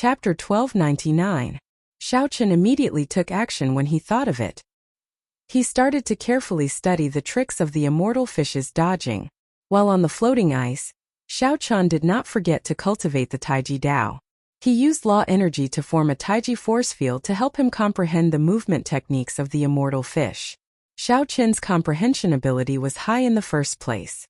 Chapter 1299. Xiao Chen immediately took action when he thought of it. He started to carefully study the tricks of the immortal fish's dodging. While on the floating ice, Xiao Chen did not forget to cultivate the Taiji Dao. He used law energy to form a Taiji force field to help him comprehend the movement techniques of the immortal fish. Xiao Chen's comprehension ability was high in the first place.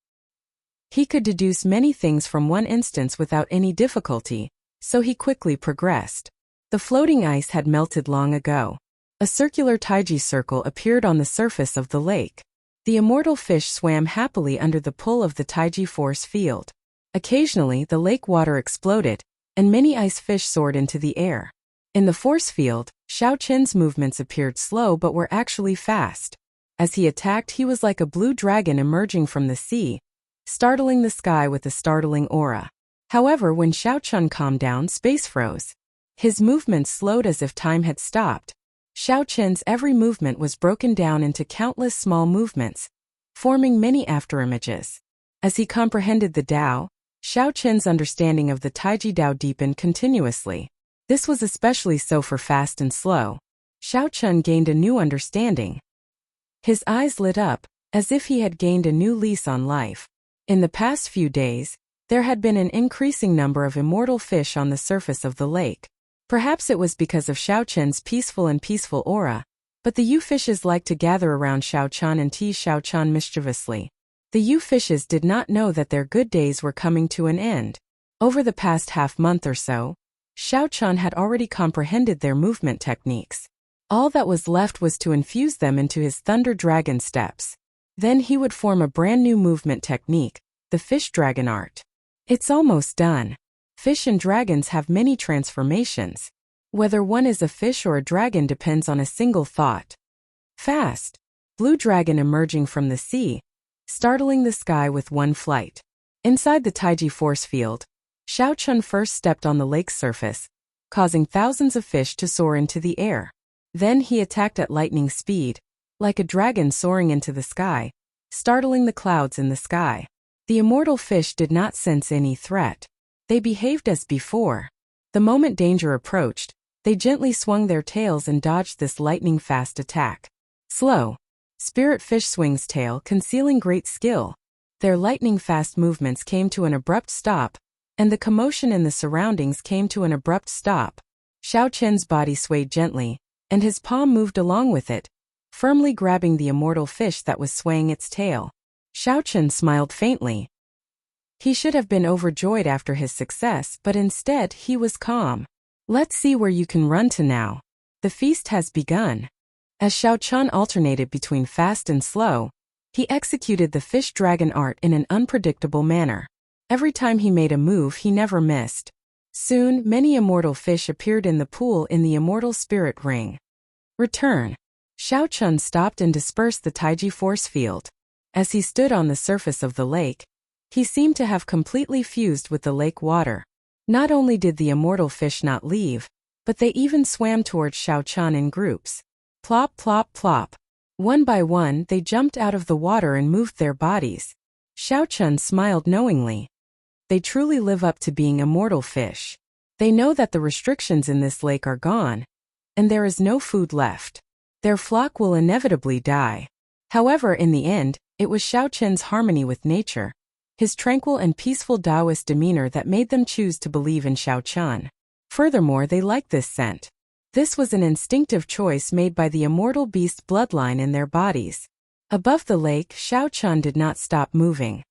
He could deduce many things from one instance without any difficulty, so he quickly progressed. The floating ice had melted long ago. A circular Taiji circle appeared on the surface of the lake. The immortal fish swam happily under the pull of the Taiji force field. Occasionally, the lake water exploded, and many ice fish soared into the air. In the force field, Xiao Chen's movements appeared slow but were actually fast. As he attacked, he was like a blue dragon emerging from the sea, startling the sky with a startling aura. However, when Xiao Chen calmed down, space froze. His movements slowed as if time had stopped. Xiao Chen's every movement was broken down into countless small movements, forming many afterimages. As he comprehended the Tao, Xiao Chen's understanding of the Taiji Dao deepened continuously. This was especially so for fast and slow. Xiao Chen gained a new understanding. His eyes lit up, as if he had gained a new lease on life. In the past few days, there had been an increasing number of immortal fish on the surface of the lake. Perhaps it was because of Xiao Chen's peaceful aura, but the Yu-fishes liked to gather around Xiao Chen and tease Xiao Chen mischievously. The Yu-fishes did not know that their good days were coming to an end. Over the past half-month or so, Xiao Chen had already comprehended their movement techniques. All that was left was to infuse them into his Thunder Dragon steps. Then he would form a brand new movement technique, the Fish Dragon Art. It's almost done. Fish and dragons have many transformations. Whether one is a fish or a dragon depends on a single thought. Fast. Blue dragon emerging from the sea, startling the sky with one flight. Inside the Taiji force field, Xiao Chen first stepped on the lake's surface, causing thousands of fish to soar into the air. Then he attacked at lightning speed, like a dragon soaring into the sky, startling the clouds in the sky. The immortal fish did not sense any threat. They behaved as before. The moment danger approached, they gently swung their tails and dodged this lightning-fast attack. Slow. Spirit fish swings tail, concealing great skill. Their lightning-fast movements came to an abrupt stop, and the commotion in the surroundings came to an abrupt stop. Xiao Chen's body swayed gently, and his palm moved along with it, firmly grabbing the immortal fish that was swaying its tail. Xiao Chen smiled faintly. He should have been overjoyed after his success, but instead he was calm. Let's see where you can run to now. The feast has begun. As Xiao Chen alternated between fast and slow, he executed the Fish Dragon Art in an unpredictable manner. Every time he made a move, he never missed. Soon, many immortal fish appeared in the pool in the immortal spirit ring. Return. Xiao Chen stopped and dispersed the Taiji force field. As he stood on the surface of the lake, he seemed to have completely fused with the lake water. Not only did the immortal fish not leave, but they even swam towards Xiao Chen in groups. Plop, plop, plop. One by one, they jumped out of the water and moved their bodies. Xiao Chen smiled knowingly. They truly live up to being immortal fish. They know that the restrictions in this lake are gone, and there is no food left. Their flock will inevitably die. However, in the end, it was Xiao Chen's harmony with nature, his tranquil and peaceful Taoist demeanor that made them choose to believe in Xiao Chen. Furthermore, they liked this scent. This was an instinctive choice made by the immortal beast bloodline in their bodies. Above the lake, Xiao Chen did not stop moving.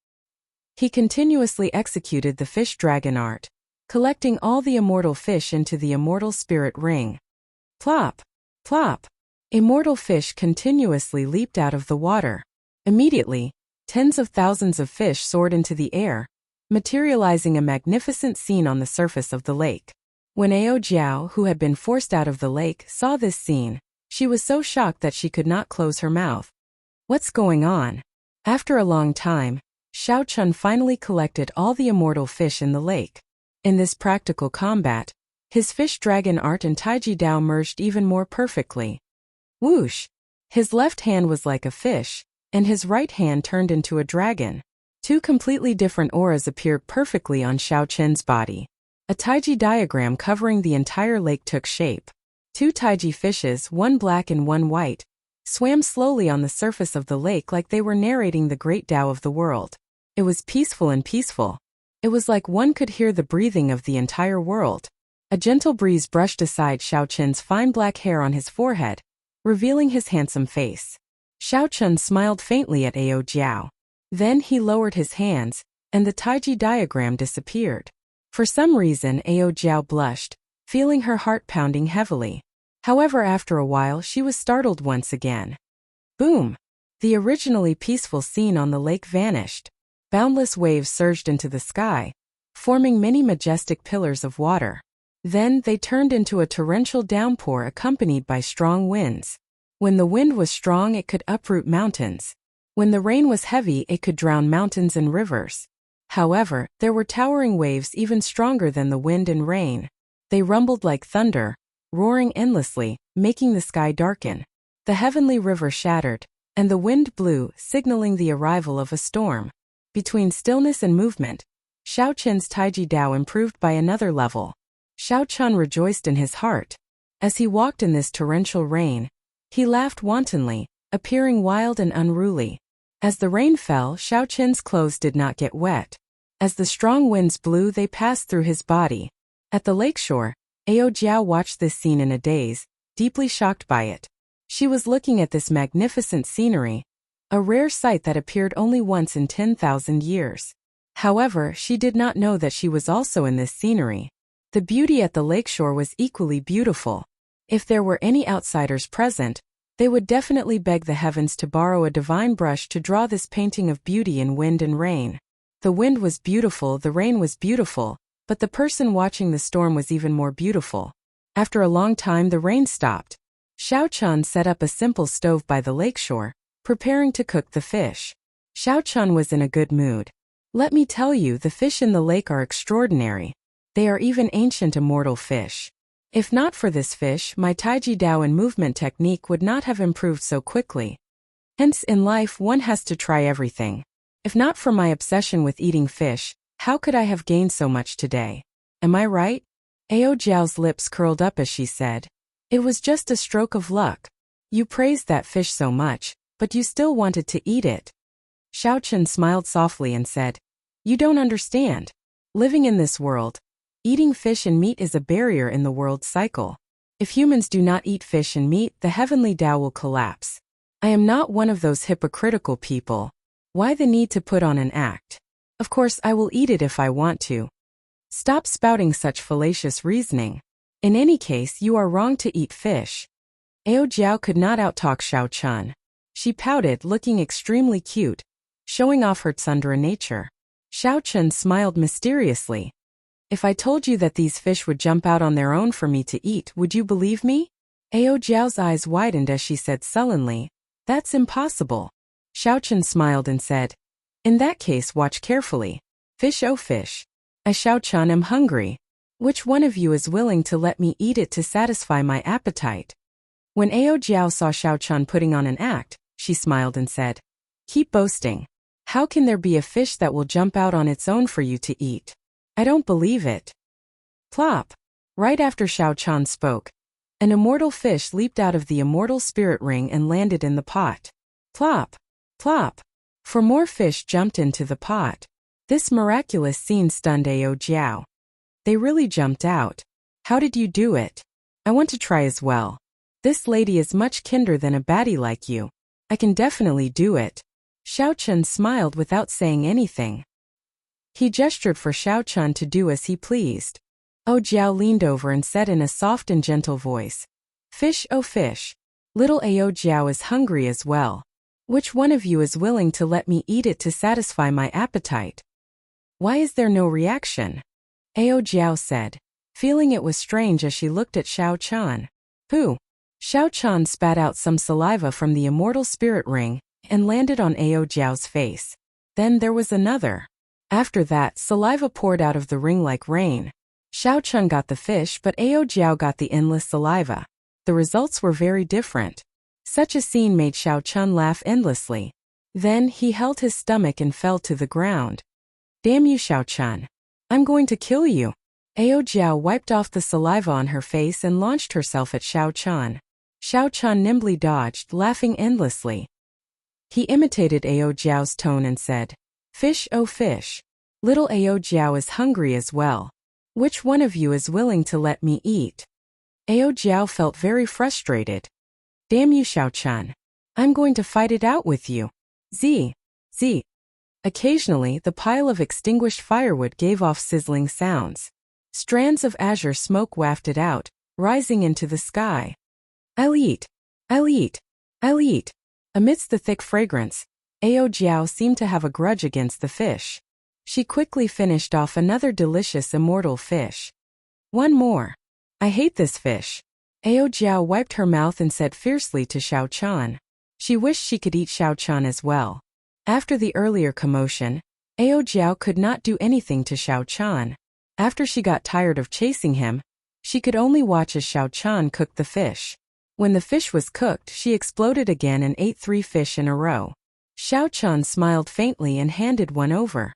He continuously executed the Fish Dragon Art, collecting all the immortal fish into the immortal spirit ring. Plop! Plop! Immortal fish continuously leaped out of the water. Immediately, tens of thousands of fish soared into the air, materializing a magnificent scene on the surface of the lake. When Ao Jiao, who had been forced out of the lake, saw this scene, she was so shocked that she could not close her mouth. What's going on? After a long time, Xiao Chen finally collected all the immortal fish in the lake. In this practical combat, his Fish Dragon Art and Taiji Dao merged even more perfectly. Whoosh! His left hand was like a fish, and his right hand turned into a dragon. Two completely different auras appeared perfectly on Xiao Chen's body. A taiji diagram covering the entire lake took shape. Two taiji fishes, one black and one white, swam slowly on the surface of the lake like they were narrating the great Tao of the world. It was peaceful and peaceful. It was like one could hear the breathing of the entire world. A gentle breeze brushed aside Xiao Qin's fine black hair on his forehead, revealing his handsome face. Xiao Qin smiled faintly at Ao Jiao. Then he lowered his hands, and the taiji diagram disappeared. For some reason Ao Jiao blushed, feeling her heart pounding heavily. However, after a while she was startled once again. Boom! The originally peaceful scene on the lake vanished. Boundless waves surged into the sky, forming many majestic pillars of water. Then they turned into a torrential downpour accompanied by strong winds. When the wind was strong, it could uproot mountains. When the rain was heavy, it could drown mountains and rivers. However, there were towering waves even stronger than the wind and rain. They rumbled like thunder, roaring endlessly, making the sky darken. The heavenly river shattered, and the wind blew, signaling the arrival of a storm. Between stillness and movement, Xiao Qin's taiji Dao improved by another level. Xiao Qin rejoiced in his heart. As he walked in this torrential rain, he laughed wantonly, appearing wild and unruly. As the rain fell, Xiao Qin's clothes did not get wet. As the strong winds blew, they passed through his body. At the lakeshore, Ao Jiao watched this scene in a daze, deeply shocked by it. She was looking at this magnificent scenery, a rare sight that appeared only once in 10,000 years. However, she did not know that she was also in this scenery. The beauty at the lakeshore was equally beautiful. If there were any outsiders present, they would definitely beg the heavens to borrow a divine brush to draw this painting of beauty in wind and rain. The wind was beautiful, the rain was beautiful, but the person watching the storm was even more beautiful. After a long time, the rain stopped. Xiao Qin set up a simple stove by the lakeshore, preparing to cook the fish. Xiao Qin was in a good mood. Let me tell you, the fish in the lake are extraordinary. They are even ancient immortal fish. If not for this fish, my taiji Dao and movement technique would not have improved so quickly. Hence, in life one has to try everything. If not for my obsession with eating fish, how could I have gained so much today? Am I right? Ao Jiao's lips curled up as she said, "It was just a stroke of luck. You praised that fish so much, but you still wanted to eat it." Xiao Qin smiled softly and said, "You don't understand. Living in this world, eating fish and meat is a barrier in the world's cycle. If humans do not eat fish and meat, the heavenly Tao will collapse. I am not one of those hypocritical people. Why the need to put on an act? Of course I will eat it if I want to. Stop spouting such fallacious reasoning. In any case, you are wrong to eat fish." Ao Jiao could not outtalk Xiao Qin. She pouted, looking extremely cute, showing off her tsundere nature. Xiao Qin smiled mysteriously. "If I told you that these fish would jump out on their own for me to eat, would you believe me?" Ao Jiao's eyes widened as she said sullenly, "That's impossible." Xiao Qin smiled and said, "In that case, watch carefully. Fish, oh fish. I, Xiao Qin, am hungry. Which one of you is willing to let me eat it to satisfy my appetite?" When Ao Jiao saw Xiao Qin putting on an act, she smiled and said, "Keep boasting. How can there be a fish that will jump out on its own for you to eat? I don't believe it." Plop! Right after Xiao Qin spoke, an immortal fish leaped out of the immortal spirit ring and landed in the pot. Plop! Plop! For more fish jumped into the pot. This miraculous scene stunned Ao Jiao. They really jumped out. How did you do it? I want to try as well. This lady is much kinder than a baddie like you. I can definitely do it. Xiao Qin smiled without saying anything. He gestured for Xiao Qin to do as he pleased. Ao Jiao leaned over and said in a soft and gentle voice, "Fish, oh fish. Little Ao Jiao is hungry as well. Which one of you is willing to let me eat it to satisfy my appetite?" "Why is there no reaction?" Ao Jiao said, feeling it was strange as she looked at Xiao Qin. "Pooh." Xiao Qin spat out some saliva from the immortal spirit ring and landed on Ao Jiao's face. Then there was another. After that, saliva poured out of the ring like rain. Xiao Qin got the fish, but Ao Jiao got the endless saliva. The results were very different. Such a scene made Xiao Qin laugh endlessly. Then he held his stomach and fell to the ground. "Damn you, Xiao Qin. I'm going to kill you." Ao Jiao wiped off the saliva on her face and launched herself at Xiao Chan. Xiao Chan nimbly dodged, laughing endlessly. He imitated Ao Jiao's tone and said, "Fish, oh fish. Little Ao Jiao is hungry as well. Which one of you is willing to let me eat?" Ao Jiao felt very frustrated. "Damn you, Xiao Chan. I'm going to fight it out with you. Z. Z." Occasionally, the pile of extinguished firewood gave off sizzling sounds. Strands of azure smoke wafted out, rising into the sky. "I'll eat. I'll eat. I'll eat." Amidst the thick fragrance, Ao Jiao seemed to have a grudge against the fish. She quickly finished off another delicious immortal fish. "One more. I hate this fish." Ao Jiao wiped her mouth and said fiercely to Xiao Chan. She wished she could eat Xiao Chan as well. After the earlier commotion, Ao Jiao could not do anything to Xiao Chan. After she got tired of chasing him, she could only watch as Xiao Chan cooked the fish. When the fish was cooked, she exploded again and ate 3 fish in a row. Xiao Chan smiled faintly and handed one over.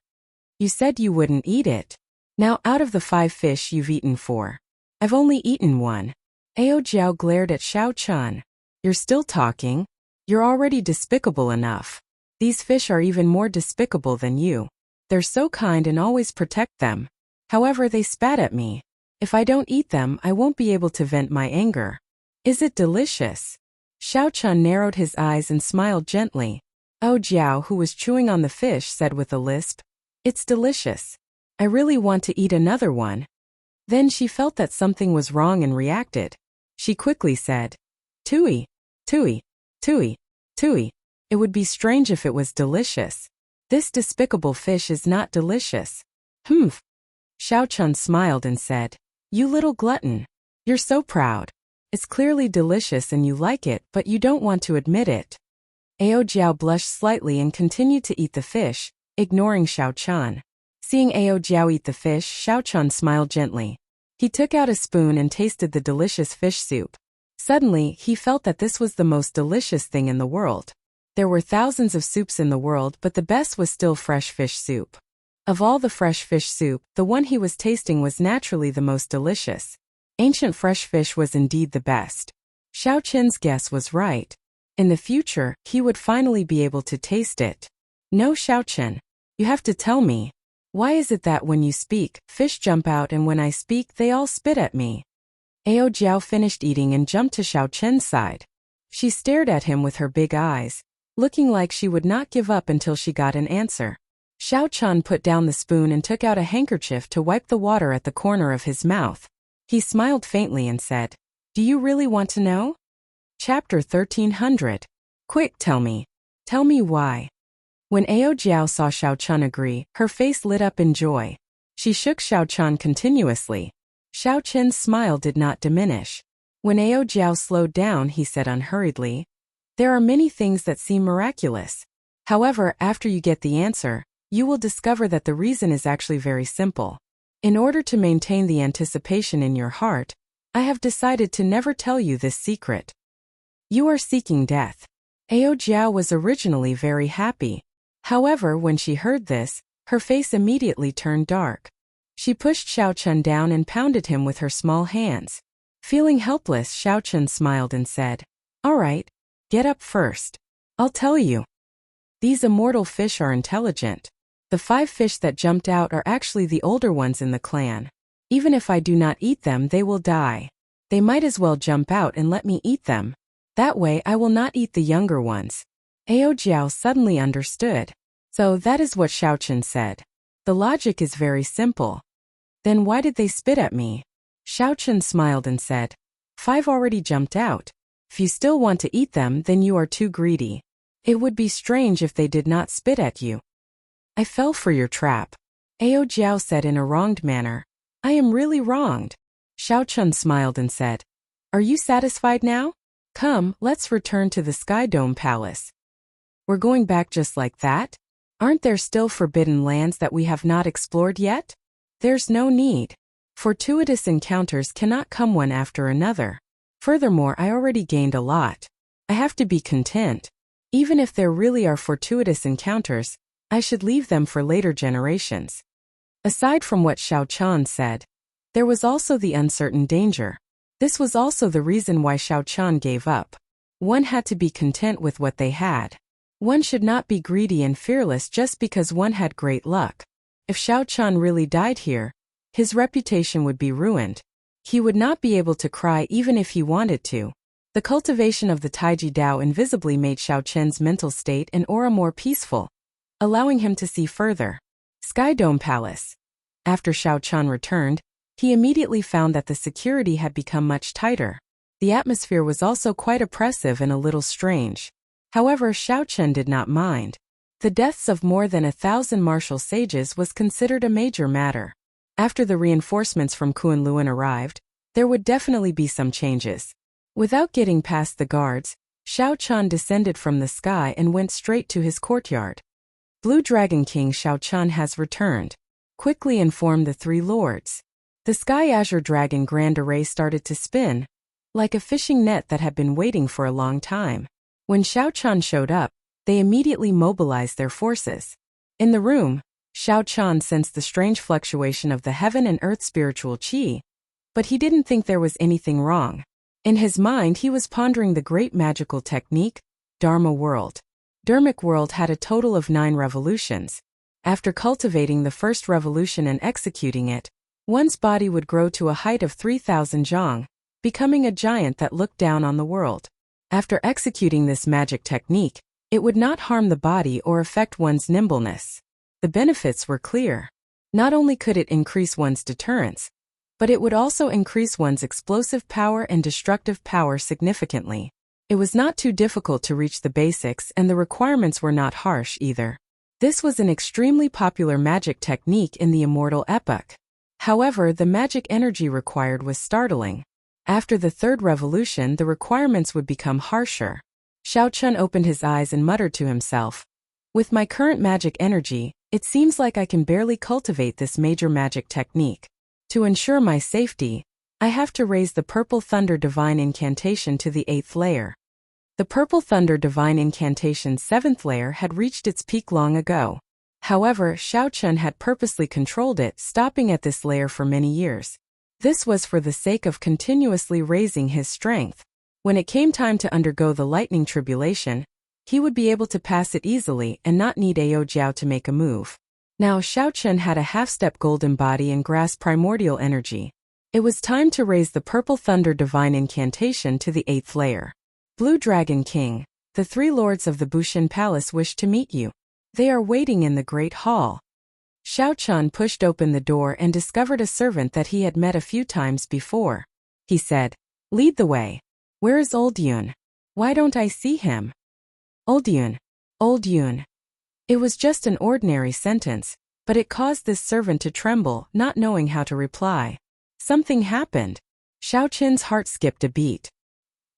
"You said you wouldn't eat it. Now out of the 5 fish you've eaten 4. I've only eaten 1. Ao Jiao glared at Xiao Chan. "You're still talking? You're already despicable enough. These fish are even more despicable than you. They're so kind and always protect them. However, they spat at me. If I don't eat them, I won't be able to vent my anger. Is it delicious?" Xiao Chan narrowed his eyes and smiled gently. Ao Jiao, who was chewing on the fish, said with a lisp, "It's delicious. I really want to eat another one." Then she felt that something was wrong and reacted. She quickly said, "Tui, tui, tui, tui. It would be strange if it was delicious. This despicable fish is not delicious." "Humph." Xiao Chan smiled and said, "You little glutton. You're so proud. It's clearly delicious and you like it, but you don't want to admit it." Ao Jiao blushed slightly and continued to eat the fish, ignoring Xiao Chan. Seeing Ao Jiao eat the fish, Xiao Chan smiled gently. He took out a spoon and tasted the delicious fish soup. Suddenly, he felt that this was the most delicious thing in the world. There were thousands of soups in the world, but the best was still fresh fish soup. Of all the fresh fish soup, the one he was tasting was naturally the most delicious. Ancient fresh fish was indeed the best. Xiao Chen's guess was right. In the future, he would finally be able to taste it. "No, Xiao Chen. You have to tell me. Why is it that when you speak, fish jump out and when I speak they all spit at me?" Ao Jiao finished eating and jumped to Xiao Chen's side. She stared at him with her big eyes, looking like she would not give up until she got an answer. Xiao Chan put down the spoon and took out a handkerchief to wipe the water at the corner of his mouth. He smiled faintly and said, "Do you really want to know?" Chapter 1300. Quick, tell me. Tell me why. When Ao Jiao saw Xiao Chan agree, her face lit up in joy. She shook Xiao Chan continuously. Xiao Chen's smile did not diminish. When Ao Jiao slowed down, he said unhurriedly, "There are many things that seem miraculous. However, after you get the answer, you will discover that the reason is actually very simple. In order to maintain the anticipation in your heart, I have decided to never tell you this secret. You are seeking death." Ao Jiao was originally very happy. However, when she heard this, her face immediately turned dark. She pushed Xiao Chen down and pounded him with her small hands. Feeling helpless, Xiao Chen smiled and said, "All right, get up first. I'll tell you. These immortal fish are intelligent. The 5 fish that jumped out are actually the older ones in the clan. Even if I do not eat them, they will die. They might as well jump out and let me eat them. That way I will not eat the younger ones." Ao Jiao suddenly understood. So that is what Xiao Chen said. The logic is very simple. Then why did they spit at me? Xiao Chen smiled and said, 5 already jumped out. If you still want to eat them, then you are too greedy. It would be strange if they did not spit at you. I fell for your trap. Ao Jiao said in a wronged manner. I am really wronged. Xiao Chen smiled and said, Are you satisfied now? Come, let's return to the Sky Dome Palace. We're going back just like that? Aren't there still forbidden lands that we have not explored yet? There's no need. Fortuitous encounters cannot come one after another. Furthermore, I already gained a lot. I have to be content. Even if there really are fortuitous encounters, I should leave them for later generations. Aside from what Xiao Chan said, There was also the uncertain danger. This was also the reason why Xiao Chan gave up. One had to be content with what they had. One should not be greedy and fearless just because one had great luck. If Xiao Chan really died here, his reputation would be ruined. He would not be able to cry even if he wanted to. The cultivation of the Taiji Dao invisibly made Xiao Chen's mental state and aura more peaceful, allowing him to see further. Sky Dome Palace. After Xiao Chan returned, he immediately found that the security had become much tighter. The atmosphere was also quite oppressive and a little strange. However, Xiao Chen did not mind. The deaths of more than 1,000 martial sages was considered a major matter. After the reinforcements from Kunlun arrived, there would definitely be some changes. Without getting past the guards, Xiao Chan descended from the sky and went straight to his courtyard. Blue Dragon King Xiao Chan has returned. Quickly informed the three lords. The Sky Azure Dragon Grand Array started to spin, like a fishing net that had been waiting for a long time. When Xiao Chan showed up, they immediately mobilized their forces. In the room, Xiao Chan sensed the strange fluctuation of the heaven and earth spiritual qi, but he didn't think there was anything wrong. In his mind he was pondering the great magical technique, Dharma World. Dharmic World had a total of 9 revolutions. After cultivating the first revolution and executing it, one's body would grow to a height of 3,000 zhang, becoming a giant that looked down on the world. After executing this magic technique, it would not harm the body or affect one's nimbleness. The benefits were clear. Not only could it increase one's deterrence, but it would also increase one's explosive power and destructive power significantly. It was not too difficult to reach the basics and the requirements were not harsh either. This was an extremely popular magic technique in the immortal epoch. However, the magic energy required was startling. After the third revolution, the requirements would become harsher. Xiao Chun opened his eyes and muttered to himself, "With my current magic energy, it seems like I can barely cultivate this major magic technique. To ensure my safety, I have to raise the Purple Thunder Divine Incantation to the 8th layer." The Purple Thunder Divine Incantation's 7th layer had reached its peak long ago. However, Xiao Chun had purposely controlled it, stopping at this layer for many years. This was for the sake of continuously raising his strength. When it came time to undergo the lightning tribulation, he would be able to pass it easily and not need Ao Jiao to make a move. Now Xiao Chun had a half-step golden body and grasped primordial energy. It was time to raise the Purple Thunder Divine Incantation to the 8th layer. Blue Dragon King, the 3 lords of the Bushin Palace wish to meet you. They are waiting in the Great Hall. Xiao Chun pushed open the door and discovered a servant that he had met a few times before. He said, "Lead the way. Where is Old Yun? Why don't I see him?" Old Yun. Old Yun. It was just an ordinary sentence, but it caused this servant to tremble, not knowing how to reply. Something happened. Xiao Chun's heart skipped a beat.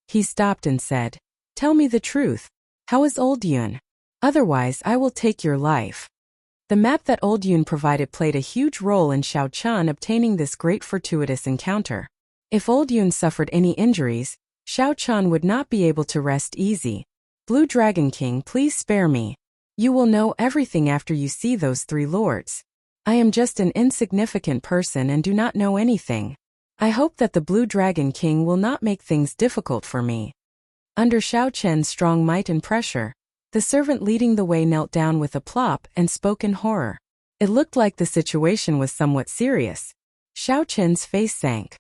He stopped and said, "Tell me the truth. How is Old Yun? Otherwise I will take your life." The map that Old Yun provided played a huge role in Xiao Chun obtaining this great fortuitous encounter. If Old Yun suffered any injuries, Xiao Chun would not be able to rest easy. "Blue Dragon King, please spare me. You will know everything after you see those 3 lords. I am just an insignificant person and do not know anything. I hope that the Blue Dragon King will not make things difficult for me." Under Xiao Chen's strong might and pressure, the servant leading the way knelt down with a plop and spoke in horror. It looked like the situation was somewhat serious. Xiao Chen's face sank.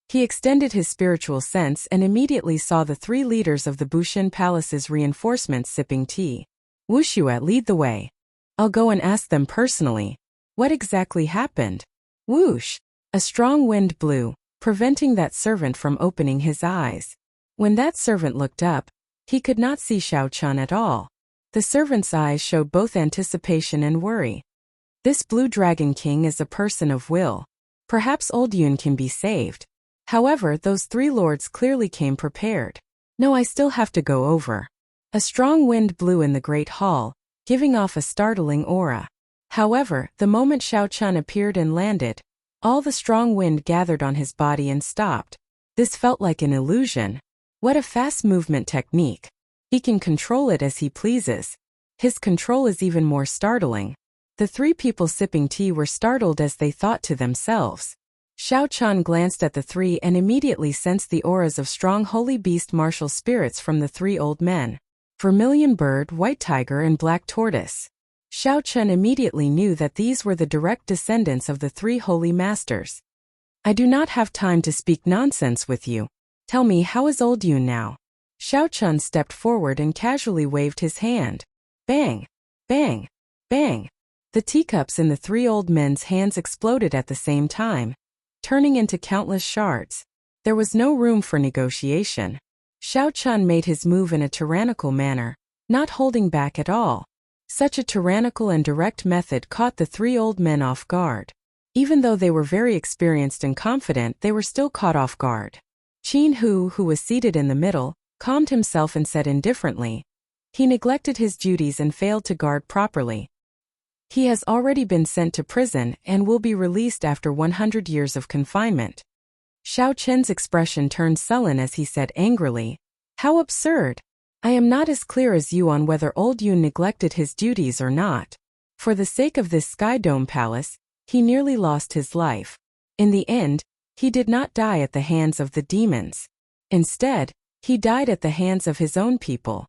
He extended his spiritual sense and immediately saw the 3 leaders of the Bushin Palace's reinforcements sipping tea. "Wuxue, lead the way. I'll go and ask them personally. What exactly happened?" Whoosh! A strong wind blew, preventing that servant from opening his eyes. When that servant looked up, he could not see Xiao Chun at all. The servant's eyes showed both anticipation and worry. This Blue Dragon King is a person of will. Perhaps Old Yun can be saved. However, those 3 lords clearly came prepared. "No, I still have to go over." A strong wind blew in the Great Hall, giving off a startling aura. However, the moment Xiao Chun appeared and landed, all the strong wind gathered on his body and stopped. This felt like an illusion. What a fast movement technique. He can control it as he pleases. His control is even more startling. The 3 people sipping tea were startled as they thought to themselves, Xiao Chan glanced at the three and immediately sensed the auras of strong holy beast martial spirits from the three old men. Vermilion bird, white tiger and black tortoise. Xiao Chan immediately knew that these were the direct descendants of the three holy masters. I do not have time to speak nonsense with you. Tell me, how is old Yun now? Xiao Chan stepped forward and casually waved his hand. Bang! Bang! Bang! The teacups in the three old men's hands exploded at the same time, turning into countless shards. There was no room for negotiation. Xiao Chan made his move in a tyrannical manner, not holding back at all. Such a tyrannical and direct method caught the three old men off guard. Even though they were very experienced and confident, they were still caught off guard. Qin Hu, who was seated in the middle, calmed himself and said indifferently, he neglected his duties and failed to guard properly. He has already been sent to prison and will be released after 100 years of confinement. Xiao Chen's expression turned sullen as he said angrily, how absurd! I am not as clear as you on whether old Yun neglected his duties or not. For the sake of this Sky Dome Palace, he nearly lost his life. In the end, he did not die at the hands of the demons. Instead, he died at the hands of his own people.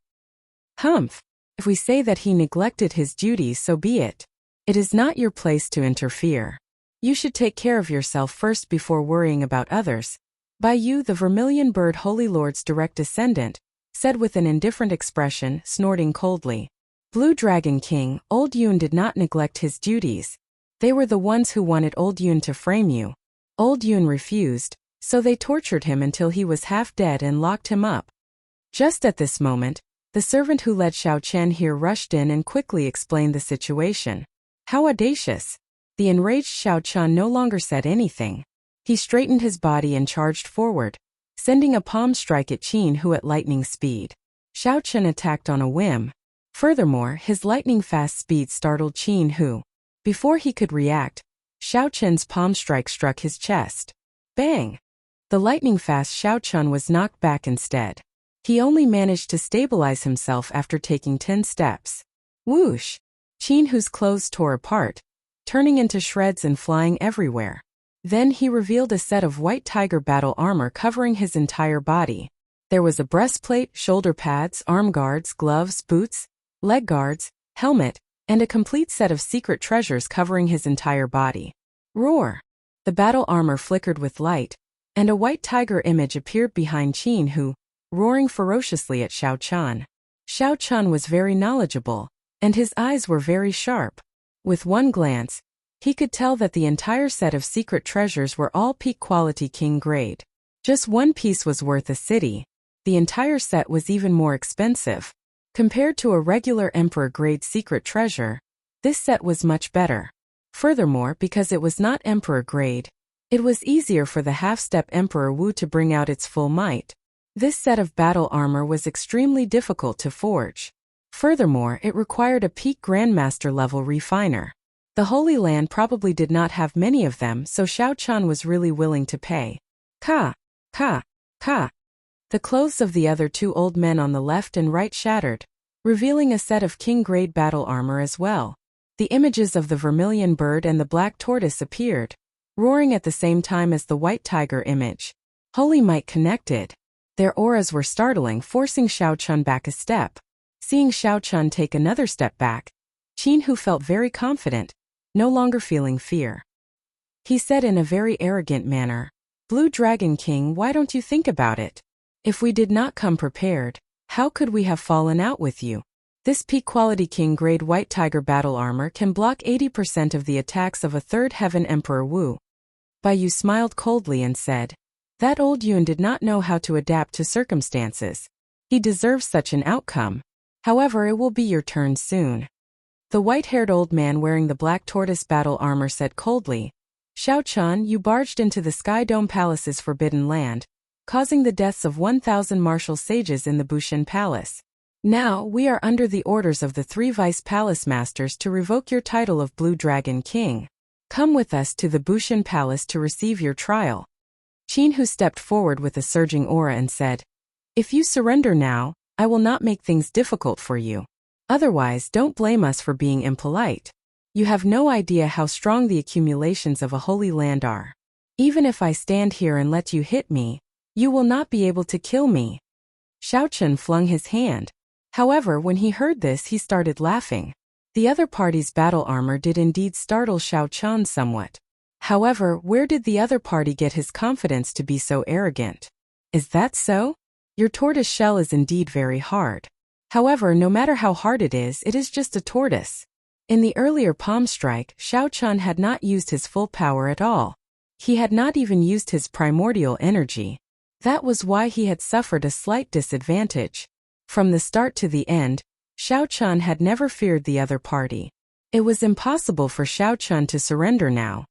Humph! If we say that he neglected his duties, so be it. It is not your place to interfere. You should take care of yourself first before worrying about others. Bai Yu, the Vermilion Bird Holy Lord's direct descendant, said with an indifferent expression, snorting coldly. Blue Dragon King, old Yun did not neglect his duties. They were the ones who wanted old Yun to frame you. Old Yun refused, so they tortured him until he was half dead and locked him up. Just at this moment, the servant who led Xiao Chen here rushed in and quickly explained the situation. How audacious! The enraged Xiao Chen no longer said anything. He straightened his body and charged forward, sending a palm strike at Qin Hu at lightning speed. Xiao Chen attacked on a whim. Furthermore, his lightning-fast speed startled Qin Hu. Before he could react, Xiao Chen's palm strike struck his chest. Bang! The lightning-fast Xiao Chen was knocked back instead. He only managed to stabilize himself after taking 10 steps. Whoosh! Qin Hu's clothes tore apart, turning into shreds and flying everywhere. Then he revealed a set of white tiger battle armor covering his entire body. There was a breastplate, shoulder pads, arm guards, gloves, boots, leg guards, helmet, and a complete set of secret treasures covering his entire body. Roar! The battle armor flickered with light, and a white tiger image appeared behind Qin Hu, roaring ferociously at Xiao Chen. Xiao Chen was very knowledgeable, and his eyes were very sharp. With one glance, he could tell that the entire set of secret treasures were all peak quality king grade. Just one piece was worth a city. The entire set was even more expensive. Compared to a regular emperor grade secret treasure, this set was much better. Furthermore, because it was not emperor grade, it was easier for the half-step Emperor Wu to bring out its full might. This set of battle armor was extremely difficult to forge. Furthermore, it required a peak Grandmaster level refiner. The Holy Land probably did not have many of them, so Xiao Chen was really willing to pay. Ka! Ka! Ka! The clothes of the other two old men on the left and right shattered, revealing a set of king-grade battle armor as well. The images of the vermilion bird and the black tortoise appeared, roaring at the same time as the white tiger image. Holy might connected. Their auras were startling, forcing Xiao Chen back a step. Seeing Xiao Chen take another step back, Qin Hu felt very confident, no longer feeling fear. He said in a very arrogant manner, Blue Dragon King, why don't you think about it? If we did not come prepared, how could we have fallen out with you? This peak quality king grade white tiger battle armor can block 80% of the attacks of a third heaven Emperor Wu. Bai Yu smiled coldly and said, that old Yun did not know how to adapt to circumstances. He deserves such an outcome. However, it will be your turn soon. The white-haired old man wearing the black tortoise battle armor said coldly, Xiao Chen, you barged into the Sky Dome Palace's forbidden land, causing the deaths of 1,000 martial sages in the Bushin Palace. Now, we are under the orders of the 3 Vice Palace Masters to revoke your title of Blue Dragon King. Come with us to the Bushin Palace to receive your trial. Qin Hu stepped forward with a surging aura and said, if you surrender now, I will not make things difficult for you. Otherwise, don't blame us for being impolite. You have no idea how strong the accumulations of a holy land are. Even if I stand here and let you hit me, you will not be able to kill me." Xiao Chun flung his hand. However, when he heard this, he started laughing. The other party's battle armor did indeed startle Xiao Chun somewhat. However, where did the other party get his confidence to be so arrogant? "Is that so? Your tortoise shell is indeed very hard. However, no matter how hard it is just a tortoise." In the earlier palm strike, Xiao Chun had not used his full power at all. He had not even used his primordial energy. That was why he had suffered a slight disadvantage. From the start to the end, Xiao Chun had never feared the other party. It was impossible for Xiao Chun to surrender now.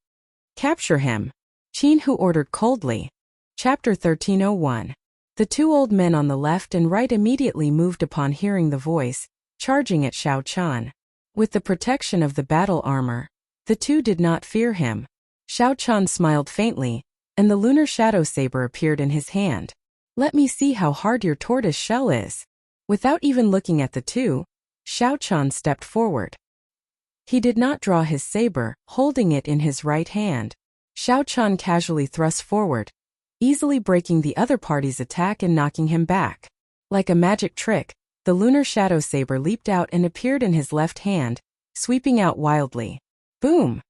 "Capture him," Qin Hu ordered coldly. Chapter 1301. The two old men on the left and right immediately moved upon hearing the voice, charging at Xiao Chun. With the protection of the battle armor, the two did not fear him. Xiao Chun smiled faintly, and the lunar shadow saber appeared in his hand. "Let me see how hard your tortoise shell is." Without even looking at the two, Xiao Chun stepped forward. He did not draw his saber, holding it in his right hand. Xiao Chun casually thrust forward, easily breaking the other party's attack and knocking him back. Like a magic trick, the lunar shadow saber leaped out and appeared in his left hand, sweeping out wildly. Boom!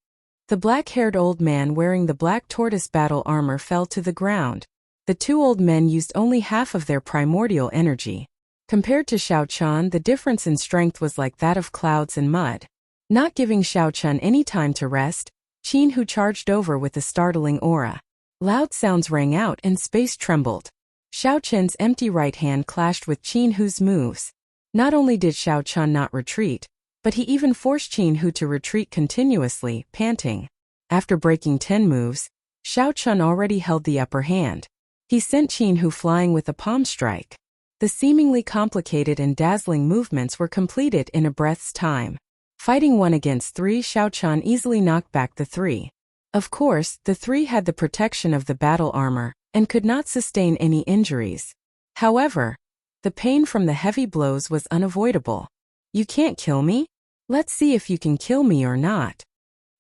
The black-haired old man wearing the black tortoise battle armor fell to the ground. The two old men used only half of their primordial energy. Compared to Xiao Chun, the difference in strength was like that of clouds and mud. Not giving Xiao Chun any time to rest, Qin Hu charged over with a startling aura. Loud sounds rang out and space trembled. Xiao Chun's empty right hand clashed with Qin Hu's moves. Not only did Xiao Chun not retreat, but he even forced Qin Hu to retreat continuously, panting. After breaking 10 moves, Xiao Chun already held the upper hand. He sent Qin Hu flying with a palm strike. The seemingly complicated and dazzling movements were completed in a breath's time. Fighting 1 against 3, Xiao Chun easily knocked back the 3. Of course, the 3 had the protection of the battle armor, and could not sustain any injuries. However, the pain from the heavy blows was unavoidable. "You can't kill me? Let's see if you can kill me or not."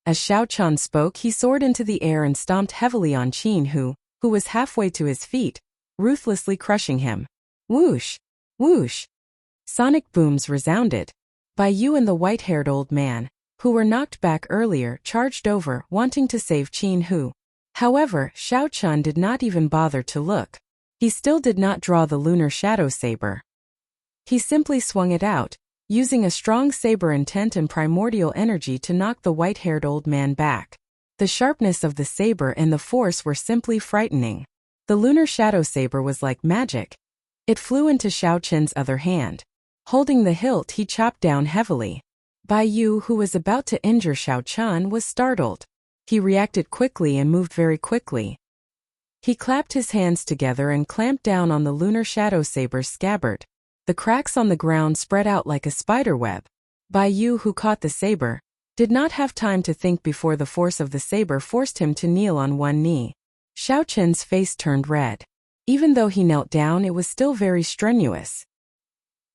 As Xiao Chun spoke, he soared into the air and stomped heavily on Qin Hu, who was halfway to his feet, ruthlessly crushing him. Whoosh! Whoosh! Sonic booms resounded. Bai Yu and the white-haired old man, who were knocked back earlier, charged over, wanting to save Qin Hu. However, Xiao Chun did not even bother to look. He still did not draw the lunar shadow saber. He simply swung it out, using a strong saber intent and primordial energy to knock the white-haired old man back. The sharpness of the saber and the force were simply frightening. The lunar shadow saber was like magic. It flew into Xiao Chun's other hand. Holding the hilt, he chopped down heavily. Bai Yu, who was about to injure Xiao Chun, was startled. He reacted quickly and moved very quickly. He clapped his hands together and clamped down on the lunar shadow saber's scabbard. The cracks on the ground spread out like a spider web. Bai Yu, who caught the saber, did not have time to think before the force of the saber forced him to kneel on one knee. Xiao Chun's face turned red. Even though he knelt down, it was still very strenuous.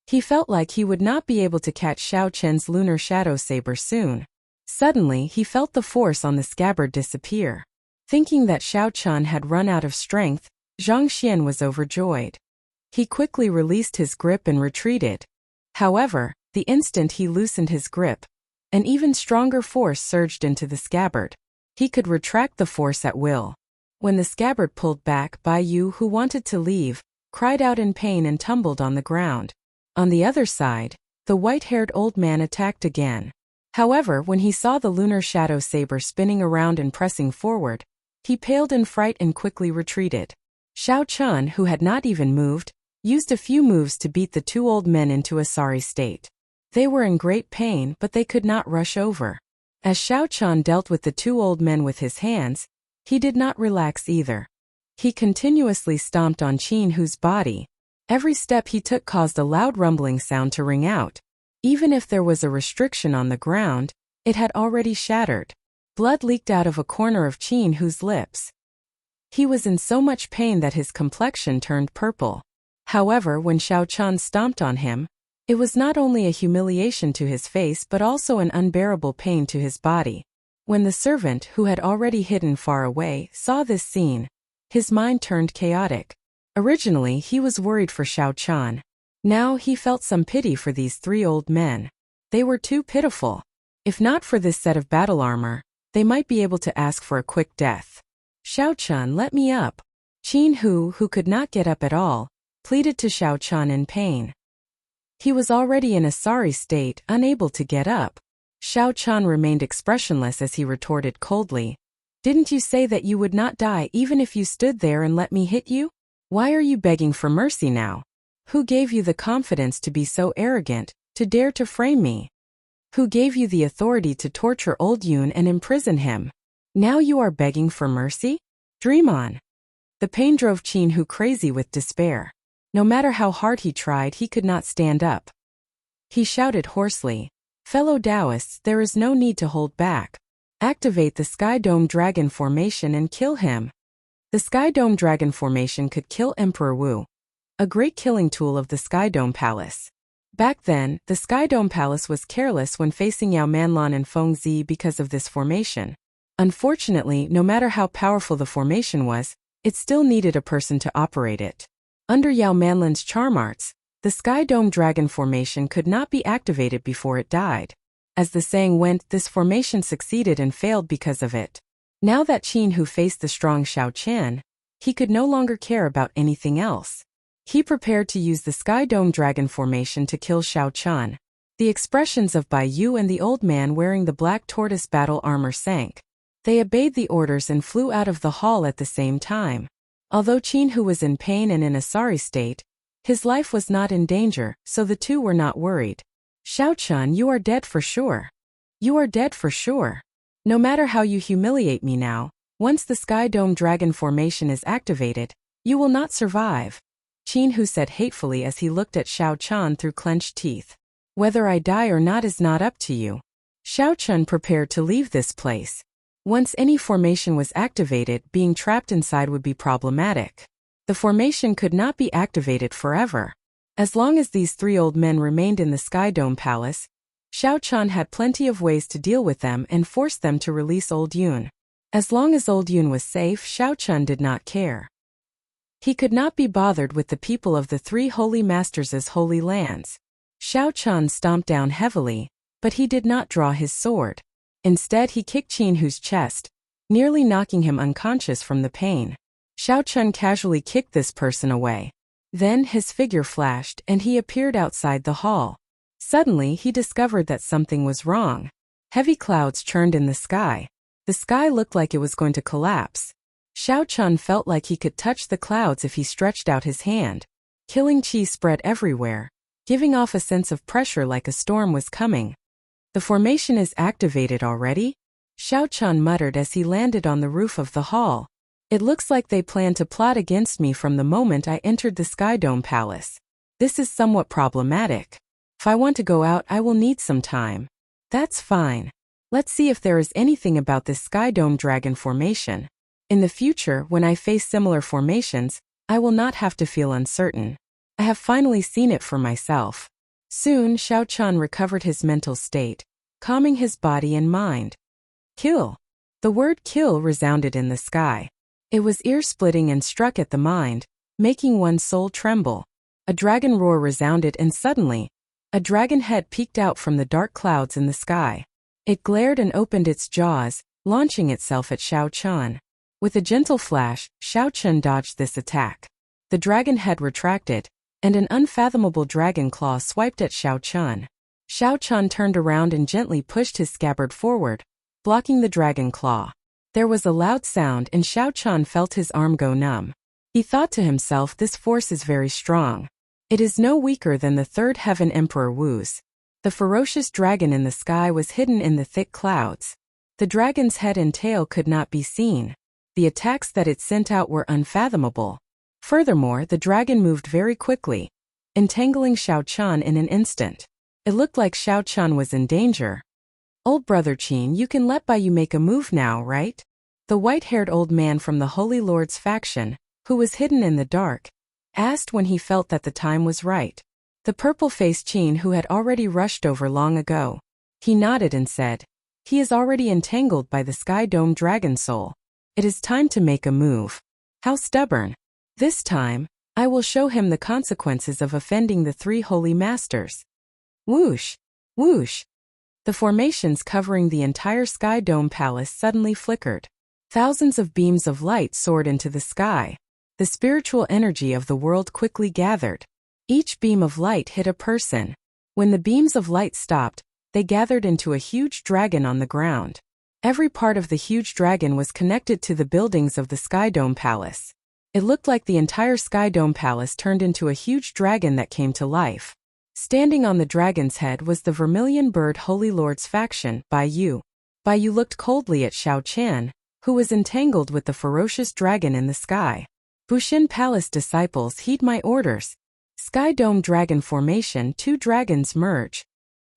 He felt like he would not be able to catch Xiao Chun's lunar shadow saber soon. Suddenly, he felt the force on the scabbard disappear. Thinking that Xiao Chun had run out of strength, Zhang Xian was overjoyed. He quickly released his grip and retreated. However, the instant he loosened his grip, an even stronger force surged into the scabbard. He could retract the force at will. When the scabbard pulled back, Bai Yu, who wanted to leave, cried out in pain and tumbled on the ground. On the other side, the white-haired old man attacked again. However, when he saw the lunar shadow saber spinning around and pressing forward, he paled in fright and quickly retreated. Xiao Chun, who had not even moved, used a few moves to beat the two old men into a sorry state. They were in great pain, but they could not rush over. As Xiao Chun dealt with the two old men with his hands, he did not relax either. He continuously stomped on Qin Hu's body. Every step he took caused a loud rumbling sound to ring out. Even if there was a restriction on the ground, it had already shattered. Blood leaked out of a corner of Qin Hu's lips. He was in so much pain that his complexion turned purple. However, when Xiao Chun stomped on him, it was not only a humiliation to his face but also an unbearable pain to his body. When the servant, who had already hidden far away, saw this scene, his mind turned chaotic. Originally, he was worried for Xiao Chan. Now he felt some pity for these three old men. They were too pitiful. If not for this set of battle armor, they might be able to ask for a quick death. Xiao Chan, let me up. Qin Hu, who could not get up at all, pleaded to Xiao Chan in pain. He was already in a sorry state, unable to get up. Xiao Chan remained expressionless as he retorted coldly. Didn't you say that you would not die even if you stood there and let me hit you? Why are you begging for mercy now? Who gave you the confidence to be so arrogant, to dare to frame me? Who gave you the authority to torture old Yun and imprison him? Now you are begging for mercy? Dream on. The pain drove Qin Hu crazy with despair. No matter how hard he tried, he could not stand up. He shouted hoarsely, "Fellow Taoists, there is no need to hold back. Activate the Sky Dome Dragon Formation and kill him." The Sky Dome Dragon Formation could kill Emperor Wu, a great killing tool of the Sky Dome Palace. Back then, the Sky Dome Palace was careless when facing Yao Manlan and Feng Zi because of this formation. Unfortunately, no matter how powerful the formation was, it still needed a person to operate it. Under Yao Manlan's charm arts, the Sky Dome Dragon Formation could not be activated before it died. As the saying went, this formation succeeded and failed because of it. Now that Qin Hu faced the strong Xiao Qian, he could no longer care about anything else. He prepared to use the Sky Dome Dragon Formation to kill Xiao Chan. The expressions of Bai Yu and the old man wearing the black tortoise battle armor sank. They obeyed the orders and flew out of the hall at the same time. Although Qin Hu was in pain and in a sorry state, his life was not in danger, so the two were not worried. "Xiao Chan, you are dead for sure. You are dead for sure. No matter how you humiliate me now, once the Sky Dome Dragon Formation is activated, you will not survive," Qin Hu said hatefully as he looked at Xiao Chan through clenched teeth. "Whether I die or not is not up to you." Xiao Chan prepared to leave this place. Once any formation was activated, being trapped inside would be problematic. The formation could not be activated forever. As long as these three old men remained in the Sky Dome Palace, Xiao Chan had plenty of ways to deal with them and force them to release old Yun. As long as old Yun was safe, Xiao Chan did not care. He could not be bothered with the people of the three holy masters' holy lands. Xiao Chan stomped down heavily, but he did not draw his sword. Instead, he kicked Qin Hu's chest, nearly knocking him unconscious from the pain. Xiao Chan casually kicked this person away. Then his figure flashed and he appeared outside the hall. Suddenly, he discovered that something was wrong. Heavy clouds churned in the sky. The sky looked like it was going to collapse. Xiao Chan felt like he could touch the clouds if he stretched out his hand. Killing chi spread everywhere, giving off a sense of pressure like a storm was coming. "The formation is activated already?" Xiao Chan muttered as he landed on the roof of the hall. "It looks like they plan to plot against me from the moment I entered the Sky Dome Palace. This is somewhat problematic. If I want to go out, I will need some time." "That's fine. Let's see if there is anything about this Sky Dome Dragon Formation. In the future, when I face similar formations, I will not have to feel uncertain. I have finally seen it for myself." Soon, Xiao Chan recovered his mental state, calming his body and mind. "Kill." The word "kill" resounded in the sky. It was ear-splitting and struck at the mind, making one's soul tremble. A dragon roar resounded and suddenly, a dragon head peeked out from the dark clouds in the sky. It glared and opened its jaws, launching itself at Xiao Chan. With a gentle flash, Xiao Chan dodged this attack. The dragon head retracted, and an unfathomable dragon claw swiped at Xiao Chan. Xiao Chan turned around and gently pushed his scabbard forward, blocking the dragon claw. There was a loud sound and Xiao Chan felt his arm go numb. He thought to himself, this force is very strong. It is no weaker than the third heaven Emperor Wu's. The ferocious dragon in the sky was hidden in the thick clouds. The dragon's head and tail could not be seen. The attacks that it sent out were unfathomable. Furthermore, the dragon moved very quickly, entangling Xiao Chan in an instant. It looked like Xiao Chan was in danger. "Old brother Qin, you can let Bai Yu make a move now, right?" The white-haired old man from the Holy Lord's faction, who was hidden in the dark, asked when he felt that the time was right. The purple-faced Qin who had already rushed over long ago. He nodded and said, He is already entangled by the Sky Dome Dragon Soul. It is time to make a move. How stubborn. This time, I will show him the consequences of offending the three holy masters. Whoosh! Whoosh! The formations covering the entire Sky Dome Palace suddenly flickered. Thousands of beams of light soared into the sky. The spiritual energy of the world quickly gathered. Each beam of light hit a person. When the beams of light stopped, they gathered into a huge dragon on the ground. Every part of the huge dragon was connected to the buildings of the Sky Dome Palace. It looked like the entire Sky Dome Palace turned into a huge dragon that came to life. Standing on the dragon's head was the Vermilion Bird Holy Lord's faction, Bai Yu. Bai Yu looked coldly at Xiao Qian, who was entangled with the ferocious dragon in the sky. Bushin Palace disciples, heed my orders. Sky Dome Dragon Formation, 2 dragons merge.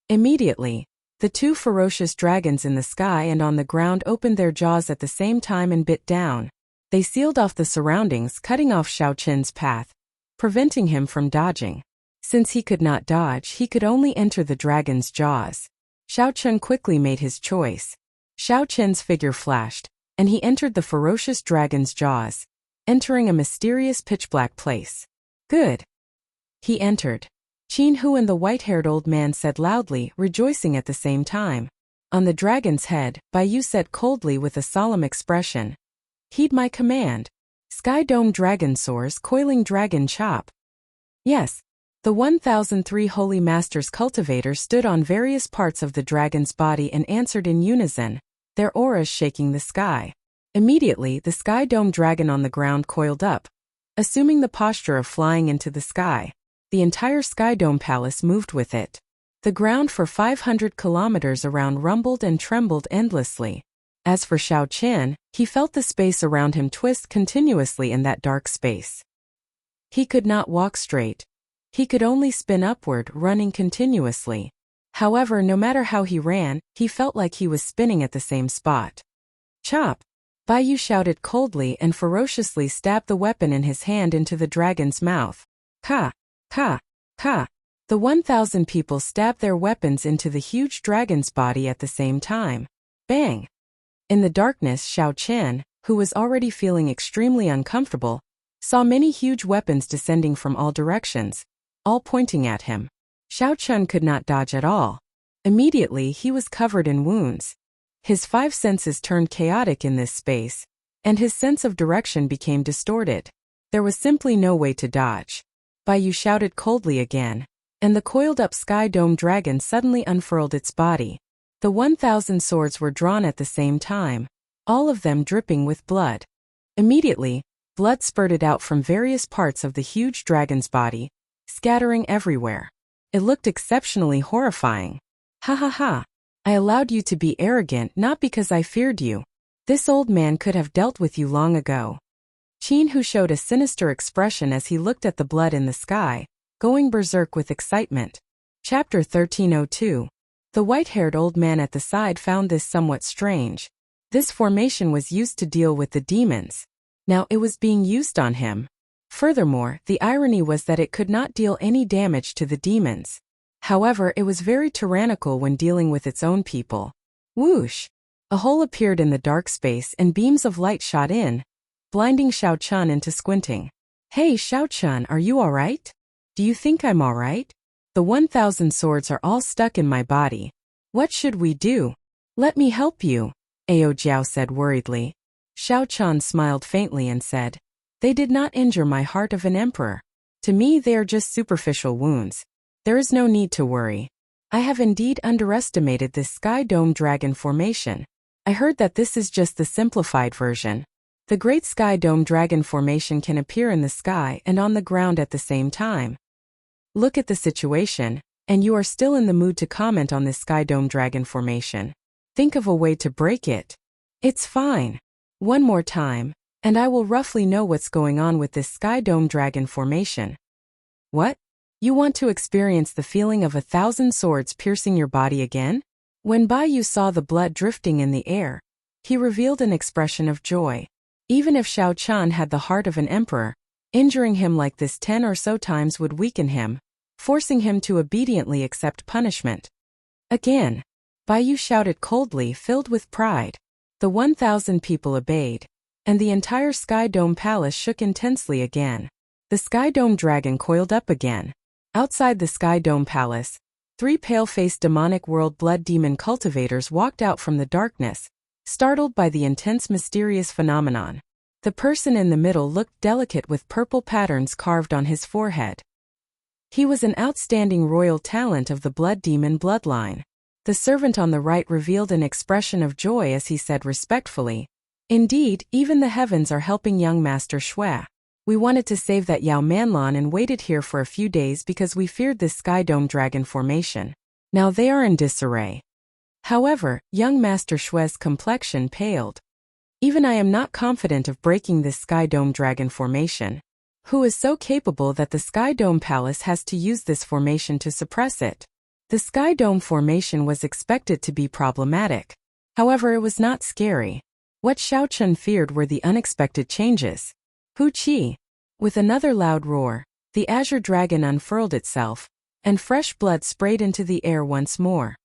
Immediately, the 2 ferocious dragons in the sky and on the ground opened their jaws at the same time and bit down. They sealed off the surroundings, cutting off Xiao Qian's path, preventing him from dodging. Since he could not dodge, he could only enter the dragon's jaws. Xiao Qian quickly made his choice. Xiao Qian's figure flashed, and he entered the ferocious dragon's jaws, entering a mysterious pitch-black place. Good. He entered. Qin Hu and the white-haired old man said loudly, rejoicing at the same time. On the dragon's head, Bai Yu said coldly with a solemn expression, heed my command. Sky Dome Dragon Soars, Coiling Dragon Chop. Yes. The 1003 Holy Masters Cultivator stood on various parts of the dragon's body and answered in unison, their auras shaking the sky. Immediately, the Sky Dome Dragon on the ground coiled up, assuming the posture of flying into the sky. The entire Sky Dome Palace moved with it. The ground for 500 kilometers around rumbled and trembled endlessly. As for Xiao Qian, he felt the space around him twist continuously in that dark space. He could not walk straight. He could only spin upward, running continuously. However, no matter how he ran, he felt like he was spinning at the same spot. Chop! Bai Yu shouted coldly and ferociously stabbed the weapon in his hand into the dragon's mouth. Ka! Ka! Ka! The 1,000 people stabbed their weapons into the huge dragon's body at the same time. Bang! In the darkness, Xiao Qian, who was already feeling extremely uncomfortable, saw many huge weapons descending from all directions, all pointing at him. Xiao Qian could not dodge at all. Immediately, he was covered in wounds. His 5 senses turned chaotic in this space, and his sense of direction became distorted. There was simply no way to dodge. Bai Yu shouted coldly again, and the coiled-up Sky Dome Dragon suddenly unfurled its body. The 1,000 swords were drawn at the same time, all of them dripping with blood. Immediately, blood spurted out from various parts of the huge dragon's body, scattering everywhere. It looked exceptionally horrifying. Ha ha ha! I allowed you to be arrogant not because I feared you. This old man could have dealt with you long ago. Qin Hu showed a sinister expression as he looked at the blood in the sky, going berserk with excitement. Chapter 1302. The white-haired old man at the side found this somewhat strange. This formation was used to deal with the demons. Now it was being used on him. Furthermore, the irony was that it could not deal any damage to the demons. However, it was very tyrannical when dealing with its own people. Whoosh! A hole appeared in the dark space and beams of light shot in, blinding Xiao Qian into squinting. Hey Xiao Qian, are you alright? Do you think I'm alright? The 1,000 swords are all stuck in my body. What should we do? Let me help you, Ao Jiao said worriedly. Xiao Qian smiled faintly and said, they did not injure my heart of an emperor. To me they are just superficial wounds. There is no need to worry. I have indeed underestimated this Sky Dome Dragon formation. I heard that this is just the simplified version. The Great Sky Dome Dragon formation can appear in the sky and on the ground at the same time. Look at the situation, and you are still in the mood to comment on this Sky Dome Dragon formation. Think of a way to break it. It's fine. One more time, and I will roughly know what's going on with this Sky Dome Dragon formation. What? You want to experience the feeling of 1,000 swords piercing your body again? When Bai Yu saw the blood drifting in the air, he revealed an expression of joy. Even if Xiao Qian had the heart of an emperor, injuring him like this 10 or so times would weaken him, forcing him to obediently accept punishment. Again. Bai Yu shouted coldly, filled with pride. The 1,000 people obeyed, and the entire Sky Dome Palace shook intensely again. The Sky Dome Dragon coiled up again. Outside the Sky Dome Palace, 3 pale-faced demonic world blood demon cultivators walked out from the darkness, startled by the intense mysterious phenomenon. The person in the middle looked delicate with purple patterns carved on his forehead. He was an outstanding royal talent of the blood demon bloodline. The servant on the right revealed an expression of joy as he said respectfully, "Indeed, even the heavens are helping young Master Shui. We wanted to save that Yao Manlan and waited here for a few days because we feared this Sky Dome Dragon formation. Now they are in disarray." However, young Master Shui's complexion paled. "Even I am not confident of breaking this Sky Dome Dragon formation. Who is so capable that the Sky Dome Palace has to use this formation to suppress it?" The Sky Dome formation was expected to be problematic. However, it was not scary. What Xiao Chun feared were the unexpected changes. Hu Qi. With another loud roar, the azure dragon unfurled itself, and fresh blood sprayed into the air once more.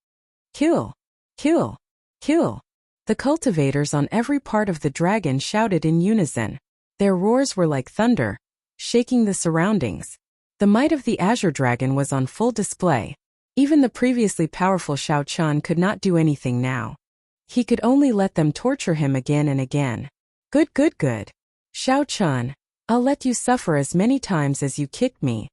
"Kill! Kill! Kill!" The cultivators on every part of the dragon shouted in unison. Their roars were like thunder, shaking the surroundings. The might of the azure dragon was on full display. Even the previously powerful Xiao Chun could not do anything now. He could only let them torture him again and again. Good, good, good. Xiao Chun, I'll let you suffer as many times as you kicked me."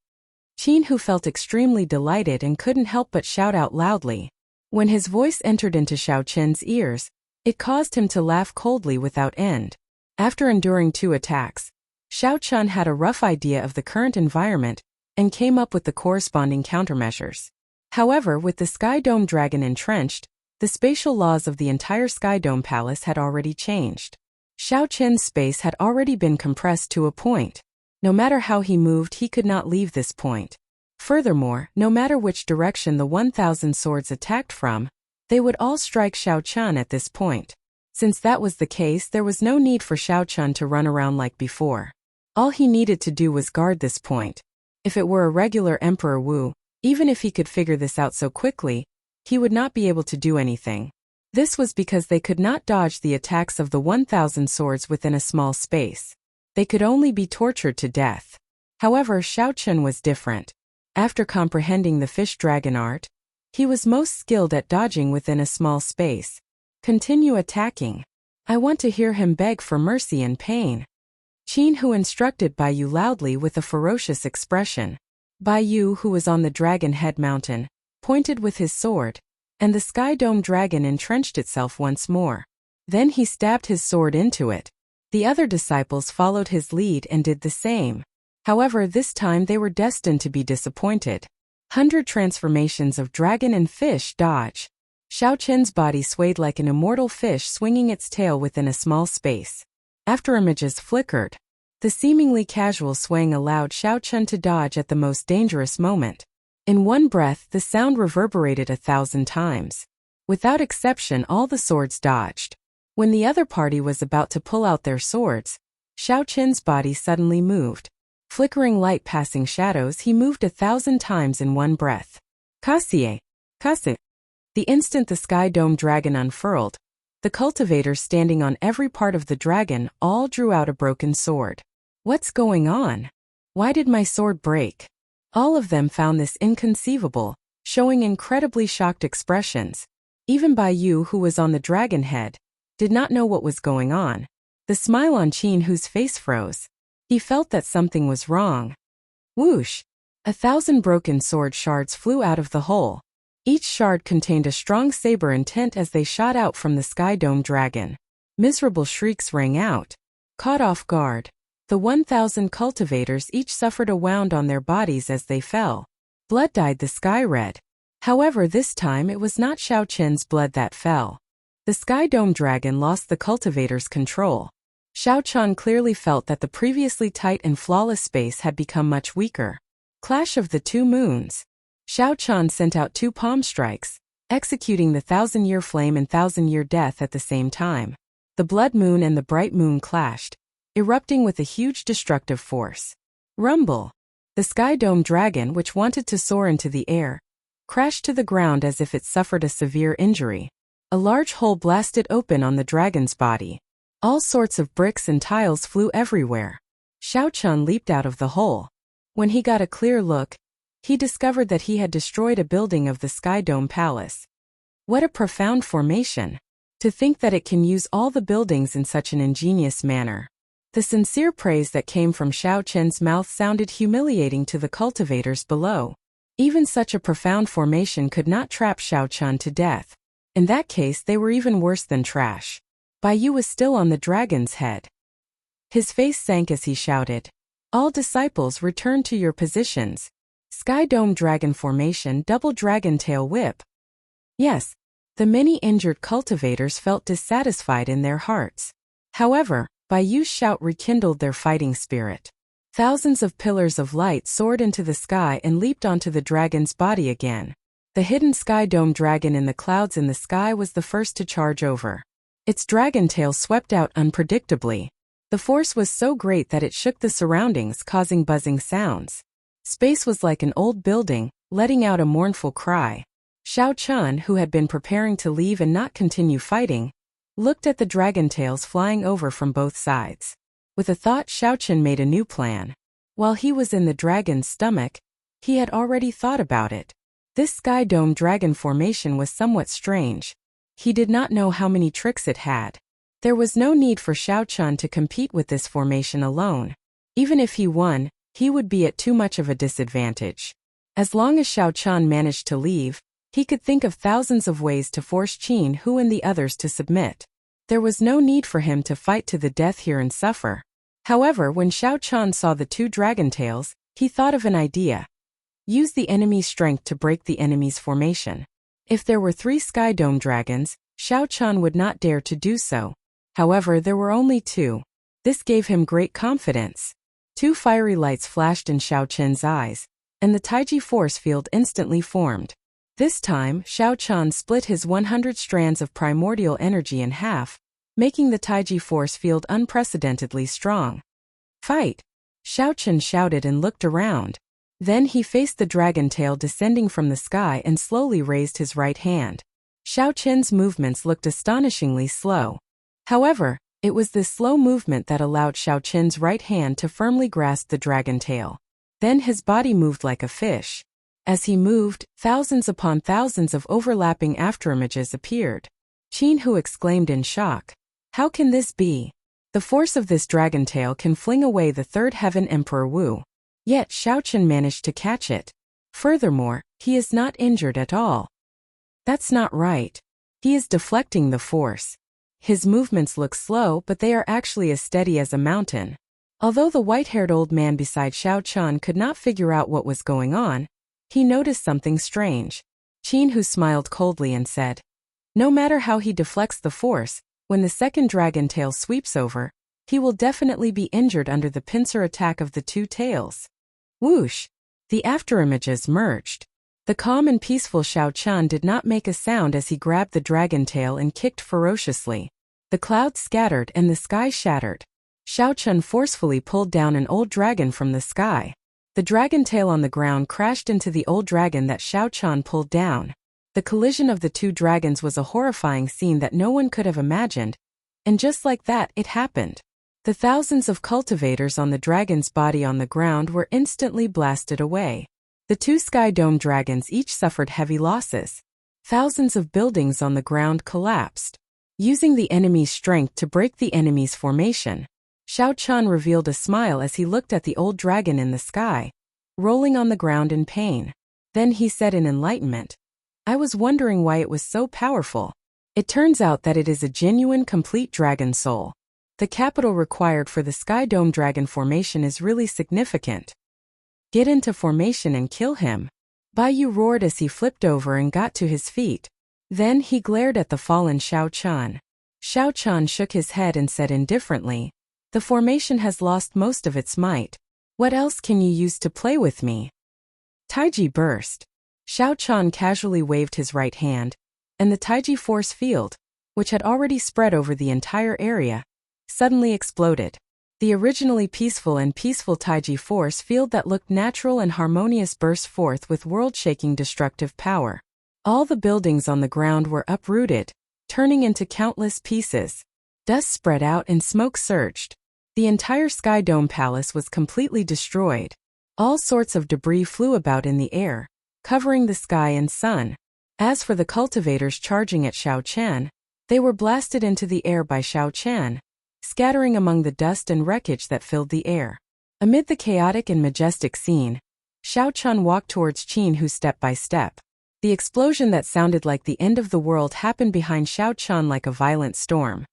Qin Hu felt extremely delighted and couldn't help but shout out loudly. When his voice entered into Xiao Chen's ears, it caused him to laugh coldly without end. After enduring 2 attacks, Xiao Chun had a rough idea of the current environment and came up with the corresponding countermeasures. However, with the Sky Dome Dragon entrenched, the spatial laws of the entire Sky Dome Palace had already changed. Xiao Chen's space had already been compressed to a point. No matter how he moved, he could not leave this point. Furthermore, no matter which direction the 1,000 swords attacked from, they would all strike Xiao Chun at this point. Since that was the case, there was no need for Xiao Chun to run around like before. All he needed to do was guard this point. If it were a regular Emperor Wu, even if he could figure this out so quickly, he would not be able to do anything. This was because they could not dodge the attacks of the 1,000 swords within a small space. They could only be tortured to death. However, Xiao Chun was different. After comprehending the fish dragon art, he was most skilled at dodging within a small space. "Continue attacking. I want to hear him beg for mercy and pain." Qin Hu instructed Bai Yu loudly with a ferocious expression. Bai Yu, who was on the Dragon Head Mountain, pointed with his sword, and the Sky Dome Dragon entrenched itself once more. Then he stabbed his sword into it. The other disciples followed his lead and did the same. However, this time they were destined to be disappointed. 100 transformations of dragon and fish dodge. Xiao Chen's body swayed like an immortal fish swinging its tail within a small space. After images flickered, the seemingly casual swaying allowed Xiao Chun to dodge at the most dangerous moment. In one breath, the sound reverberated 1,000 times. Without exception, all the swords dodged. When the other party was about to pull out their swords, Xiao Chen's body suddenly moved. Flickering light passing shadows, he moved 1,000 times in one breath. Kasie, Kasie. The instant the Sky Dome Dragon unfurled, the cultivators standing on every part of the dragon all drew out a broken sword. "What's going on? Why did my sword break?" All of them found this inconceivable, showing incredibly shocked expressions. Even Bai Yu, who was on the dragon head, did not know what was going on. The smile on Qin Hu's face froze. He felt that something was wrong. Whoosh! 1,000 broken sword shards flew out of the hole. Each shard contained a strong saber intent as they shot out from the Sky Dome Dragon. Miserable shrieks rang out. Caught off guard, the 1,000 cultivators each suffered a wound on their bodies as they fell. Blood dyed the sky red. However, this time it was not Xiao Chen's blood that fell. The Sky Dome Dragon lost the cultivator's control. Xiao Chun clearly felt that the previously tight and flawless space had become much weaker. Clash of the Two Moons. Xiao Chun sent out 2 palm strikes, executing the 1,000-year flame and 1,000-year death at the same time. The blood moon and the bright moon clashed, erupting with a huge destructive force. Rumble. The Sky Dome Dragon, which wanted to soar into the air, crashed to the ground as if it suffered a severe injury. A large hole blasted open on the dragon's body. All sorts of bricks and tiles flew everywhere. Xiao Chun leaped out of the hole. When he got a clear look, he discovered that he had destroyed a building of the Sky Dome Palace. What a profound formation! To think that it can use all the buildings in such an ingenious manner. The sincere praise that came from Xiao Chen's mouth sounded humiliating to the cultivators below. Even such a profound formation could not trap Xiao Chun to death. In that case, they were even worse than trash. Bai Yu was still on the dragon's head. His face sank as he shouted, "All disciples return to your positions. Sky Dome Dragon Formation, Double Dragon Tail Whip." Yes, the many injured cultivators felt dissatisfied in their hearts. However, Bai Yu's shout rekindled their fighting spirit. Thousands of pillars of light soared into the sky and leaped onto the dragon's body again. The hidden Sky Dome dragon in the clouds in the sky was the first to charge over. Its dragon tail swept out unpredictably. The force was so great that it shook the surroundings, causing buzzing sounds. Space was like an old building, letting out a mournful cry. Xiao Chun, who had been preparing to leave and not continue fighting, looked at the dragon tails flying over from both sides. With a thought, Xiao Chun made a new plan. While he was in the dragon's stomach, he had already thought about it. This Sky Dome dragon formation was somewhat strange. He did not know how many tricks it had. There was no need for Xiao Chun to compete with this formation alone. Even if he won, he would be at too much of a disadvantage. As long as Xiao Chun managed to leave, he could think of thousands of ways to force Qin Hu and the others to submit. There was no need for him to fight to the death here and suffer. However, when Xiao Chun saw the two dragon tails, he thought of an idea. Use the enemy's strength to break the enemy's formation. If there were 3 Sky Dome dragons, Xiao Chun would not dare to do so. However, there were only 2. This gave him great confidence. 2 fiery lights flashed in Xiao Chun's eyes, and the Taiji force field instantly formed. This time, Xiao Chun split his 100 strands of primordial energy in half, making the Taiji force field unprecedentedly strong. "Fight!" Xiao Chun shouted and looked around. Then he faced the dragon tail descending from the sky and slowly raised his right hand. Xiao Chun's movements looked astonishingly slow. However, it was this slow movement that allowed Xiao Chun's right hand to firmly grasp the dragon tail. Then his body moved like a fish. As he moved, thousands upon thousands of overlapping afterimages appeared. Qin Hu exclaimed in shock. "How can this be? The force of this dragon tail can fling away the third heaven Emperor Wu. Yet Xiao Chun managed to catch it. Furthermore, he is not injured at all. That's not right. He is deflecting the force. His movements look slow, but they are actually as steady as a mountain." Although the white-haired old man beside Xiao Chun could not figure out what was going on, he noticed something strange. Qin Hu smiled coldly and said, "No matter how he deflects the force, when the second dragon tail sweeps over, he will definitely be injured under the pincer attack of the 2 tails." Whoosh! The afterimages merged. The calm and peaceful Xiao Chun did not make a sound as he grabbed the dragon tail and kicked ferociously. The clouds scattered and the sky shattered. Xiao Chun forcefully pulled down an old dragon from the sky. The dragon tail on the ground crashed into the old dragon that Xiao Chun pulled down. The collision of the 2 dragons was a horrifying scene that no one could have imagined, and just like that, it happened. The thousands of cultivators on the dragon's body on the ground were instantly blasted away. The 2 Sky Dome dragons each suffered heavy losses. Thousands of buildings on the ground collapsed. Using the enemy's strength to break the enemy's formation, Xiao Chun revealed a smile as he looked at the old dragon in the sky, rolling on the ground in pain. Then he said in enlightenment, "I was wondering why it was so powerful. It turns out that it is a genuine complete dragon soul. The capital required for the Sky Dome dragon formation is really significant. Get into formation and kill him." Bai Yu roared as he flipped over and got to his feet. Then he glared at the fallen Xiao Chun. Xiao Chun shook his head and said indifferently, "The formation has lost most of its might. What else can you use to play with me?" Taiji burst. Xiao Chun casually waved his right hand, and the Taiji force field, which had already spread over the entire area, suddenly exploded. The originally peaceful Taiji force field that looked natural and harmonious burst forth with world-shaking destructive power. All the buildings on the ground were uprooted, turning into countless pieces. Dust spread out and smoke surged. The entire Sky Dome Palace was completely destroyed. All sorts of debris flew about in the air, covering the sky and sun. As for the cultivators charging at Xiao Qian, they were blasted into the air by Xiao Qian, scattering among the dust and wreckage that filled the air. Amid the chaotic and majestic scene, Xiao Qian walked towards Qin Hu step by step. The explosion that sounded like the end of the world happened behind Xiao Qian like a violent storm.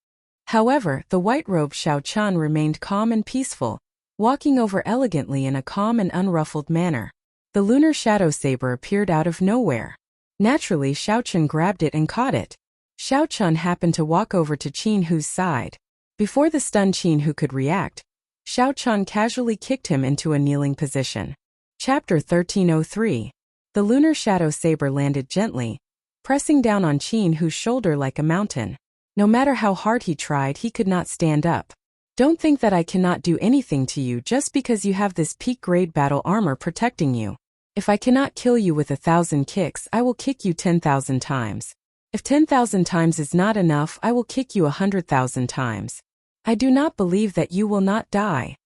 However, the white-robed Xiao Qian remained calm and peaceful, walking over elegantly in a calm and unruffled manner. The lunar shadow saber appeared out of nowhere. Naturally, Xiao Qian grabbed it and caught it. Xiao Qian happened to walk over to Qin Hu's side. Before the stunned Qin Hu could react, Xiao Qian casually kicked him into a kneeling position. Chapter 1303. The lunar shadow saber landed gently, pressing down on Qin Hu's shoulder like a mountain. No matter how hard he tried, he could not stand up. Don't think that I cannot do anything to you just because you have this peak-grade battle armor protecting you. If I cannot kill you with 1,000 kicks, I will kick you 10,000 times. If 10,000 times is not enough, I will kick you 100,000 times. I do not believe that you will not die.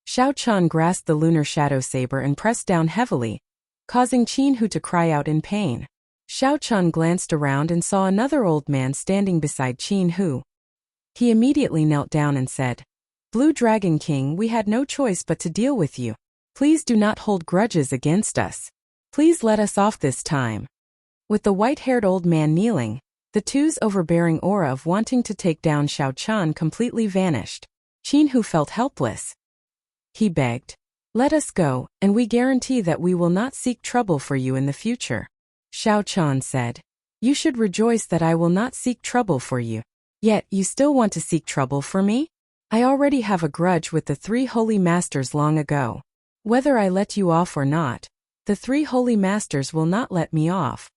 Xiao Qian grasped the lunar shadow saber and pressed down heavily, causing Qin Hu to cry out in pain. Xiao Qian glanced around and saw another old man standing beside Qin Hu. He immediately knelt down and said, "Blue Dragon King, we had no choice but to deal with you. Please do not hold grudges against us. Please let us off this time." With the white-haired old man kneeling, the two's overbearing aura of wanting to take down Xiao Qian completely vanished. Qin Hu felt helpless. He begged, "Let us go, and we guarantee that we will not seek trouble for you in the future." Xiao Qian said, "You should rejoice that I will not seek trouble for you. Yet, you still want to seek trouble for me? I already have a grudge with the 3 holy masters long ago. Whether I let you off or not, the 3 holy masters will not let me off.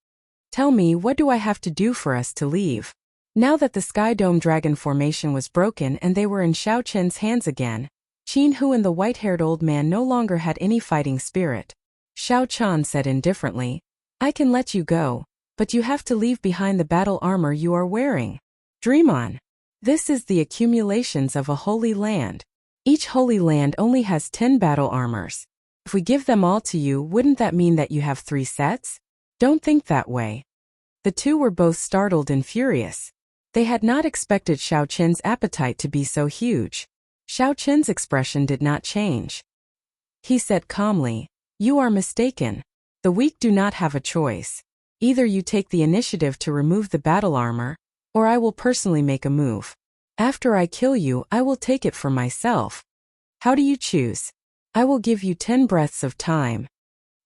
Tell me, what do I have to do for us to leave?" Now that the Sky Dome Dragon formation was broken and they were in Xiao Qian's hands again, Qin Hu and the white-haired old man no longer had any fighting spirit. Xiao Qian said indifferently, "I can let you go, but you have to leave behind the battle armor you are wearing. Dream on. This is the accumulations of a holy land. Each holy land only has 10 battle armors. If we give them all to you, wouldn't that mean that you have 3 sets? Don't think that way." The two were both startled and furious. They had not expected Xiao Qian's appetite to be so huge. Xiao Qian's expression did not change. He said calmly, "You are mistaken. The weak do not have a choice. Either you take the initiative to remove the battle armor, or I will personally make a move. After I kill you, I will take it for myself. How do you choose? I will give you 10 breaths of time."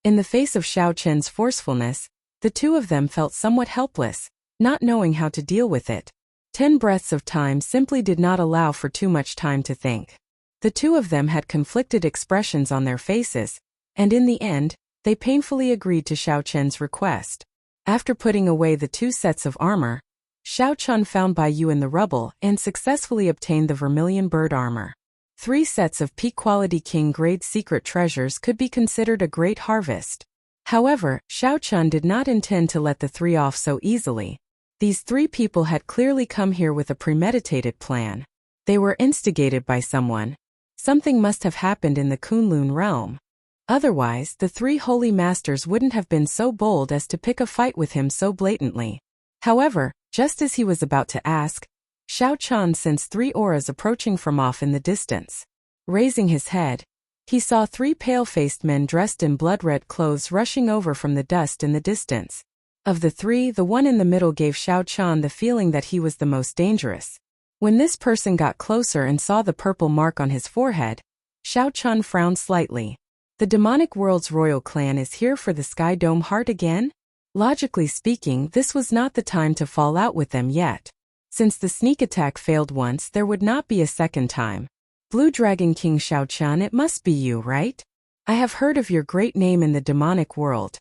In the face of Xiao Qian's forcefulness, the two of them felt somewhat helpless, not knowing how to deal with it. 10 breaths of time simply did not allow for too much time to think. The two of them had conflicted expressions on their faces, and in the end, they painfully agreed to Xiao Qian's request. After putting away the 2 sets of armor, Xiao Qian found Bai Yu in the rubble and successfully obtained the vermilion bird armor. 3 sets of peak-quality king-grade secret treasures could be considered a great harvest. However, Xiao Qian did not intend to let the 3 off so easily. These 3 people had clearly come here with a premeditated plan. They were instigated by someone. Something must have happened in the Kunlun realm. Otherwise, the 3 holy masters wouldn't have been so bold as to pick a fight with him so blatantly. However, just as he was about to ask, Xiao Qian sensed 3 auras approaching from off in the distance. Raising his head, he saw 3 pale-faced men dressed in blood-red clothes rushing over from the dust in the distance. Of the 3, the one in the middle gave Xiao Qian the feeling that he was the most dangerous. When this person got closer and saw the purple mark on his forehead, Xiao Qian frowned slightly. The demonic world's royal clan is here for the Sky Dome Heart again? Logically speaking, this was not the time to fall out with them yet. Since the sneak attack failed once, there would not be a second time. Blue Dragon King Xiao Qian, it must be you, right? I have heard of your great name in the demonic world.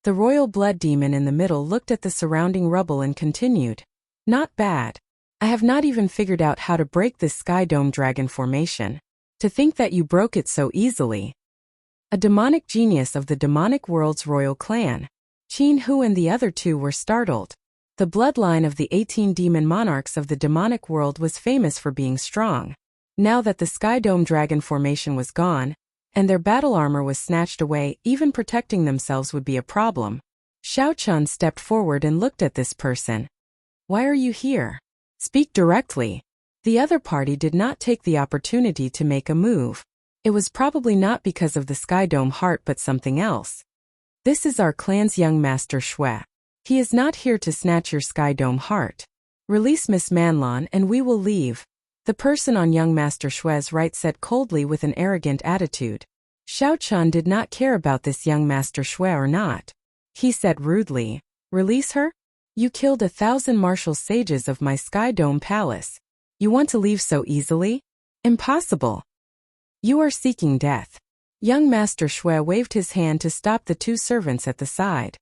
The royal blood demon in the middle looked at the surrounding rubble and continued. Not bad. I have not even figured out how to break this Sky Dome Dragon formation. To think that you broke it so easily. A demonic genius of the demonic world's royal clan. Qin Hu and the other two were startled. The bloodline of the 18 demon monarchs of the demonic world was famous for being strong. Now that the Sky Dome Dragon formation was gone, and their battle armor was snatched away, even protecting themselves would be a problem. Xiao Chun stepped forward and looked at this person. Why are you here? Speak directly. The other party did not take the opportunity to make a move. It was probably not because of the Sky Dome heart but something else. This is our clan's young master Shui. He is not here to snatch your Sky Dome heart. Release Miss Manlon and we will leave. The person on young master Shui's right said coldly with an arrogant attitude. Xiao Chun did not care about this young master Shui or not. He said rudely, release her? You killed 1,000 martial sages of my Sky Dome palace. You want to leave so easily? Impossible. You are seeking death. Young master Shui waved his hand to stop the two servants at the side.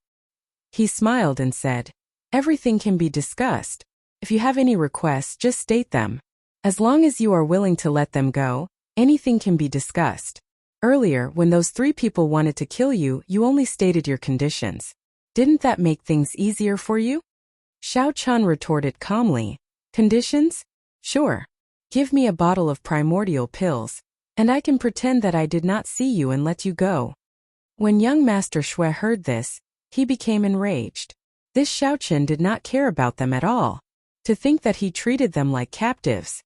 He smiled and said, everything can be discussed. If you have any requests, just state them. As long as you are willing to let them go, anything can be discussed. Earlier, when those 3 people wanted to kill you, you only stated your conditions. Didn't that make things easier for you? Xiao Chun retorted calmly. Conditions? Sure. Give me a bottle of primordial pills, and I can pretend that I did not see you and let you go. When young master Shui heard this, he became enraged. This Xiao Chun did not care about them at all. To think that he treated them like captives.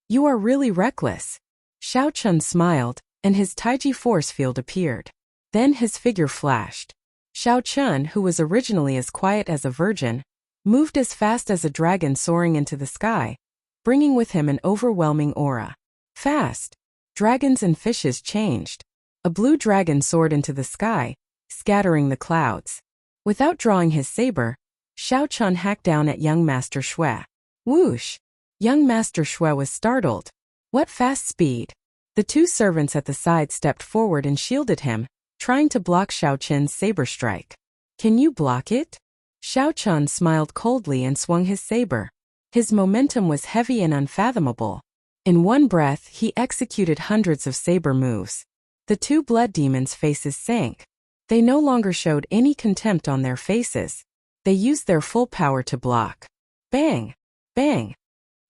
You are really reckless. Xiao Chun smiled, and his Taiji force field appeared. Then his figure flashed. Xiao Chun, who was originally as quiet as a virgin, moved as fast as a dragon soaring into the sky, bringing with him an overwhelming aura. Fast. Dragons and fishes changed. A blue dragon soared into the sky, scattering the clouds. Without drawing his saber, Xiao Chun hacked down at young master Shui. Whoosh! Young master Shui was startled. What fast speed! The two servants at the side stepped forward and shielded him, trying to block Xiao Chun's saber strike. Can you block it? Xiao Chun smiled coldly and swung his saber. His momentum was heavy and unfathomable. In one breath, he executed hundreds of saber moves. The two blood demons' faces sank. They no longer showed any contempt on their faces. They used their full power to block. Bang! Bang!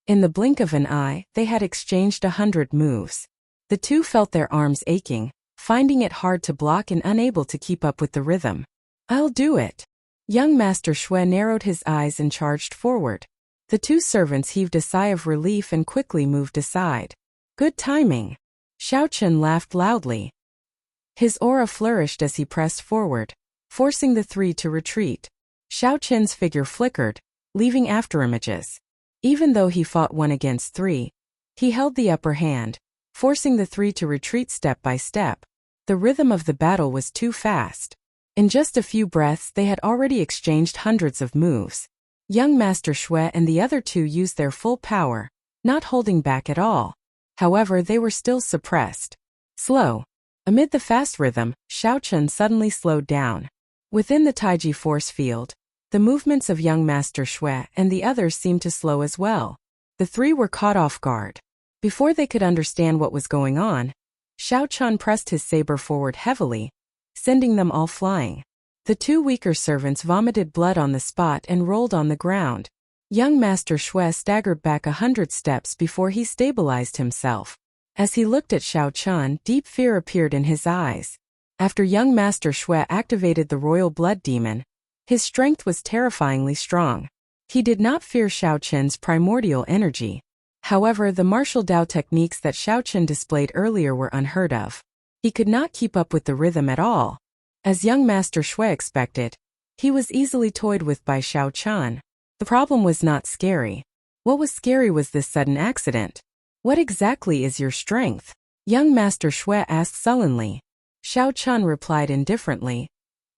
In the blink of an eye, they had exchanged 100 moves. The two felt their arms aching, finding it hard to block and unable to keep up with the rhythm. I'll do it. Young master Shui narrowed his eyes and charged forward. The two servants heaved a sigh of relief and quickly moved aside. Good timing. Xiao Chun laughed loudly. His aura flourished as he pressed forward, forcing the 3 to retreat. Xiao Chun's figure flickered, leaving afterimages. Even though he fought 1 against 3, he held the upper hand, forcing the 3 to retreat step by step. The rhythm of the battle was too fast. In just a few breaths they had already exchanged hundreds of moves. Young master Shui and the other 2 used their full power, not holding back at all. However, they were still suppressed. Slow. Amid the fast rhythm, Xiao Chun suddenly slowed down. Within the Taiji force field, the movements of young master Shui and the others seemed to slow as well. The 3 were caught off guard. Before they could understand what was going on, Xiao Chun pressed his saber forward heavily, sending them all flying. The 2 weaker servants vomited blood on the spot and rolled on the ground. Young master Shui staggered back 100 steps before he stabilized himself. As he looked at Xiao Chun, deep fear appeared in his eyes. After young master Shui activated the royal blood demon, his strength was terrifyingly strong. He did not fear Xiao Chun's primordial energy. However, the martial Dao techniques that Xiao Chun displayed earlier were unheard of. He could not keep up with the rhythm at all. As young master Shui expected, he was easily toyed with by Xiao Chun. The problem was not scary. What was scary was this sudden accident. What exactly is your strength? Young master Shui asked sullenly. Xiao Chun replied indifferently.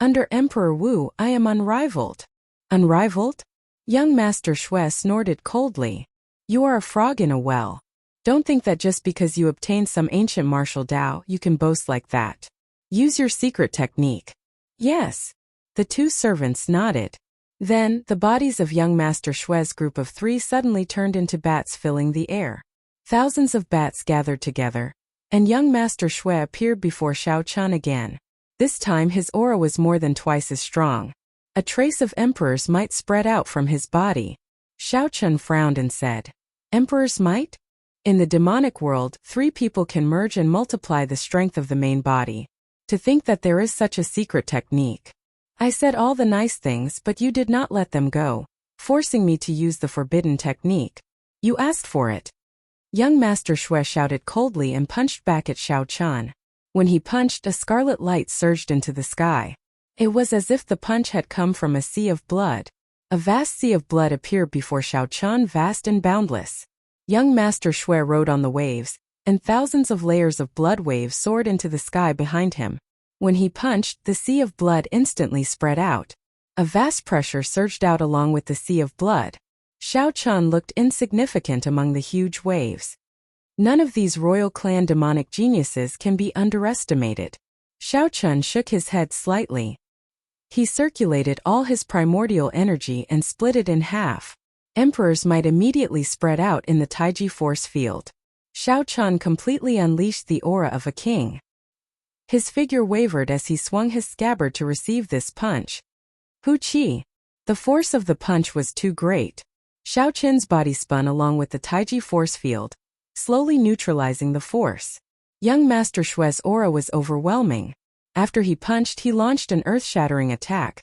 Under Emperor Wu, I am unrivaled. Unrivaled? Young master Shui snorted coldly. You are a frog in a well. Don't think that just because you obtained some ancient martial Dao you can boast like that. Use your secret technique. Yes. The 2 servants nodded. Then, the bodies of young master Shui's group of 3 suddenly turned into bats filling the air. Thousands of bats gathered together, and young Master Shui appeared before Xiao Chun again. This time his aura was more than twice as strong. A trace of Emperor's might spread out from his body. Xiao Chun frowned and said, "Emperor's might? In the demonic world, 3 people can merge and multiply the strength of the main body. To think that there is such a secret technique. I said all the nice things, but you did not let them go, forcing me to use the forbidden technique. You asked for it." Young Master Shui shouted coldly and punched back at Xiao Chun. When he punched, a scarlet light surged into the sky. It was as if the punch had come from a sea of blood. A vast sea of blood appeared before Xiao Chun, vast and boundless. Young Master Shui rode on the waves, and thousands of layers of blood waves soared into the sky behind him. When he punched, the sea of blood instantly spread out. A vast pressure surged out along with the sea of blood. Xiao Chun looked insignificant among the huge waves. None of these royal clan demonic geniuses can be underestimated. Xiao Chun shook his head slightly. He circulated all his primordial energy and split it in half. Emperor's might immediately spread out in the Taiji force field. Xiao Chun completely unleashed the aura of a king. His figure wavered as he swung his scabbard to receive this punch. Hu Qi. The force of the punch was too great. Xiao Chun's body spun along with the Taiji force field, slowly neutralizing the force. Young Master Shui's aura was overwhelming. After he punched, he launched an earth-shattering attack,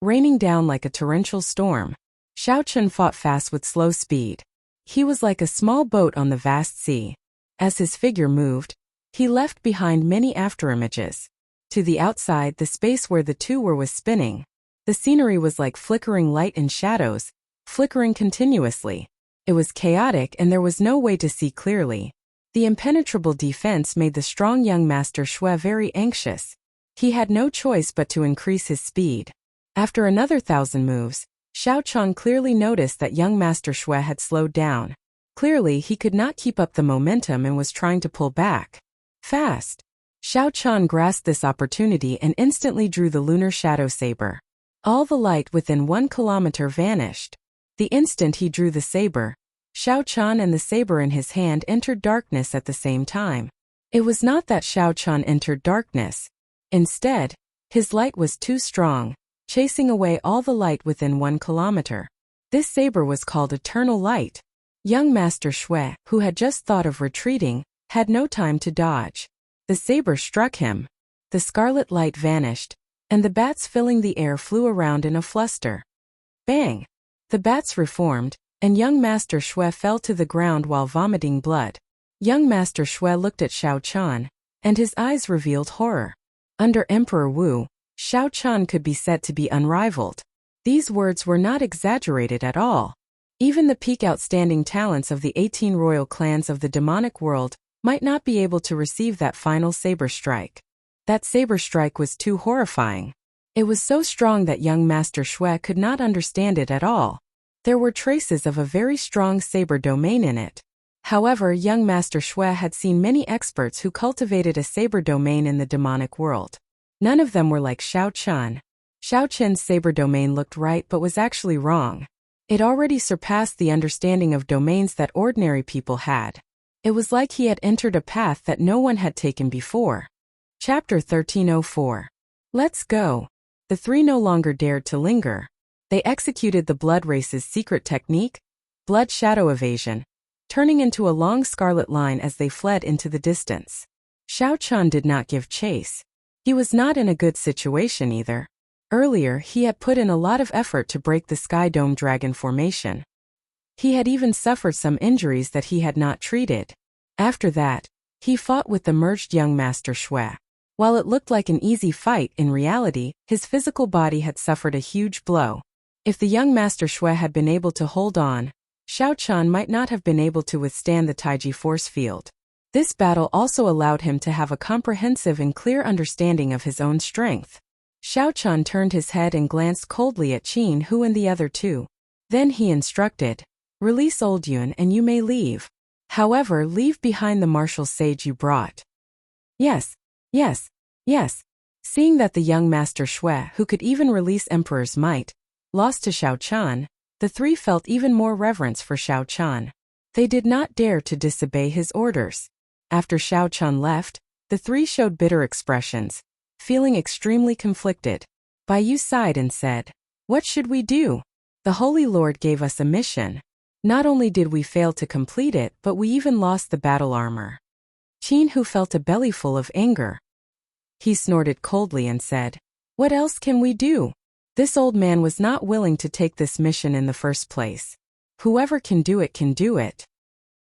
raining down like a torrential storm. Xiao Chun fought fast with slow speed. He was like a small boat on the vast sea. As his figure moved, he left behind many afterimages. To the outside, the space where the two were was spinning. The scenery was like flickering light and shadows, flickering continuously. It was chaotic and there was no way to see clearly. The impenetrable defense made the strong young Master Shui very anxious. He had no choice but to increase his speed. After another 1,000 moves, Xiao Chun clearly noticed that young Master Shui had slowed down. Clearly he could not keep up the momentum and was trying to pull back. Fast. Xiao Chun grasped this opportunity and instantly drew the lunar shadow saber. All the light within 1 kilometer vanished. The instant he drew the saber, Xiao Chun and the saber in his hand entered darkness at the same time. It was not that Xiao Chun entered darkness. Instead, his light was too strong, chasing away all the light within 1 kilometer. This saber was called Eternal Light. Young Master Shui, who had just thought of retreating, had no time to dodge. The saber struck him. The scarlet light vanished, and the bats filling the air flew around in a fluster. Bang! The bats reformed, and young Master Shui fell to the ground while vomiting blood. Young Master Shui looked at Xiao Chun, and his eyes revealed horror. Under Emperor Wu, Xiao Chun could be said to be unrivaled. These words were not exaggerated at all. Even the peak outstanding talents of the 18 royal clans of the demonic world might not be able to receive that final saber strike. That saber strike was too horrifying. It was so strong that young Master Shui could not understand it at all. There were traces of a very strong saber domain in it. However, young Master Shui had seen many experts who cultivated a saber domain in the demonic world. None of them were like Xiao Chun. Xiao Chun's saber domain looked right but was actually wrong. It already surpassed the understanding of domains that ordinary people had. It was like he had entered a path that no one had taken before. Chapter 1304. Let's go. The 3 no longer dared to linger. They executed the blood race's secret technique, blood shadow evasion, turning into a long scarlet line as they fled into the distance. Xiao Chun did not give chase. He was not in a good situation either. Earlier, he had put in a lot of effort to break the Sky Dome Dragon formation. He had even suffered some injuries that he had not treated. After that, he fought with the merged young Master Shui. While it looked like an easy fight, in reality, his physical body had suffered a huge blow. If the young Master Shui had been able to hold on, Xiao Chun might not have been able to withstand the Taiji force field. This battle also allowed him to have a comprehensive and clear understanding of his own strength. Xiao Chun turned his head and glanced coldly at Qin Hu and the other 2. Then he instructed, "Release Old Yun and you may leave. However, leave behind the martial sage you brought." "Yes, yes, yes." Seeing that the young Master Shui, who could even release Emperor's might, lost to Xiao Chun, the 3 felt even more reverence for Xiao Chun. They did not dare to disobey his orders. After Xiao Chun left, the three showed bitter expressions, feeling extremely conflicted. Bai Yu sighed and said, "What should we do? The Holy Lord gave us a mission. Not only did we fail to complete it, but we even lost the battle armor." Qin Hu felt a bellyful of anger. He snorted coldly and said, "What else can we do? This old man was not willing to take this mission in the first place. Whoever can do it can do it."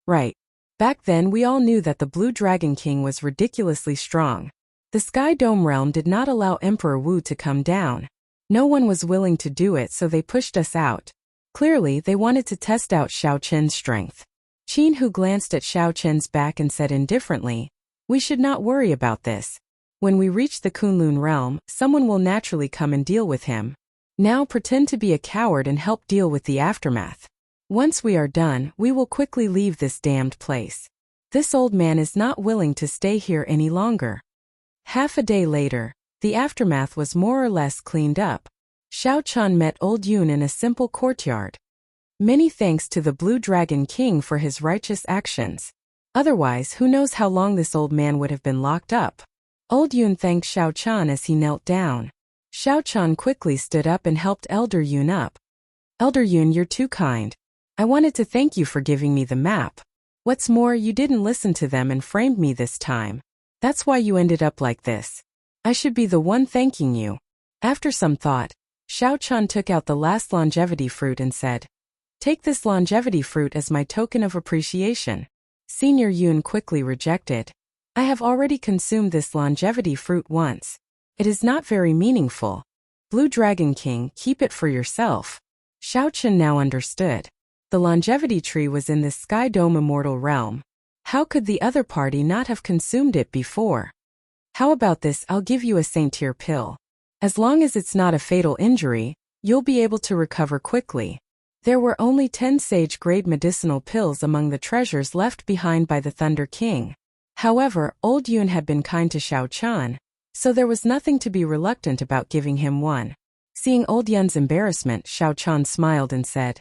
Right. Back then we all knew that the Blue Dragon King was ridiculously strong. The Sky Dome realm did not allow Emperor Wu to come down. No one was willing to do it, so they pushed us out. Clearly, they wanted to test out Xiao Chen's strength. Qin Hu glanced at Xiao Chen's back and said indifferently, "We should not worry about this. When we reach the Kunlun realm, someone will naturally come and deal with him. Now pretend to be a coward and help deal with the aftermath. Once we are done, we will quickly leave this damned place. This old man is not willing to stay here any longer." Half a day later, the aftermath was more or less cleaned up. Xiao Chun met Old Yun in a simple courtyard. Many thanks to the Blue Dragon King for his righteous actions. Otherwise, who knows how long this old man would have been locked up. Old Yun thanked Xiao Chun as he knelt down. Xiao Chun quickly stood up and helped Elder Yun up. "Elder Yun, you're too kind. I wanted to thank you for giving me the map. What's more, you didn't listen to them and framed me this time. That's why you ended up like this. I should be the one thanking you." After some thought, Xiao Chun took out the last longevity fruit and said, "Take this longevity fruit as my token of appreciation." Senior Yun quickly rejected. "I have already consumed this longevity fruit once. It is not very meaningful. Blue Dragon King, keep it for yourself." Xiao Chun now understood. The longevity tree was in this Sky Dome immortal realm. How could the other party not have consumed it before? "How about this? I'll give you a Saint Tier pill. As long as it's not a fatal injury, you'll be able to recover quickly." There were only 10 sage-grade medicinal pills among the treasures left behind by the Thunder King. However, Old Yun had been kind to Xiao Chun, so there was nothing to be reluctant about giving him one. Seeing Old Yun's embarrassment, Xiao Chun smiled and said,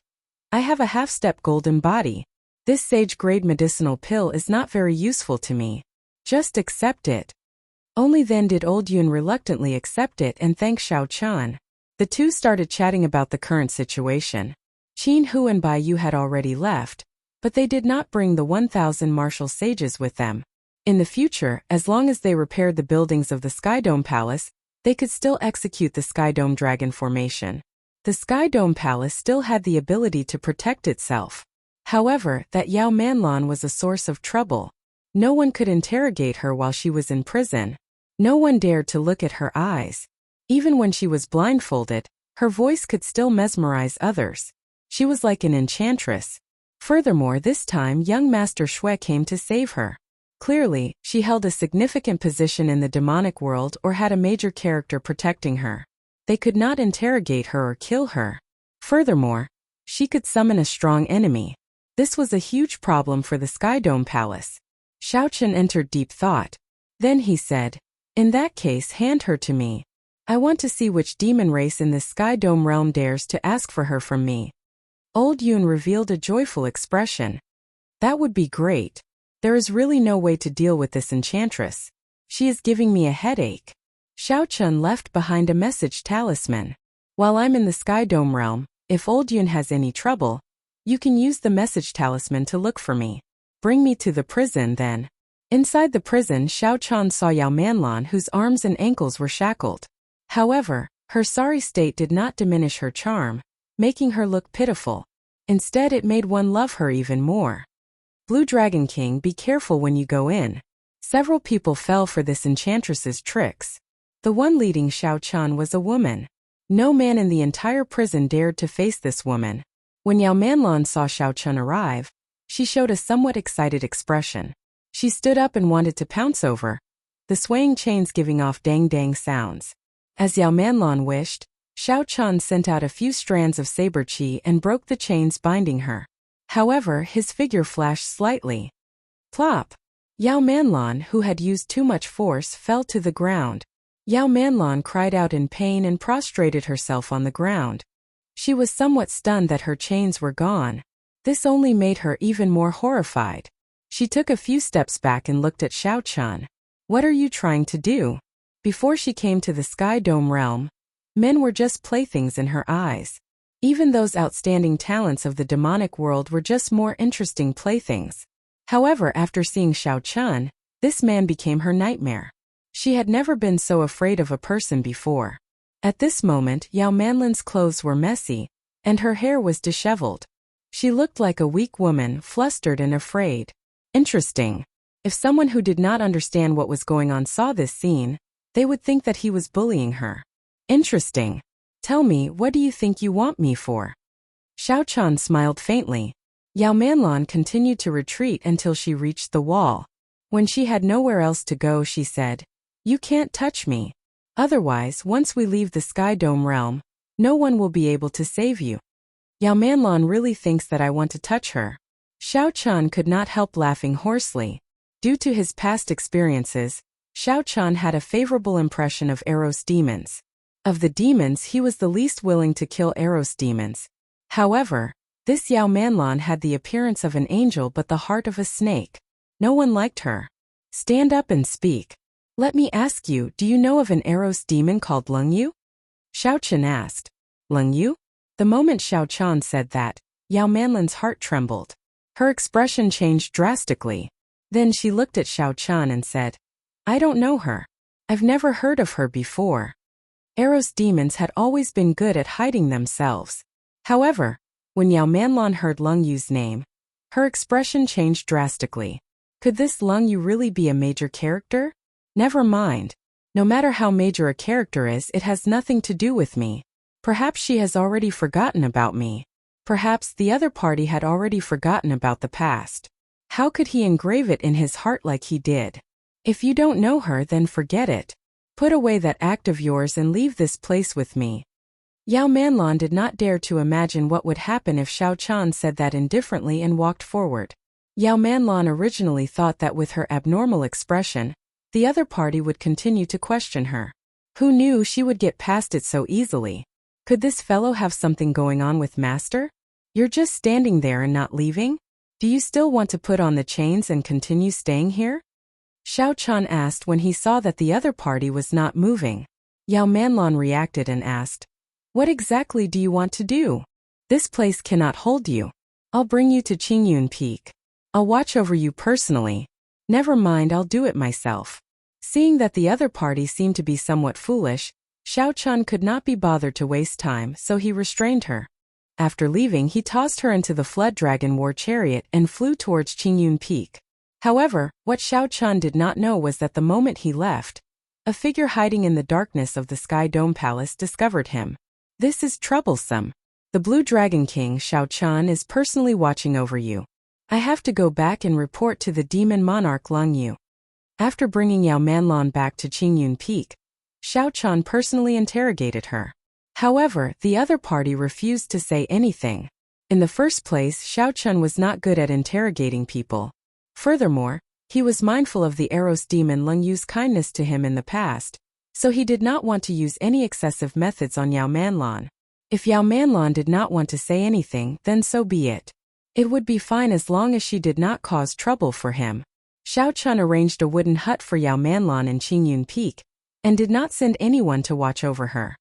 "I have a half-step golden body. This sage-grade medicinal pill is not very useful to me. Just accept it." Only then did Old Yun reluctantly accept it and thank Xiao Chun. The two started chatting about the current situation. Qin Hu and Bai Yu had already left, but they did not bring the 1,000 martial sages with them. In the future, as long as they repaired the buildings of the Sky Dome Palace, they could still execute the Sky Dome Dragon formation. The Sky Dome Palace still had the ability to protect itself. However, that Yao Manlan was a source of trouble. No one could interrogate her while she was in prison. No one dared to look at her eyes. Even when she was blindfolded, her voice could still mesmerize others. She was like an enchantress. Furthermore, this time young Master Shui came to save her. Clearly, she held a significant position in the demonic world or had a major character protecting her. They could not interrogate her or kill her. Furthermore, she could summon a strong enemy. This was a huge problem for the Sky Dome Palace. Xiao Chun entered deep thought. Then he said, "In that case, hand her to me. I want to see which demon race in this Sky Dome realm dares to ask for her from me." Old Yun revealed a joyful expression. "That would be great. There is really no way to deal with this enchantress. She is giving me a headache." Xiao Chun left behind a message talisman. "While I'm in the Sky Dome realm, if Old Yun has any trouble, you can use the message talisman to look for me. Bring me to the prison then." Inside the prison, Xiao Chun saw Yao Manlan, whose arms and ankles were shackled. However, her sorry state did not diminish her charm, making her look pitiful. Instead, it made one love her even more. "Blue Dragon King, be careful when you go in." Several people fell for this enchantress's tricks. The one leading Xiao Chun was a woman. No man in the entire prison dared to face this woman. When Yao Manlan saw Xiao Chun arrive, she showed a somewhat excited expression. She stood up and wanted to pounce over, the swaying chains giving off dang-dang sounds. As Yao Manlan wished, Xiao Chun sent out a few strands of saber chi and broke the chains binding her. However, his figure flashed slightly. Plop! Yao Manlan, who had used too much force, fell to the ground. Yao Manlan cried out in pain and prostrated herself on the ground. She was somewhat stunned that her chains were gone. This only made her even more horrified. She took a few steps back and looked at Xiaochan. What are you trying to do? Before she came to the Sky Dome realm, men were just playthings in her eyes. Even those outstanding talents of the demonic world were just more interesting playthings. However, after seeing Xiaochan, this man became her nightmare. She had never been so afraid of a person before. At this moment, Yao Manlin's clothes were messy, and her hair was disheveled. She looked like a weak woman, flustered and afraid. Interesting. If someone who did not understand what was going on saw this scene, they would think that he was bullying her. Interesting. Tell me, what do you think you want me for? Xiaochan smiled faintly. Yao Manlan continued to retreat until she reached the wall. When she had nowhere else to go, she said, "You can't touch me. Otherwise, once we leave the Sky Dome realm, no one will be able to save you." Yao Manlan really thinks that I want to touch her. Xiaochan could not help laughing hoarsely. Due to his past experiences, Xiaochan had a favorable impression of Eros demons. Of the demons, he was the least willing to kill Eros demons. However, this Yao Manlan had the appearance of an angel but the heart of a snake. No one liked her. Stand up and speak. Let me ask you, do you know of an Eros demon called Lengyu? Xiaochan asked. Lengyu? The moment Xiaochan said that, Yao Manlan's heart trembled. Her expression changed drastically. Then she looked at Xiaochan and said, I don't know her. I've never heard of her before. Eros demons had always been good at hiding themselves. However, when Yao Manlan heard Lengyu's name, her expression changed drastically. Could this Lengyu really be a major character? Never mind. No matter how major a character is, it has nothing to do with me. Perhaps she has already forgotten about me. Perhaps the other party had already forgotten about the past. How could he engrave it in his heart like he did? If you don't know her, then forget it. Put away that act of yours and leave this place with me. Yao Manlan did not dare to imagine what would happen if Xiaochan said that indifferently and walked forward. Yao Manlan originally thought that with her abnormal expression, the other party would continue to question her. Who knew she would get past it so easily? Could this fellow have something going on with Master? You're just standing there and not leaving? Do you still want to put on the chains and continue staying here? Xiaochan asked when he saw that the other party was not moving. Yao Manlan reacted and asked, What exactly do you want to do? This place cannot hold you. I'll bring you to Qingyun Peak. I'll watch over you personally. Never mind, I'll do it myself. Seeing that the other party seemed to be somewhat foolish, Xiaochan could not be bothered to waste time, so he restrained her. After leaving, he tossed her into the Flood Dragon War Chariot and flew towards Qingyun Peak. However, what Xiaochan did not know was that the moment he left, a figure hiding in the darkness of the Sky Dome Palace discovered him. This is troublesome. The Blue Dragon King, Xiaochan, is personally watching over you. I have to go back and report to the demon monarch Lengyu. After bringing Yao Manlan back to Qingyun Peak, Xiaochan personally interrogated her. However, the other party refused to say anything. In the first place, Xiaochan was not good at interrogating people. Furthermore, he was mindful of the Eros demon Lengyu's kindness to him in the past, so he did not want to use any excessive methods on Yao Manlan. If Yao Manlan did not want to say anything, then so be it. It would be fine as long as she did not cause trouble for him. Xiaochan arranged a wooden hut for Yao Manlan in Qingyun Peak, and did not send anyone to watch over her.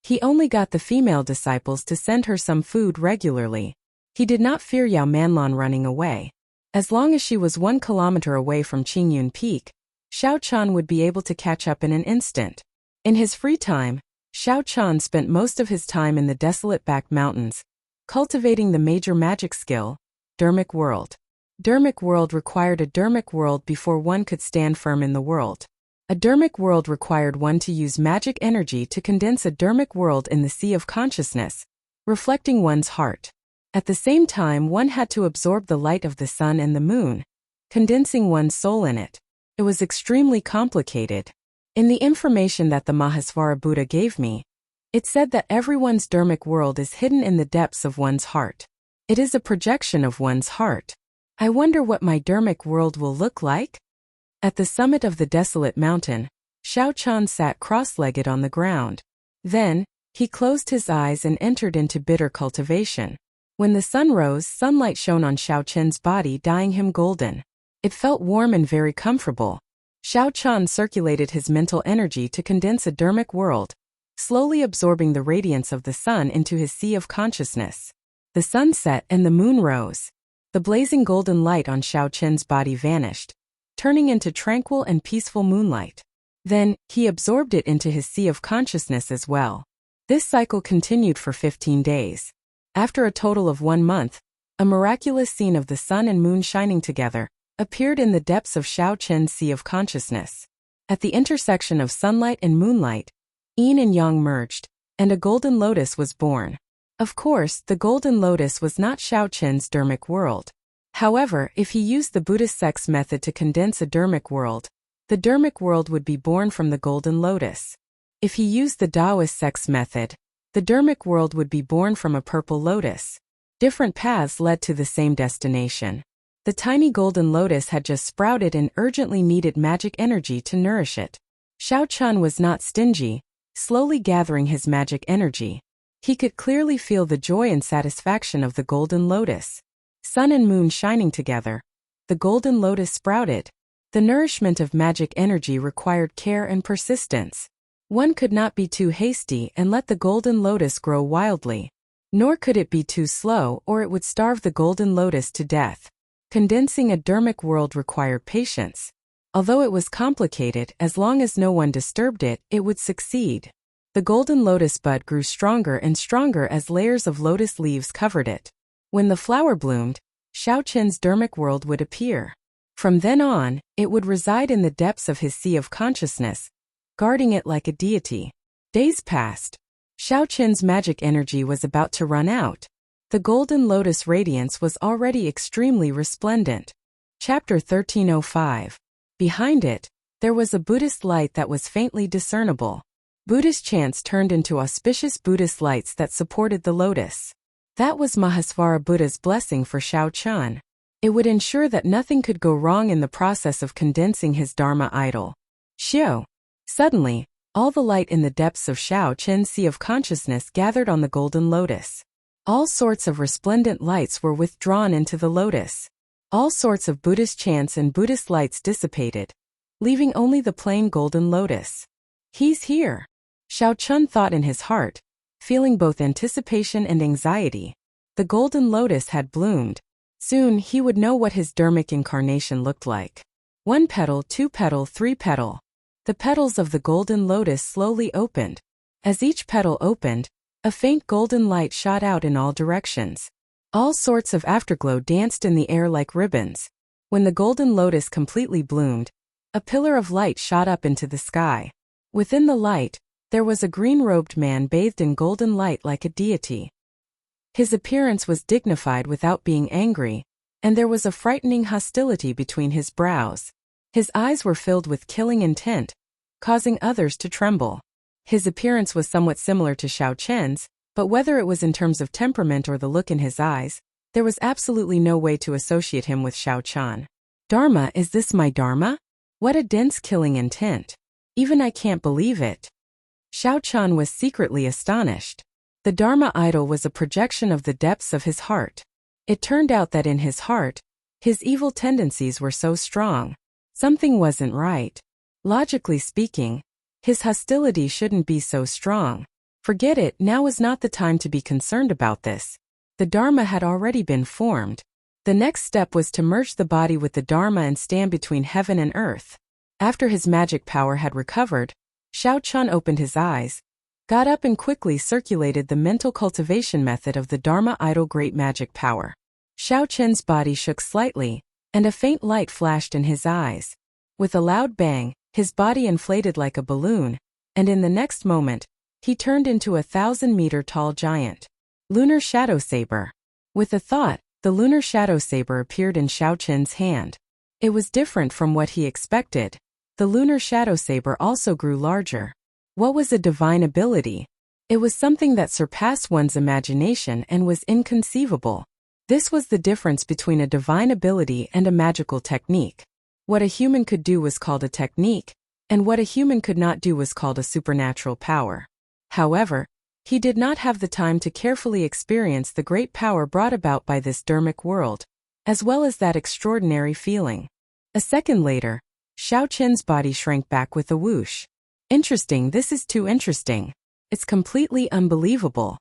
He only got the female disciples to send her some food regularly. He did not fear Yao Manlan running away. As long as she was 1 kilometer away from Qingyun Peak, Xiaochan would be able to catch up in an instant. In his free time, Xiaochan spent most of his time in the desolate back mountains, cultivating the major magic skill, Dermic World. Dermic World required a Dermic World before one could stand firm in the world. A Dermic World required one to use magic energy to condense a Dermic World in the sea of consciousness, reflecting one's heart. At the same time, one had to absorb the light of the sun and the moon, condensing one's soul in it. It was extremely complicated. In the information that the Mahasvara Buddha gave me, it said that everyone's Dermic World is hidden in the depths of one's heart. It is a projection of one's heart. I wonder what my Dermic World will look like? At the summit of the desolate mountain, Xiaochan sat cross-legged on the ground. Then, he closed his eyes and entered into bitter cultivation. When the sun rose, sunlight shone on Xiaochan's body, dyeing him golden. It felt warm and very comfortable. Xiao Chan circulated his mental energy to condense a dermic world, slowly absorbing the radiance of the sun into his sea of consciousness. The sun set and the moon rose. The blazing golden light on Xiao Chen's body vanished, turning into tranquil and peaceful moonlight. Then, he absorbed it into his sea of consciousness as well. This cycle continued for 15 days. After a total of 1 month, a miraculous scene of the sun and moon shining together appeared in the depths of Xiao Chen's sea of consciousness. At the intersection of sunlight and moonlight, yin and yang merged, and a golden lotus was born. Of course, the golden lotus was not Xiao Chen's dermic world. However, if he used the Buddhist sex method to condense a dermic world, the dermic world would be born from the golden lotus. If he used the Taoist sex method, the dermic world would be born from a purple lotus. Different paths led to the same destination. The tiny golden lotus had just sprouted and urgently needed magic energy to nourish it. Xiao Chan was not stingy, slowly gathering his magic energy. He could clearly feel the joy and satisfaction of the golden lotus. Sun and moon shining together, the golden lotus sprouted. The nourishment of magic energy required care and persistence. One could not be too hasty and let the golden lotus grow wildly. Nor could it be too slow or it would starve the golden lotus to death. Condensing a dermic world required patience. Although it was complicated, as long as no one disturbed it, it would succeed. The golden lotus bud grew stronger and stronger as layers of lotus leaves covered it. When the flower bloomed, Xiao Chen's dermic world would appear. From then on, it would reside in the depths of his sea of consciousness, guarding it like a deity. Days passed. Xiao Chen's magic energy was about to run out. The golden lotus radiance was already extremely resplendent. Chapter 1305. Behind it, there was a Buddhist light that was faintly discernible. Buddhist chants turned into auspicious Buddhist lights that supported the lotus. That was Mahasvara Buddha's blessing for Xiao Chan. It would ensure that nothing could go wrong in the process of condensing his Dharma idol. Xiao. Suddenly, all the light in the depths of Xiao Chen's sea of consciousness gathered on the golden lotus. All sorts of resplendent lights were withdrawn into the lotus. All sorts of Buddhist chants and Buddhist lights dissipated, leaving only the plain golden lotus. He's here. Xiao Chun thought in his heart, feeling both anticipation and anxiety. The golden lotus had bloomed. Soon he would know what his dermic incarnation looked like. 1 petal, 2 petal, 3 petal. The petals of the golden lotus slowly opened. As each petal opened, a faint golden light shot out in all directions. All sorts of afterglow danced in the air like ribbons. When the golden lotus completely bloomed, a pillar of light shot up into the sky. Within the light, there was a green-robed man bathed in golden light like a deity. His appearance was dignified without being angry, and there was a frightening hostility between his brows. His eyes were filled with killing intent, causing others to tremble. His appearance was somewhat similar to Xiao Chen's, but whether it was in terms of temperament or the look in his eyes, there was absolutely no way to associate him with Xiao Chan. Dharma, is this my Dharma? What a dense killing intent. Even I can't believe it. Xiao Chan was secretly astonished. The Dharma idol was a projection of the depths of his heart. It turned out that in his heart, his evil tendencies were so strong. Something wasn't right. Logically speaking, his hostility shouldn't be so strong. Forget it, now is not the time to be concerned about this. The Dharma had already been formed. The next step was to merge the body with the Dharma and stand between heaven and earth. After his magic power had recovered, Xiao Chun opened his eyes, got up and quickly circulated the mental cultivation method of the Dharma idol great magic power. Xiao Chen's body shook slightly, and a faint light flashed in his eyes. With a loud bang, his body inflated like a balloon, and in the next moment, he turned into a 1,000-meter-tall giant. Lunar Shadow Saber. With a thought, the Lunar Shadow Saber appeared in Xiao Chen's hand. It was different from what he expected. The Lunar Shadow Saber also grew larger. What was a divine ability? It was something that surpassed one's imagination and was inconceivable. This was the difference between a divine ability and a magical technique. What a human could do was called a technique, and what a human could not do was called a supernatural power. However, he did not have the time to carefully experience the great power brought about by this dermic world, as well as that extraordinary feeling. A second later, Xiao Qin's body shrank back with a whoosh. Interesting, this is too interesting. It's completely unbelievable.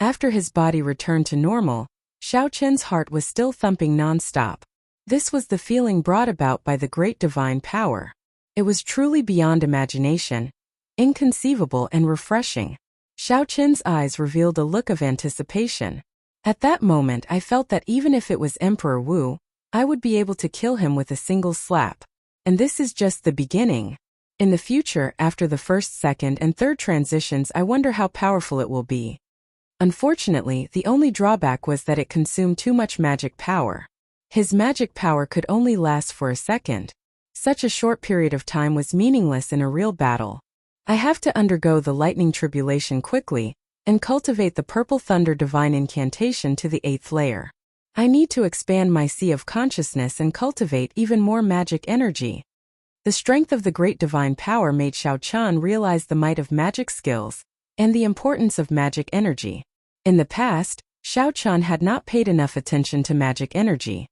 After his body returned to normal, Xiao Qin's heart was still thumping non-stop. This was the feeling brought about by the great divine power. It was truly beyond imagination, inconceivable and refreshing. Xiao Qin's eyes revealed a look of anticipation. At that moment I felt that even if it was Emperor Wu, I would be able to kill him with a single slap. And this is just the beginning. In the future, after the first, second, and third transitions, I wonder how powerful it will be. Unfortunately, the only drawback was that it consumed too much magic power. His magic power could only last for a second. Such a short period of time was meaningless in a real battle. I have to undergo the lightning tribulation quickly, and cultivate the purple thunder divine incantation to the 8th layer. I need to expand my sea of consciousness and cultivate even more magic energy. The strength of the great divine power made Xiao Qian realize the might of magic skills, and the importance of magic energy. In the past, Xiao Qian had not paid enough attention to magic energy.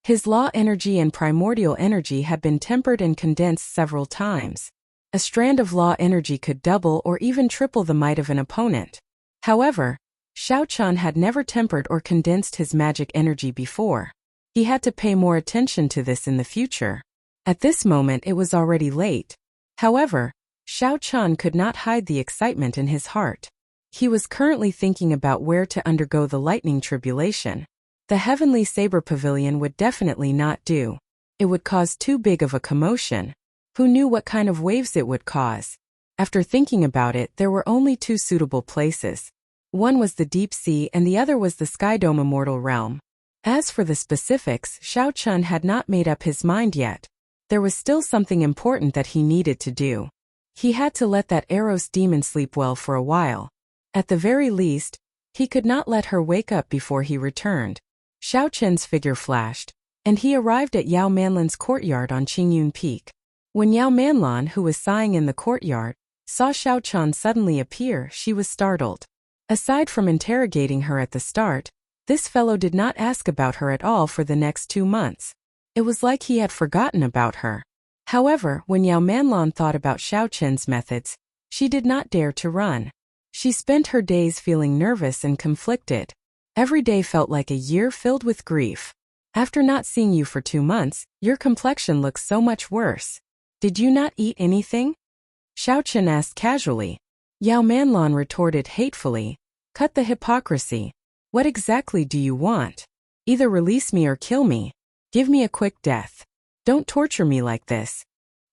His law energy and primordial energy had been tempered and condensed several times. A strand of law energy could double or even triple the might of an opponent. However, Xiao Qian had never tempered or condensed his magic energy before. He had to pay more attention to this in the future. At this moment it was already late. However, Xiao Qian could not hide the excitement in his heart. He was currently thinking about where to undergo the lightning tribulation. The Heavenly Saber Pavilion would definitely not do. It would cause too big of a commotion. Who knew what kind of waves it would cause? After thinking about it, there were only two suitable places. One was the deep sea and the other was the Sky Dome Immortal Realm. As for the specifics, Xiao Qian had not made up his mind yet. There was still something important that he needed to do. He had to let that Eros demon sleep well for a while. At the very least, he could not let her wake up before he returned. Xiao Qian's figure flashed, and he arrived at Yao Manlan's courtyard on Qingyun Peak. When Yao Manlan, who was sighing in the courtyard, saw Xiao Qian suddenly appear, she was startled. Aside from interrogating her at the start, this fellow did not ask about her at all for the next 2 months. It was like he had forgotten about her. However, when Yao Manlan thought about Xiao Qian's methods, she did not dare to run. She spent her days feeling nervous and conflicted. Every day felt like a year filled with grief. After not seeing you for 2 months, your complexion looks so much worse. Did you not eat anything? Xiao Qian asked casually. Yao Manlan retorted hatefully, "Cut the hypocrisy. What exactly do you want? Either release me or kill me. Give me a quick death. Don't torture me like this."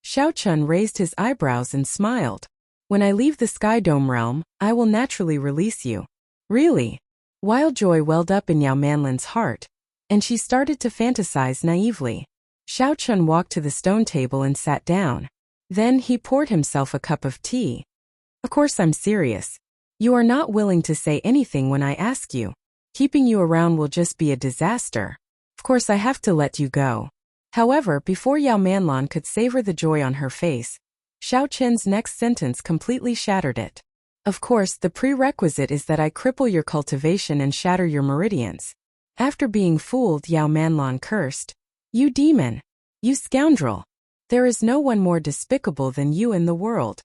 Xiao Qian raised his eyebrows and smiled. "When I leave the Sky Dome realm, I will naturally release you." Really? Wild joy welled up in Yao Manlan's heart, and she started to fantasize naively. Xiao Qian walked to the stone table and sat down. Then he poured himself a cup of tea. "Of course I'm serious. You are not willing to say anything when I ask you. Keeping you around will just be a disaster. Of course I have to let you go." However, before Yao Manlan could savor the joy on her face, Xiao Qian's next sentence completely shattered it. "Of course, the prerequisite is that I cripple your cultivation and shatter your meridians." After being fooled, Yao Manlan cursed. "You demon! You scoundrel! There is no one more despicable than you in the world."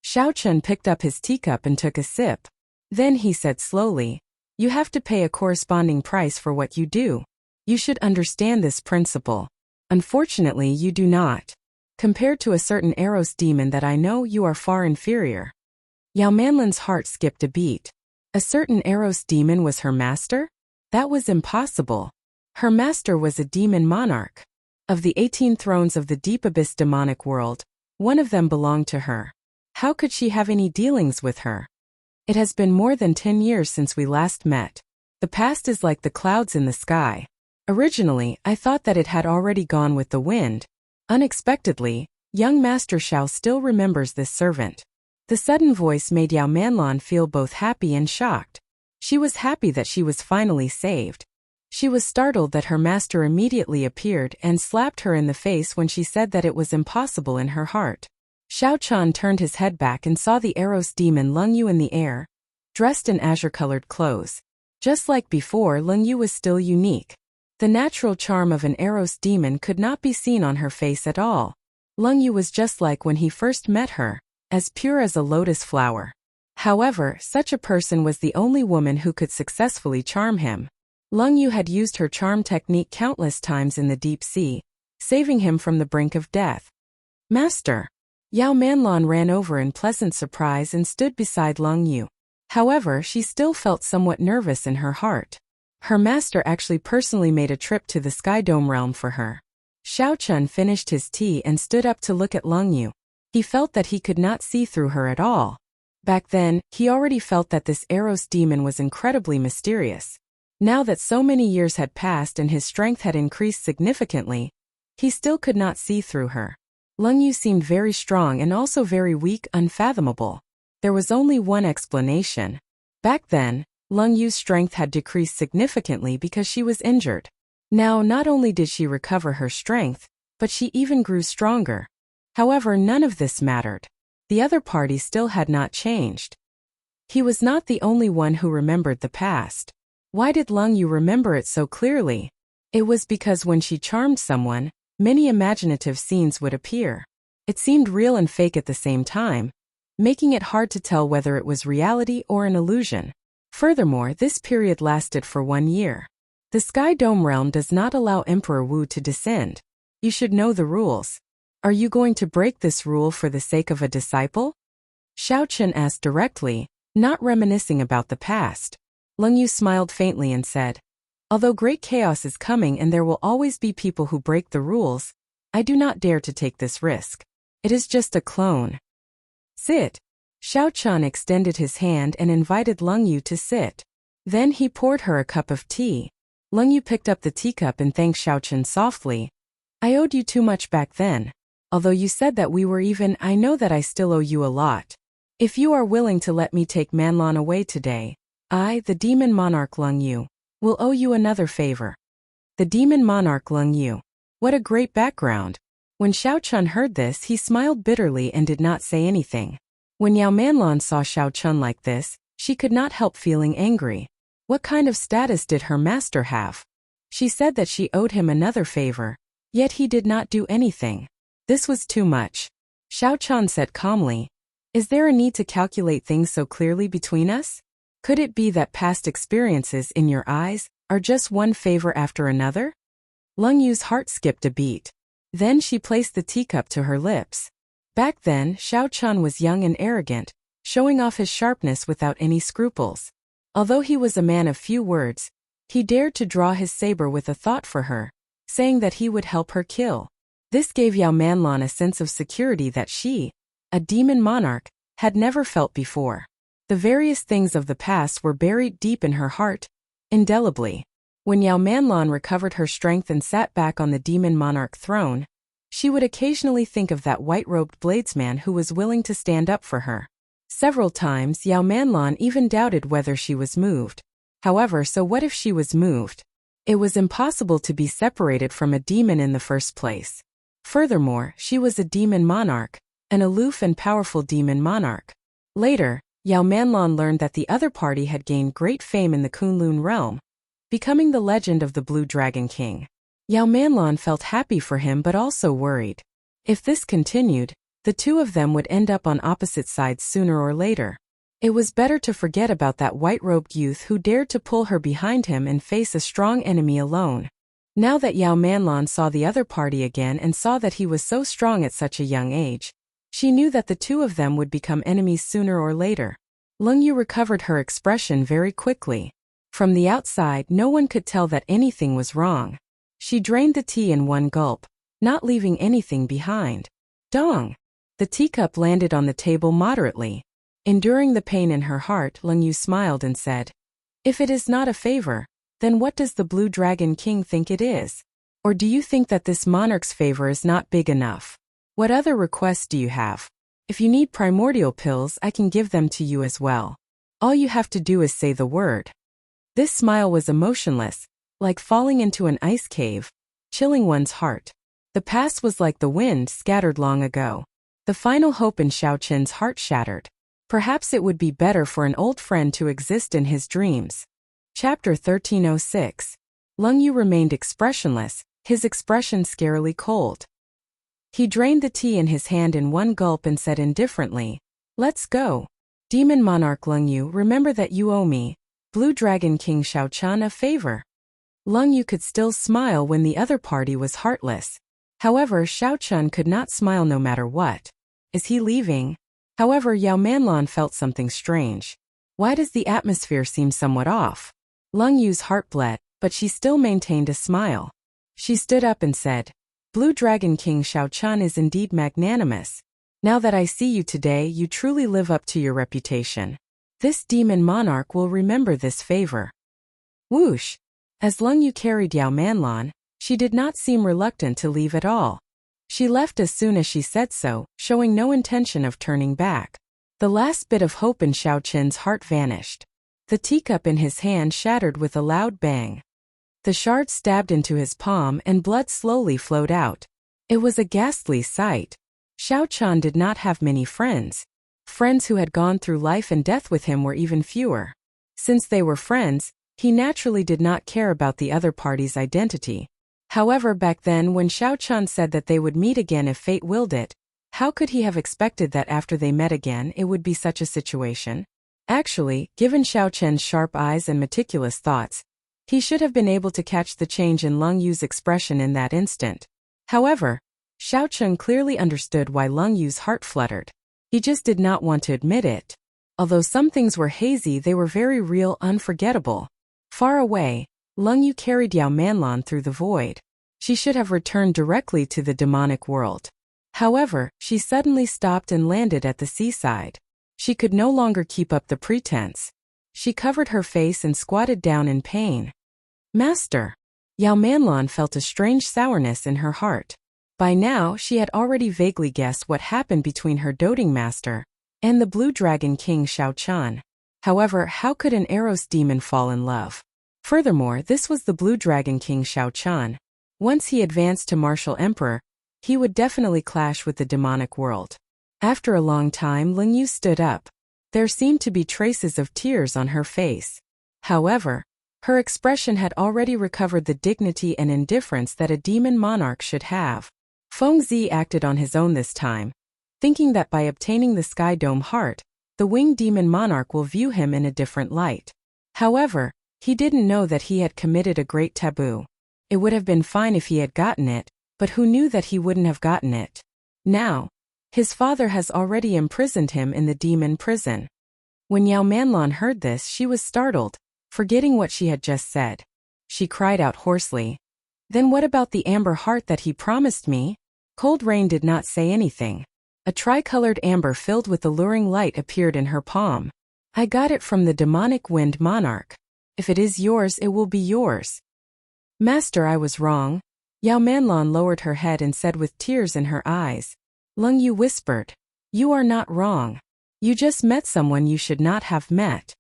Xiao Qian picked up his teacup and took a sip. Then he said slowly, "You have to pay a corresponding price for what you do. You should understand this principle. Unfortunately, you do not. Compared to a certain Eros demon that I know, you are far inferior." Yao Manlan's heart skipped a beat. A certain Eros demon was her master? That was impossible. Her master was a demon monarch. Of the 18 thrones of the deep abyss demonic world, one of them belonged to her. How could she have any dealings with her? "It has been more than 10 years since we last met. The past is like the clouds in the sky. Originally, I thought that it had already gone with the wind. Unexpectedly, young Master Xiao still remembers this servant." The sudden voice made Yao Manlan feel both happy and shocked. She was happy that she was finally saved. She was startled that her master immediately appeared and slapped her in the face when she said that it was impossible in her heart. Xiao Qian turned his head back and saw the Eros demon Leng Yu in the air, dressed in azure-colored clothes. Just like before, Leng Yu was still unique. The natural charm of an Eros demon could not be seen on her face at all. Lung Yu was just like when he first met her, as pure as a lotus flower. However, such a person was the only woman who could successfully charm him. Lung Yu had used her charm technique countless times in the deep sea, saving him from the brink of death. Master! Yao Manlan ran over in pleasant surprise and stood beside Lung Yu. However, she still felt somewhat nervous in her heart. Her master actually personally made a trip to the Sky Dome realm for her. Xiao Chun finished his tea and stood up to look at Lung Yu. He felt that he could not see through her at all. Back then, he already felt that this Eros demon was incredibly mysterious. Now that so many years had passed and his strength had increased significantly, he still could not see through her. Lung Yu seemed very strong and also very weak, unfathomable. There was only one explanation. Back then, Lung Yu's strength had decreased significantly because she was injured. Now, not only did she recover her strength, but she even grew stronger. However, none of this mattered. The other party still had not changed. He was not the only one who remembered the past. Why did Lung Yu remember it so clearly? It was because when she charmed someone, many imaginative scenes would appear. It seemed real and fake at the same time, making it hard to tell whether it was reality or an illusion. Furthermore, this period lasted for 1 year. The Sky Dome realm does not allow Emperor Wu to descend. You should know the rules. Are you going to break this rule for the sake of a disciple? Xiao Chun asked directly, not reminiscing about the past. Lung Yu smiled faintly and said, although great chaos is coming and there will always be people who break the rules, I do not dare to take this risk. It is just a clone. Sit. Xiao Chun extended his hand and invited Lung Yu to sit. Then he poured her a cup of tea. Lung Yu picked up the teacup and thanked Xiao Chun softly. I owed you too much back then. Although you said that we were even, I know that I still owe you a lot. If you are willing to let me take Manlan away today, I, the demon monarch Lung Yu, will owe you another favor. The demon monarch Lung Yu. What a great background. When Xiao Chun heard this, he smiled bitterly and did not say anything. When Yao Manlan saw Xiao Chun like this, she could not help feeling angry. What kind of status did her master have? She said that she owed him another favor, yet he did not do anything. This was too much. Xiao Chun said calmly, is there a need to calculate things so clearly between us? Could it be that past experiences in your eyes are just one favor after another? Lung Yu's heart skipped a beat. Then she placed the teacup to her lips. Back then, Xiao Chun was young and arrogant, showing off his sharpness without any scruples. Although he was a man of few words, he dared to draw his saber with a thought for her, saying that he would help her kill. This gave Yao Manlan a sense of security that she, a demon monarch, had never felt before. The various things of the past were buried deep in her heart, indelibly. When Yao Manlan recovered her strength and sat back on the demon monarch throne, she would occasionally think of that white-robed bladesman who was willing to stand up for her. Several times Yao Manlan even doubted whether she was moved. However, so what if she was moved? It was impossible to be separated from a demon in the first place. Furthermore, she was a demon monarch, an aloof and powerful demon monarch. Later, Yao Manlan learned that the other party had gained great fame in the Kunlun realm, becoming the legend of the Blue Dragon King. Yao Manlan felt happy for him but also worried. If this continued, the two of them would end up on opposite sides sooner or later. It was better to forget about that white-robed youth who dared to pull her behind him and face a strong enemy alone. Now that Yao Manlan saw the other party again and saw that he was so strong at such a young age, she knew that the two of them would become enemies sooner or later. Lung Yu recovered her expression very quickly. From the outside, no one could tell that anything was wrong. She drained the tea in one gulp, not leaving anything behind. Dong! The teacup landed on the table moderately. Enduring the pain in her heart, Lung Yu smiled and said, if it is not a favor, then what does the Blue Dragon King think it is? Or do you think that this monarch's favor is not big enough? What other requests do you have? If you need primordial pills, I can give them to you as well. All you have to do is say the word. This smile was emotionless, like falling into an ice cave, chilling one's heart. The past was like the wind scattered long ago. The final hope in Xiao Chun's heart shattered. Perhaps it would be better for an old friend to exist in his dreams. Chapter 1306. Leng Yu remained expressionless, his expression scarily cold. He drained the tea in his hand in one gulp and said indifferently, "Let's go. Demon Monarch Leng Yu, remember that you owe me, Blue Dragon King Xiaochan, a favor." Leng Yu could still smile when the other party was heartless. However, Xiaochan could not smile no matter what. Is he leaving? However, Yao Manlan felt something strange. Why does the atmosphere seem somewhat off? Leng Yu's heart bled, but she still maintained a smile. She stood up and said, "Blue Dragon King Xiaochan is indeed magnanimous. Now that I see you today, you truly live up to your reputation. This demon monarch will remember this favor." Whoosh! As Leng Yu carried Yao Manlan, she did not seem reluctant to leave at all. She left as soon as she said so, showing no intention of turning back. The last bit of hope in Xiaochen's heart vanished. The teacup in his hand shattered with a loud bang. The shard stabbed into his palm and blood slowly flowed out. It was a ghastly sight. Xiaochan did not have many friends. Friends who had gone through life and death with him were even fewer. Since they were friends, he naturally did not care about the other party's identity. However, back then when Xiaochan said that they would meet again if fate willed it, how could he have expected that after they met again it would be such a situation? Actually, given Xiaochen's sharp eyes and meticulous thoughts, he should have been able to catch the change in Leng Yu's expression in that instant. However, Xiaochen clearly understood why Leng Yu's heart fluttered. He just did not want to admit it. Although some things were hazy, they were very real, unforgettable. Far away, Leng Yu carried Yao Manlan through the void. She should have returned directly to the demonic world. However, she suddenly stopped and landed at the seaside. She could no longer keep up the pretense. She covered her face and squatted down in pain. "Master!" Yao Manlan felt a strange sourness in her heart. By now, she had already vaguely guessed what happened between her doting master and the Blue Dragon King Xiaochan. However, how could an Eros demon fall in love? Furthermore, this was the Blue Dragon King Xiaochan. Once he advanced to martial emperor, he would definitely clash with the demonic world. After a long time, Leng Yu stood up. There seemed to be traces of tears on her face. However, her expression had already recovered the dignity and indifference that a demon monarch should have. Feng Zi acted on his own this time, thinking that by obtaining the Sky Dome heart, the winged demon monarch will view him in a different light. However, he didn't know that he had committed a great taboo. It would have been fine if he had gotten it, but who knew that he wouldn't have gotten it? Now, his father has already imprisoned him in the demon prison. When Yao Manlan heard this, she was startled, forgetting what she had just said. She cried out hoarsely, "Then what about the amber heart that he promised me?" Cold Rain did not say anything. A tricolored amber filled with alluring light appeared in her palm. "I got it from the demonic wind monarch. If it is yours, it will be yours." "Master, I was wrong." Yao Manlan lowered her head and said with tears in her eyes. Leng Yu whispered, "You are not wrong. You just met someone you should not have met."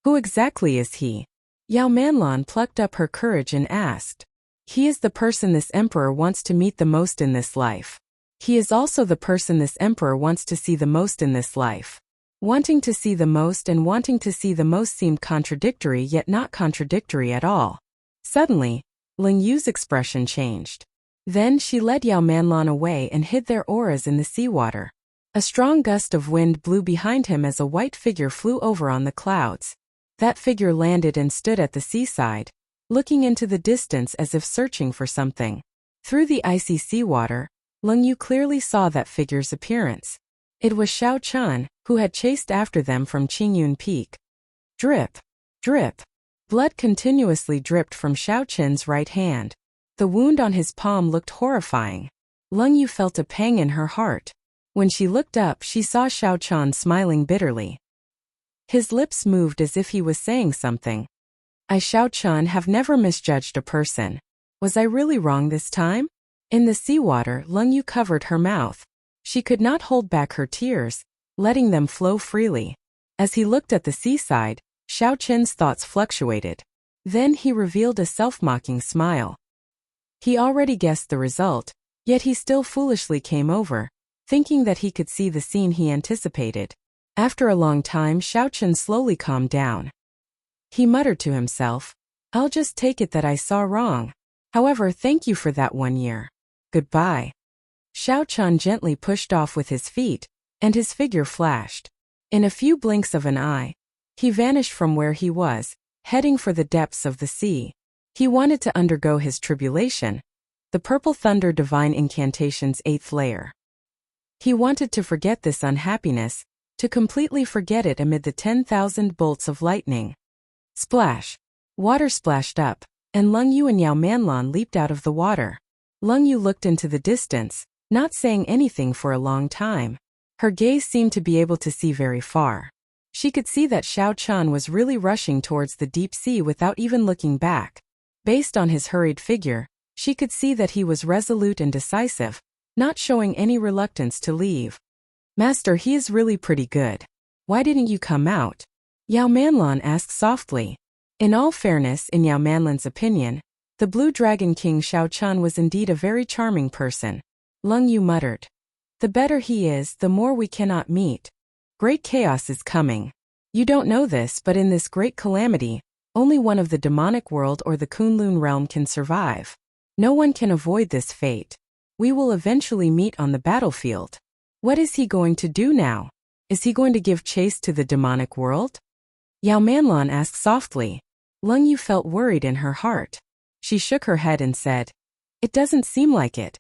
"Who exactly is he?" Yao Manlan plucked up her courage and asked. "He is the person this emperor wants to meet the most in this life. He is also the person this emperor wants to see the most in this life." Wanting to see the most and wanting to see the most seemed contradictory, yet not contradictory at all. Suddenly, Leng Yu's expression changed. Then she led Yao Manlan away and hid their auras in the seawater. A strong gust of wind blew behind him as a white figure flew over on the clouds. That figure landed and stood at the seaside, looking into the distance as if searching for something. Through the icy seawater, Leng Yu clearly saw that figure's appearance. It was Xiaochan, who had chased after them from Qingyun Peak. Drip, drip. Blood continuously dripped from Xiaochan's right hand. The wound on his palm looked horrifying. Leng Yu felt a pang in her heart. When she looked up, she saw Xiaochan smiling bitterly. His lips moved as if he was saying something. "I, Xiaochan, have never misjudged a person. Was I really wrong this time?" In the seawater, Leng Yu covered her mouth. She could not hold back her tears, letting them flow freely. As he looked at the seaside, Xiaochan's thoughts fluctuated. Then he revealed a self-mocking smile. He already guessed the result, yet he still foolishly came over, thinking that he could see the scene he anticipated. After a long time, Xiaochan slowly calmed down. He muttered to himself, I'll just take it that I saw wrong. However, thank you for that 1 year. Goodbye. Xiao Chun gently pushed off with his feet, and his figure flashed. In a few blinks of an eye, he vanished from where he was, heading for the depths of the sea. He wanted to undergo his tribulation, the Purple Thunder Divine Incantation's 8th layer. He wanted to forget this unhappiness, to completely forget it amid the 10,000 bolts of lightning. Splash! Water splashed up, and Leng Yu and Yao Manlan leaped out of the water. Leng Yu looked into the distance, not saying anything for a long time. Her gaze seemed to be able to see very far. She could see that Xiao Chun was really rushing towards the deep sea without even looking back. Based on his hurried figure, she could see that he was resolute and decisive, not showing any reluctance to leave. Master, he is really pretty good. Why didn't you come out? Yao Manlan asked softly. In all fairness, in Yao Manlan's opinion, the Blue Dragon King Xiao Chun was indeed a very charming person. Leng Yu muttered. The better he is, the more we cannot meet. Great chaos is coming. You don't know this, but in this great calamity, only one of the demonic world or the Kunlun realm can survive. No one can avoid this fate. We will eventually meet on the battlefield. What is he going to do now? Is he going to give chase to the demonic world? Yao Manlan asked softly. Leng Yu felt worried in her heart. She shook her head and said, It doesn't seem like it.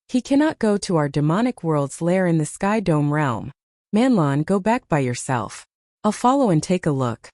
He cannot go to our demonic world's lair in the Sky Dome realm. Manlan, go back by yourself. I'll follow and take a look.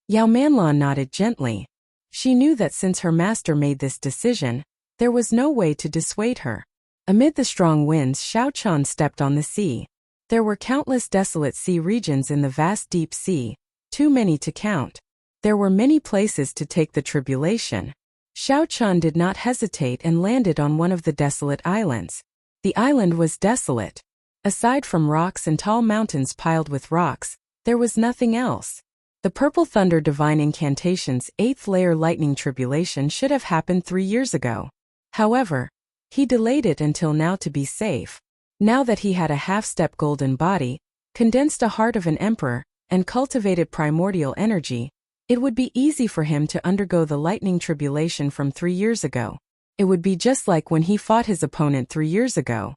Yao Manlan nodded gently. She knew that since her master made this decision, there was no way to dissuade her. Amid the strong winds, Xiao Chun stepped on the sea. There were countless desolate sea regions in the vast deep sea, too many to count. There were many places to take the tribulation. Xiao Chun did not hesitate and landed on one of the desolate islands. The island was desolate. Aside from rocks and tall mountains piled with rocks, there was nothing else. The Purple Thunder Divine Incantation's 8th layer lightning tribulation should have happened 3 years ago. However, he delayed it until now to be safe. Now that he had a half-step golden body, condensed a heart of an emperor, and cultivated primordial energy, it would be easy for him to undergo the lightning tribulation from 3 years ago. It would be just like when he fought his opponent 3 years ago.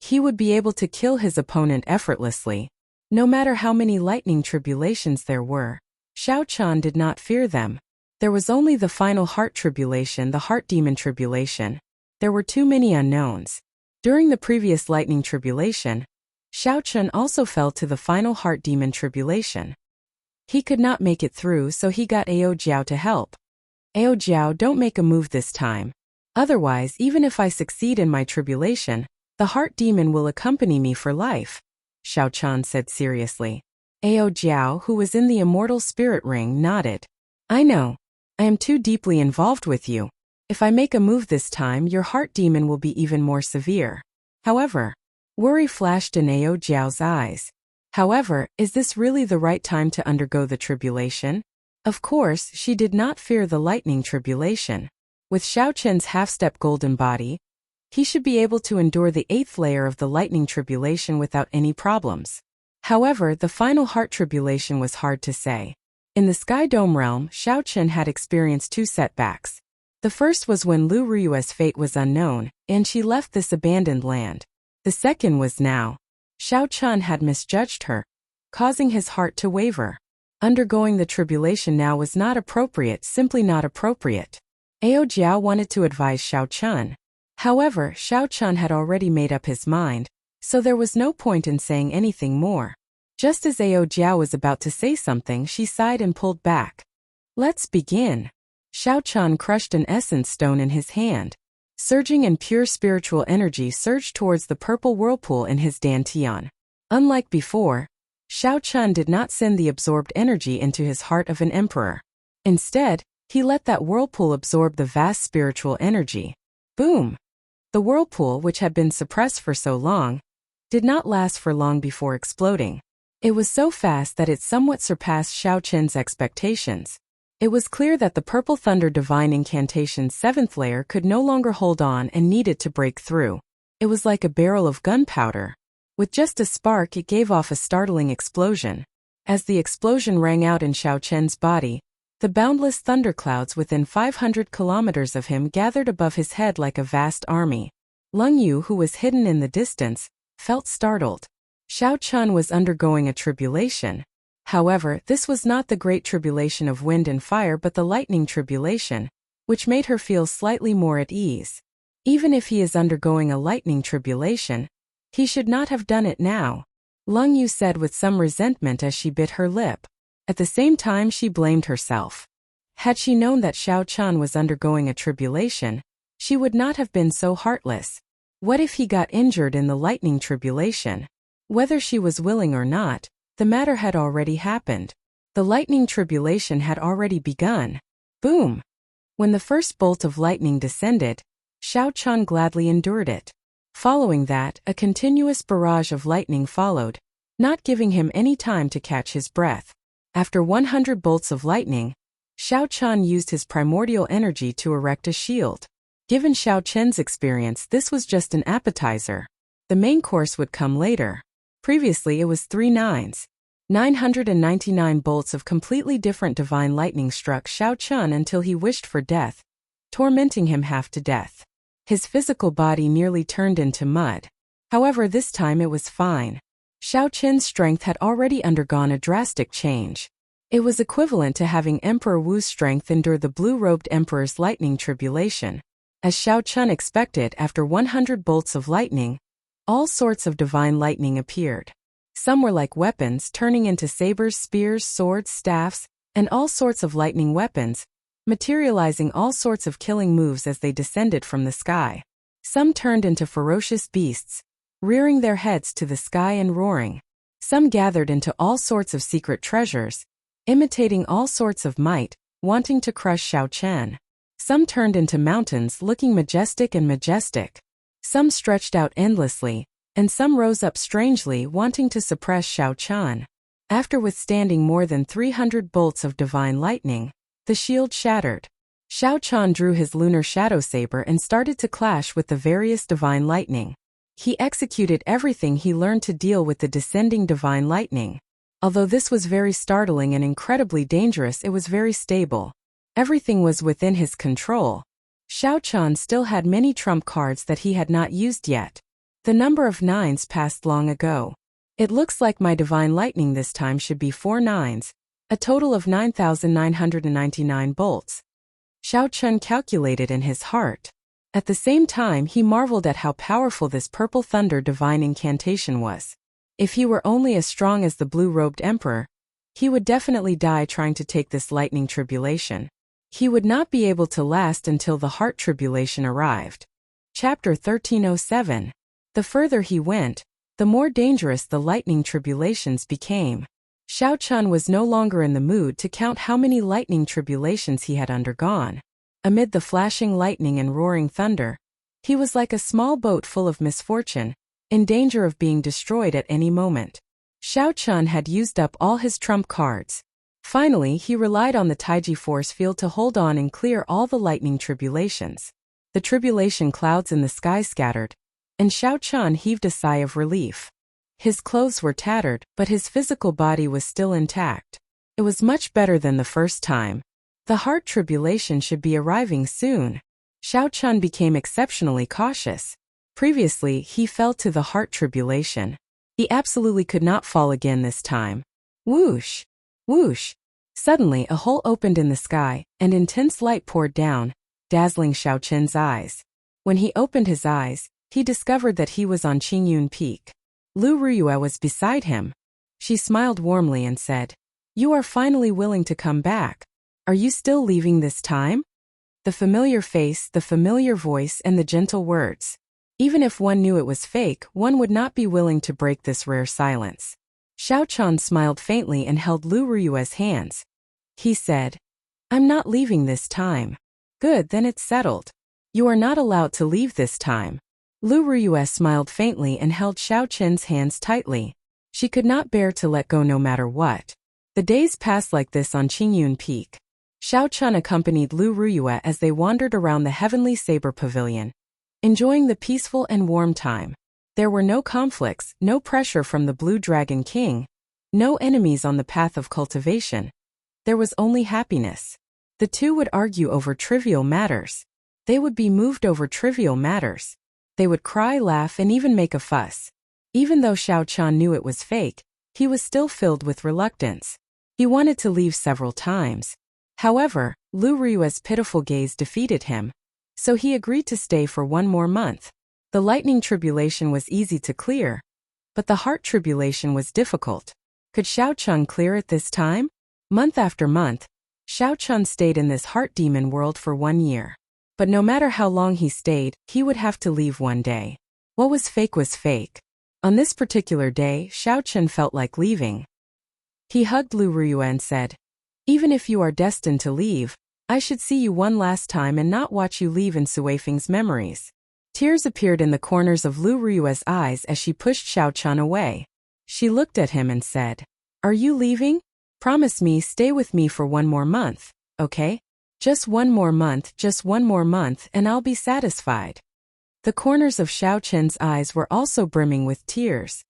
He would be able to kill his opponent effortlessly. No matter how many lightning tribulations there were, Xiao Chun did not fear them. There was only the final heart tribulation, the heart demon tribulation. There were too many unknowns. During the previous lightning tribulation, Xiao Chun also fell to the final heart demon tribulation. He could not make it through, so he got Ao Jiao to help. Ao Jiao, don't make a move this time. Otherwise, even if I succeed in my tribulation, the heart demon will accompany me for life, Xiao Chun said seriously. Ao Jiao, who was in the immortal spirit ring, nodded. I know. I am too deeply involved with you. If I make a move this time, your heart demon will be even more severe. However, worry flashed in Ao Jiao's eyes. However, is this really the right time to undergo the tribulation? Of course, she did not fear the lightning tribulation. With Xiao Chun's half-step golden body, he should be able to endure the 8th layer of the lightning tribulation without any problems. However, the final heart tribulation was hard to say. In the Sky Dome realm, Xiao Chun had experienced 2 setbacks. The first was when Lu Ryue's fate was unknown, and she left this abandoned land. The second was now. Xiao Chun had misjudged her, causing his heart to waver. Undergoing the tribulation now was not appropriate, simply not appropriate. Ao Jiao wanted to advise Xiao Chun. However, Xiao Chun had already made up his mind, so there was no point in saying anything more. Just as Ao Jiao was about to say something, she sighed and pulled back. Let's begin. Xiao Chun crushed an essence stone in his hand. Surging and pure spiritual energy surged towards the purple whirlpool in his dantian. Unlike before, Xiao Chun did not send the absorbed energy into his heart of an emperor. Instead, he let that whirlpool absorb the vast spiritual energy. Boom! The whirlpool, which had been suppressed for so long, did not last for long before exploding. It was so fast that it somewhat surpassed Xiao Chun's expectations. It was clear that the Purple Thunder Divine Incantation's 7th layer could no longer hold on and needed to break through. It was like a barrel of gunpowder. With just a spark, it gave off a startling explosion. As the explosion rang out in Xiao Chun's body, The boundless thunderclouds within 500 kilometers of him gathered above his head like a vast army. Lung Yu, who was hidden in the distance, felt startled. Xiao Chun was undergoing a tribulation. However, this was not the great tribulation of wind and fire but the lightning tribulation, which made her feel slightly more at ease. Even if he is undergoing a lightning tribulation, he should not have done it now, Lung Yu said with some resentment as she bit her lip. At the same time she blamed herself. Had she known that Xiao Chun was undergoing a tribulation, she would not have been so heartless. What if he got injured in the lightning tribulation? Whether she was willing or not, the matter had already happened. The lightning tribulation had already begun. Boom! When the first bolt of lightning descended, Xiao Chun gladly endured it. Following that, a continuous barrage of lightning followed, not giving him any time to catch his breath. After 100 bolts of lightning, Xiao Chun used his primordial energy to erect a shield. Given Xiao Chen's experience, this was just an appetizer. The main course would come later. Previously it was 999 bolts of completely different divine lightning struck Xiao Chun until he wished for death, tormenting him half to death. His physical body nearly turned into mud. However, this time it was fine. Xiao Chen's strength had already undergone a drastic change. It was equivalent to having Emperor Wu's strength endure the blue-robed Emperor's lightning tribulation. As Xiao Chun expected, after 100 bolts of lightning, all sorts of divine lightning appeared. Some were like weapons, turning into sabers, spears, swords, staffs, and all sorts of lightning weapons, materializing all sorts of killing moves as they descended from the sky. Some turned into ferocious beasts, rearing their heads to the sky and roaring. Some gathered into all sorts of secret treasures, imitating all sorts of might, wanting to crush Xiao Chen. Some turned into mountains looking majestic and majestic. Some stretched out endlessly, and some rose up strangely wanting to suppress Xiao Chun. After withstanding more than 300 bolts of divine lightning, the shield shattered. Xiao Chun drew his lunar shadow saber and started to clash with the various divine lightning. He executed everything he learned to deal with the descending divine lightning. Although this was very startling and incredibly dangerous, it was very stable. Everything was within his control. Xiao Chun still had many trump cards that he had not used yet. The number of 9s passed long ago. It looks like my divine lightning this time should be 4 9s, a total of 9,999 bolts. Xiao Chun calculated in his heart. At the same time he marveled at how powerful this purple thunder divine incantation was. If he were only as strong as the blue-robed emperor, he would definitely die trying to take this lightning tribulation. He would not be able to last until the heart tribulation arrived. Chapter 1307. The further he went, the more dangerous the lightning tribulations became. Xiao Chun was no longer in the mood to count how many lightning tribulations he had undergone. Amid the flashing lightning and roaring thunder, he was like a small boat full of misfortune, in danger of being destroyed at any moment. Xiao Chun had used up all his trump cards. Finally, he relied on the Taiji force field to hold on and clear all the lightning tribulations. The tribulation clouds in the sky scattered, and Xiao Chun heaved a sigh of relief. His clothes were tattered, but his physical body was still intact. It was much better than the first time. The heart tribulation should be arriving soon. Xiao Chun became exceptionally cautious. Previously, he fell to the heart tribulation. He absolutely could not fall again this time. Whoosh! Whoosh! Suddenly a hole opened in the sky, and intense light poured down, dazzling Xiao Chen's eyes. When he opened his eyes, he discovered that he was on Qingyun Peak. Lu Ruyue was beside him. She smiled warmly and said, "You are finally willing to come back. Are you still leaving this time?" The familiar face, the familiar voice, and the gentle words. Even if one knew it was fake, one would not be willing to break this rare silence. Xiao Chun smiled faintly and held Lu Ruyue's hands. He said, "I'm not leaving this time." "Good, then it's settled. You are not allowed to leave this time." Lu Ruyue smiled faintly and held Xiao Chen's hands tightly. She could not bear to let go no matter what. The days passed like this on Qingyun Peak. Xiao Chun accompanied Lu Ruyue as they wandered around the Heavenly Saber Pavilion, enjoying the peaceful and warm time. There were no conflicts, no pressure from the Blue Dragon King, no enemies on the path of cultivation. there was only happiness. The two would argue over trivial matters. They would be moved over trivial matters. They would cry, laugh, and even make a fuss. Even though Xiao Chan knew it was fake, he was still filled with reluctance. He wanted to leave several times. However, Lu Rui's pitiful gaze defeated him, so he agreed to stay for 1 more month. The lightning tribulation was easy to clear, but the heart tribulation was difficult. Could Xiao Chun clear it this time? Month after month, Xiao Chun stayed in this heart demon world for 1 year. But no matter how long he stayed, he would have to leave one day. What was fake was fake. On this particular day, Xiao Chun felt like leaving. He hugged Lu Ruyue and said, "Even if you are destined to leave, I should see you one last time and not watch you leave in Suifeng's memories." Tears appeared in the corners of Lu Ruyue's eyes as she pushed Xiao Chun away. She looked at him and said, "Are you leaving? Promise me stay with me for 1 more month, okay? Just 1 more month, just 1 more month, and I'll be satisfied." The corners of Xiao Chun's eyes were also brimming with tears.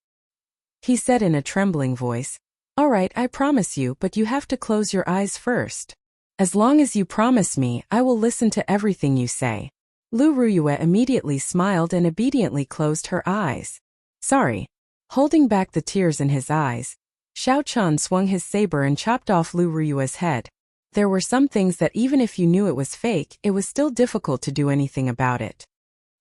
He said in a trembling voice, "All right, I promise you, but you have to close your eyes first. As long as you promise me, I will listen to everything you say." Lu Ruyue immediately smiled and obediently closed her eyes. "Sorry." Holding back the tears in his eyes, Xiao Chun swung his saber and chopped off Lu Ruyue's head. There were some things that even if you knew it was fake, it was still difficult to do anything about it.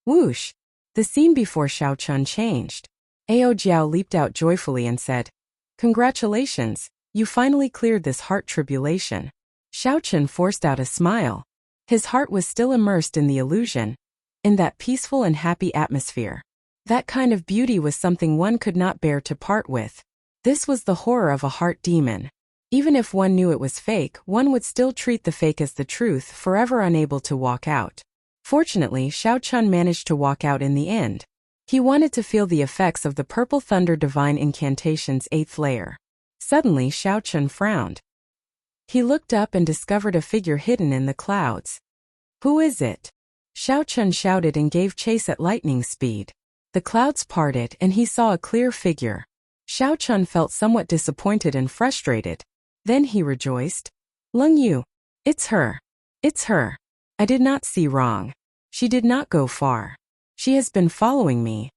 Whoosh! The scene before Xiao Chun changed. Ao Jiao leaped out joyfully and said, "Congratulations, you finally cleared this heart tribulation." Xiao Chun forced out a smile. His heart was still immersed in the illusion, in that peaceful and happy atmosphere. That kind of beauty was something one could not bear to part with. This was the horror of a heart demon. Even if one knew it was fake, one would still treat the fake as the truth, forever unable to walk out. Fortunately, Xiao Chun managed to walk out in the end. He wanted to feel the effects of the Purple Thunder Divine Incantation's 8th layer. Suddenly, Xiao Chun frowned. He looked up and discovered a figure hidden in the clouds. "Who is it?" Xiao Chun shouted and gave chase at lightning speed. The clouds parted and he saw a clear figure. Xiao Chun felt somewhat disappointed and frustrated. Then he rejoiced. "Leng Yu. It's her. It's her. I did not see wrong. She did not go far. She has been following me."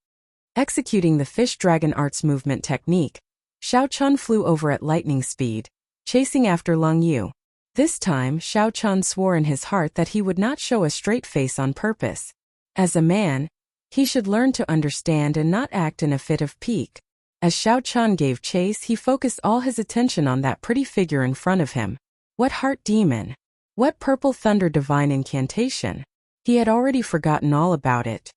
Executing the fish dragon arts movement technique, Xiao Chun flew over at lightning speed, chasing after Leng Yu. This time, Xiao Chun swore in his heart that he would not show a straight face on purpose. As a man, he should learn to understand and not act in a fit of pique. As Xiao Chun gave chase, he focused all his attention on that pretty figure in front of him. What heart demon? What Purple Thunder Divine Incantation? He had already forgotten all about it.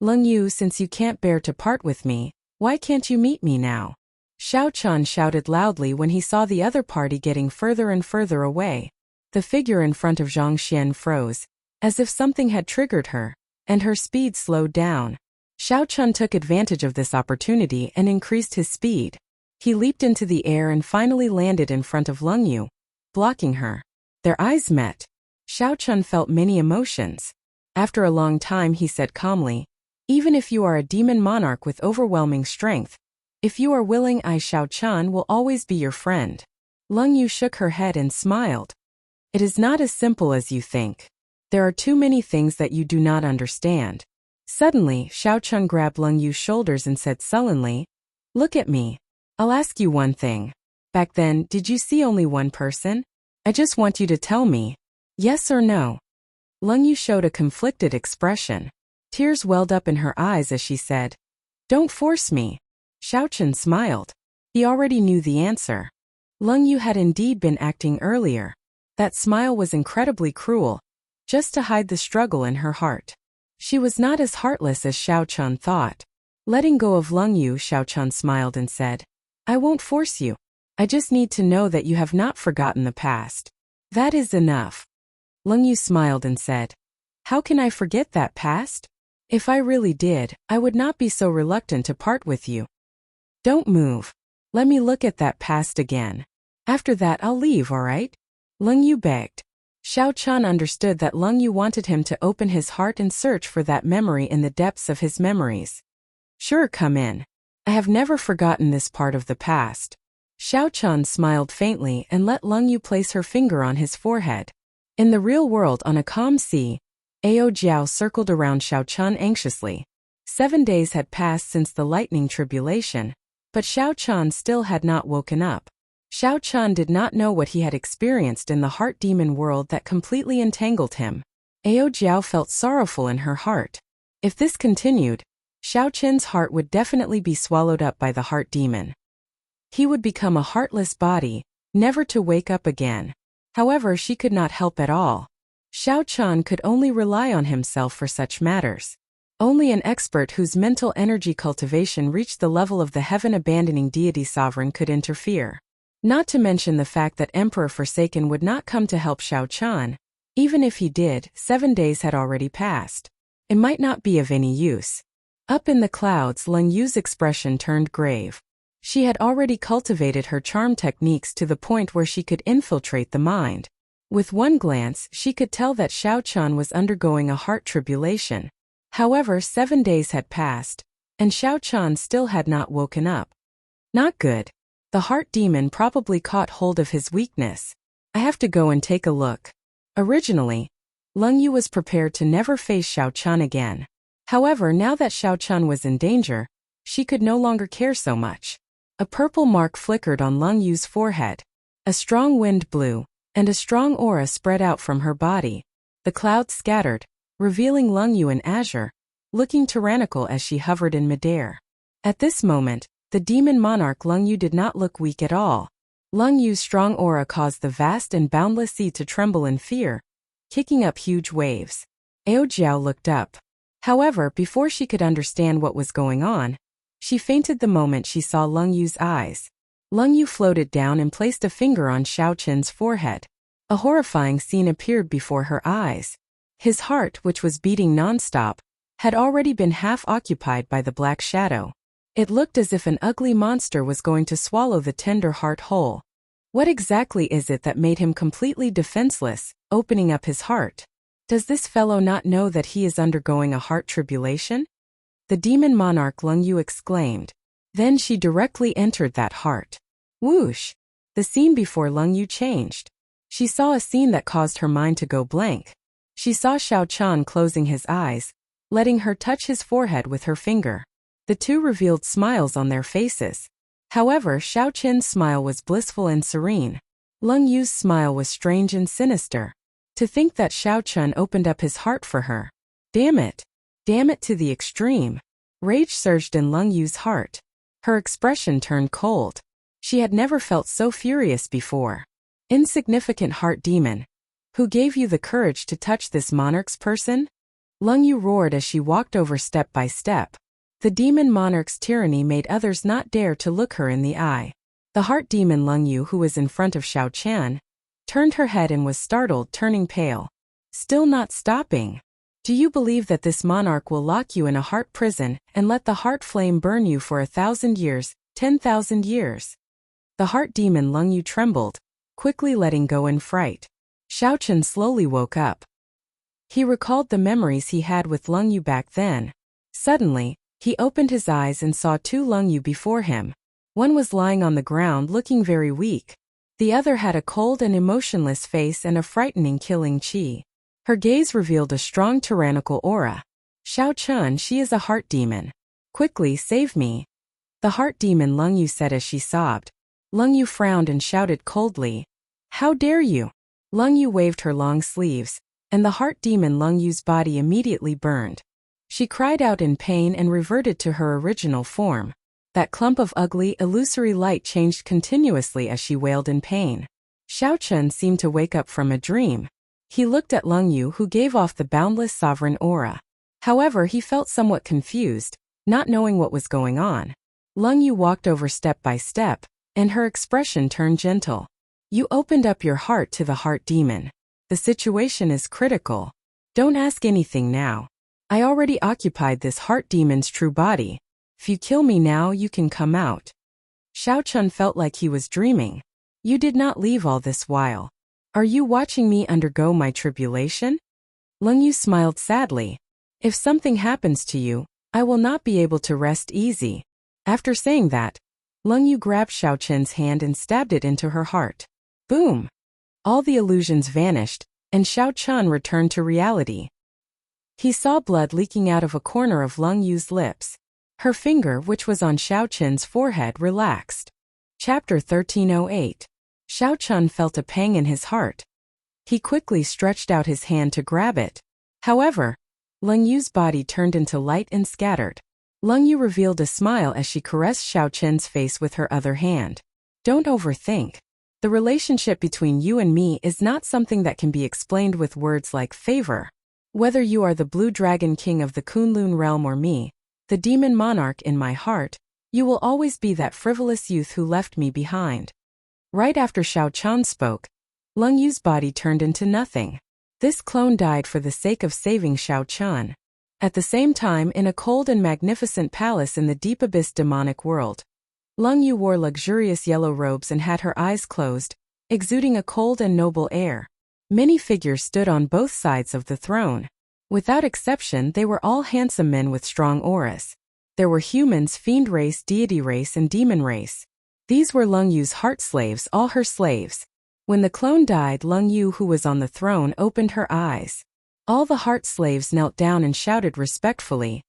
"Leng Yu, since you can't bear to part with me, why can't you meet me now?" Xiao Chun shouted loudly when he saw the other party getting further and further away. The figure in front of Zhang Xian froze, as if something had triggered her, and her speed slowed down. Xiao Chun took advantage of this opportunity and increased his speed. He leaped into the air and finally landed in front of Leng Yu, blocking her. Their eyes met. Xiao Chun felt many emotions. After a long time he said calmly, "Even if you are a demon monarch with overwhelming strength, if you are willing, I, Xiao Chun, will always be your friend." Leng Yu shook her head and smiled. "It is not as simple as you think. There are too many things that you do not understand." Suddenly, Xiao Chun grabbed Leng Yu's shoulders and said sullenly, "Look at me. I'll ask you one thing. Back then, did you see only one person? I just want you to tell me. Yes or no?" Leng Yu showed a conflicted expression. Tears welled up in her eyes as she said, "Don't force me." Xiao Chun smiled. He already knew the answer. Leng Yu had indeed been acting earlier. That smile was incredibly cruel, just to hide the struggle in her heart. She was not as heartless as Xiao Chun thought. Letting go of Leng Yu, Xiao Chun smiled and said, "I won't force you. I just need to know that you have not forgotten the past. That is enough." Leng Yu smiled and said, "How can I forget that past? If I really did, I would not be so reluctant to part with you. Don't move. Let me look at that past again. After that I'll leave, all right?" Leng Yu begged. Xiao Chun understood that Leng Yu wanted him to open his heart and search for that memory in the depths of his memories. "Sure, come in. I have never forgotten this part of the past." Xiao Chan smiled faintly and let Leng Yu place her finger on his forehead. In the real world on a calm sea, Ao Jiao circled around Xiao Chan anxiously. 7 days had passed since the lightning tribulation, but Xiao Chan still had not woken up. Xiao Chan did not know what he had experienced in the heart demon world that completely entangled him. Ao Jiao felt sorrowful in her heart. If this continued, Xiao Chen's heart would definitely be swallowed up by the heart demon. He would become a heartless body, never to wake up again. However, she could not help at all. Xiao Chan could only rely on himself for such matters. Only an expert whose mental energy cultivation reached the level of the heaven-abandoning deity sovereign could interfere. Not to mention the fact that Emperor Forsaken would not come to help Xiao Chan. Even if he did, 7 days had already passed. It might not be of any use. Up in the clouds, Leng Yu's expression turned grave. She had already cultivated her charm techniques to the point where she could infiltrate the mind. With one glance, she could tell that Xiao Chan was undergoing a heart tribulation. However, 7 days had passed, and Xiao Chan still had not woken up. Not good. The heart demon probably caught hold of his weakness. I have to go and take a look. Originally, Leng Yu was prepared to never face Xiao Chan again. However, now that Xiao Chan was in danger, she could no longer care so much. A purple mark flickered on Leng Yu's forehead. A strong wind blew, and a strong aura spread out from her body. The clouds scattered, revealing Leng Yu in azure, looking tyrannical as she hovered in midair. At this moment, the demon monarch Leng Yu did not look weak at all. Leng Yu's strong aura caused the vast and boundless sea to tremble in fear, kicking up huge waves. Ao Jiao looked up. However, before she could understand what was going on, she fainted the moment she saw Leng Yu's eyes. Leng Yu floated down and placed a finger on Xiao Chen's forehead. A horrifying scene appeared before her eyes. His heart, which was beating non-stop, had already been half occupied by the black shadow. It looked as if an ugly monster was going to swallow the tender heart whole. What exactly is it that made him completely defenseless, opening up his heart? Does this fellow not know that he is undergoing a heart tribulation? The demon monarch Leng Yu exclaimed. Then she directly entered that heart. Whoosh! The scene before Leng Yu changed. She saw a scene that caused her mind to go blank. She saw Xiao Chan closing his eyes, letting her touch his forehead with her finger. The two revealed smiles on their faces. However, Xiao Chen's smile was blissful and serene. Leng Yu's smile was strange and sinister. To think that Xiao Chan opened up his heart for her. Damn it! Damn it to the extreme. Rage surged in Leng Yu's heart. Her expression turned cold. She had never felt so furious before. Insignificant heart demon. Who gave you the courage to touch this monarch's person? Leng Yu roared as she walked over step by step. The demon monarch's tyranny made others not dare to look her in the eye. The heart demon Leng Yu, who was in front of Xiao Chan, turned her head and was startled, turning pale. Still not stopping. Do you believe that this monarch will lock you in a heart prison and let the heart flame burn you for 1,000 years, 10,000 years? The heart demon Leng Yu trembled, quickly letting go in fright. Xiao Chan slowly woke up. He recalled the memories he had with Leng Yu back then. Suddenly, he opened his eyes and saw two Leng Yu before him. One was lying on the ground looking very weak. The other had a cold and emotionless face and a frightening killing chi. Her gaze revealed a strong tyrannical aura. Xiao Chan, she is a heart demon. Quickly, save me. The heart demon Leng Yu said as she sobbed. Leng Yu frowned and shouted coldly. How dare you? Leng Yu waved her long sleeves, and the heart demon Leng Yu's body immediately burned. She cried out in pain and reverted to her original form. That clump of ugly, illusory light changed continuously as she wailed in pain. Xiao Chan seemed to wake up from a dream. He looked at Leng Yu, who gave off the boundless sovereign aura. However, he felt somewhat confused, not knowing what was going on. Leng Yu walked over step by step, and her expression turned gentle. You opened up your heart to the heart demon. The situation is critical. Don't ask anything now. I already occupied this heart demon's true body. If you kill me now, you can come out. Xiao Chan felt like he was dreaming. You did not leave all this while. Are you watching me undergo my tribulation? Leng Yu smiled sadly. If something happens to you, I will not be able to rest easy. After saying that, Leng Yu grabbed Xiao Chen's hand and stabbed it into her heart. Boom! All the illusions vanished, and Xiao Chen returned to reality. He saw blood leaking out of a corner of Leng Yu's lips. Her finger, which was on Xiao Chen's forehead, relaxed. Chapter 1308. Xiao Chen felt a pang in his heart. He quickly stretched out his hand to grab it. However, Leng Yu's body turned into light and scattered. Leng Yu revealed a smile as she caressed Xiao Chen's face with her other hand. Don't overthink. The relationship between you and me is not something that can be explained with words like favor. Whether you are the Blue Dragon King of the Kunlun realm or me, the demon monarch in my heart, you will always be that frivolous youth who left me behind. Right after Xiao Chen spoke, Leng Yu's body turned into nothing. This clone died for the sake of saving Xiao Chen. At the same time, in a cold and magnificent palace in the deep abyss demonic world, Leng Yu wore luxurious yellow robes and had her eyes closed, exuding a cold and noble air. Many figures stood on both sides of the throne. Without exception, they were all handsome men with strong auras. There were humans, fiend race, deity race, and demon race. These were Leng Yu's heart slaves, all her slaves. When the clone died, Leng Yu, who was on the throne, opened her eyes. All the heart slaves knelt down and shouted respectfully,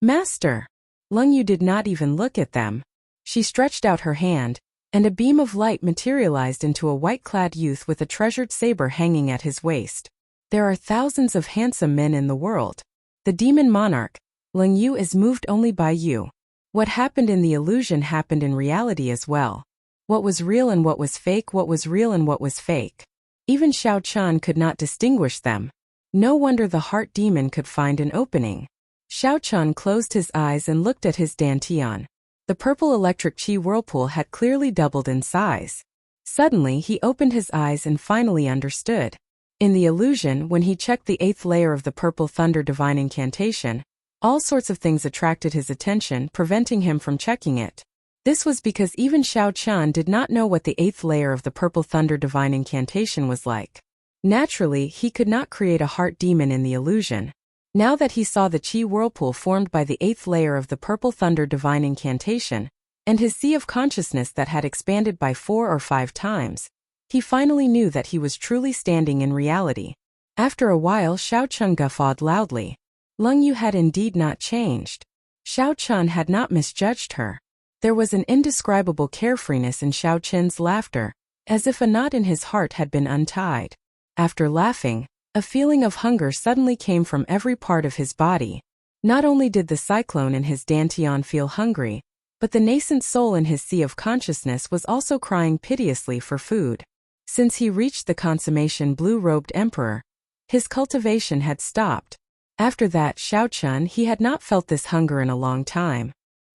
"Master!" Leng Yu did not even look at them. She stretched out her hand, and a beam of light materialized into a white-clad youth with a treasured saber hanging at his waist. There are thousands of handsome men in the world. The demon monarch, Leng Yu, is moved only by you. What happened in the illusion happened in reality as well. What was real and what was fake, what was real and what was fake. Even Xiao Chen could not distinguish them. No wonder the heart demon could find an opening. Xiao Chen closed his eyes and looked at his dantian. The purple electric chi whirlpool had clearly doubled in size. Suddenly he opened his eyes and finally understood. In the illusion, when he checked the 8th layer of the purple thunder divine incantation, all sorts of things attracted his attention, preventing him from checking it. This was because even Xiao Chen did not know what the 8th layer of the purple thunder divine incantation was like. Naturally, he could not create a heart demon in the illusion. Now that he saw the chi whirlpool formed by the 8th layer of the purple thunder divine incantation, and his sea of consciousness that had expanded by 4 or 5 times, he finally knew that he was truly standing in reality. After a while, Xiao Chen guffawed loudly. Leng Yu had indeed not changed. Xiao Chen had not misjudged her. There was an indescribable carefreeness in Xiao Chen's laughter, as if a knot in his heart had been untied. After laughing, a feeling of hunger suddenly came from every part of his body. Not only did the cyclone in his dantian feel hungry, but the nascent soul in his sea of consciousness was also crying piteously for food. Since he reached the consummation blue-robed emperor, his cultivation had stopped. After that, Xiao Chen, he had not felt this hunger in a long time.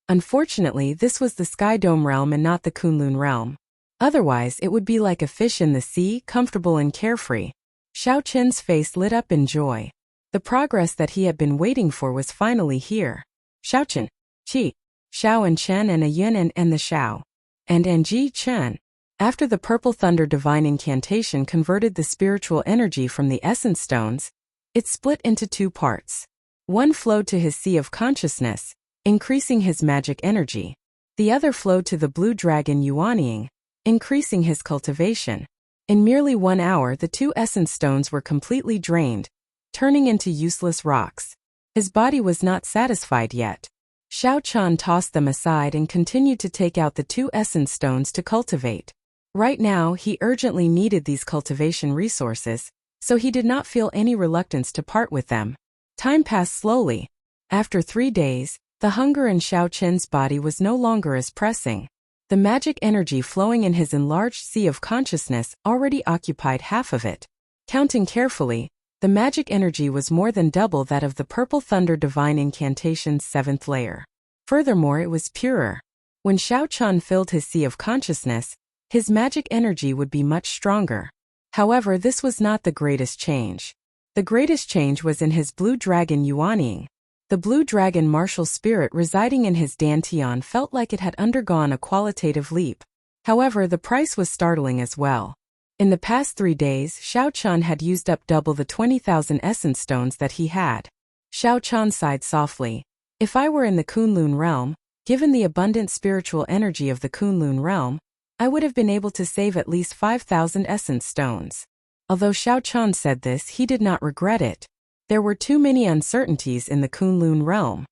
Unfortunately, this was the Sky Dome realm and not the Kunlun realm. Otherwise, it would be like a fish in the sea, comfortable and carefree. Xiao Chen's face lit up in joy. The progress that he had been waiting for was finally here. Xiao Chen, Qi, Xiao and Chen and a Yin and the Xiao. And Ji Chen. After the purple thunder divine incantation converted the spiritual energy from the essence stones, it split into 2 parts. One flowed to his sea of consciousness, increasing his magic energy. The other flowed to the blue dragon Yuanying, increasing his cultivation. In merely 1 hour, the 2 essence stones were completely drained, turning into useless rocks. His body was not satisfied yet. Xiao Chen tossed them aside and continued to take out the 2 essence stones to cultivate. Right now, he urgently needed these cultivation resources, so he did not feel any reluctance to part with them. Time passed slowly. After 3 days, the hunger in Xiao Chen's body was no longer as pressing. The magic energy flowing in his enlarged sea of consciousness already occupied half of it. Counting carefully, the magic energy was more than double that of the Purple Thunder Divine Incantation's 7th layer. Furthermore, it was purer. When Xiao Chen filled his sea of consciousness, his magic energy would be much stronger. However, this was not the greatest change. The greatest change was in his blue dragon Yuanying. The blue dragon martial spirit residing in his dantian felt like it had undergone a qualitative leap. However, the price was startling as well. In the past 3 days, Xiao Chen had used up double the 20,000 essence stones that he had. Xiao Chen sighed softly. If I were in the Kunlun realm, Given the abundant spiritual energy of the Kunlun realm, I would have been able to save at least 5,000 essence stones. Although Xiao Chan said this, he did not regret it. There were too many uncertainties in the Kunlun realm.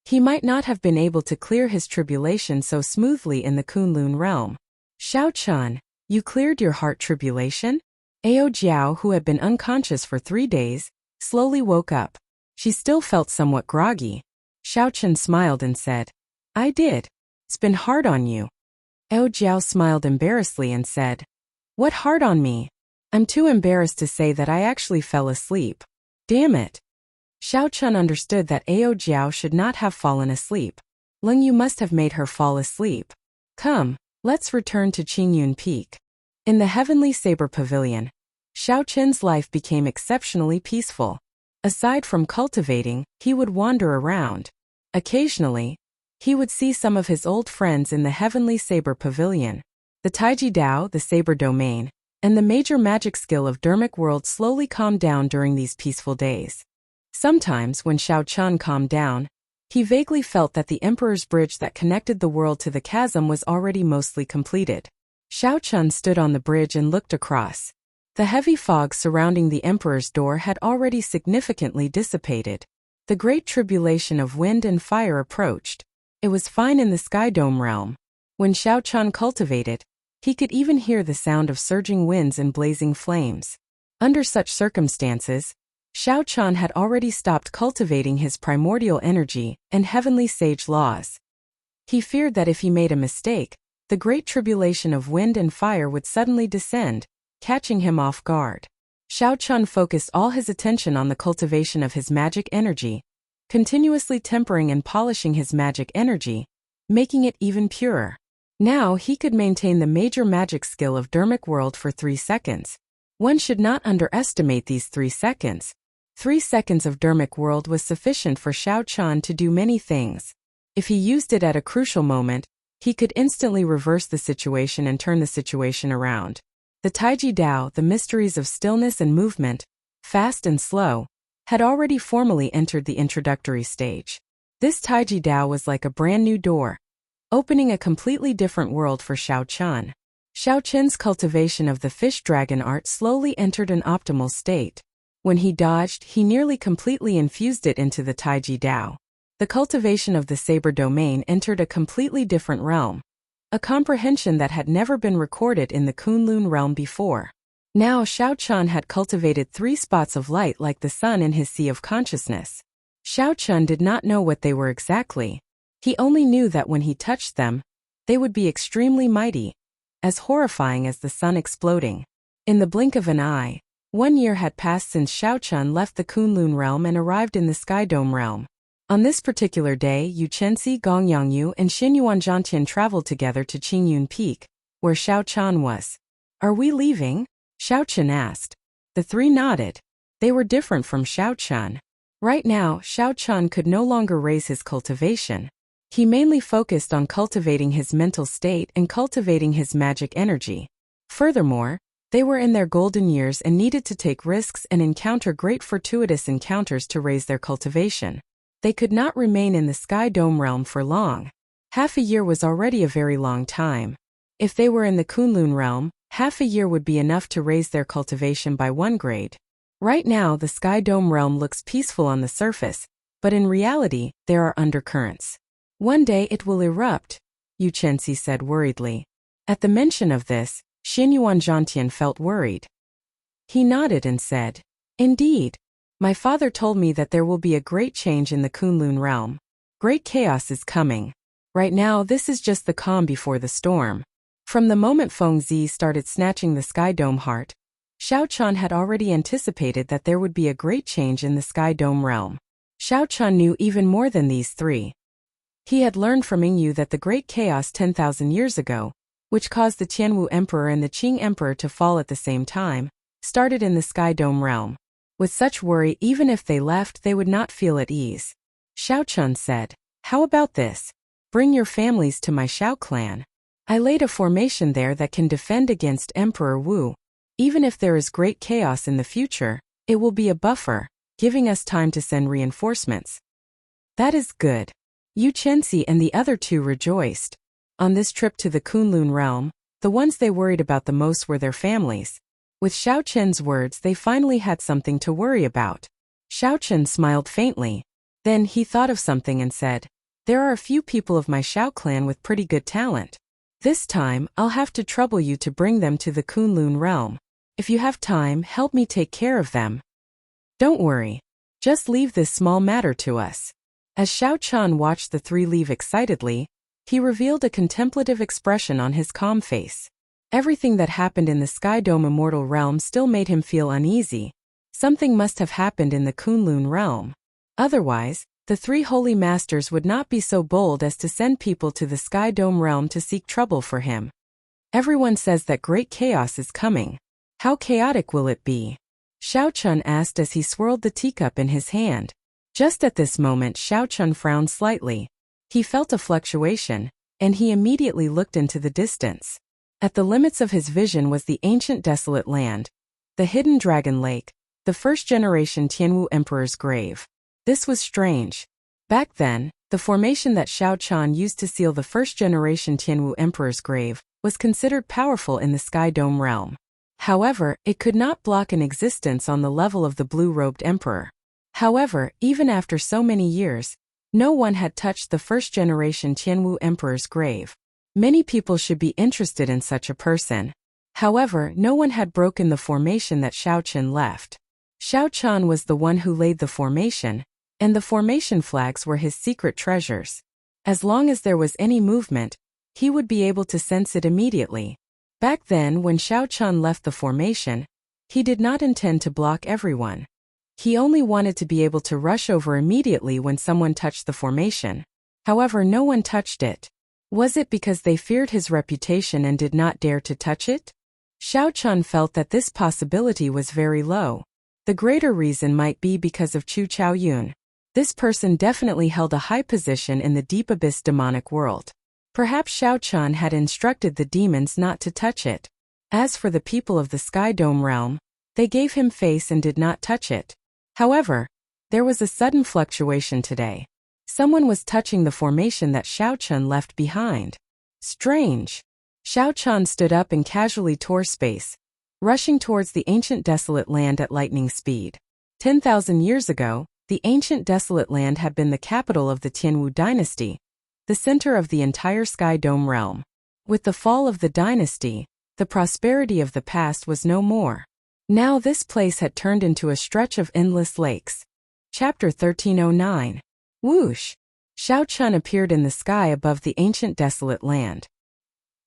He might not have been able to clear his tribulation so smoothly in the Kunlun realm. Xiao Chan, you cleared your heart tribulation? Ao Jiao, who had been unconscious for 3 days, slowly woke up. She still felt somewhat groggy. Xiao Chan smiled and said, I did. It's been hard on you. Ao Jiao smiled embarrassedly and said, What hard on me? I'm too embarrassed to say that I actually fell asleep. Damn it. Xiao Chan understood that Ao Jiao should not have fallen asleep. Leng Yu must have made her fall asleep. Come, let's return to Qingyun Peak. In the Heavenly Saber Pavilion, Xiao Chen's life became exceptionally peaceful. Aside from cultivating, he would wander around. Occasionally, he would see some of his old friends in the Heavenly Saber Pavilion. The Taiji Dao, the Saber Domain, and the major magic skill of Dermic World slowly calmed down during these peaceful days. Sometimes, when Xiao Chan calmed down, he vaguely felt that the Emperor's bridge that connected the world to the chasm was already mostly completed. Xiao Chan stood on the bridge and looked across. The heavy fog surrounding the Emperor's door had already significantly dissipated. The great tribulation of wind and fire approached. It was fine in the Sky Dome realm. When Xiao Chan cultivated, he could even hear the sound of surging winds and blazing flames. Under such circumstances, Xiao Chan had already stopped cultivating his primordial energy and heavenly sage laws. He feared that if he made a mistake, the great tribulation of wind and fire would suddenly descend, catching him off guard. Xiao Chan focused all his attention on the cultivation of his magic energy, continuously tempering and polishing his magic energy, making it even purer. Now he could maintain the major magic skill of Dermic World for 3 seconds. One should not underestimate these 3 seconds. 3 seconds of Dermic World was sufficient for Xiao Chan to do many things. If he used it at a crucial moment, he could instantly reverse the situation and turn the situation around. The Taiji Dao, the mysteries of stillness and movement, fast and slow, had already formally entered the introductory stage. This Taiji Dao was like a brand new door, opening a completely different world for Xiao Chan. Xiao Chen's cultivation of the fish dragon art slowly entered an optimal state. When he dodged, he nearly completely infused it into the Taiji Dao. The cultivation of the Saber Domain entered a completely different realm, a comprehension that had never been recorded in the Kunlun realm before. Now Xiao Chan had cultivated 3 spots of light like the sun in his sea of consciousness. Xiao Chan did not know what they were exactly. He only knew that when he touched them, they would be extremely mighty, as horrifying as the sun exploding. In the blink of an eye, 1 year had passed since Xiao Chan left the Kunlun realm and arrived in the Sky Dome realm. On this particular day, Yu Chenxi, Gong Yangyu, and Xin Yuanzhantian traveled together to Qingyun Peak, where Xiao Chan was. Are we leaving? Xiao Chan asked. The 3 nodded. They were different from Xiao Chan. Right now, Xiao Chan could no longer raise his cultivation. He mainly focused on cultivating his mental state and cultivating his magic energy. Furthermore, they were in their golden years and needed to take risks and encounter great fortuitous encounters to raise their cultivation. They could not remain in the Sky Dome realm for long. Half a year was already a very long time. If they were in the Kunlun realm, half a year would be enough to raise their cultivation by 1 grade. Right now, the Sky Dome realm looks peaceful on the surface, but in reality, there are undercurrents. One day it will erupt, Yu Chenxi said worriedly. At the mention of this, Xin Yuanzhantian felt worried. He nodded and said, Indeed. My father told me that there will be a great change in the Kunlun realm. Great chaos is coming. Right now this is just the calm before the storm. From the moment Feng Zi started snatching the Sky Dome heart, Xiao Chan had already anticipated that there would be a great change in the Sky Dome realm. Xiao Chan knew even more than these 3. He had learned from Yingyu that the great chaos 10,000 years ago, which caused the Tianwu Emperor and the Qing Emperor to fall at the same time, started in the Sky Dome realm. With such worry, even if they left, they would not feel at ease. Xiao Chan said, How about this? Bring your families to my Xiao clan. I laid a formation there that can defend against Emperor Wu. Even if there is great chaos in the future, it will be a buffer, giving us time to send reinforcements. That is good. Yu Chenxi and the other two rejoiced. On this trip to the Kunlun realm, the ones they worried about the most were their families. With Xiao Chen's words, they finally had something to worry about. Xiao Chen smiled faintly. Then he thought of something and said, "There are a few people of my Xiao clan with pretty good talent. This time, I'll have to trouble you to bring them to the Kunlun realm. If you have time, help me take care of them." "Don't worry. Just leave this small matter to us." As Xiao Chan watched the three leave excitedly, he revealed a contemplative expression on his calm face. Everything that happened in the Sky Dome immortal realm still made him feel uneasy. Something must have happened in the Kunlun realm. Otherwise, the three holy masters would not be so bold as to send people to the Sky Dome realm to seek trouble for him. Everyone says that great chaos is coming. How chaotic will it be? Xiao Chun asked as he swirled the teacup in his hand. Just at this moment, Xiao Chun frowned slightly. He felt a fluctuation, and he immediately looked into the distance. At the limits of his vision was the ancient desolate land, the hidden dragon lake, the first-generation Tianwu Emperor's grave. This was strange. Back then, the formation that Xiao Chan used to seal the first-generation Tianwu Emperor's grave was considered powerful in the Sky Dome realm. However, it could not block an existence on the level of the blue-robed emperor. However, even after so many years, no one had touched the first-generation Tianwu Emperor's grave. Many people should be interested in such a person. However, no one had broken the formation that Xiao Chen left. Xiao Chan was the one who laid the formation, and the formation flags were his secret treasures. As long as there was any movement, he would be able to sense it immediately. Back then, when Xiao Chan left the formation, he did not intend to block everyone. He only wanted to be able to rush over immediately when someone touched the formation. However, no one touched it. Was it because they feared his reputation and did not dare to touch it? Xiao Chan felt that this possibility was very low. The greater reason might be because of Chu Chaoyun. This person definitely held a high position in the deep abyss demonic world. Perhaps Xiao Chan had instructed the demons not to touch it. As for the people of the Sky Dome realm, they gave him face and did not touch it. However, there was a sudden fluctuation today. Someone was touching the formation that Xiao Chan left behind. Strange. Xiao Chan stood up and casually tore space, rushing towards the ancient desolate land at lightning speed. 10,000 years ago, the ancient desolate land had been the capital of the Tianwu dynasty, the center of the entire Sky Dome realm. With the fall of the dynasty, the prosperity of the past was no more. Now this place had turned into a stretch of endless lakes. Chapter 1309. Whoosh! Xiao Chun appeared in the sky above the ancient desolate land.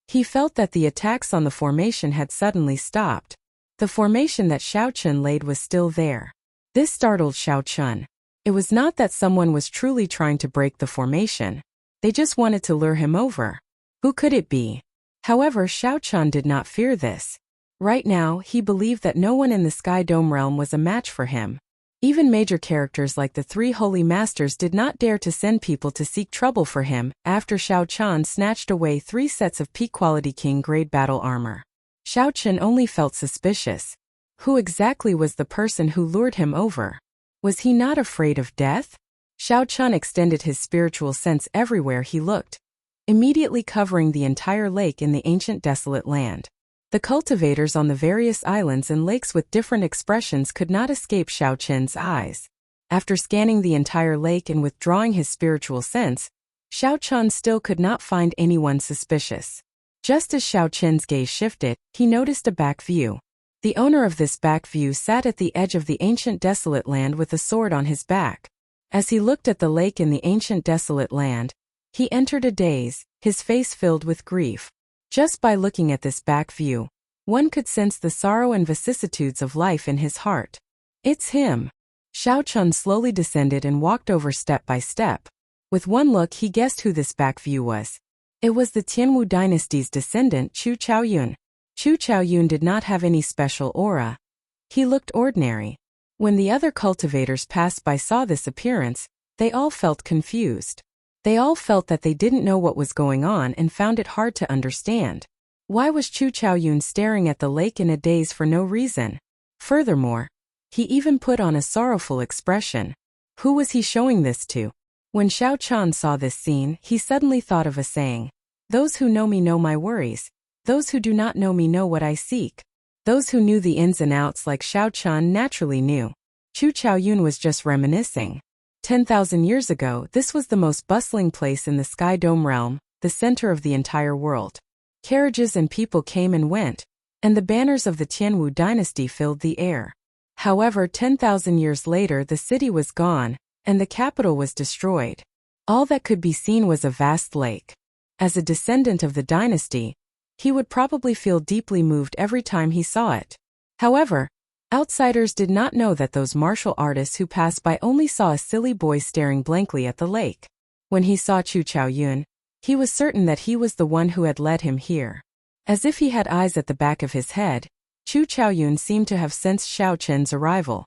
He felt that the attacks on the formation had suddenly stopped. The formation that Xiao Chun laid was still there. This startled Xiao Chun. It was not that someone was truly trying to break the formation. They just wanted to lure him over. Who could it be? However, Xiao Chun did not fear this. Right now, he believed that no one in the Sky Dome realm was a match for him. Even major characters like the three holy masters did not dare to send people to seek trouble for him after Xiao Chan snatched away 3 sets of peak-quality king-grade battle armor. Xiao Chen only felt suspicious. Who exactly was the person who lured him over? Was he not afraid of death? Xiao Chun extended his spiritual sense everywhere he looked, immediately covering the entire lake in the ancient desolate land. The cultivators on the various islands and lakes with different expressions could not escape Xiao Chen's eyes. After scanning the entire lake and withdrawing his spiritual sense, Xiao Chen still could not find anyone suspicious. Just as Xiao Chen's gaze shifted, he noticed a back view. The owner of this back view sat at the edge of the ancient desolate land with a sword on his back. As he looked at the lake in the ancient desolate land, he entered a daze, his face filled with grief. Just by looking at this back view, one could sense the sorrow and vicissitudes of life in his heart. It's him. Xiao Chun slowly descended and walked over step by step. With one look, he guessed who this back view was. It was the Tianwu dynasty's descendant Chu Chaoyun. Chu Chaoyun did not have any special aura. He looked ordinary. When the other cultivators passed by saw this appearance, they all felt confused. They all felt that they didn't know what was going on and found it hard to understand. Why was Chu Chaoyun staring at the lake in a daze for no reason? Furthermore, he even put on a sorrowful expression. Who was he showing this to? When Xiao Chan saw this scene, he suddenly thought of a saying. Those who know me know my worries. Those who do not know me know what I seek. Those who knew the ins and outs like Xiao Chan naturally knew. Chu Chaoyun was just reminiscing. 10,000 years ago, this was the most bustling place in the Sky Dome realm, the center of the entire world. Carriages and people came and went, and the banners of the Tianwu dynasty filled the air. However, 10,000 years later the city was gone, and the capital was destroyed. All that could be seen was a vast lake. As a descendant of the dynasty, he would probably feel deeply moved every time he saw it. However, outsiders did not know that those martial artists who passed by only saw a silly boy staring blankly at the lake. When he saw Chu Chaoyun, he was certain that he was the one who had led him here. As if he had eyes at the back of his head, Chu Chaoyun seemed to have sensed Xiao Chen's arrival.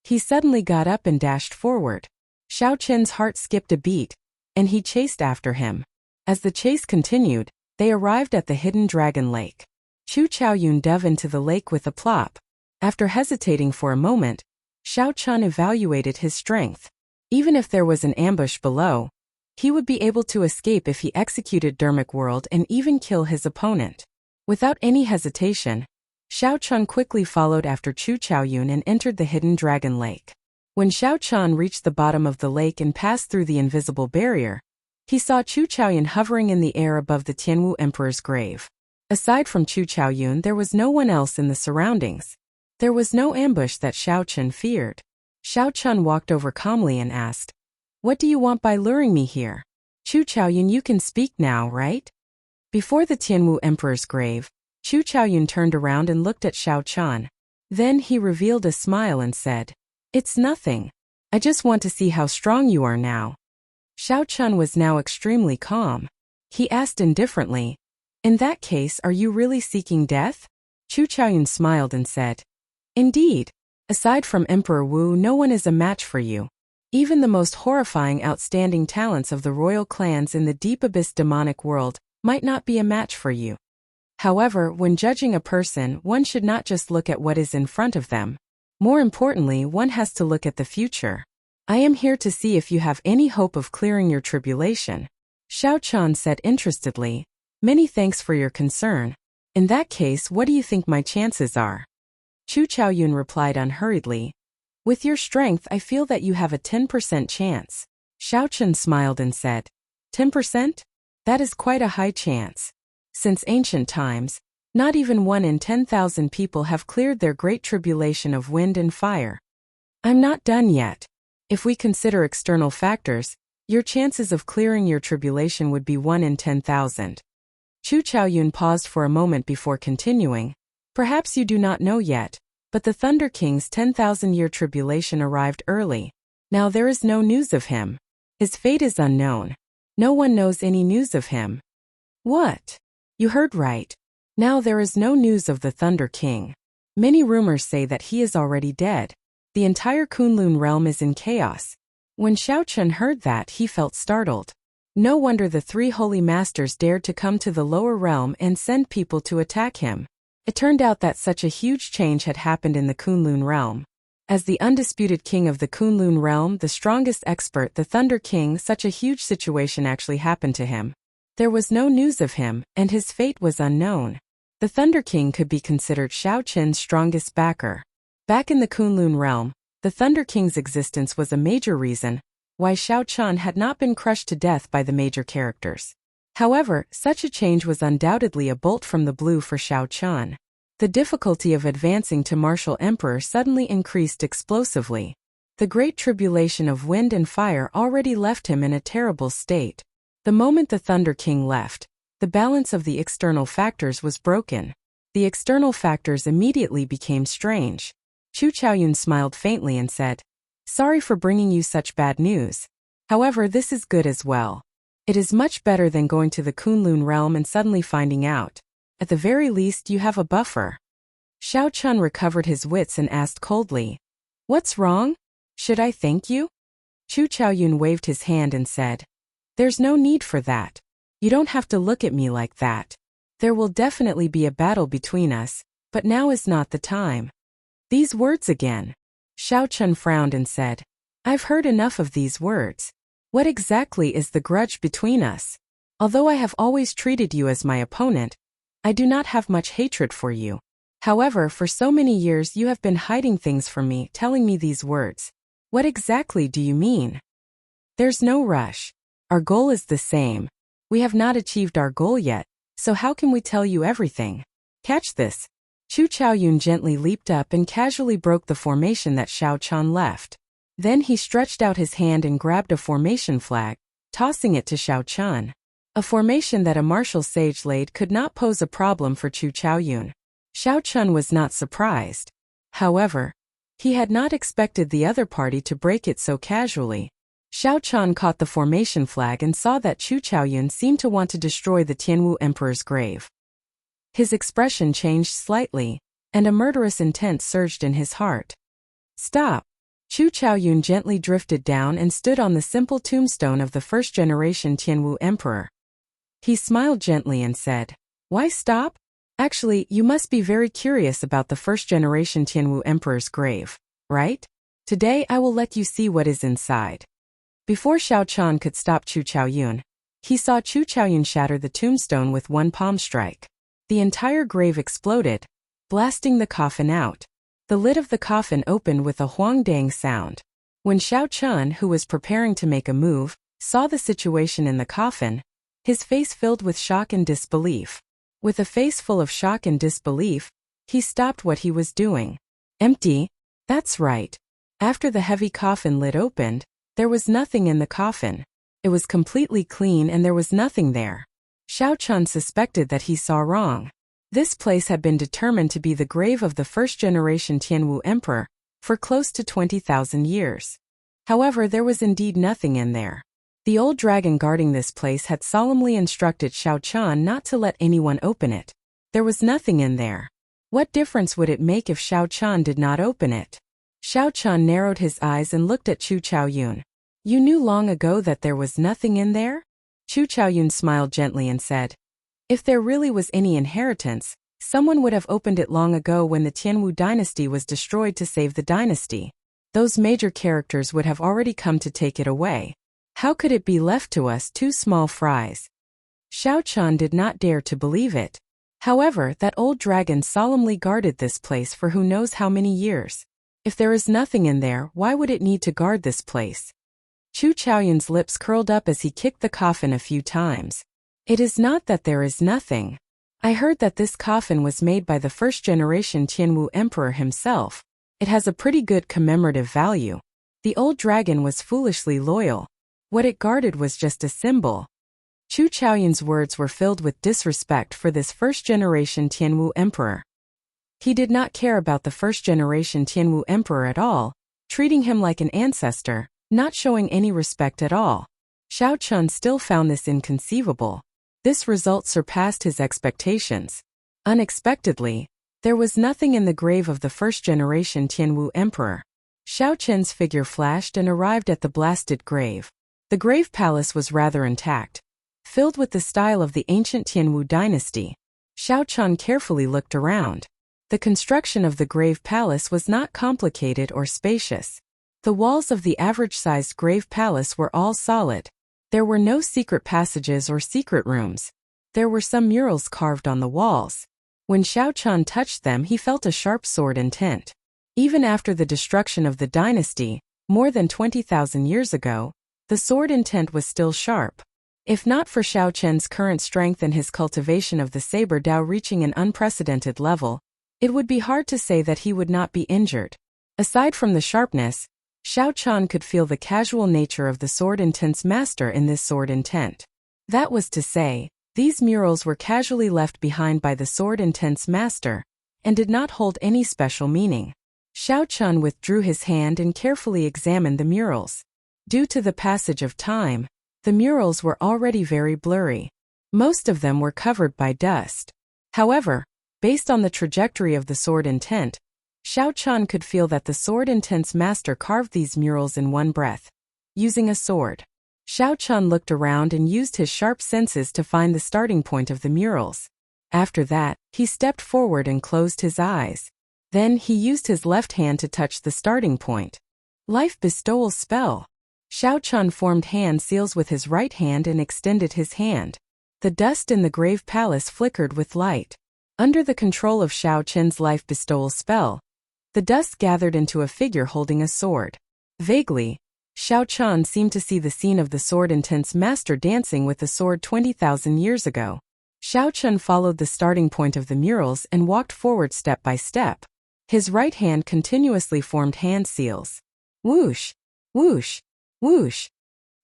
He suddenly got up and dashed forward. Xiao Chen's heart skipped a beat, and he chased after him. As the chase continued, they arrived at the hidden dragon lake. Chu Chaoyun dove into the lake with a plop. After hesitating for a moment, Xiao Chen evaluated his strength. Even if there was an ambush below, he would be able to escape if he executed Dermic World and even kill his opponent. Without any hesitation, Xiao Chen quickly followed after Chu Chaoyun and entered the hidden dragon lake. When Xiao Chen reached the bottom of the lake and passed through the invisible barrier, he saw Chu Chaoyun hovering in the air above the Tianwu Emperor's grave. Aside from Chu Chaoyun, there was no one else in the surroundings. There was no ambush that Xiao Chen feared. Xiao Chen walked over calmly and asked, "What do you want by luring me here?" "Chu Chaoyun, you can speak now, right?" Before the Tianwu Emperor's grave, Chu Chaoyun turned around and looked at Xiao Chen. Then he revealed a smile and said, "It's nothing. I just want to see how strong you are now." Xiao Chen was now extremely calm. He asked indifferently, "In that case, are you really seeking death?" Chu Chaoyun smiled and said, "Indeed. Aside from Emperor Wu, no one is a match for you. Even the most horrifying outstanding talents of the royal clans in the deep abyss demonic world might not be a match for you. However, when judging a person, one should not just look at what is in front of them. More importantly, one has to look at the future. I am here to see if you have any hope of clearing your tribulation." Xiao Chen said interestedly, "Many thanks for your concern. In that case, what do you think my chances are?" Chu Chaoyun replied unhurriedly, "With your strength, I feel that you have a 10% chance." Xiao Chen smiled and said, "10%? That is quite a high chance. Since ancient times, not even 1 in 10,000 people have cleared their great tribulation of wind and fire. I'm not done yet. If we consider external factors, your chances of clearing your tribulation would be 1 in 10,000. Chu Chaoyun paused for a moment before continuing. "Perhaps you do not know yet, but the Thunder King's 10,000-year tribulation arrived early. Now there is no news of him. His fate is unknown. No one knows any news of him." "What? You heard right. Now there is no news of the Thunder King. Many rumors say that he is already dead. The entire Kunlun realm is in chaos." When Xiao Chen heard that, he felt startled. No wonder the 3 holy masters dared to come to the lower realm and send people to attack him. It turned out that such a huge change had happened in the Kunlun realm. As the undisputed king of the Kunlun realm, the strongest expert, the Thunder King, such a huge situation actually happened to him. There was no news of him, and his fate was unknown. The Thunder King could be considered Xiao Chen's strongest backer. Back in the Kunlun realm, the Thunder King's existence was a major reason why Xiao Chen had not been crushed to death by the major characters. However, such a change was undoubtedly a bolt from the blue for Xiao Chen. The difficulty of advancing to Martial Emperor suddenly increased explosively. The great tribulation of wind and fire already left him in a terrible state. The moment the Thunder King left, the balance of the external factors was broken. The external factors immediately became strange. Chu Chaoyun smiled faintly and said, "Sorry for bringing you such bad news. However, this is good as well. It is much better than going to the Kunlun realm and suddenly finding out. At the very least, you have a buffer." Xiao Chen recovered his wits and asked coldly, "What's wrong? Should I thank you?" Chu Chaoyun waved his hand and said, "There's no need for that. You don't have to look at me like that. There will definitely be a battle between us, but now is not the time." "These words again." Xiao Chen frowned and said, "I've heard enough of these words. What exactly is the grudge between us? Although I have always treated you as my opponent, I do not have much hatred for you. However, for so many years you have been hiding things from me, telling me these words. What exactly do you mean? There's no rush. Our goal is the same. We have not achieved our goal yet, so how can we tell you everything? Catch this. Chu Chaoyun gently leaped up and casually broke the formation that Xiao Chan left. Then he stretched out his hand and grabbed a formation flag, tossing it to Xiao Chan. A formation that a martial sage laid could not pose a problem for Chu Chaoyun. Xiao Chun was not surprised. However, he had not expected the other party to break it so casually. Xiao Chan caught the formation flag and saw that Chu Chaoyun seemed to want to destroy the Tianwu Emperor's grave. His expression changed slightly, and a murderous intent surged in his heart. Stop! Chu Chaoyun gently drifted down and stood on the simple tombstone of the first-generation Tianwu Emperor. He smiled gently and said, Why stop? Actually, you must be very curious about the first-generation Tianwu Emperor's grave, right? Today I will let you see what is inside. Before Xiao Chan could stop Chu Chaoyun, he saw Chu Chaoyun shatter the tombstone with one palm strike. The entire grave exploded, blasting the coffin out. The lid of the coffin opened with a huang-dang sound. When Xiao Chun, who was preparing to make a move, saw the situation in the coffin, his face filled with shock and disbelief. With a face full of shock and disbelief, he stopped what he was doing. Empty? That's right. After the heavy coffin lid opened, there was nothing in the coffin. It was completely clean and there was nothing there. Xiao Chun suspected that he saw wrong. This place had been determined to be the grave of the first-generation Tianwu Emperor for close to 20,000 years. However, there was indeed nothing in there. The old dragon guarding this place had solemnly instructed Xiao Chan not to let anyone open it. There was nothing in there. What difference would it make if Xiao Chan did not open it? Xiao Chan narrowed his eyes and looked at Chu Chaoyun. You knew long ago that there was nothing in there? Chu Chaoyun smiled gently and said, If there really was any inheritance, someone would have opened it long ago when the Tianwu dynasty was destroyed to save the dynasty. Those major characters would have already come to take it away. How could it be left to us two small fries? Xiao Chan did not dare to believe it. However, that old dragon solemnly guarded this place for who knows how many years. If there is nothing in there, why would it need to guard this place? Chu Chaoyun's lips curled up as he kicked the coffin a few times. It is not that there is nothing. I heard that this coffin was made by the first-generation Tianwu Emperor himself. It has a pretty good commemorative value. The old dragon was foolishly loyal. What it guarded was just a symbol. Chu Chaoyun's words were filled with disrespect for this first-generation Tianwu Emperor. He did not care about the first-generation Tianwu Emperor at all, treating him like an ancestor, not showing any respect at all. Xiao Chun still found this inconceivable. This result surpassed his expectations. Unexpectedly, there was nothing in the grave of the first-generation Tianwu Emperor. Xiao Chen's figure flashed and arrived at the blasted grave. The grave palace was rather intact, filled with the style of the ancient Tianwu dynasty. Xiao Chun carefully looked around. The construction of the grave palace was not complicated or spacious. The walls of the average-sized grave palace were all solid. There were no secret passages or secret rooms. There were some murals carved on the walls. When Xiao Chun touched them, he felt a sharp sword intent. Even after the destruction of the dynasty, more than 20,000 years ago, the sword intent was still sharp. If not for Xiao Chen's current strength and his cultivation of the saber Dao reaching an unprecedented level, it would be hard to say that he would not be injured. Aside from the sharpness, Xiao Chan could feel the casual nature of the sword intent's master in this sword intent. That was to say, these murals were casually left behind by the sword intent's master, and did not hold any special meaning. Xiao Chun withdrew his hand and carefully examined the murals. Due to the passage of time, the murals were already very blurry. Most of them were covered by dust. However, based on the trajectory of the sword intent, Xiao Chun could feel that the sword intent's master carved these murals in one breath, using a sword. Xiao Chun looked around and used his sharp senses to find the starting point of the murals. After that, he stepped forward and closed his eyes. Then he used his left hand to touch the starting point. Life bestowal spell. Xiao Chun formed hand seals with his right hand and extended his hand. The dust in the grave palace flickered with light. Under the control of Xiao Chen's life bestowal spell, the dust gathered into a figure holding a sword. Vaguely, Xiao Chun seemed to see the scene of the sword intense master dancing with the sword 20,000 years ago. Xiao Chun followed the starting point of the murals and walked forward step by step. His right hand continuously formed hand seals. Whoosh! Whoosh! Whoosh!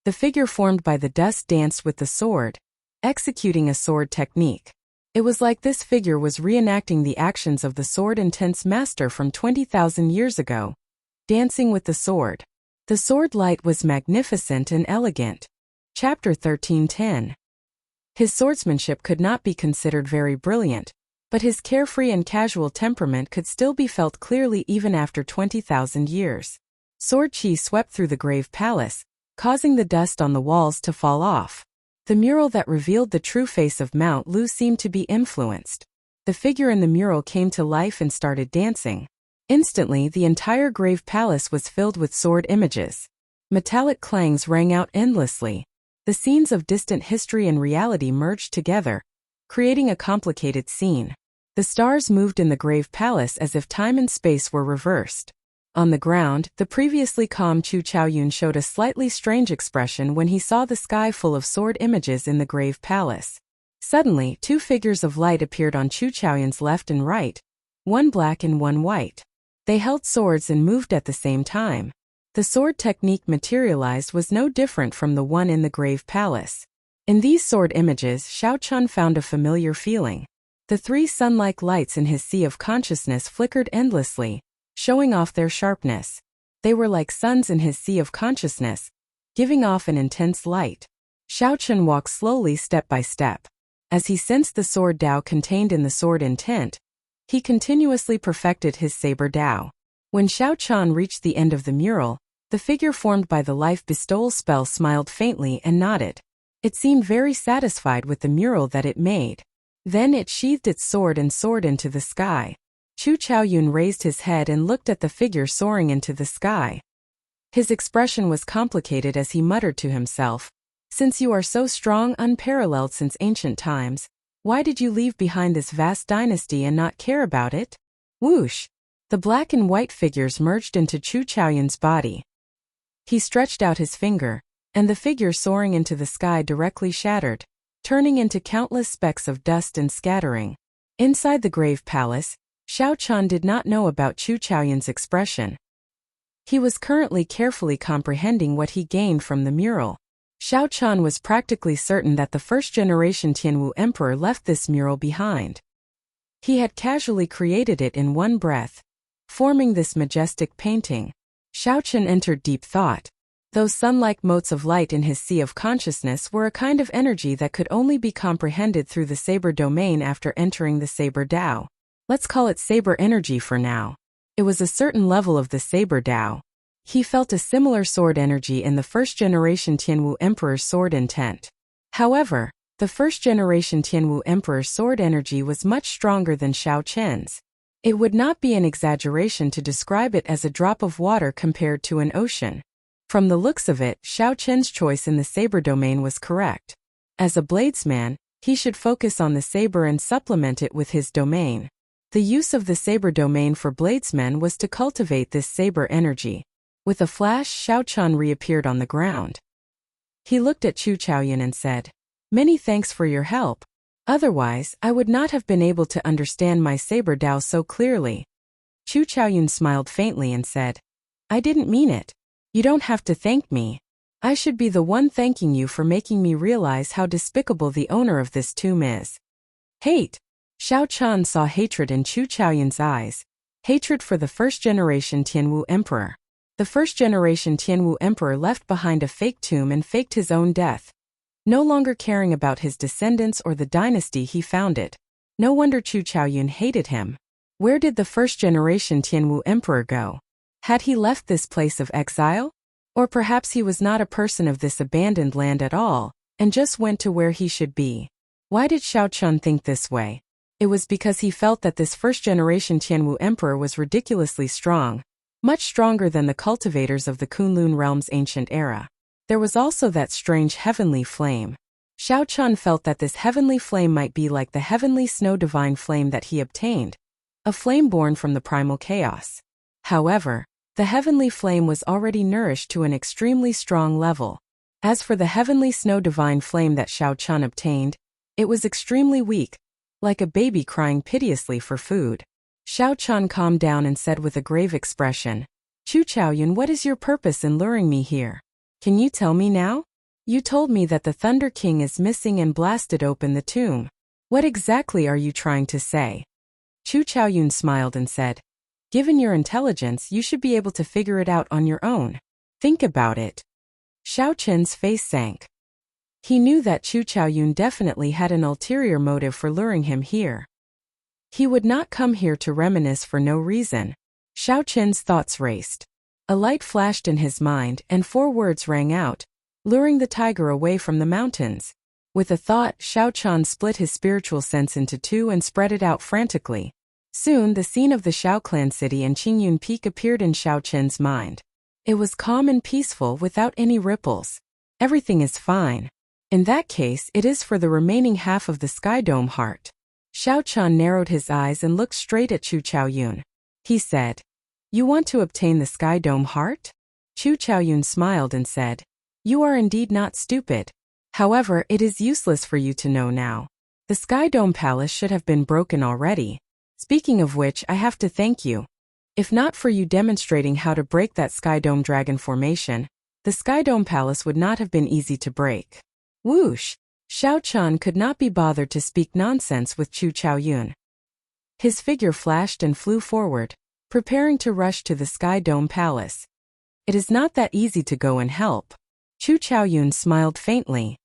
The figure formed by the dust danced with the sword, executing a sword technique. It was like this figure was reenacting the actions of the sword intense master from 20,000 years ago, dancing with the sword. The sword light was magnificent and elegant. Chapter 13:10. His swordsmanship could not be considered very brilliant, but his carefree and casual temperament could still be felt clearly even after 20,000 years. Sword chi swept through the grave palace, causing the dust on the walls to fall off. The mural that revealed the true face of Mount Lu seemed to be influenced. The figure in the mural came to life and started dancing. Instantly, the entire grave palace was filled with sword images. Metallic clangs rang out endlessly. The scenes of distant history and reality merged together, creating a complicated scene. The stars moved in the grave palace as if time and space were reversed. On the ground, the previously calm Chu Chaoyun showed a slightly strange expression when he saw the sky full of sword images in the grave palace. Suddenly, two figures of light appeared on Chu Chaoyun's left and right, one black and one white. They held swords and moved at the same time. The sword technique materialized was no different from the one in the grave palace. In these sword images, Xiao Chun found a familiar feeling. The three sun-like lights in his sea of consciousness flickered endlessly, showing off their sharpness. They were like suns in his sea of consciousness, giving off an intense light. Xiao Chun walked slowly step by step. As he sensed the sword Dao contained in the sword intent, he continuously perfected his saber Dao. When Xiao Chun reached the end of the mural, the figure formed by the life bestowal spell smiled faintly and nodded. It seemed very satisfied with the mural that it made. Then it sheathed its sword and soared into the sky. Chu Chaoyun raised his head and looked at the figure soaring into the sky. His expression was complicated as he muttered to himself, "Since you are so strong, unparalleled since ancient times, why did you leave behind this vast dynasty and not care about it?" Whoosh! The black and white figures merged into Chu Chaoyun's body. He stretched out his finger, and the figure soaring into the sky directly shattered, turning into countless specks of dust and scattering. Inside the grave palace, Xiao Chun did not know about Chu Chaoyun's expression. He was currently carefully comprehending what he gained from the mural. Xiao Chun was practically certain that the first-generation Tianwu emperor left this mural behind. He had casually created it in one breath, forming this majestic painting. Xiao Chun entered deep thought. Those sun-like motes of light in his sea of consciousness were a kind of energy that could only be comprehended through the saber domain after entering the saber Dao. Let's call it saber energy for now. It was a certain level of the saber Dao. He felt a similar sword energy in the first-generation Tianwu Emperor's sword intent. However, the first-generation Tianwu Emperor's sword energy was much stronger than Xiao Chen's. It would not be an exaggeration to describe it as a drop of water compared to an ocean. From the looks of it, Xiao Chen's choice in the saber domain was correct. As a bladesman, he should focus on the saber and supplement it with his domain. The use of the saber domain for bladesmen was to cultivate this saber energy. With a flash, Xiao Chun reappeared on the ground. He looked at Chu Chaoyun and said, "Many thanks for your help. Otherwise, I would not have been able to understand my saber Dao so clearly." Chu Chaoyun smiled faintly and said, "I didn't mean it. You don't have to thank me. I should be the one thanking you for making me realize how despicable the owner of this tomb is." Hate. Xiao Chun saw hatred in Chu Chaoyun's eyes. Hatred for the first-generation Tianwu Emperor. The first-generation Tianwu Emperor left behind a fake tomb and faked his own death. No longer caring about his descendants or the dynasty he founded. No wonder Chu Chaoyun hated him. Where did the first-generation Tianwu Emperor go? Had he left this place of exile? Or perhaps he was not a person of this abandoned land at all, and just went to where he should be. Why did Xiao Chun think this way? It was because he felt that this first-generation Tianwu Emperor was ridiculously strong, much stronger than the cultivators of the Kunlun realm's ancient era. There was also that strange heavenly flame. Xiao Chun felt that this heavenly flame might be like the heavenly snow divine flame that he obtained, a flame born from the primal chaos. However, the heavenly flame was already nourished to an extremely strong level. As for the heavenly snow divine flame that Xiao Chun obtained, it was extremely weak, like a baby crying piteously for food. Xiao Chun calmed down and said with a grave expression, "Chu Chaoyun, what is your purpose in luring me here? Can you tell me now? You told me that the Thunder King is missing and blasted open the tomb. What exactly are you trying to say?" Chu Chaoyun smiled and said, "Given your intelligence, you should be able to figure it out on your own. Think about it." Xiao Chen's face sank. He knew that Chu Chaoyun definitely had an ulterior motive for luring him here. He would not come here to reminisce for no reason. Xiao Chen's thoughts raced. A light flashed in his mind and 4 words rang out, luring the tiger away from the mountains. With a thought, Xiao Chan split his spiritual sense into 2 and spread it out frantically. Soon the scene of the Xiao clan city and Qingyun Peak appeared in Xiao Chen's mind. It was calm and peaceful without any ripples. Everything is fine. In that case, it is for the remaining half of the Sky Dome heart. Xiao Chan narrowed his eyes and looked straight at Chu Chaoyun. He said, "You want to obtain the Sky Dome heart?" Chu Chaoyun smiled and said, "You are indeed not stupid. However, it is useless for you to know now. The Sky Dome Palace should have been broken already. Speaking of which, I have to thank you. If not for you demonstrating how to break that Sky Dome Dragon formation, the Sky Dome Palace would not have been easy to break." Whoosh! Xiao Chan could not be bothered to speak nonsense with Chu Chaoyun. His figure flashed and flew forward, preparing to rush to the Sky Dome Palace. "It is not that easy to go and help." Chu Chaoyun smiled faintly.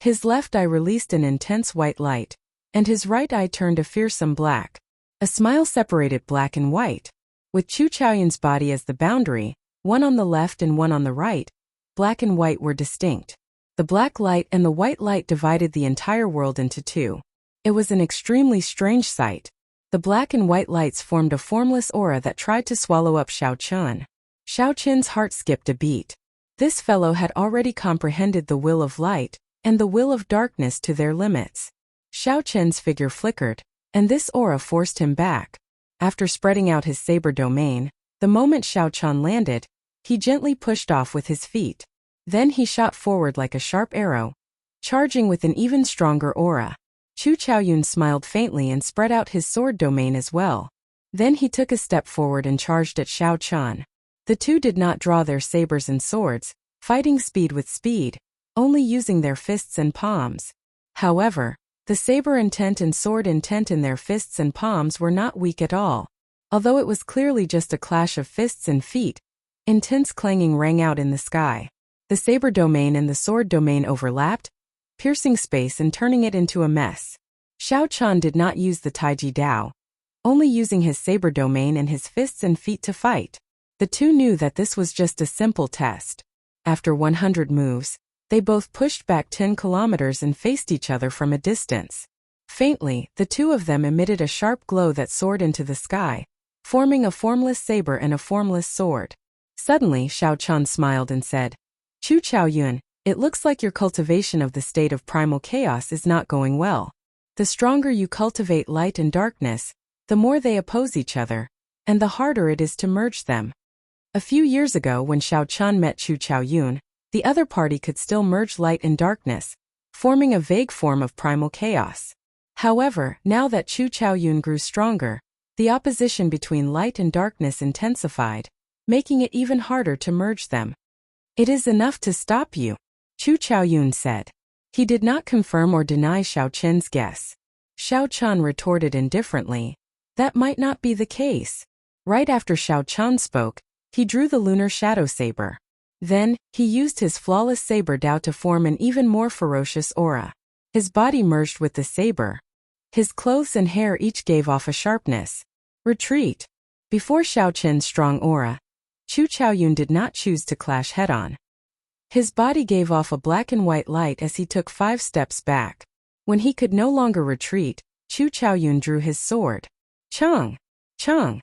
His left eye released an intense white light, and his right eye turned a fearsome black. A smile separated black and white. With Chu Chaoyun's body as the boundary, one on the left and one on the right, black and white were distinct. The black light and the white light divided the entire world into 2. It was an extremely strange sight. The black and white lights formed a formless aura that tried to swallow up Xiao Chun. Xiao Chun's heart skipped a beat. This fellow had already comprehended the will of light and the will of darkness to their limits. Xiao Chen's figure flickered, and this aura forced him back. After spreading out his saber domain, the moment Xiao Chun landed, he gently pushed off with his feet. Then he shot forward like a sharp arrow, charging with an even stronger aura. Chu Chaoyun smiled faintly and spread out his sword domain as well. Then he took a step forward and charged at Xiao Chun. The 2 did not draw their sabers and swords, fighting speed with speed, only using their fists and palms. However, the saber intent and sword intent in their fists and palms were not weak at all. Although it was clearly just a clash of fists and feet, intense clanging rang out in the sky. The saber domain and the sword domain overlapped, piercing space and turning it into a mess. Xiao Chun did not use the Taiji Dao, only using his saber domain and his fists and feet to fight. The 2 knew that this was just a simple test. After 100 moves, they both pushed back 10 kilometers and faced each other from a distance. Faintly, the 2 of them emitted a sharp glow that soared into the sky, forming a formless saber and a formless sword. Suddenly, Xiao Chun smiled and said, "Chu Chaoyun, it looks like your cultivation of the state of primal chaos is not going well. The stronger you cultivate light and darkness, the more they oppose each other, and the harder it is to merge them." A few years ago when Xiao Chun met Chu Chaoyun, the other party could still merge light and darkness, forming a vague form of primal chaos. However, now that Chu Chaoyun grew stronger, the opposition between light and darkness intensified, making it even harder to merge them. "It is enough to stop you," Chu Chaoyun said. He did not confirm or deny Xiao Chen's guess. Xiao Chun retorted indifferently, "That might not be the case." Right after Xiao Chun spoke, he drew the lunar shadow saber. Then, he used his flawless saber Dao to form an even more ferocious aura. His body merged with the saber. His clothes and hair each gave off a sharpness. Retreat. Before Xiao Chen's strong aura, Chu Chaoyun did not choose to clash head-on. His body gave off a black and white light as he took 5 steps back. When he could no longer retreat, Chu Chaoyun drew his sword. Chung! Chung!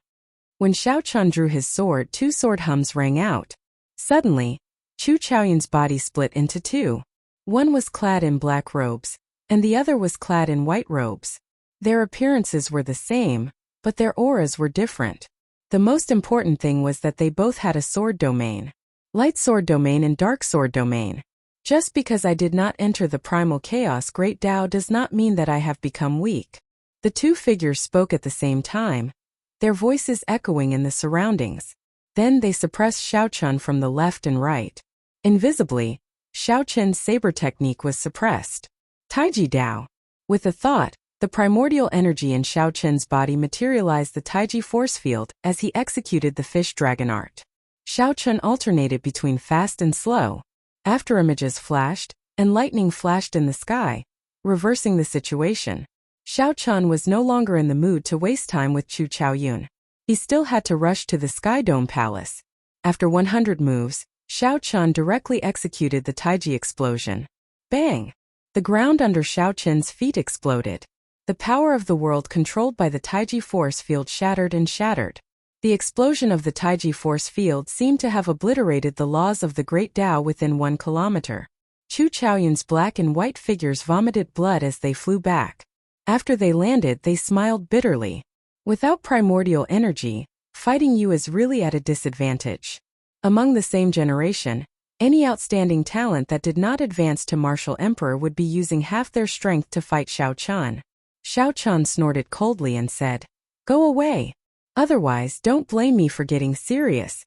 When Xiao Chun drew his sword, 2 sword hums rang out. Suddenly, Chu Chaoyun's body split into two. One was clad in black robes, and the other was clad in white robes. Their appearances were the same, but their auras were different. The most important thing was that they both had a sword domain. Light sword domain and dark sword domain. Just because I did not enter the primal chaos Great Tao does not mean that I have become weak. The two figures spoke at the same time, their voices echoing in the surroundings. Then they suppressed Xiaochun from the left and right. Invisibly, Xiaochun's saber technique was suppressed. Taiji Dao. With a thought, the primordial energy in Xiaochun's body materialized the Taiji force field as he executed the fish dragon art. Xiaochun alternated between fast and slow. After images flashed, and lightning flashed in the sky, reversing the situation. Xiaochun was no longer in the mood to waste time with Chu Chaoyun. He still had to rush to the Sky Dome Palace. After 100 moves, Xiaochun directly executed the Taiji explosion. Bang! The ground under Xiaochun's feet exploded. The power of the world controlled by the Taiji force field shattered and shattered. The explosion of the Taiji force field seemed to have obliterated the laws of the Great Tao within 1 kilometer. Chu Chaoyun's black and white figures vomited blood as they flew back. After they landed, they smiled bitterly. Without primordial energy, fighting you is really at a disadvantage. Among the same generation, any outstanding talent that did not advance to Martial Emperor would be using half their strength to fight Xiaochun. Xiaochun snorted coldly and said, "Go away. Otherwise, don't blame me for getting serious."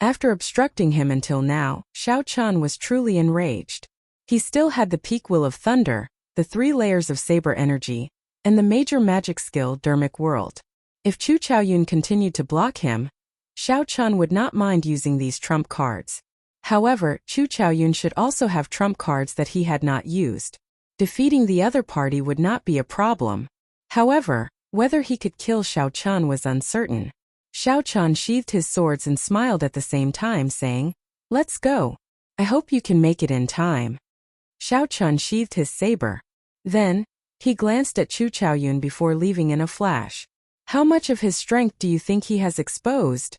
After obstructing him until now, Xiaochun was truly enraged. He still had the peak will of thunder, the 3 layers of saber energy, and the major magic skill Dermic World. If Chu Chaoyun continued to block him, Xiaochun would not mind using these trump cards. However, Chu Chaoyun should also have trump cards that he had not used. Defeating the other party would not be a problem. However, whether he could kill Xiaochun was uncertain. Xiaochun sheathed his swords and smiled at the same time, saying, "Let's go. I hope you can make it in time." Xiaochun sheathed his saber. Then, he glanced at Chu Chaoyun before leaving in a flash. "How much of his strength do you think he has exposed?"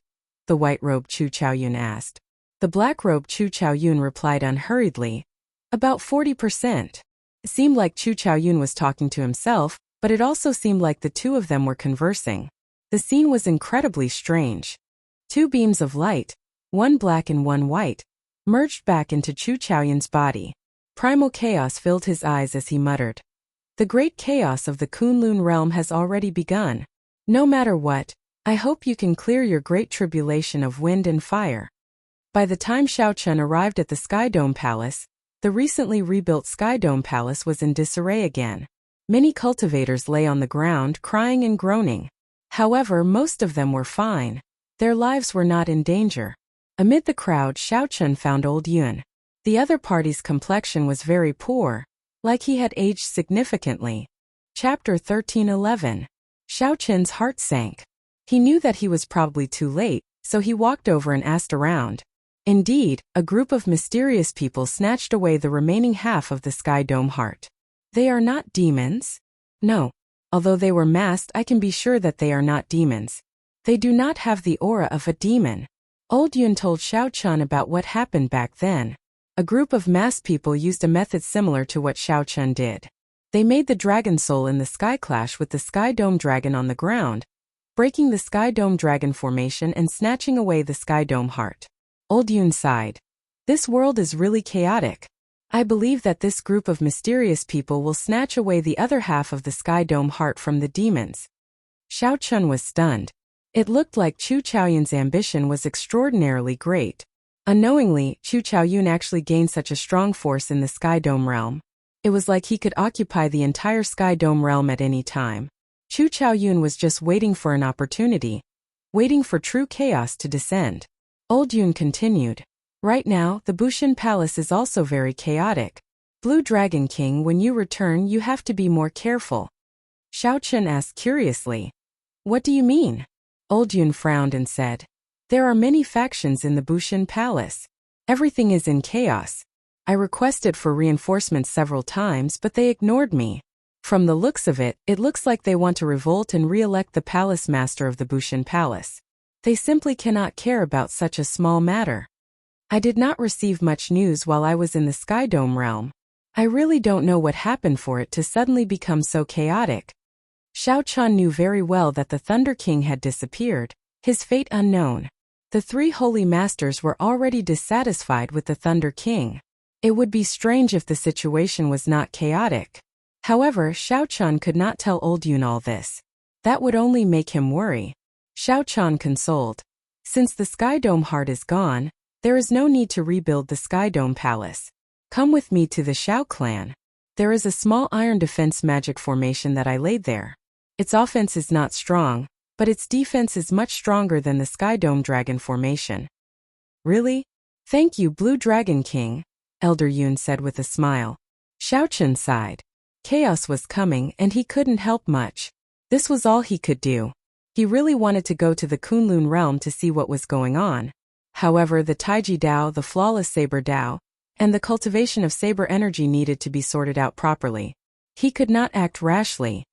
the white-robed Chu Chaoyun asked. The black-robed Chu Chaoyun replied unhurriedly, "About 40%. It seemed like Chu Chaoyun was talking to himself, but it also seemed like the two of them were conversing. The scene was incredibly strange. 2 beams of light, one black and one white, merged back into Chu Chaoyun's body. Primal chaos filled his eyes as he muttered, "The great chaos of the Kunlun realm has already begun. No matter what, I hope you can clear your great tribulation of wind and fire." By the time Xiaochun arrived at the Sky Dome Palace, the recently rebuilt Sky Dome Palace was in disarray again. Many cultivators lay on the ground crying and groaning. However, most of them were fine. Their lives were not in danger. Amid the crowd, Xiaochun found Old Yun. The other party's complexion was very poor, like he had aged significantly. Chapter 13:11. Xiaochun's heart sank. He knew that he was probably too late, so he walked over and asked around. Indeed, a group of mysterious people snatched away the remaining half of the Sky Dome heart. "They are not demons?" "No. Although they were masked, I can be sure that they are not demons. They do not have the aura of a demon." Old Yun told Xiaochun about what happened back then. A group of masked people used a method similar to what Xiaochun did. They made the dragon soul in the sky clash with the Sky Dome dragon on the ground, breaking the Sky Dome dragon formation and snatching away the Sky Dome heart. Old Yun sighed. "This world is really chaotic. I believe that this group of mysterious people will snatch away the other half of the Sky Dome heart from the demons." Xiaochun was stunned. It looked like Chu Chaoyun's ambition was extraordinarily great. Unknowingly, Chu Chaoyun actually gained such a strong force in the Sky Dome realm. It was like he could occupy the entire Sky Dome realm at any time. Chu Chaoyun was just waiting for an opportunity, waiting for true chaos to descend. Old Yun continued. "Right now, the Bushin Palace is also very chaotic. Blue Dragon King, when you return, you have to be more careful." Xiaochun asked curiously, "What do you mean?" Old Yun frowned and said, "There are many factions in the Bushin Palace. Everything is in chaos. I requested for reinforcements several times, but they ignored me. From the looks of it, it looks like they want to revolt and re-elect the palace master of the Bushin Palace. They simply cannot care about such a small matter." I did not receive much news while I was in the Sky Dome realm. I really don't know what happened for it to suddenly become so chaotic. Xiao Chun knew very well that the Thunder King had disappeared, his fate unknown. The three holy masters were already dissatisfied with the Thunder King. It would be strange if the situation was not chaotic. However, Xiao Chun could not tell Old Yun all this. That would only make him worry. Xiao Chun consoled. Since the Sky Dome heart is gone, there is no need to rebuild the Sky Dome Palace. Come with me to the Xiao clan. There is a small iron defense magic formation that I laid there. Its offense is not strong, but its defense is much stronger than the Sky Dome Dragon formation. Really? Thank you, Blue Dragon King, Elder Yun said with a smile. Xiao Chun sighed. Chaos was coming and he couldn't help much. This was all he could do. He really wanted to go to the Kunlun realm to see what was going on. However, the Taiji Dao, the flawless Saber Dao, and the cultivation of saber energy needed to be sorted out properly. He could not act rashly.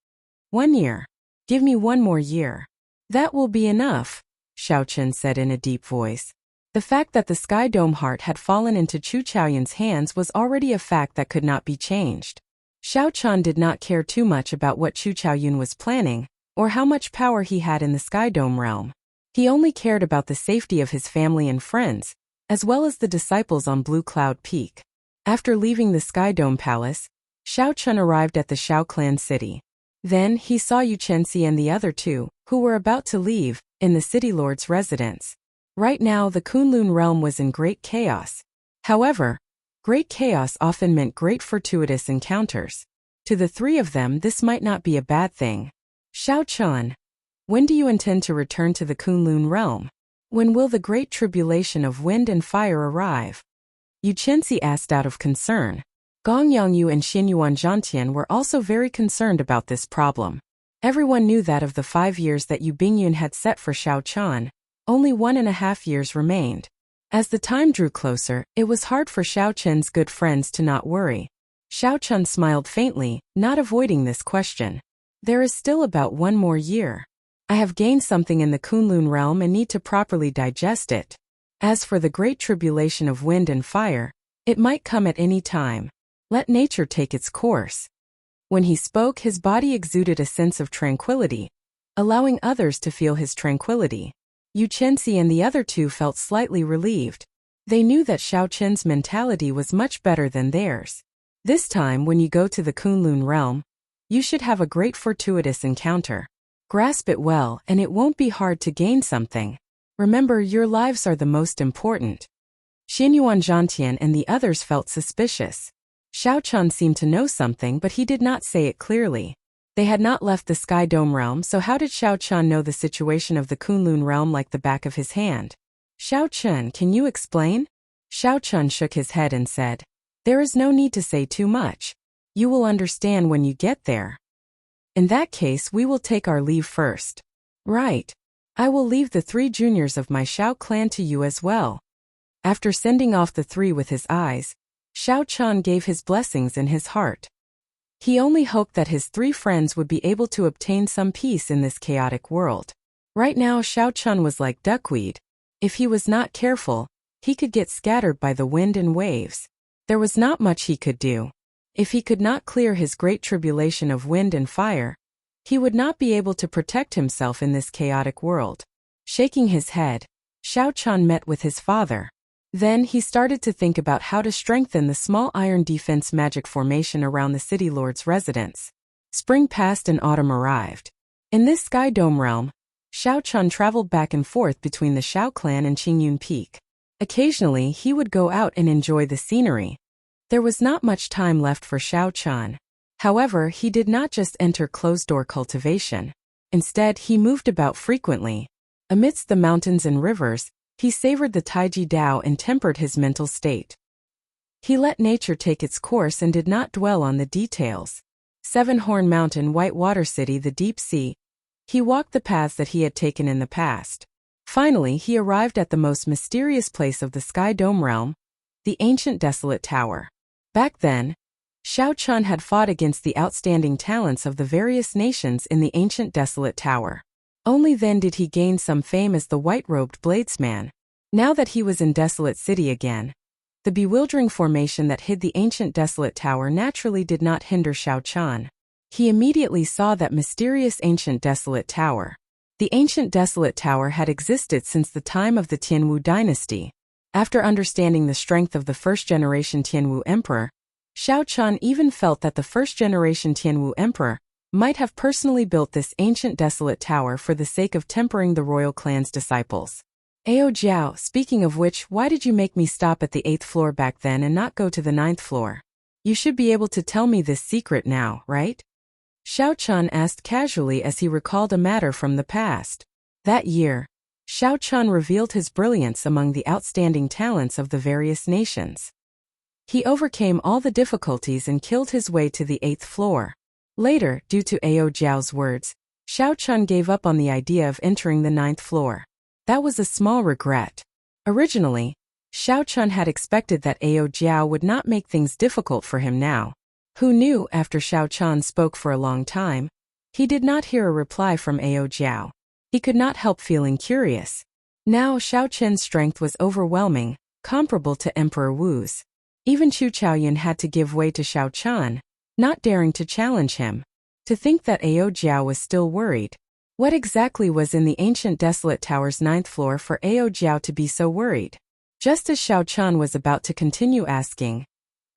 1 year. Give me 1 more year. That will be enough, Xiao Chun said in a deep voice. The fact that the Sky Dome heart had fallen into Chu Chaoyun's hands was already a fact that could not be changed. Xiao Chun did not care too much about what Chu Chaoyun was planning, or how much power he had in the Sky Dome realm. He only cared about the safety of his family and friends, as well as the disciples on Blue Cloud Peak. After leaving the Sky Dome Palace, Xiao Chun arrived at the Xiao Clan city. Then he saw Yu Chenxi and the other two, who were about to leave, in the city lord's residence. Right now the Kunlun realm was in great chaos. However, great chaos often meant great fortuitous encounters. To the three of them this might not be a bad thing. Xiao Chun, when do you intend to return to the Kunlun realm? When will the great tribulation of wind and fire arrive? Yu Chenxi asked out of concern. Gong Yongyu and Xinyuan Zhantian were also very concerned about this problem. Everyone knew that of the 5 years that Yu Bingyun had set for Xiao Chun, only 1.5 years remained. As the time drew closer, it was hard for Xiao Chun's good friends to not worry. Xiao Chun smiled faintly, not avoiding this question. There is still about 1 more year. I have gained something in the Kunlun realm and need to properly digest it. As for the great tribulation of wind and fire, it might come at any time. Let nature take its course. When he spoke, his body exuded a sense of tranquility, allowing others to feel his tranquility. Yu Chenxi and the other two felt slightly relieved. They knew that Xiao Chun's mentality was much better than theirs. This time when you go to the Kunlun realm, you should have a great fortuitous encounter. Grasp it well and it won't be hard to gain something. Remember, your lives are the most important. Xinyuan Zhantian and the others felt suspicious. Xiao Chun seemed to know something but he did not say it clearly. They had not left the Sky Dome realm, so how did Xiao Chun know the situation of the Kunlun realm like the back of his hand? Xiao Chun, can you explain? Xiao Chun shook his head and said, there is no need to say too much. You will understand when you get there. In that case, we will take our leave first. Right. I will leave the 3 juniors of my Xiao clan to you as well. After sending off the 3 with his eyes, Xiao Chun gave his blessings in his heart. He only hoped that his 3 friends would be able to obtain some peace in this chaotic world. Right now Xiao Chun was like duckweed. If he was not careful, he could get scattered by the wind and waves. There was not much he could do. If he could not clear his great tribulation of wind and fire, he would not be able to protect himself in this chaotic world. Shaking his head, Xiao Chun met with his father. Then he started to think about how to strengthen the small iron defense magic formation around the city lord's residence. Spring passed and autumn arrived. In this Sky Dome realm, Xiao Chun traveled back and forth between the Xiao clan and Qingyun Peak. Occasionally he would go out and enjoy the scenery. There was not much time left for Xiao Chun. However, he did not just enter closed-door cultivation. Instead, he moved about frequently. Amidst the mountains and rivers, he savored the Taiji Dao and tempered his mental state. He let nature take its course and did not dwell on the details. 7-Horn Mountain, White Water City, the Deep Sea. He walked the paths that he had taken in the past. Finally, he arrived at the most mysterious place of the Sky Dome realm, the ancient desolate tower. Back then, Xiao Chun had fought against the outstanding talents of the various nations in the ancient desolate tower. Only then did he gain some fame as the white-robed bladesman. Now that he was in Desolate City again, the bewildering formation that hid the ancient desolate tower naturally did not hinder Xiao Chan. He immediately saw that mysterious ancient desolate tower. The ancient desolate tower had existed since the time of the Tianwu dynasty. After understanding the strength of the first-generation Tianwu emperor, Xiao Chan even felt that the first-generation Tianwu emperor might have personally built this ancient desolate tower for the sake of tempering the royal clan's disciples. Ao Jiao, speaking of which, why did you make me stop at the 8th floor back then and not go to the 9th floor? You should be able to tell me this secret now, right? Xiao Chan asked casually as he recalled a matter from the past. That year, Xiao Chan revealed his brilliance among the outstanding talents of the various nations. He overcame all the difficulties and killed his way to the 8th floor. Later, due to Ao Jiao's words, Xiao Chan gave up on the idea of entering the 9th floor. That was a small regret. Originally, Xiao Chan had expected that Ao Jiao would not make things difficult for him now. Who knew, after Xiao Chan spoke for a long time, he did not hear a reply from Ao Jiao. He could not help feeling curious. Now Xiao Chen's strength was overwhelming, comparable to Emperor Wu's. Even Chu Chaoyun had to give way to Xiao Chan, not daring to challenge him. To think that Ao Jiao was still worried. What exactly was in the ancient desolate tower's 9th floor for Ao Jiao to be so worried? Just as Xiao Chan was about to continue asking,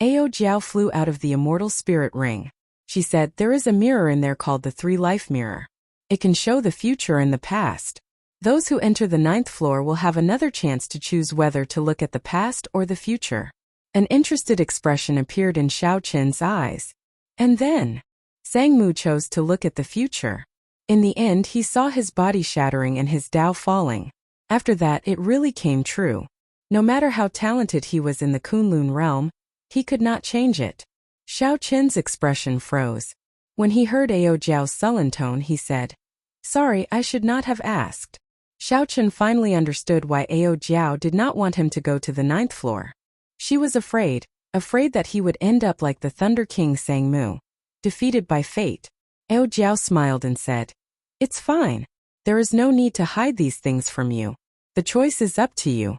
Ao Jiao flew out of the immortal spirit ring. She said, there is a mirror in there called the 3-life mirror. It can show the future and the past. Those who enter the 9th floor will have another chance to choose whether to look at the past or the future. An interested expression appeared in Xiao Chen's eyes. And then, Sang Mu chose to look at the future. In the end, he saw his body shattering and his Tao falling. After that, it really came true. No matter how talented he was in the Kunlun realm, he could not change it. Xiao Chen's expression froze. When he heard Ao Jiao's sullen tone, he said, sorry, I should not have asked. Xiao Chen finally understood why Ao Jiao did not want him to go to the 9th floor. She was afraid that he would end up like the Thunder King Sang Mu, defeated by fate. Ao Jiao smiled and said, it's fine. There is no need to hide these things from you. The choice is up to you.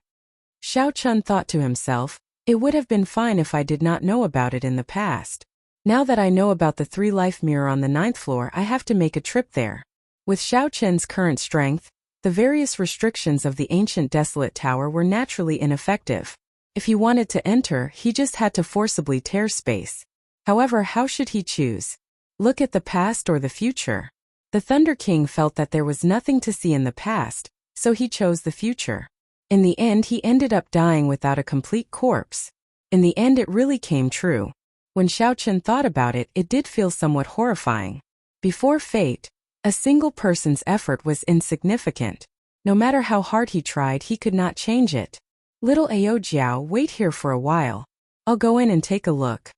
Xiao Chen thought to himself, it would have been fine if I did not know about it in the past. Now that I know about the 3-life mirror on the 9th floor, I have to make a trip there. With Xiao Chen's current strength, the various restrictions of the ancient desolate tower were naturally ineffective. If he wanted to enter, he just had to forcibly tear space. However, how should he choose? Look at the past or the future? The Thunder King felt that there was nothing to see in the past, so he chose the future. In the end, he ended up dying without a complete corpse. In the end, it really came true. When Xiao Chen thought about it, it did feel somewhat horrifying. Before fate, a single person's effort was insignificant. No matter how hard he tried, he could not change it. Little Ao Jiao, wait here for a while. I'll go in and take a look.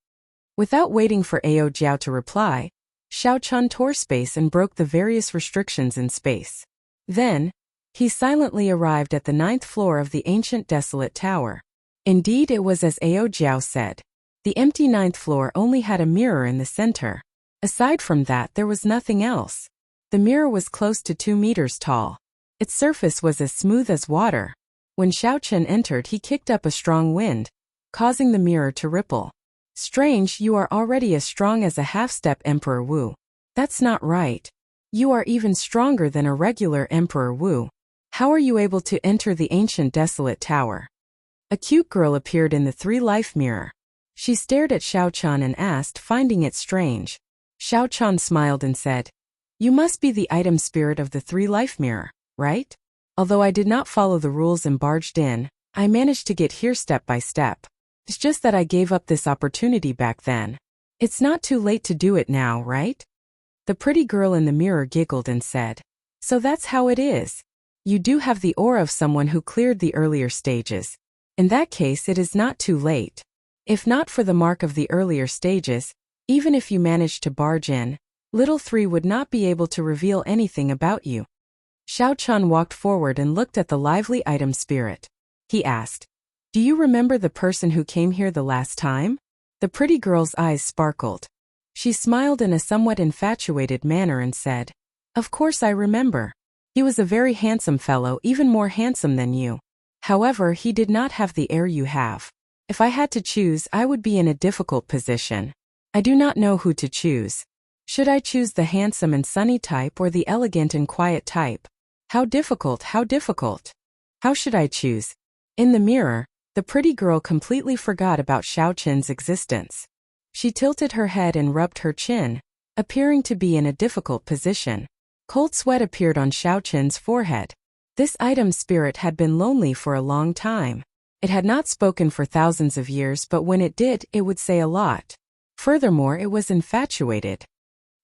Without waiting for Ao Jiao to reply, Xiao Chen tore space and broke the various restrictions in space. Then, he silently arrived at the 9th floor of the ancient desolate tower. Indeed, it was as Ao Jiao said. The empty 9th floor only had a mirror in the center. Aside from that, there was nothing else. The mirror was close to 2 meters tall. Its surface was as smooth as water. When Xiao Chen entered, he kicked up a strong wind, causing the mirror to ripple. Strange, you are already as strong as a half-step Emperor Wu. That's not right. You are even stronger than a regular Emperor Wu. How are you able to enter the ancient desolate tower? A cute girl appeared in the 3-life mirror. She stared at Xiao Chan and asked, finding it strange. Xiao Chan smiled and said, you must be the item spirit of the 3-life mirror, right? Although I did not follow the rules and barged in, I managed to get here step by step. It's just that I gave up this opportunity back then. It's not too late to do it now, right? The pretty girl in the mirror giggled and said, so that's how it is. You do have the aura of someone who cleared the earlier stages. In that case, it is not too late. If not for the mark of the earlier stages, even if you managed to barge in, Little 3 would not be able to reveal anything about you. Xiao Chan walked forward and looked at the lively item spirit. He asked, do you remember the person who came here the last time? The pretty girl's eyes sparkled. She smiled in a somewhat infatuated manner and said, of course I remember. He was a very handsome fellow, even more handsome than you. However, he did not have the air you have. If I had to choose, I would be in a difficult position. I do not know who to choose. Should I choose the handsome and sunny type or the elegant and quiet type? How difficult, how difficult. How should I choose? In the mirror, the pretty girl completely forgot about Xiao Qin's existence. She tilted her head and rubbed her chin, appearing to be in a difficult position. Cold sweat appeared on Xiao Qin's forehead. This item spirit had been lonely for a long time. It had not spoken for thousands of years, but when it did, it would say a lot. Furthermore, it was infatuated.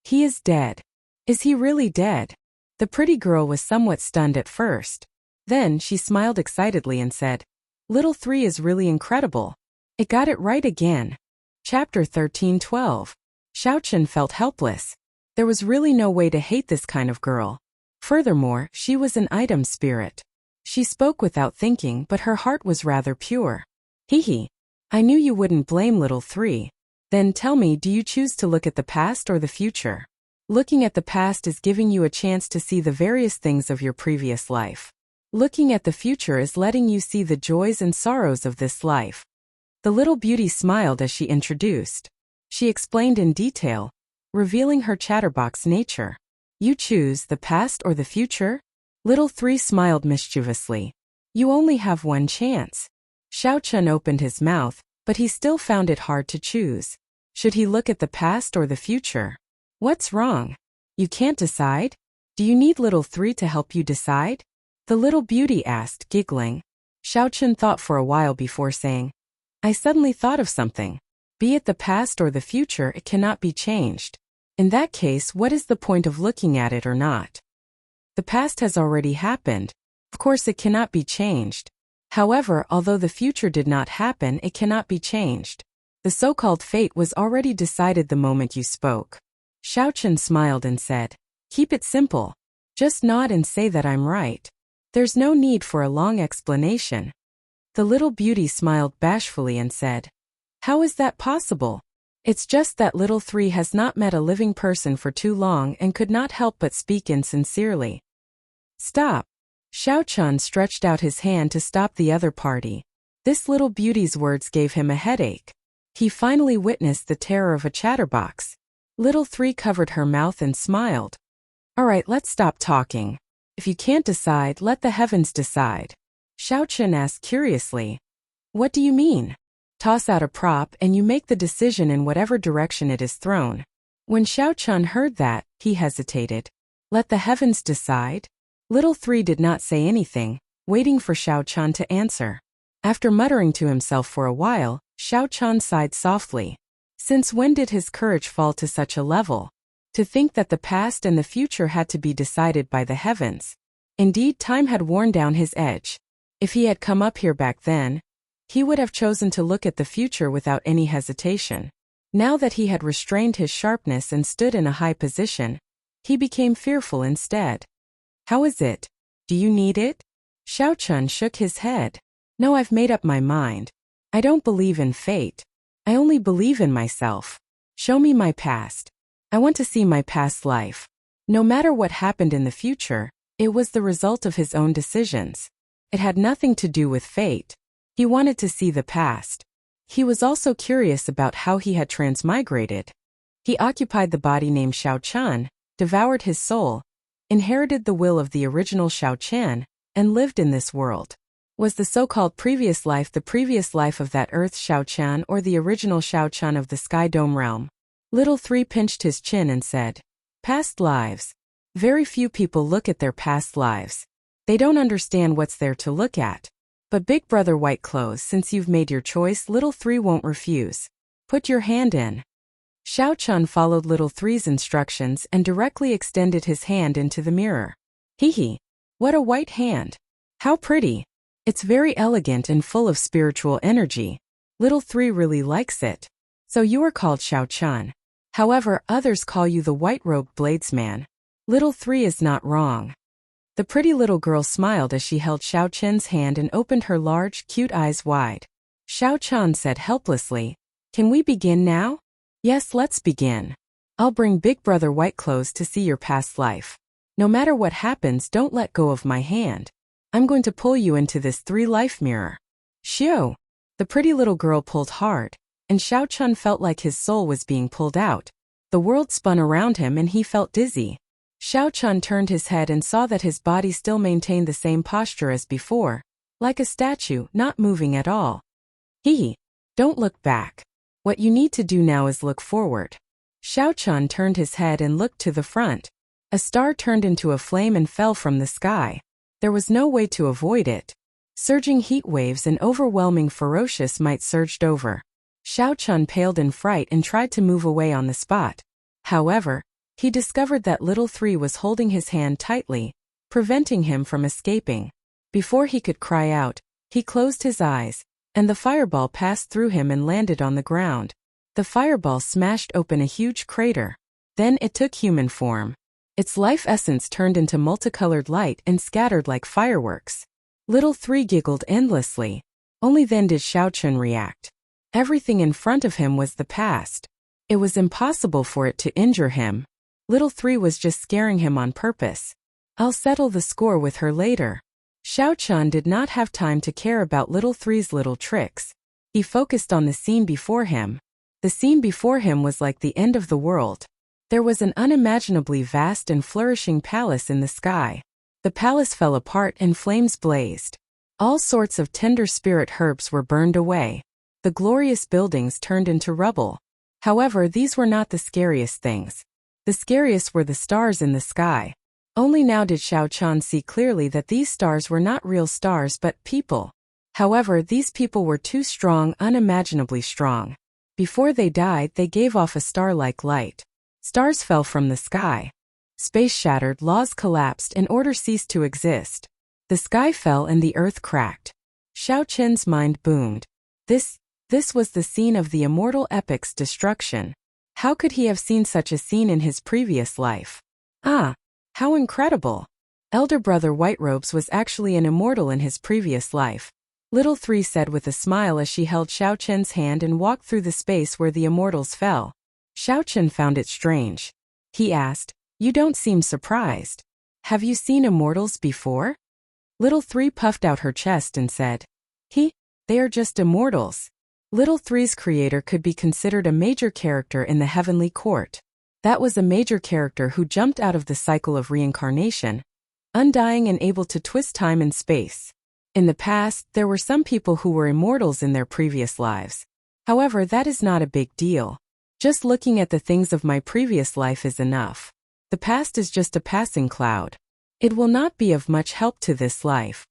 He is dead. Is he really dead? The pretty girl was somewhat stunned at first. Then she smiled excitedly and said, Little 3 is really incredible. It got it right again. Chapter 13:12. Xiao Qin felt helpless. There was really no way to hate this kind of girl. Furthermore, she was an item spirit. She spoke without thinking, but her heart was rather pure. Hee. I knew you wouldn't blame little 3. Then tell me, do you choose to look at the past or the future? Looking at the past is giving you a chance to see the various things of your previous life. Looking at the future is letting you see the joys and sorrows of this life. The little beauty smiled as she introduced. She explained in detail, revealing her chatterbox nature. You choose the past or the future? Little 3 smiled mischievously. You only have one chance. Xiao Qin opened his mouth, but he still found it hard to choose. Should he look at the past or the future? What's wrong? You can't decide? Do you need little 3 to help you decide? The little beauty asked, giggling. Xiao Qin thought for a while before saying, I suddenly thought of something. Be it the past or the future, it cannot be changed. In that case, what is the point of looking at it or not? The past has already happened. Of course, it cannot be changed. However, although the future did not happen, it cannot be changed. The so-called fate was already decided the moment you spoke. Xiao Qin smiled and said, Keep it simple. Just nod and say that I'm right. There's no need for a long explanation. The little beauty smiled bashfully and said, How is that possible? It's just that little 3 has not met a living person for too long and could not help but speak insincerely. Stop. Xiao Qin stretched out his hand to stop the other party. This little beauty's words gave him a headache. He finally witnessed the terror of a chatterbox. Little 3 covered her mouth and smiled. All right, let's stop talking. If you can't decide, let the heavens decide. Xiao Qin asked curiously. What do you mean? Toss out a prop and you make the decision in whatever direction it is thrown. When Xiao Qin heard that, he hesitated. Let the heavens decide? Little 3 did not say anything, waiting for Xiao Qin to answer. After muttering to himself for a while, Xiao Qin sighed softly. Since when did his courage fall to such a level? To think that the past and the future had to be decided by the heavens. Indeed, time had worn down his edge. If he had come up here back then, he would have chosen to look at the future without any hesitation. Now that he had restrained his sharpness and stood in a high position, he became fearful instead. How is it? Do you need it? Xiao Qin shook his head. No, I've made up my mind. I don't believe in fate. I only believe in myself. Show me my past. I want to see my past life. No matter what happened in the future, it was the result of his own decisions. It had nothing to do with fate. He wanted to see the past. He was also curious about how he had transmigrated. He occupied the body named Xiao Qin, devoured his soul, inherited the will of the original Xiao Qin, and lived in this world. Was the so-called previous life the previous life of that earth Xiao Qin or the original Xiao Qin of the Sky Dome realm? Little 3 pinched his chin and said, Past lives. Very few people look at their past lives. They don't understand what's there to look at. But Big Brother White Clothes, since you've made your choice, little 3 won't refuse. Put your hand in. Xiao Qin followed little 3's instructions and directly extended his hand into the mirror. Hee. What a white hand. How pretty. It's very elegant and full of spiritual energy. Little 3 really likes it. So you are called Xiao Qin. However, others call you the white-robed bladesman. Little 3 is not wrong. The pretty little girl smiled as she held Xiao Qin's hand and opened her large, cute eyes wide. Xiao Qin said helplessly, Can we begin now? Yes, let's begin. I'll bring Big Brother White Clothes to see your past life. No matter what happens, don't let go of my hand. I'm going to pull you into this 3-life mirror. Shio! The pretty little girl pulled hard, and Xiao Chun felt like his soul was being pulled out. The world spun around him and he felt dizzy. Xiao Chun turned his head and saw that his body still maintained the same posture as before, like a statue, not moving at all. Don't look back. What you need to do now is look forward. Xiao Chun turned his head and looked to the front. A star turned into a flame and fell from the sky. There was no way to avoid it. Surging heat waves and overwhelming ferocious might surged over. Xiao Chun paled in fright and tried to move away on the spot. However, he discovered that little 3 was holding his hand tightly, preventing him from escaping. Before he could cry out, he closed his eyes, and the fireball passed through him and landed on the ground. The fireball smashed open a huge crater. Then it took human form. Its life essence turned into multicolored light and scattered like fireworks. Little 3 giggled endlessly. Only then did Xiao Chun react. Everything in front of him was the past. It was impossible for it to injure him. Little 3 was just scaring him on purpose. I'll settle the score with her later. Xiao Chun did not have time to care about little 3's little tricks. He focused on the scene before him. The scene before him was like the end of the world. There was an unimaginably vast and flourishing palace in the sky. The palace fell apart and flames blazed. All sorts of tender spirit herbs were burned away. The glorious buildings turned into rubble. However, these were not the scariest things. The scariest were the stars in the sky. Only now did Xiao Chun see clearly that these stars were not real stars but people. However, these people were too strong, unimaginably strong. Before they died, they gave off a star-like light. Stars fell from the sky. Space shattered, laws collapsed, and order ceased to exist. The sky fell and the earth cracked. Xiao Chun's mind boomed. This was the scene of the immortal epic's destruction. How could he have seen such a scene in his previous life? Ah! How incredible! Elder brother Whiterobes was actually an immortal in his previous life. Little 3 said with a smile as she held Xiao Chun's hand and walked through the space where the immortals fell. Xiao Chun found it strange. He asked, "You don't seem surprised. Have you seen immortals before?" Little 3 puffed out her chest and said, They are just immortals." Little 3's creator could be considered a major character in the heavenly court. That was a major character who jumped out of the cycle of reincarnation, undying and able to twist time and space. In the past, there were some people who were immortals in their previous lives. However, that is not a big deal. Just looking at the things of my previous life is enough. The past is just a passing cloud. It will not be of much help to this life.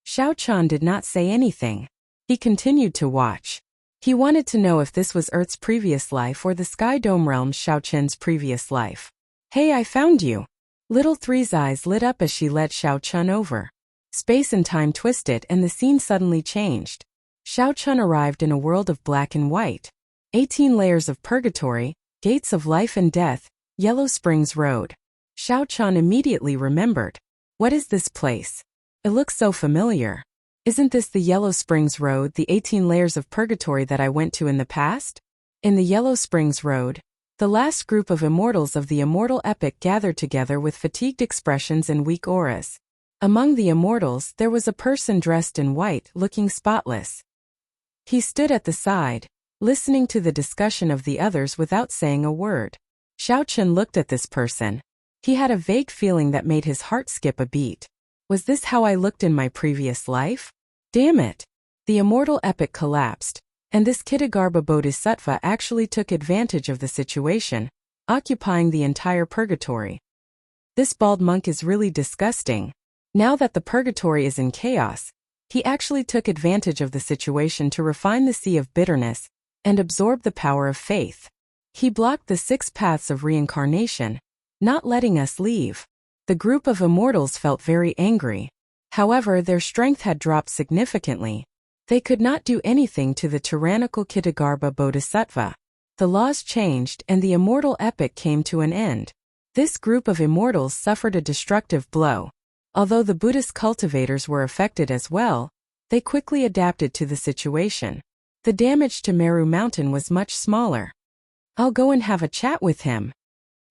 Xiao Chun did not say anything. He continued to watch. He wanted to know if this was Earth's previous life or the Sky Dome Realm's Xiao Chun's previous life. "Hey, I found you!" Little 3's eyes lit up as she led Xiao Chun over. Space and time twisted and the scene suddenly changed. Xiao Chun arrived in a world of black and white. 18 layers of purgatory, gates of life and death, Yellow Springs Road. Xiao Chun immediately remembered. What is this place? It looks so familiar. Isn't this the Yellow Springs Road, the 18 layers of purgatory that I went to in the past? In the Yellow Springs Road, the last group of immortals of the immortal epic gathered together with fatigued expressions and weak auras. Among the immortals, there was a person dressed in white, looking spotless. He stood at the side, listening to the discussion of the others without saying a word. Xiao Chun looked at this person. He had a vague feeling that made his heart skip a beat. Was this how I looked in my previous life? Damn it! The immortal epic collapsed, and this Kitagarbha Bodhisattva actually took advantage of the situation, occupying the entire purgatory. This bald monk is really disgusting. Now that the purgatory is in chaos, he actually took advantage of the situation to refine the sea of bitterness and absorb the power of faith. He blocked the 6 paths of reincarnation, not letting us leave. The group of immortals felt very angry. However, their strength had dropped significantly. They could not do anything to the tyrannical Kitagarbha Bodhisattva. The laws changed and the immortal epic came to an end. This group of immortals suffered a destructive blow. Although the Buddhist cultivators were affected as well, they quickly adapted to the situation. The damage to Meru Mountain was much smaller. I'll go and have a chat with him.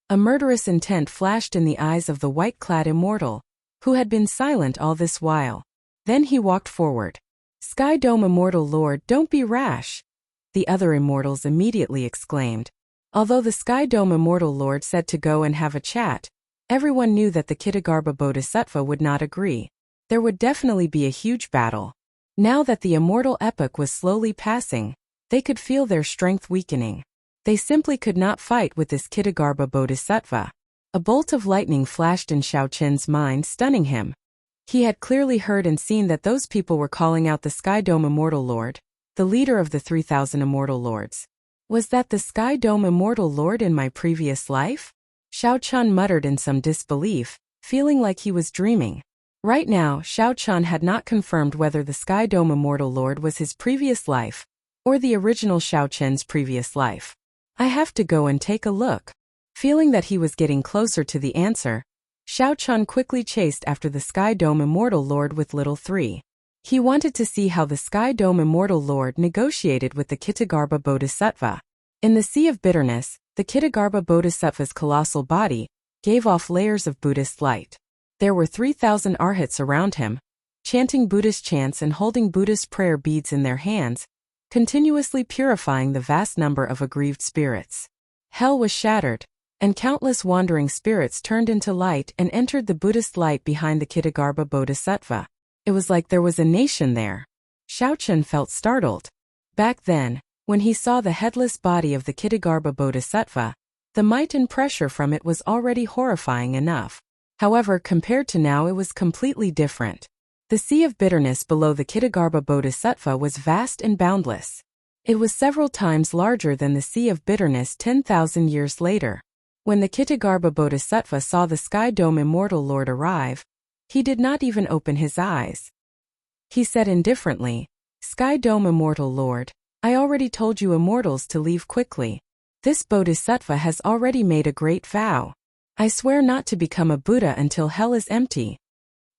A murderous intent flashed in the eyes of the white-clad immortal, who had been silent all this while. Then he walked forward. "Sky Dome Immortal Lord, don't be rash," the other immortals immediately exclaimed. Although the Sky Dome Immortal Lord said to go and have a chat, everyone knew that the Kittagarbha Bodhisattva would not agree. There would definitely be a huge battle. Now that the immortal epoch was slowly passing, they could feel their strength weakening. They simply could not fight with this Kittagarbha Bodhisattva. A bolt of lightning flashed in Xiao Qin's mind, stunning him. He had clearly heard and seen that those people were calling out the Sky Dome Immortal Lord, the leader of the 3,000 Immortal Lords. Was that the Sky Dome Immortal Lord in my previous life? Xiao Qin muttered in some disbelief, feeling like he was dreaming. Right now, Xiao Qin had not confirmed whether the Sky Dome Immortal Lord was his previous life, or the original Xiao Qin's previous life. I have to go and take a look. Feeling that he was getting closer to the answer, Xiao Qin quickly chased after the Sky Dome Immortal Lord with Little 3. He wanted to see how the Sky Dome Immortal Lord negotiated with the Kittagarbha Bodhisattva. In the Sea of Bitterness, the Kittagarbha Bodhisattva's colossal body gave off layers of Buddhist light. There were 3,000 arhats around him, chanting Buddhist chants and holding Buddhist prayer beads in their hands, continuously purifying the vast number of aggrieved spirits. Hell was shattered, and countless wandering spirits turned into light and entered the Buddhist light behind the Kittagarbha Bodhisattva. It was like there was a nation there. Xiao Qin felt startled. Back then, when he saw the headless body of the Kittagarbha Bodhisattva, the might and pressure from it was already horrifying enough. However, compared to now, it was completely different. The Sea of Bitterness below the Kittagarbha Bodhisattva was vast and boundless. It was several times larger than the Sea of Bitterness 10,000 years later. When the Kittagarbha Bodhisattva saw the Sky Dome Immortal Lord arrive, he did not even open his eyes. He said indifferently, "Sky Dome Immortal Lord, I already told you immortals to leave quickly. This Bodhisattva has already made a great vow. I swear not to become a Buddha until hell is empty."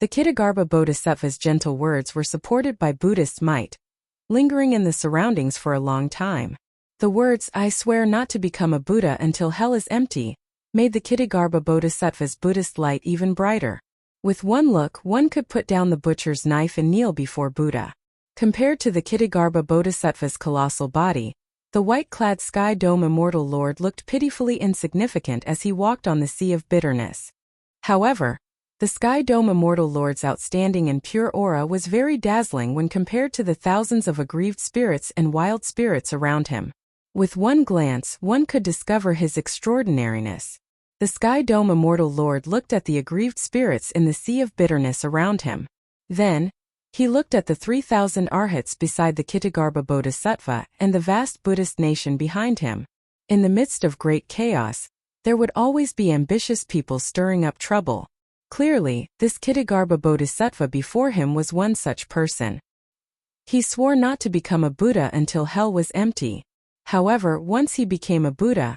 The Kittagarbha Bodhisattva's gentle words were supported by Buddhist might, lingering in the surroundings for a long time. The words, "I swear not to become a Buddha until hell is empty," made the Kittagarbha Bodhisattva's Buddhist light even brighter. With one look, one could put down the butcher's knife and kneel before Buddha. Compared to the Kittagarbha Bodhisattva's colossal body, the white-clad Sky Dome Immortal Lord looked pitifully insignificant as he walked on the Sea of Bitterness. However, the Sky Dome Immortal Lord's outstanding and pure aura was very dazzling when compared to the thousands of aggrieved spirits and wild spirits around him. With one glance, one could discover his extraordinariness. The Sky Dome Immortal Lord looked at the aggrieved spirits in the Sea of Bitterness around him. Then, he looked at the 3,000 arhats beside the Kittagarbha Bodhisattva and the vast Buddhist nation behind him. In the midst of great chaos, there would always be ambitious people stirring up trouble. Clearly, this Kittagarbha Bodhisattva before him was one such person. He swore not to become a Buddha until hell was empty. However, once he became a Buddha,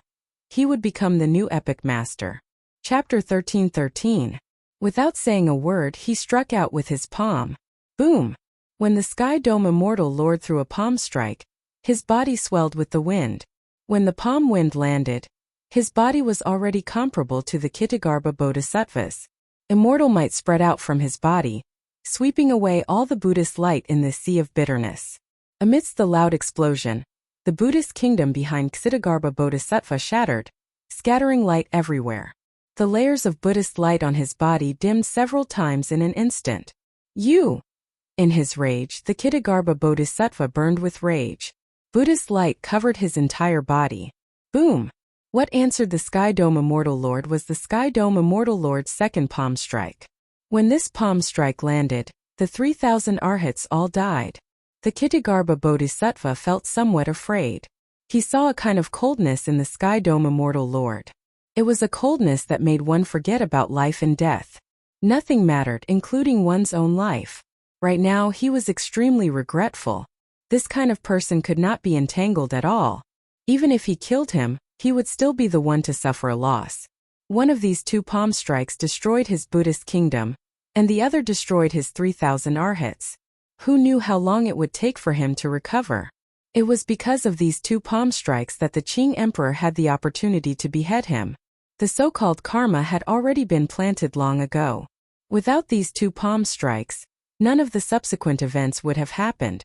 he would become the new epic master. Chapter 13:13. Without saying a word, he struck out with his palm. Boom! When the Sky Dome Immortal Lord threw a palm strike, his body swelled with the wind. When the palm wind landed, his body was already comparable to the Kittagarbha Bodhisattva's. Immortal might spread out from his body, sweeping away all the Buddhist light in the Sea of Bitterness. Amidst the loud explosion, the Buddhist kingdom behind Kittagarbha Bodhisattva shattered, scattering light everywhere. The layers of Buddhist light on his body dimmed several times in an instant. You! In his rage, the Kittagarbha Bodhisattva burned with rage. Buddhist light covered his entire body. Boom! What answered the Sky Dome Immortal Lord was the Sky Dome Immortal Lord's second palm strike. When this palm strike landed, the 3,000 arhats all died. The Kittagarbha Bodhisattva felt somewhat afraid. He saw a kind of coldness in the Sky Dome Immortal Lord. It was a coldness that made one forget about life and death. Nothing mattered, including one's own life. Right now, he was extremely regretful. This kind of person could not be entangled at all. Even if he killed him, he would still be the one to suffer a loss. One of these two palm strikes destroyed his Buddhist kingdom, and the other destroyed his 3,000 arhats. Who knew how long it would take for him to recover? It was because of these two palm strikes that the Qing Emperor had the opportunity to behead him. The so-called karma had already been planted long ago. Without these two palm strikes, none of the subsequent events would have happened.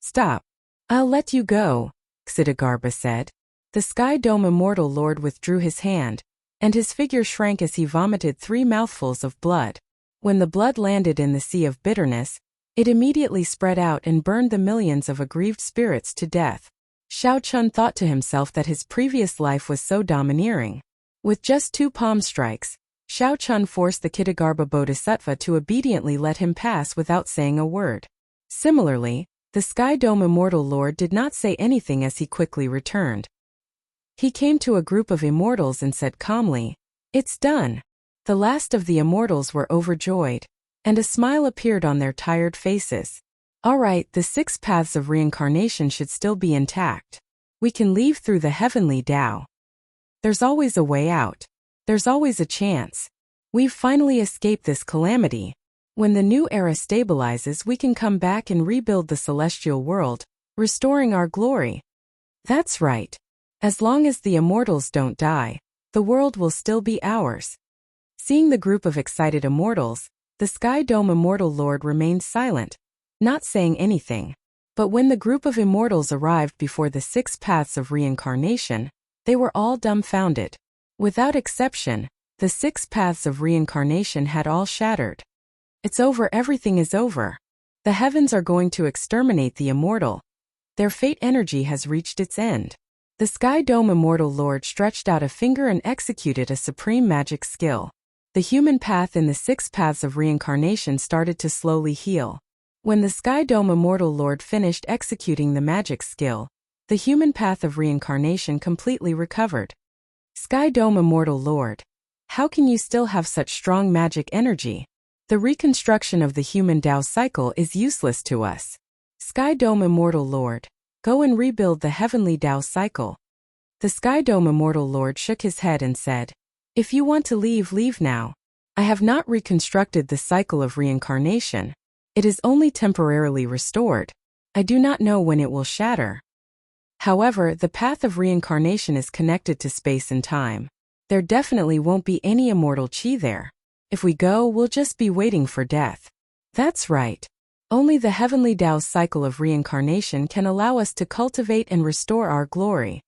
Stop. I'll let you go, Xidigarbha said. The Sky Dome Immortal Lord withdrew his hand, and his figure shrank as he vomited 3 mouthfuls of blood. When the blood landed in the sea of bitterness, it immediately spread out and burned the millions of aggrieved spirits to death. Shao Chun thought to himself that his previous life was so domineering. With just 2 palm strikes, Shao Chun forced the Ksitigarbha Bodhisattva to obediently let him pass without saying a word. Similarly, the Sky Dome Immortal Lord did not say anything as he quickly returned. He came to a group of immortals and said calmly, "It's done." The last of the immortals were overjoyed, and a smile appeared on their tired faces. All right, the 6 paths of reincarnation should still be intact. We can leave through the heavenly Tao. There's always a way out. There's always a chance. We've finally escaped this calamity. When the new era stabilizes, we can come back and rebuild the celestial world, restoring our glory. That's right. As long as the immortals don't die, the world will still be ours. Seeing the group of excited immortals, the Sky Dome Immortal Lord remained silent, not saying anything. But when the group of immortals arrived before the 6 paths of reincarnation, they were all dumbfounded. Without exception, the 6 paths of reincarnation had all shattered. It's over, everything is over. The heavens are going to exterminate the immortal. Their fate energy has reached its end. The Sky Dome Immortal Lord stretched out a finger and executed a supreme magic skill. The human path in the 6 paths of reincarnation started to slowly heal. When the Sky Dome Immortal Lord finished executing the magic skill, the human path of reincarnation completely recovered. Sky Dome Immortal Lord, how can you still have such strong magic energy? The reconstruction of the human Tao cycle is useless to us. Sky Dome Immortal Lord, go and rebuild the heavenly Tao cycle. The Sky Dome Immortal Lord shook his head and said, "If you want to leave, leave now. I have not reconstructed the cycle of reincarnation. It is only temporarily restored. I do not know when it will shatter. However, the path of reincarnation is connected to space and time. There definitely won't be any immortal chi there. If we go, we'll just be waiting for death." That's right. Only the heavenly Tao cycle of reincarnation can allow us to cultivate and restore our glory.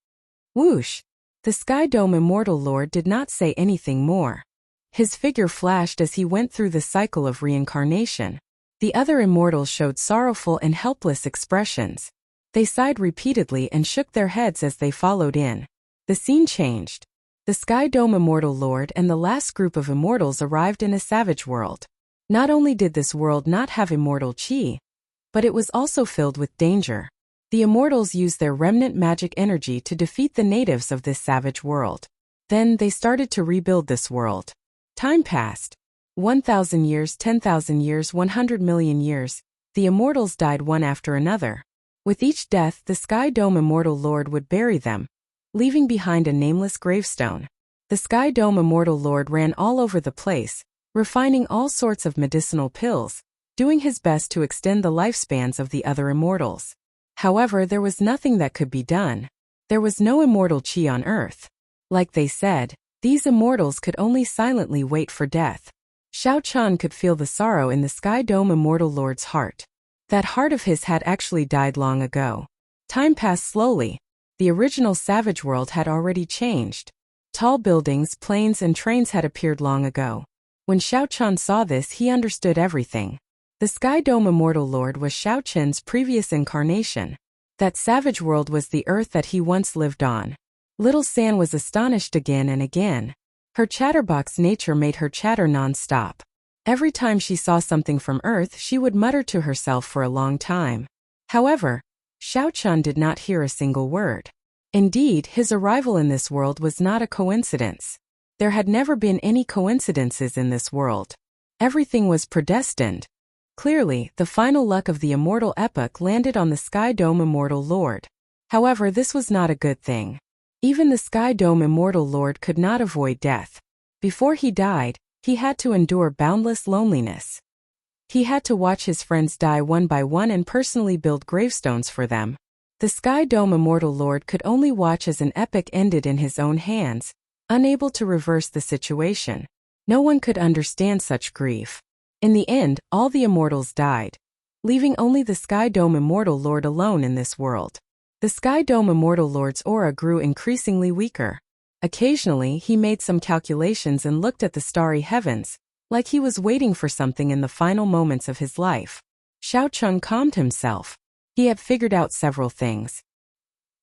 Whoosh! The Sky Dome Immortal Lord did not say anything more. His figure flashed as he went through the cycle of reincarnation. The other immortals showed sorrowful and helpless expressions. They sighed repeatedly and shook their heads as they followed in. The scene changed. The Sky Dome Immortal Lord and the last group of immortals arrived in a savage world. Not only did this world not have immortal chi, but it was also filled with danger. The immortals used their remnant magic energy to defeat the natives of this savage world. Then they started to rebuild this world. Time passed. 1,000 years, 10,000 years, 100 million years. The immortals died one after another. With each death, the Sky Dome Immortal Lord would bury them, leaving behind a nameless gravestone. The Sky Dome Immortal Lord ran all over the place, refining all sorts of medicinal pills, doing his best to extend the lifespans of the other immortals. However, there was nothing that could be done. There was no immortal chi on Earth. Like they said, these immortals could only silently wait for death. Shao Chun could feel the sorrow in the Sky Dome Immortal Lord's heart. That heart of his had actually died long ago. Time passed slowly. The original savage world had already changed. Tall buildings, planes, and trains had appeared long ago. When Shao Chun saw this, he understood everything. The Sky Dome Immortal Lord was Shao Chun's previous incarnation. That savage world was the earth that he once lived on. Little San was astonished again and again. Her chatterbox nature made her chatter non-stop. Every time she saw something from Earth, she would mutter to herself for a long time. However, Shao Chun did not hear a single word. Indeed, his arrival in this world was not a coincidence. There had never been any coincidences in this world. Everything was predestined. Clearly, the final luck of the immortal epoch landed on the Sky Dome Immortal Lord. However, this was not a good thing. Even the Sky Dome Immortal Lord could not avoid death. Before he died, he had to endure boundless loneliness. He had to watch his friends die one by one and personally build gravestones for them. The Sky Dome Immortal Lord could only watch as an epic ended in his own hands, unable to reverse the situation. No one could understand such grief. In the end, all the immortals died, leaving only the Sky Dome Immortal Lord alone in this world. The Sky Dome Immortal Lord's aura grew increasingly weaker. Occasionally, he made some calculations and looked at the starry heavens, like he was waiting for something in the final moments of his life. Xiao Chun calmed himself. He had figured out several things.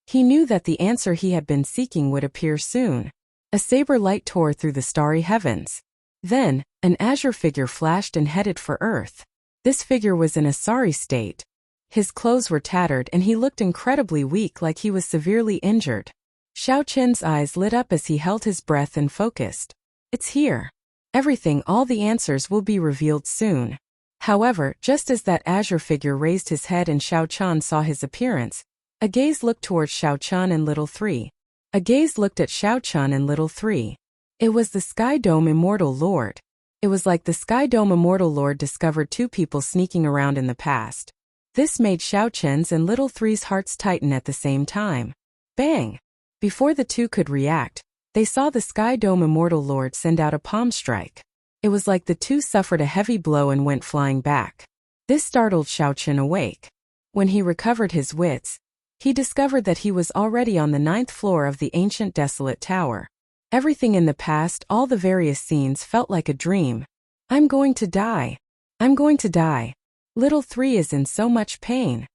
He knew that the answer he had been seeking would appear soon. A saber light tore through the starry heavens. Then, an azure figure flashed and headed for Earth. This figure was in a sorry state. His clothes were tattered and he looked incredibly weak, like he was severely injured. Xiao Chen's eyes lit up as he held his breath and focused. It's here. Everything, all the answers will be revealed soon. However, just as that azure figure raised his head and Xiao Chen saw his appearance, a gaze looked towards Xiao Chen and Little Three. A gaze looked at Xiao Chen and Little Three. It was the Sky Dome Immortal Lord. It was like the Sky Dome Immortal Lord discovered two people sneaking around in the past. This made Xiao Chen's and Little Three's hearts tighten at the same time. Bang! Before the two could react, they saw the Sky Dome Immortal Lord send out a palm strike. It was like the two suffered a heavy blow and went flying back. This startled Xiao Chen awake. When he recovered his wits, he discovered that he was already on the 9th floor of the ancient desolate tower. Everything in the past, all the various scenes, felt like a dream. I'm going to die. I'm going to die. Little Three is in so much pain.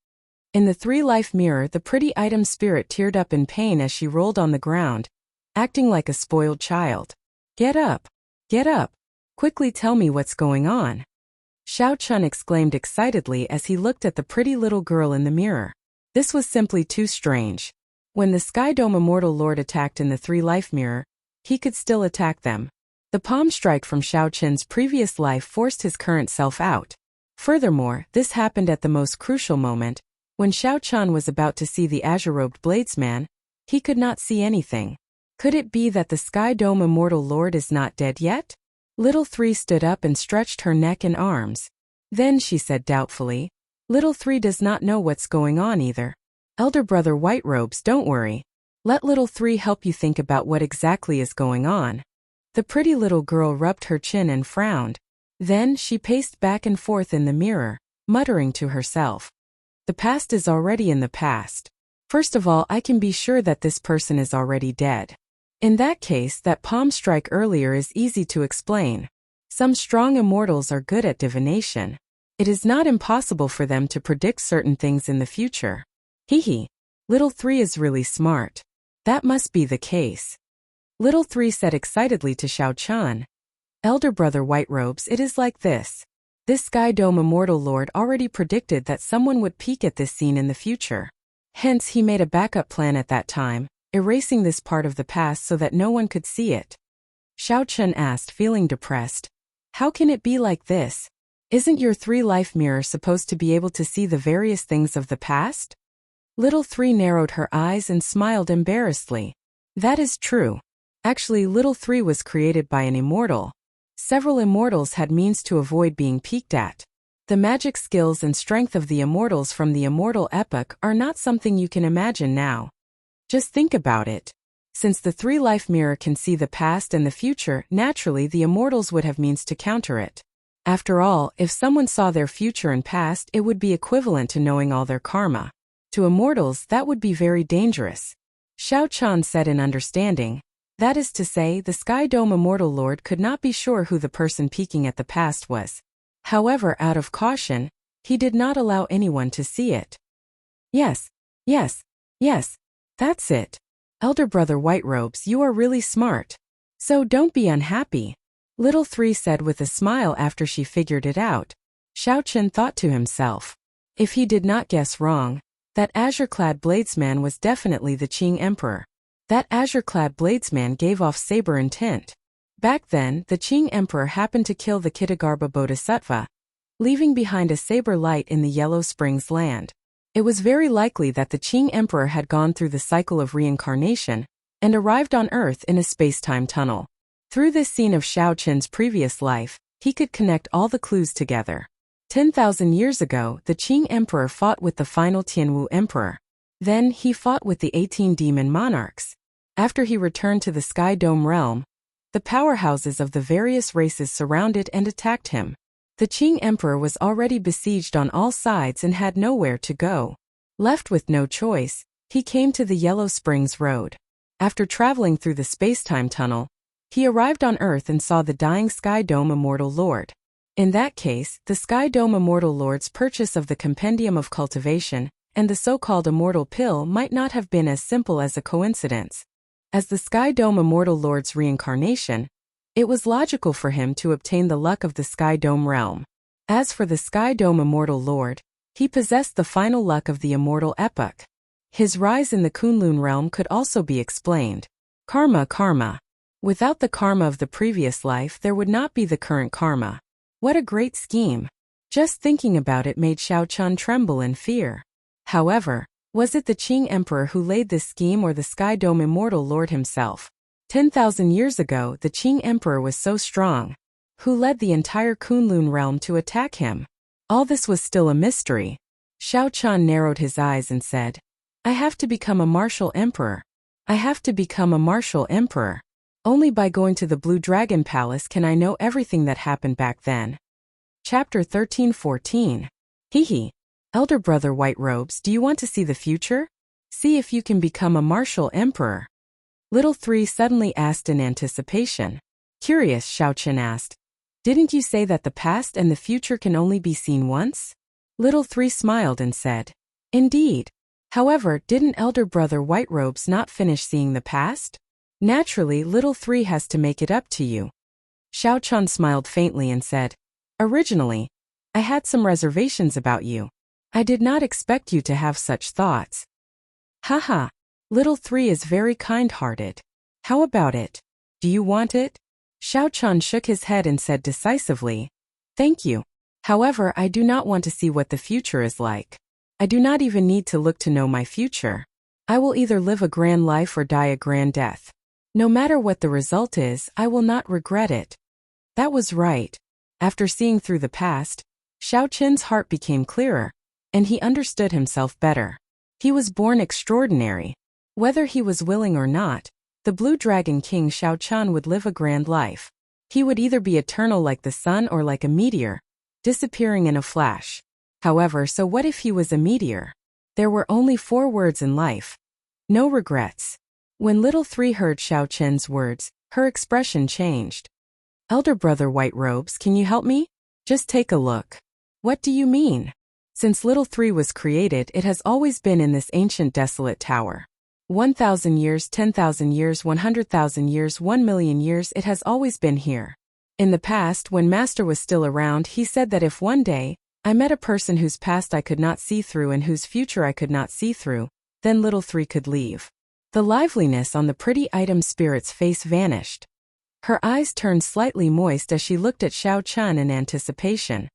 In the three-life mirror, the pretty item spirit teared up in pain as she rolled on the ground, acting like a spoiled child. Get up. Get up. Quickly tell me what's going on. Xiao Chun exclaimed excitedly as he looked at the pretty little girl in the mirror. This was simply too strange. When the Sky Dome Immortal Lord attacked in the three-life mirror, he could still attack them. The palm strike from Xiao Chen's previous life forced his current self out. Furthermore, this happened at the most crucial moment. When Xiao Chun was about to see the azure-robed bladesman, he could not see anything. Could it be that the Sky Dome Immortal Lord is not dead yet? Little Three stood up and stretched her neck and arms. Then she said doubtfully, Little Three does not know what's going on either. Elder Brother White Robes, don't worry. Let Little Three help you think about what exactly is going on. The pretty little girl rubbed her chin and frowned. Then she paced back and forth in the mirror, muttering to herself. The past is already in the past. First of all, I can be sure that this person is already dead. In that case, that palm strike earlier is easy to explain. Some strong immortals are good at divination. It is not impossible for them to predict certain things in the future. Hee. Little Three is really smart. That must be the case. Little Three said excitedly to Xiao Chun. Elder Brother White Robes, it is like this. This Sky Dome Immortal Lord already predicted that someone would peek at this scene in the future. Hence, he made a backup plan at that time, erasing this part of the past so that no one could see it. Xiao Chun asked, feeling depressed. How can it be like this? Isn't your three-life mirror supposed to be able to see the various things of the past? Little Three narrowed her eyes and smiled embarrassedly. That is true. Actually, Little Three was created by an immortal. Several immortals had means to avoid being peeked at. The magic skills and strength of the immortals from the immortal epoch are not something you can imagine now. Just think about it. Since the three-life mirror can see the past and the future, naturally the immortals would have means to counter it. After all, if someone saw their future and past, it would be equivalent to knowing all their karma. To immortals, that would be very dangerous. Xiao Chun said in understanding. That is to say, the Sky Dome Immortal Lord could not be sure who the person peeking at the past was. However, out of caution, he did not allow anyone to see it. Yes. That's it. Elder Brother White Robes, you are really smart. So don't be unhappy. Little Three said with a smile after she figured it out. Xiao Chun thought to himself. If he did not guess wrong, that azure-clad bladesman was definitely the Qing Emperor. That azure-clad bladesman gave off saber intent. Back then, the Qing Emperor happened to kill the Kitagarbha Bodhisattva, leaving behind a saber light in the Yellow Springs land. It was very likely that the Qing Emperor had gone through the cycle of reincarnation and arrived on Earth in a space-time tunnel. Through this scene of Xiao Chen's previous life, he could connect all the clues together. 10,000 years ago, the Qing Emperor fought with the final Tianwu Emperor. Then, he fought with the 18 demon monarchs. After he returned to the Sky Dome realm, the powerhouses of the various races surrounded and attacked him. The Qing emperor was already besieged on all sides and had nowhere to go. Left with no choice, he came to the Yellow Springs Road. After traveling through the space-time tunnel, he arrived on Earth and saw the dying Sky Dome Immortal Lord. In that case, the Sky Dome Immortal Lord's purchase of the Compendium of Cultivation and the so-called Immortal Pill might not have been as simple as a coincidence. As the Sky Dome Immortal Lord's reincarnation, it was logical for him to obtain the luck of the Sky Dome realm. As for the Sky Dome Immortal Lord, he possessed the final luck of the Immortal Epoch. His rise in the Kunlun realm could also be explained. Karma. Without the karma of the previous life, there would not be the current karma. What a great scheme! Just thinking about it made Xiaochun tremble in fear. However, was it the Qing emperor who laid this scheme or the Sky Dome Immortal Lord himself? 10,000 years ago, the Qing emperor was so strong. Who led the entire Kunlun realm to attack him? All this was still a mystery. Xiaochun narrowed his eyes and said, I have to become a martial emperor. I have to become a martial emperor. Only by going to the Blue Dragon Palace can I know everything that happened back then. Chapter 13-14. Hehe. Elder brother White Robes, do you want to see the future? See if you can become a martial emperor. Little Three suddenly asked in anticipation. Curious, Xiaochun asked. Didn't you say that the past and the future can only be seen once? Little Three smiled and said, Indeed. However, didn't Elder brother White Robes not finish seeing the past? Naturally, Little Three has to make it up to you. Xiaochun smiled faintly and said, Originally, I had some reservations about you. I did not expect you to have such thoughts. Haha, Little Three is very kind-hearted. How about it? Do you want it? Xiaochun shook his head and said decisively, Thank you. However, I do not want to see what the future is like. I do not even need to look to know my future. I will either live a grand life or die a grand death. No matter what the result is, I will not regret it. That was right. After seeing through the past, Xiaochun's heart became clearer, and he understood himself better. He was born extraordinary. Whether he was willing or not, the Blue Dragon King Xiaochun would live a grand life. He would either be eternal like the sun or like a meteor, disappearing in a flash. However, so what if he was a meteor? There were only 4 words in life. No regrets. When Little Three heard Xiaochun's words, her expression changed. Elder brother White Robes, can you help me? Just take a look. What do you mean? Since Little Three was created, it has always been in this ancient desolate tower. 1,000 years, 10,000 years, 100,000 years, 1,000,000 years, it has always been here. In the past, when Master was still around, he said that if one day, I met a person whose past I could not see through and whose future I could not see through, then Little Three could leave. The liveliness on the pretty item spirit's face vanished. Her eyes turned slightly moist as she looked at Xiaochun in anticipation.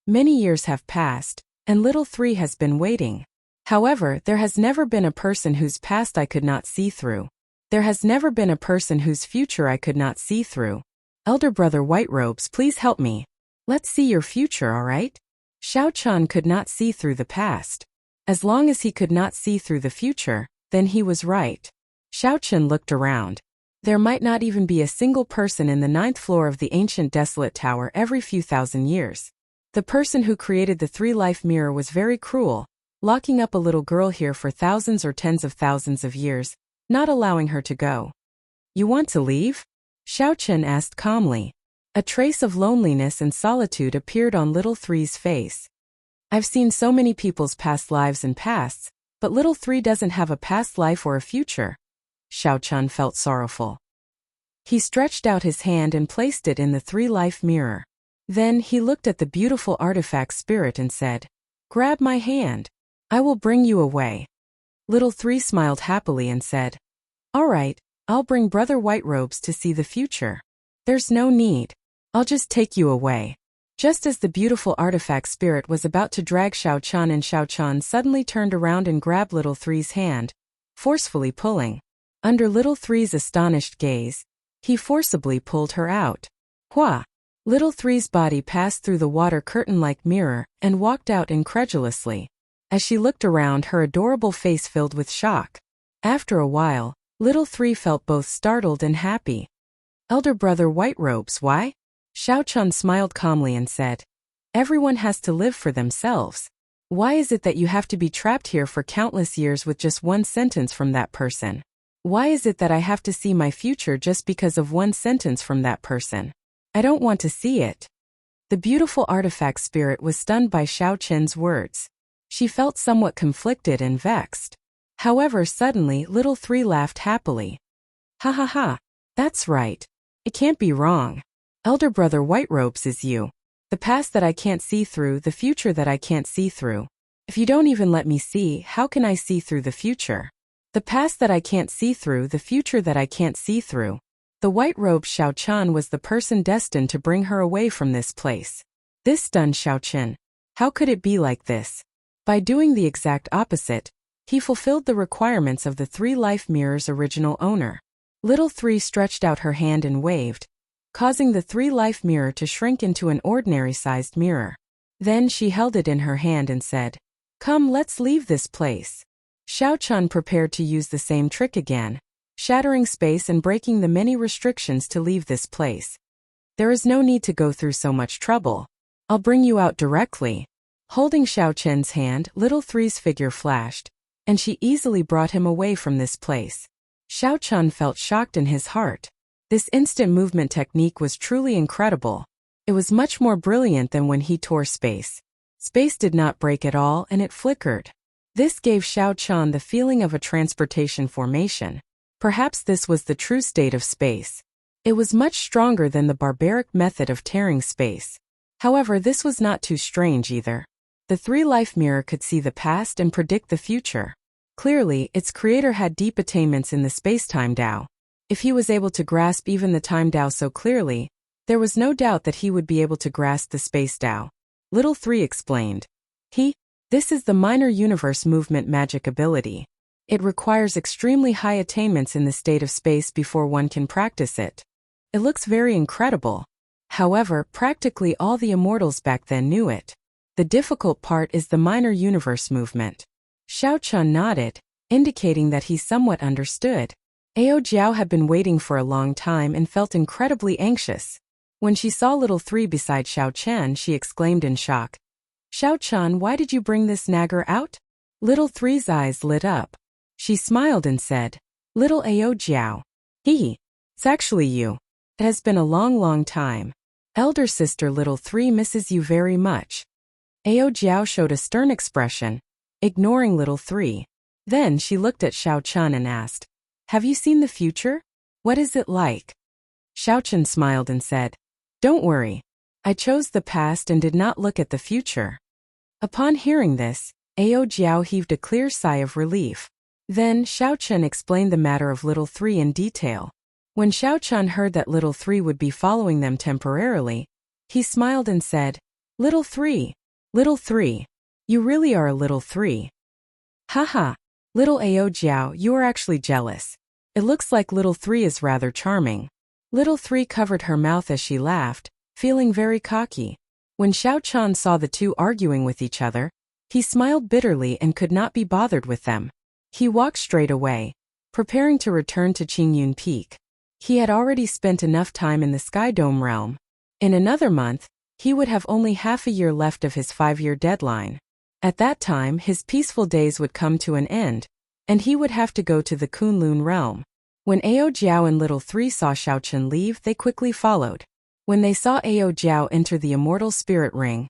Many years have passed, and Little Three has been waiting. However, there has never been a person whose past I could not see through. There has never been a person whose future I could not see through. Elder brother White Robes, please help me. Let's see your future, alright? Xiaochun could not see through the past. As long as he could not see through the future, then he was right. Xiaochun looked around. There might not even be a single person in the 9th floor of the ancient desolate tower every few thousand years. The person who created the 3-life mirror was very cruel, locking up a little girl here for thousands or tens of thousands of years, not allowing her to go. You want to leave? Xiaochun asked calmly. A trace of loneliness and solitude appeared on Little Three's face. I've seen so many people's past lives and pasts, but Little Three doesn't have a past life or a future. Xiaochun felt sorrowful. He stretched out his hand and placed it in the 3-life mirror. Then he looked at the beautiful artifact spirit and said, Grab my hand. I will bring you away. Little Three smiled happily and said, All right, I'll bring Brother White Robes to see the future. There's no need. I'll just take you away. Just as the beautiful artifact spirit was about to drag Xiaochun, and Xiaochun suddenly turned around and grabbed Little Three's hand, forcefully pulling. Under Little Three's astonished gaze, he forcibly pulled her out. Hua! Little Three's body passed through the water curtain-like mirror and walked out incredulously. As she looked around, her adorable face filled with shock. After a while, Little Three felt both startled and happy. Elder brother White Robes, why? Xiaochun smiled calmly and said, Everyone has to live for themselves. Why is it that you have to be trapped here for countless years with just one sentence from that person? Why is it that I have to see my future just because of one sentence from that person? I don't want to see it. The beautiful artifact spirit was stunned by Xiao Qin's words. She felt somewhat conflicted and vexed. However, suddenly, little three laughed happily. Ha ha ha. That's right. It can't be wrong. Elder brother White Robes is you. The past that I can't see through, the future that I can't see through. If you don't even let me see, how can I see through the future? The past that I can't see through, the future that I can't see through. The white robed Xiao Qian was the person destined to bring her away from this place. This stunned Xiao Qian. How could it be like this? By doing the exact opposite, he fulfilled the requirements of the three life mirrors' original owner. Little three stretched out her hand and waved, causing the three life mirror to shrink into an ordinary-sized mirror. Then she held it in her hand and said, "Come, let's leave this place." Xiao Qian prepared to use the same trick again, shattering space and breaking the many restrictions to leave this place. There is no need to go through so much trouble. I'll bring you out directly. Holding Xiao Qian's hand, little three's figure flashed, and she easily brought him away from this place. Xiao Qian felt shocked in his heart. This instant movement technique was truly incredible. It was much more brilliant than when he tore space. Space did not break at all and it flickered. This gave Xiao Qian the feeling of a transportation formation. Perhaps this was the true state of space. It was much stronger than the barbaric method of tearing space. However, this was not too strange either. The three-life mirror could see the past and predict the future. Clearly, its creator had deep attainments in the space-time Tao. If he was able to grasp even the time Tao so clearly, there was no doubt that he would be able to grasp the space Tao. Little Three explained. This is the minor universe movement magic ability. It requires extremely high attainments in the state of space before one can practice it. It looks very incredible. However, practically all the immortals back then knew it. The difficult part is the minor universe movement. Xiao Qian nodded, indicating that he somewhat understood. Ao Jiao had been waiting for a long time and felt incredibly anxious. When she saw little three beside Xiao Qian, she exclaimed in shock. "Xiao Qian, why did you bring this nagger out?" Little three's eyes lit up. She smiled and said, "Little Ao Jiao. It's actually you. It has been a long time. Elder sister little three misses you very much." Ao Jiao showed a stern expression, ignoring little three. Then she looked at Xiao Qian and asked, "Have you seen the future? What is it like?" Xiao Qian smiled and said, "Don't worry. I chose the past and did not look at the future." Upon hearing this, Ao Jiao heaved a clear sigh of relief. Then Xiao Qian explained the matter of little three in detail. When Xiao Qian heard that little three would be following them temporarily, he smiled and said, Little three, you really are a little three." Haha, little Ao Jiao, you are actually jealous. It looks like little three is rather charming. Little three covered her mouth as she laughed, feeling very cocky. When Xiao Qian saw the two arguing with each other, he smiled bitterly and could not be bothered with them. He walked straight away, preparing to return to Qingyun Peak. He had already spent enough time in the Sky Dome realm. In another month, he would have only half a year left of his 5-year deadline. At that time, his peaceful days would come to an end, and he would have to go to the Kunlun realm. When Ao Jiao and Little Three saw Xiao Qian leave, they quickly followed. When they saw Ao Jiao enter the immortal spirit ring,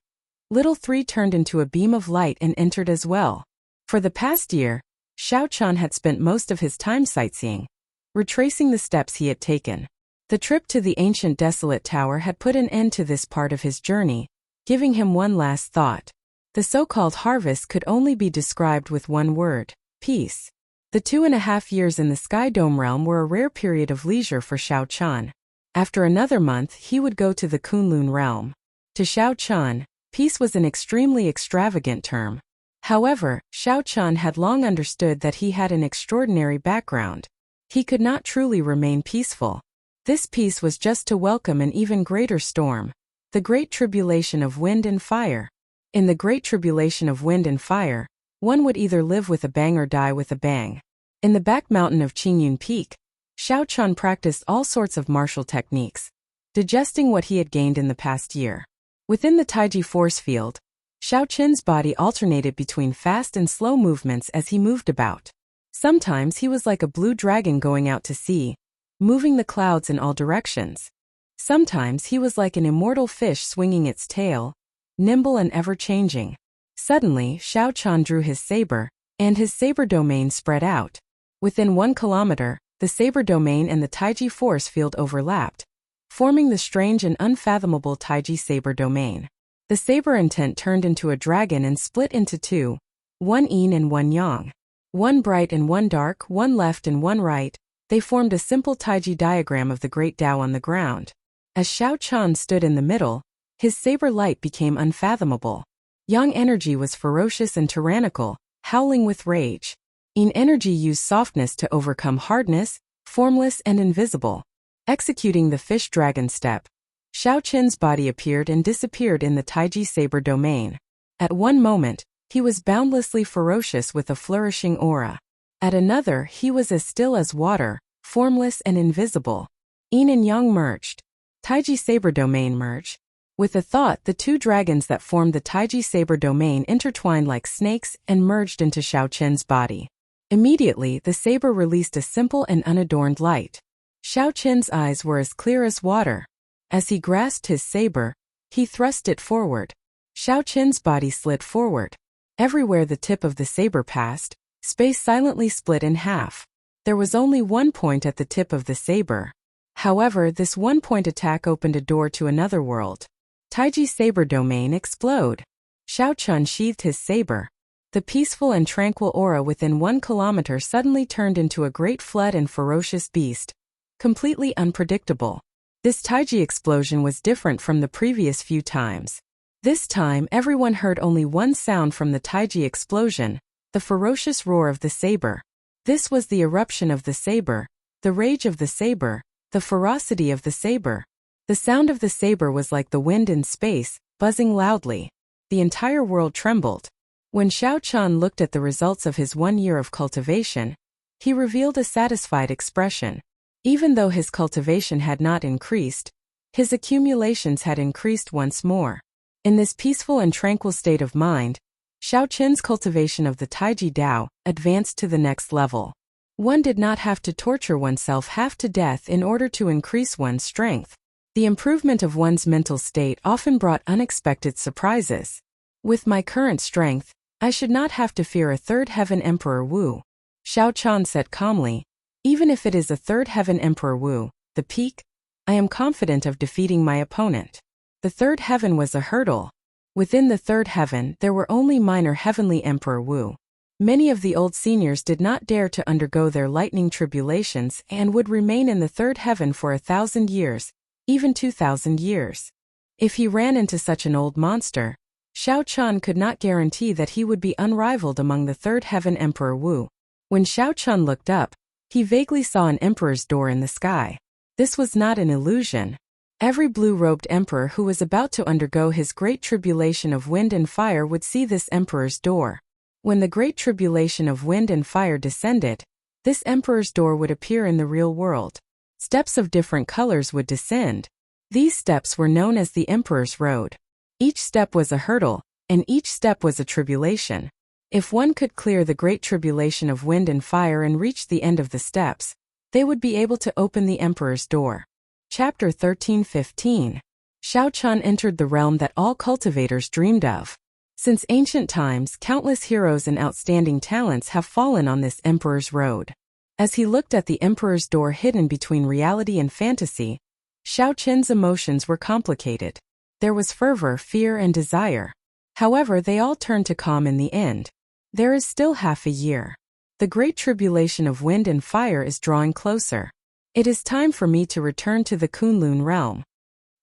Little Three turned into a beam of light and entered as well. For the past year, Xiao Qian had spent most of his time sightseeing, retracing the steps he had taken. The trip to the ancient desolate tower had put an end to this part of his journey, giving him one last thought. The so-called harvest could only be described with one word: peace. The 2.5 years in the Sky Dome realm were a rare period of leisure for Xiao Qian. After another month, he would go to the Kunlun realm. To Xiao Qian, peace was an extremely extravagant term. However, Xiao Qian had long understood that he had an extraordinary background. He could not truly remain peaceful. This peace was just to welcome an even greater storm, the Great Tribulation of Wind and Fire. In the Great Tribulation of Wind and Fire, one would either live with a bang or die with a bang. In the back mountain of Qingyun Peak, Xiao Qian practiced all sorts of martial techniques, digesting what he had gained in the past year. Within the Taiji force field, Xiao Qin's body alternated between fast and slow movements as he moved about. Sometimes he was like a blue dragon going out to sea, moving the clouds in all directions. Sometimes he was like an immortal fish swinging its tail, nimble and ever-changing. Suddenly, Xiao Qian drew his saber, and his saber domain spread out. Within 1 kilometer, the saber domain and the Taiji force field overlapped, forming the strange and unfathomable Taiji saber domain. The saber intent turned into a dragon and split into two, one yin and one yang. One bright and one dark, one left and one right. They formed a simple Taiji diagram of the great Tao on the ground. As Xiao Qian stood in the middle, his saber light became unfathomable. Yang energy was ferocious and tyrannical, howling with rage. Yin energy used softness to overcome hardness, formless and invisible. Executing the fish dragon step, Xiao Qin's body appeared and disappeared in the Taiji saber domain. At one moment, he was boundlessly ferocious with a flourishing aura. At another, he was as still as water, formless and invisible. Yin and Yang merged. Taiji saber domain merge. With a thought, the two dragons that formed the Taiji saber domain intertwined like snakes and merged into Xiao Qin's body. Immediately, the saber released a simple and unadorned light. Xiao Qin's eyes were as clear as water. As he grasped his saber, he thrust it forward. Xiao Qin's body slid forward. Everywhere the tip of the saber passed, space silently split in half. There was only one point at the tip of the saber. However, this one-point attack opened a door to another world. Taiji saber domain explode. Xiao Qian sheathed his saber. The peaceful and tranquil aura within 1 kilometer suddenly turned into a great flood and ferocious beast, completely unpredictable. This Taiji explosion was different from the previous few times. This time, everyone heard only one sound from the Taiji explosion, the ferocious roar of the saber. This was the eruption of the saber, the rage of the saber, the ferocity of the saber. The sound of the saber was like the wind in space, buzzing loudly. The entire world trembled. When Xiao Qian looked at the results of his 1 year of cultivation, he revealed a satisfied expression. Even though his cultivation had not increased, his accumulations had increased once more. In this peaceful and tranquil state of mind, Xiao Qin's cultivation of the Taiji Dao advanced to the next level. One did not have to torture oneself half to death in order to increase one's strength. The improvement of one's mental state often brought unexpected surprises. With my current strength, I should not have to fear a third heaven Emperor Wu. Xiao Qian said calmly. Even if it is a third heaven Emperor Wu, the peak, I am confident of defeating my opponent. The third heaven was a hurdle. Within the third heaven, there were only minor heavenly Emperor Wu. Many of the old seniors did not dare to undergo their lightning tribulations and would remain in the third heaven for 1,000 years, even 2,000 years. If he ran into such an old monster, Xiao Qian could not guarantee that he would be unrivaled among the third heaven Emperor Wu. When Xiao Qian looked up, he vaguely saw an emperor's door in the sky. This was not an illusion. Every blue-robed emperor who was about to undergo his great tribulation of wind and fire would see this emperor's door. When the great tribulation of wind and fire descended, this emperor's door would appear in the real world. Steps of different colors would descend. These steps were known as the Emperor's Road. Each step was a hurdle, and each step was a tribulation. If one could clear the great tribulation of wind and fire and reach the end of the steps, they would be able to open the Emperor's door. Chapter 13:15. Xiao Qian entered the realm that all cultivators dreamed of. Since ancient times, countless heroes and outstanding talents have fallen on this Emperor's Road. As he looked at the Emperor's door hidden between reality and fantasy, Xiao Qin's emotions were complicated. There was fervor, fear, and desire. However, they all turned to calm in the end. There is still half a year. The great tribulation of wind and fire is drawing closer. It is time for me to return to the Kunlun realm.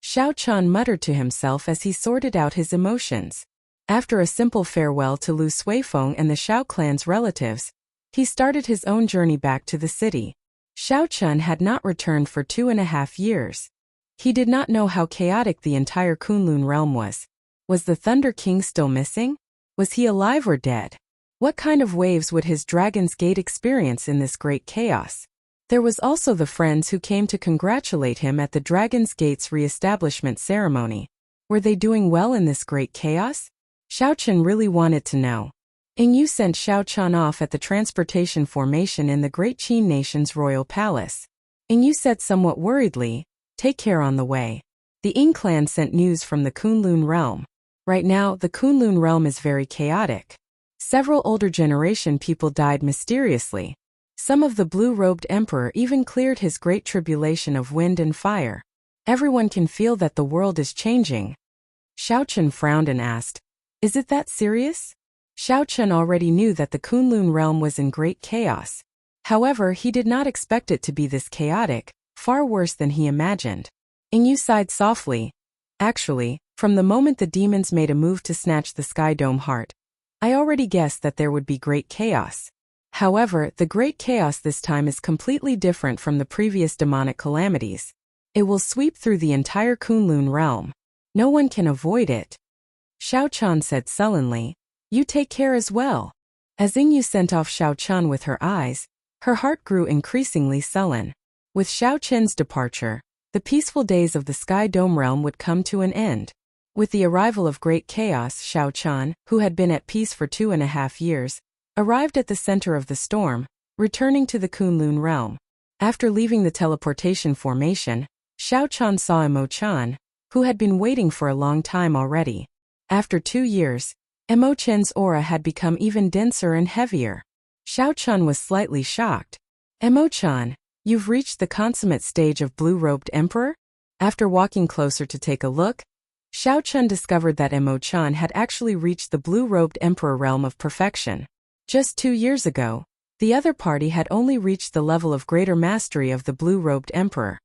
Xiao Qian muttered to himself as he sorted out his emotions. After a simple farewell to Lu Suifeng and the Xiao clan's relatives, he started his own journey back to the city. Xiao Qian had not returned for 2.5 years. He did not know how chaotic the entire Kunlun realm was. Was the Thunder King still missing? Was he alive or dead? What kind of waves would his Dragon's Gate experience in this great chaos? There was also the friends who came to congratulate him at the Dragon's Gate's re-establishment ceremony. Were they doing well in this great chaos? Xiao Chen really wanted to know. Yu sent Xiao Chen off at the transportation formation in the Great Qin Nation's royal palace. Yu said somewhat worriedly, "Take care on the way." The Ying clan sent news from the Kunlun realm. Right now, the Kunlun realm is very chaotic. Several older generation people died mysteriously. Some of the blue-robed emperor even cleared his great tribulation of wind and fire. Everyone can feel that the world is changing. Xiao Chen frowned and asked, "Is it that serious?" Xiao Chen already knew that the Kunlun realm was in great chaos. However, he did not expect it to be this chaotic, far worse than he imagined. Yu sighed softly. "Actually, from the moment the demons made a move to snatch the Sky Dome heart, I already guessed that there would be great chaos. However, the great chaos this time is completely different from the previous demonic calamities. It will sweep through the entire Kunlun realm. No one can avoid it." Xiao Chen said sullenly, "You take care as well." As Yu sent off Xiao Chen with her eyes, her heart grew increasingly sullen. With Xiao Chen's departure, the peaceful days of the Sky Dome realm would come to an end. With the arrival of great chaos, Xiao Chen, who had been at peace for 2.5 years, arrived at the center of the storm, returning to the Kunlun realm. After leaving the teleportation formation, Xiao Chen saw Emo Chan, who had been waiting for a long time already. After 2 years, Emo Chen's aura had become even denser and heavier. Xiao Chen was slightly shocked. "Emo Chan, you've reached the consummate stage of blue-robed emperor?" After walking closer to take a look, Xiao Chen discovered that Emo Chan had actually reached the blue-robed emperor realm of perfection. Just 2 years ago, the other party had only reached the level of greater mastery of the blue-robed emperor.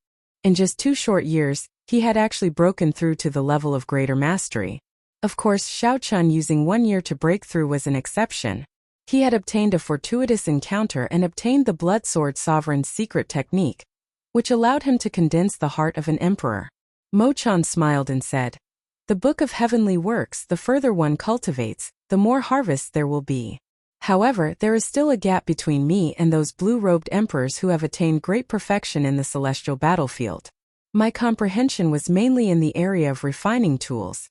In just 2 short years, he had actually broken through to the level of greater mastery. Of course, Xiao Chen using 1 year to break through was an exception. He had obtained a fortuitous encounter and obtained the Blood Sword Sovereign's secret technique, which allowed him to condense the heart of an emperor. Mo Chan smiled and said, "The Book of Heavenly Works, the further one cultivates, the more harvests there will be. However, there is still a gap between me and those blue-robed emperors who have attained great perfection in the celestial battlefield. My comprehension was mainly in the area of refining tools."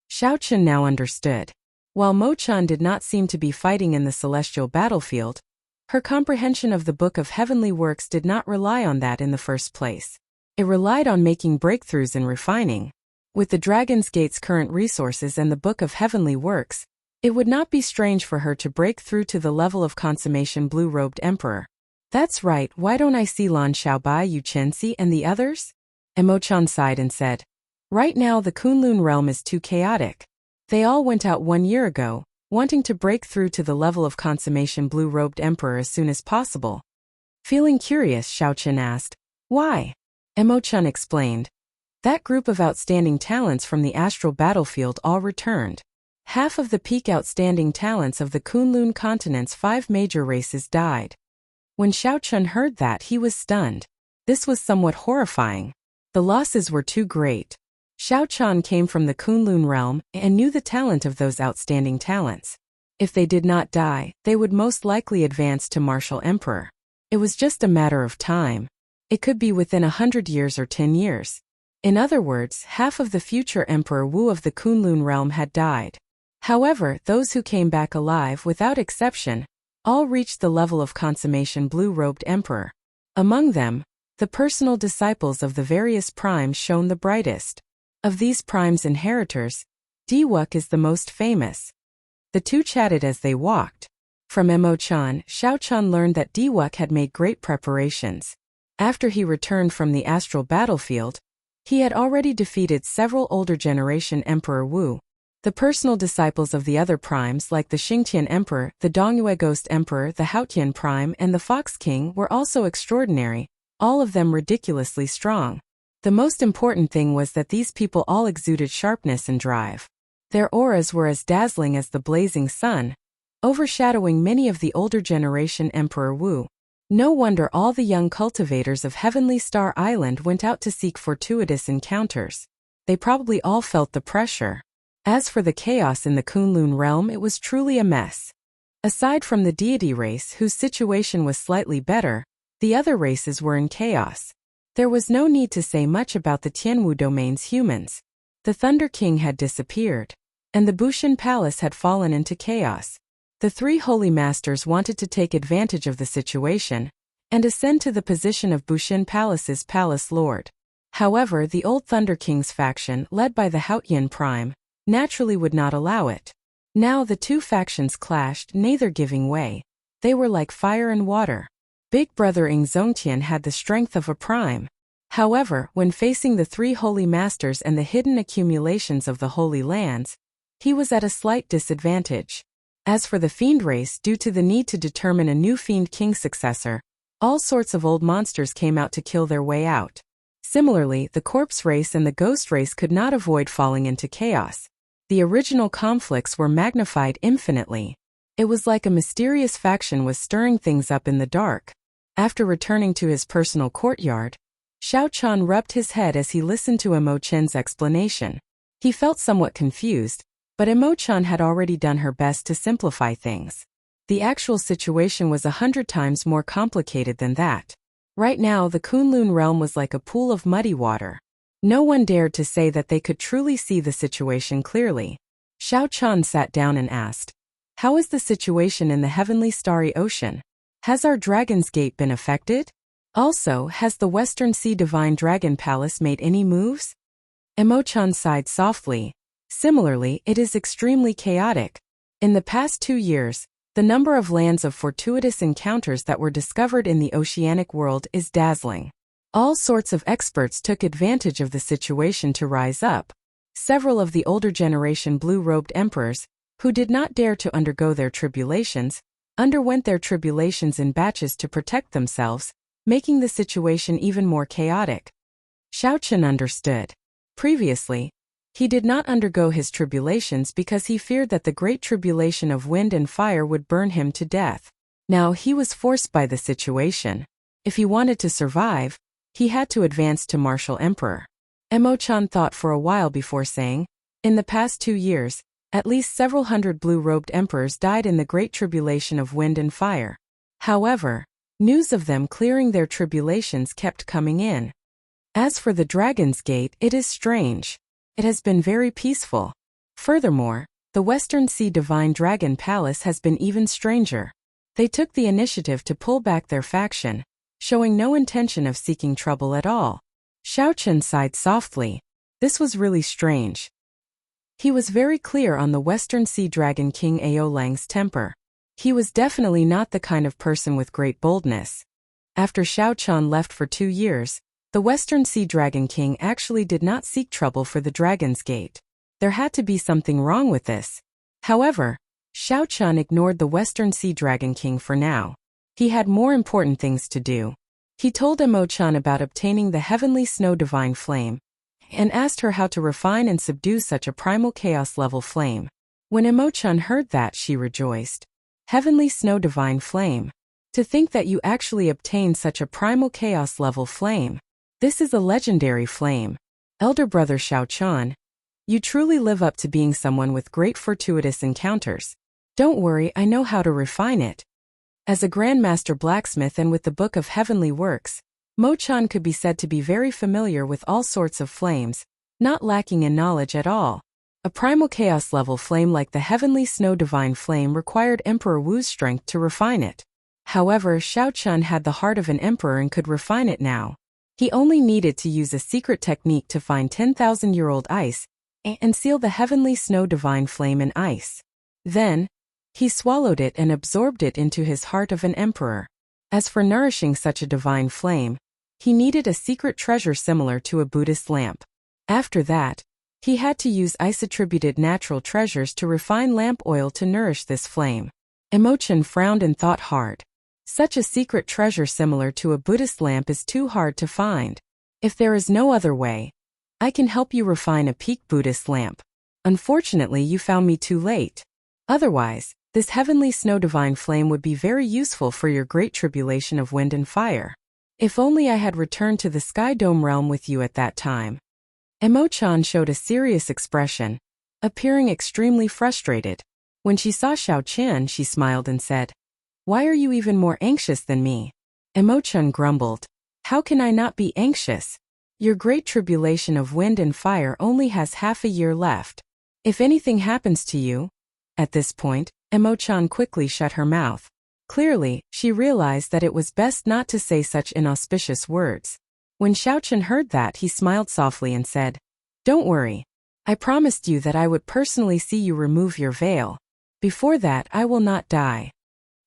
Xiao Chen now understood. While Mo Chan did not seem to be fighting in the celestial battlefield, her comprehension of the Book of Heavenly Works did not rely on that in the first place. It relied on making breakthroughs in refining. With the Dragon's Gate's current resources and the Book of Heavenly Works, it would not be strange for her to break through to the level of consummation blue-robed emperor. "That's right, why don't I see Lan Xiaobai, Yu Chenxi, and the others?" Emo Chan sighed and said, "Right now the Kunlun realm is too chaotic. They all went out 1 year ago, wanting to break through to the level of consummation blue-robed emperor as soon as possible." Feeling curious, Xiao Chen asked, "Why?" Emo Chan explained, "That group of outstanding talents from the astral battlefield all returned. Half of the peak outstanding talents of the Kunlun continent's 5 major races died." When Xiao Chen heard that, he was stunned. This was somewhat horrifying. The losses were too great. Xiao Chen came from the Kunlun realm and knew the talent of those outstanding talents. If they did not die, they would most likely advance to martial emperor. It was just a matter of time. It could be within 100 years or 10 years. In other words, half of the future Emperor Wu of the Kunlun realm had died. However, those who came back alive, without exception, all reached the level of consummation blue-robed emperor. Among them, the personal disciples of the various primes shone the brightest. Of these primes' inheritors, Diwuk is the most famous. The two chatted as they walked. From Emo Chan, Xiao Chen learned that Diwuk had made great preparations. After he returned from the astral battlefield, he had already defeated several older generation Emperor Wu. The personal disciples of the other primes like the Xingtian Emperor, the Dongyue Ghost Emperor, the Haotian Prime, and the Fox King were also extraordinary, all of them ridiculously strong. The most important thing was that these people all exuded sharpness and drive. Their auras were as dazzling as the blazing sun, overshadowing many of the older generation Emperor Wu. No wonder all the young cultivators of Heavenly Star Island went out to seek fortuitous encounters. They probably all felt the pressure. As for the chaos in the Kunlun realm, it was truly a mess. Aside from the deity race, whose situation was slightly better, the other races were in chaos. There was no need to say much about the Tianwu domain's humans. The Thunder King had disappeared, and the Bushin Palace had fallen into chaos. The three holy masters wanted to take advantage of the situation and ascend to the position of Bushin Palace's palace lord. However, the old Thunder King's faction, led by the Haotian Prime, naturally would not allow it. Now the two factions clashed, neither giving way. They were like fire and water. Big brother Ing Zongtian had the strength of a prime. However, when facing the three holy masters and the hidden accumulations of the Holy Lands, he was at a slight disadvantage. As for the fiend race, due to the need to determine a new fiend king successor, all sorts of old monsters came out to kill their way out. Similarly, the corpse race and the ghost race could not avoid falling into chaos. The original conflicts were magnified infinitely. It was like a mysterious faction was stirring things up in the dark. After returning to his personal courtyard, Xiao Chan rubbed his head as he listened to Imo Chen's explanation. He felt somewhat confused, but Imo Chan had already done her best to simplify things. The actual situation was 100 times more complicated than that. Right now, the Kunlun realm was like a pool of muddy water. No one dared to say that they could truly see the situation clearly. Xiao Chan sat down and asked, "How is the situation in the heavenly starry ocean? Has our Dragon's Gate been affected? Also, has the Western Sea Divine Dragon Palace made any moves?" Imo Chan sighed softly. Similarly, it is extremely chaotic. In the past 2 years, the number of lands of fortuitous encounters that were discovered in the oceanic world is dazzling. All sorts of experts took advantage of the situation to rise up. Several of the older generation blue-robed emperors, who did not dare to undergo their tribulations, underwent their tribulations in batches to protect themselves, making the situation even more chaotic. Xiao Chen understood. Previously, he did not undergo his tribulations because he feared that the great tribulation of wind and fire would burn him to death. Now he was forced by the situation. If he wanted to survive, he had to advance to martial emperor. Imo Chan thought for a while before saying, "In the past 2 years, at least several hundred blue-robed emperors died in the great tribulation of wind and fire. However, news of them clearing their tribulations kept coming in. As for the Dragon's Gate, it is strange. It has been very peaceful. Furthermore, the Western Sea Divine Dragon Palace has been even stranger. They took the initiative to pull back their faction, showing no intention of seeking trouble at all." Xiao Chen sighed softly. This was really strange. He was very clear on the Western Sea Dragon King Ao Lang's temper. He was definitely not the kind of person with great boldness. After Xiao Chan left for 2 years, the Western Sea Dragon King actually did not seek trouble for the Dragon's Gate. There had to be something wrong with this. However, Xiao Chan ignored the Western Sea Dragon King for now. He had more important things to do. He told Imo Chan about obtaining the Heavenly Snow Divine Flame, and asked her how to refine and subdue such a primal chaos-level flame. When Imo Chan heard that, she rejoiced. Heavenly Snow Divine Flame. To think that you actually obtained such a primal chaos-level flame. This is a legendary flame. Elder brother Xiao Chan, you truly live up to being someone with great fortuitous encounters. Don't worry, I know how to refine it. As a Grandmaster Blacksmith and with the Book of Heavenly Works, Mo Chan could be said to be very familiar with all sorts of flames, not lacking in knowledge at all. A primal chaos level flame like the Heavenly Snow Divine Flame required Emperor Wu's strength to refine it. However, Xiao Chan had the heart of an emperor and could refine it now. He only needed to use a secret technique to find 10,000-year-old ice and seal the Heavenly Snow Divine Flame in ice. Then, he swallowed it and absorbed it into his heart of an emperor. As for nourishing such a divine flame, he needed a secret treasure similar to a Buddhist lamp. After that, he had to use ice-attributed natural treasures to refine lamp oil to nourish this flame. Imo Chan frowned and thought hard. Such a secret treasure similar to a Buddhist lamp is too hard to find. If there is no other way, I can help you refine a peak Buddhist lamp. Unfortunately, you found me too late. Otherwise, this Heavenly Snow Divine Flame would be very useful for your great tribulation of wind and fire. If only I had returned to the Sky Dome realm with you at that time. Imo Chan showed a serious expression, appearing extremely frustrated. When she saw Xiao Chen, she smiled and said, "Why are you even more anxious than me?" Imo Chan grumbled, "How can I not be anxious? Your great tribulation of wind and fire only has half a year left. If anything happens to you—" At this point, Emo-chan quickly shut her mouth. Clearly, she realized that it was best not to say such inauspicious words. When Xiaochen heard that, he smiled softly and said, "Don't worry. I promised you that I would personally see you remove your veil. Before that, I will not die."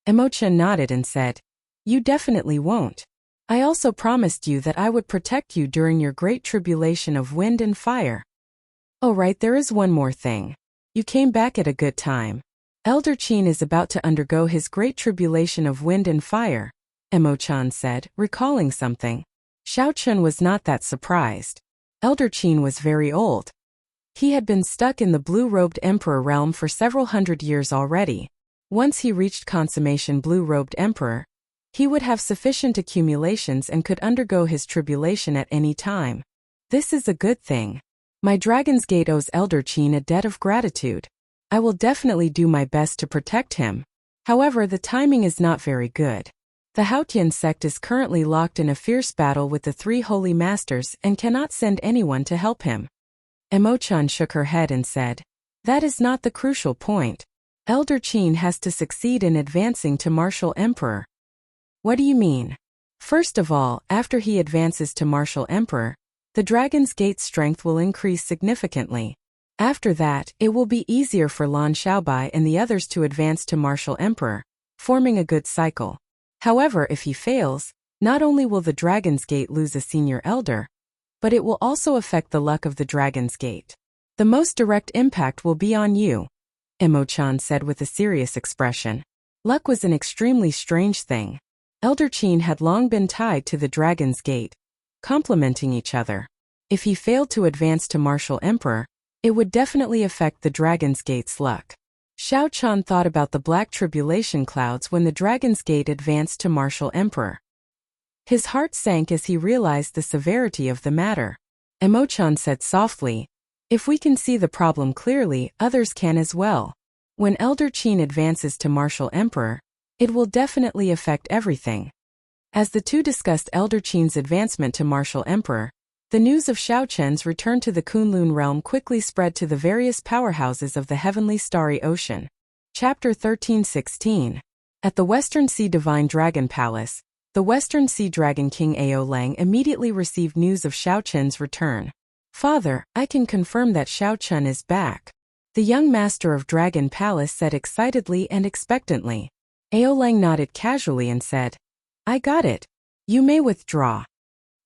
Emo-chan nodded and said, "You definitely won't. I also promised you that I would protect you during your great tribulation of wind and fire. Oh right, there is one more thing. You came back at a good time. Elder Qin is about to undergo his great tribulation of wind and fire," Emo-chan said, recalling something. Xiaochen was not that surprised. Elder Qin was very old. He had been stuck in the blue-robed emperor realm for several hundred years already. Once he reached consummation blue-robed emperor, he would have sufficient accumulations and could undergo his tribulation at any time. This is a good thing. My Dragon's Gate owes Elder Qin a debt of gratitude. I will definitely do my best to protect him. However, the timing is not very good. The Haotian sect is currently locked in a fierce battle with the three holy masters and cannot send anyone to help him. Emo-chan shook her head and said, "That is not the crucial point. Elder Qin has to succeed in advancing to martial emperor." "What do you mean?" "First of all, after he advances to martial emperor, the Dragon's Gate strength will increase significantly. After that, it will be easier for Lan Xiaobai and the others to advance to martial emperor, forming a good cycle. However, if he fails, not only will the Dragon's Gate lose a senior elder, but it will also affect the luck of the Dragon's Gate. The most direct impact will be on you," Emo-chan said with a serious expression. Luck was an extremely strange thing. Elder Qin had long been tied to the Dragon's Gate, complementing each other. If he failed to advance to martial emperor, it would definitely affect the Dragon's Gate's luck. Xiaochen thought about the black tribulation clouds when the Dragon's Gate advanced to martial emperor. His heart sank as he realized the severity of the matter. Emo-chan said softly, "If we can see the problem clearly, others can as well. When Elder Qin advances to martial emperor, it will definitely affect everything." As the two discussed Elder Qin's advancement to martial emperor, the news of Xiaochen's return to the Kunlun realm quickly spread to the various powerhouses of the heavenly starry ocean. Chapter 13:16. At the Western Sea Divine Dragon Palace, the Western Sea Dragon King Ao Lang immediately received news of Xiaochen's return. "Father, I can confirm that Xiaochen is back," the young master of Dragon Palace said excitedly and expectantly. Ao Lang nodded casually and said, "I got it. You may withdraw."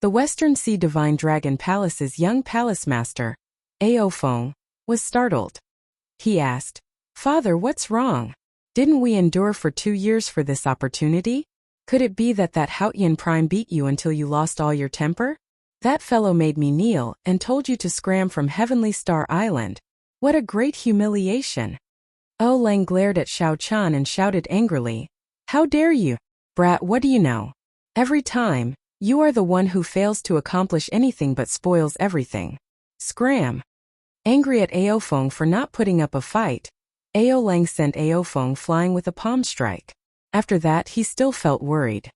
The Western Sea Divine Dragon Palace's young palace master, Ao Feng, was startled. He asked, "Father, what's wrong? Didn't we endure for 2 years for this opportunity? Could it be that Haotian Prime beat you until you lost all your temper? That fellow made me kneel and told you to scram from Heavenly Star Island. What a great humiliation." Ao Lang glared at Xiaochen and shouted angrily, "How dare you? Brat, what do you know? Every time, you are the one who fails to accomplish anything but spoils everything. Scram." Angry at Ao Feng for not putting up a fight, Ao Lang sent Ao Feng flying with a palm strike. After that, he still felt worried.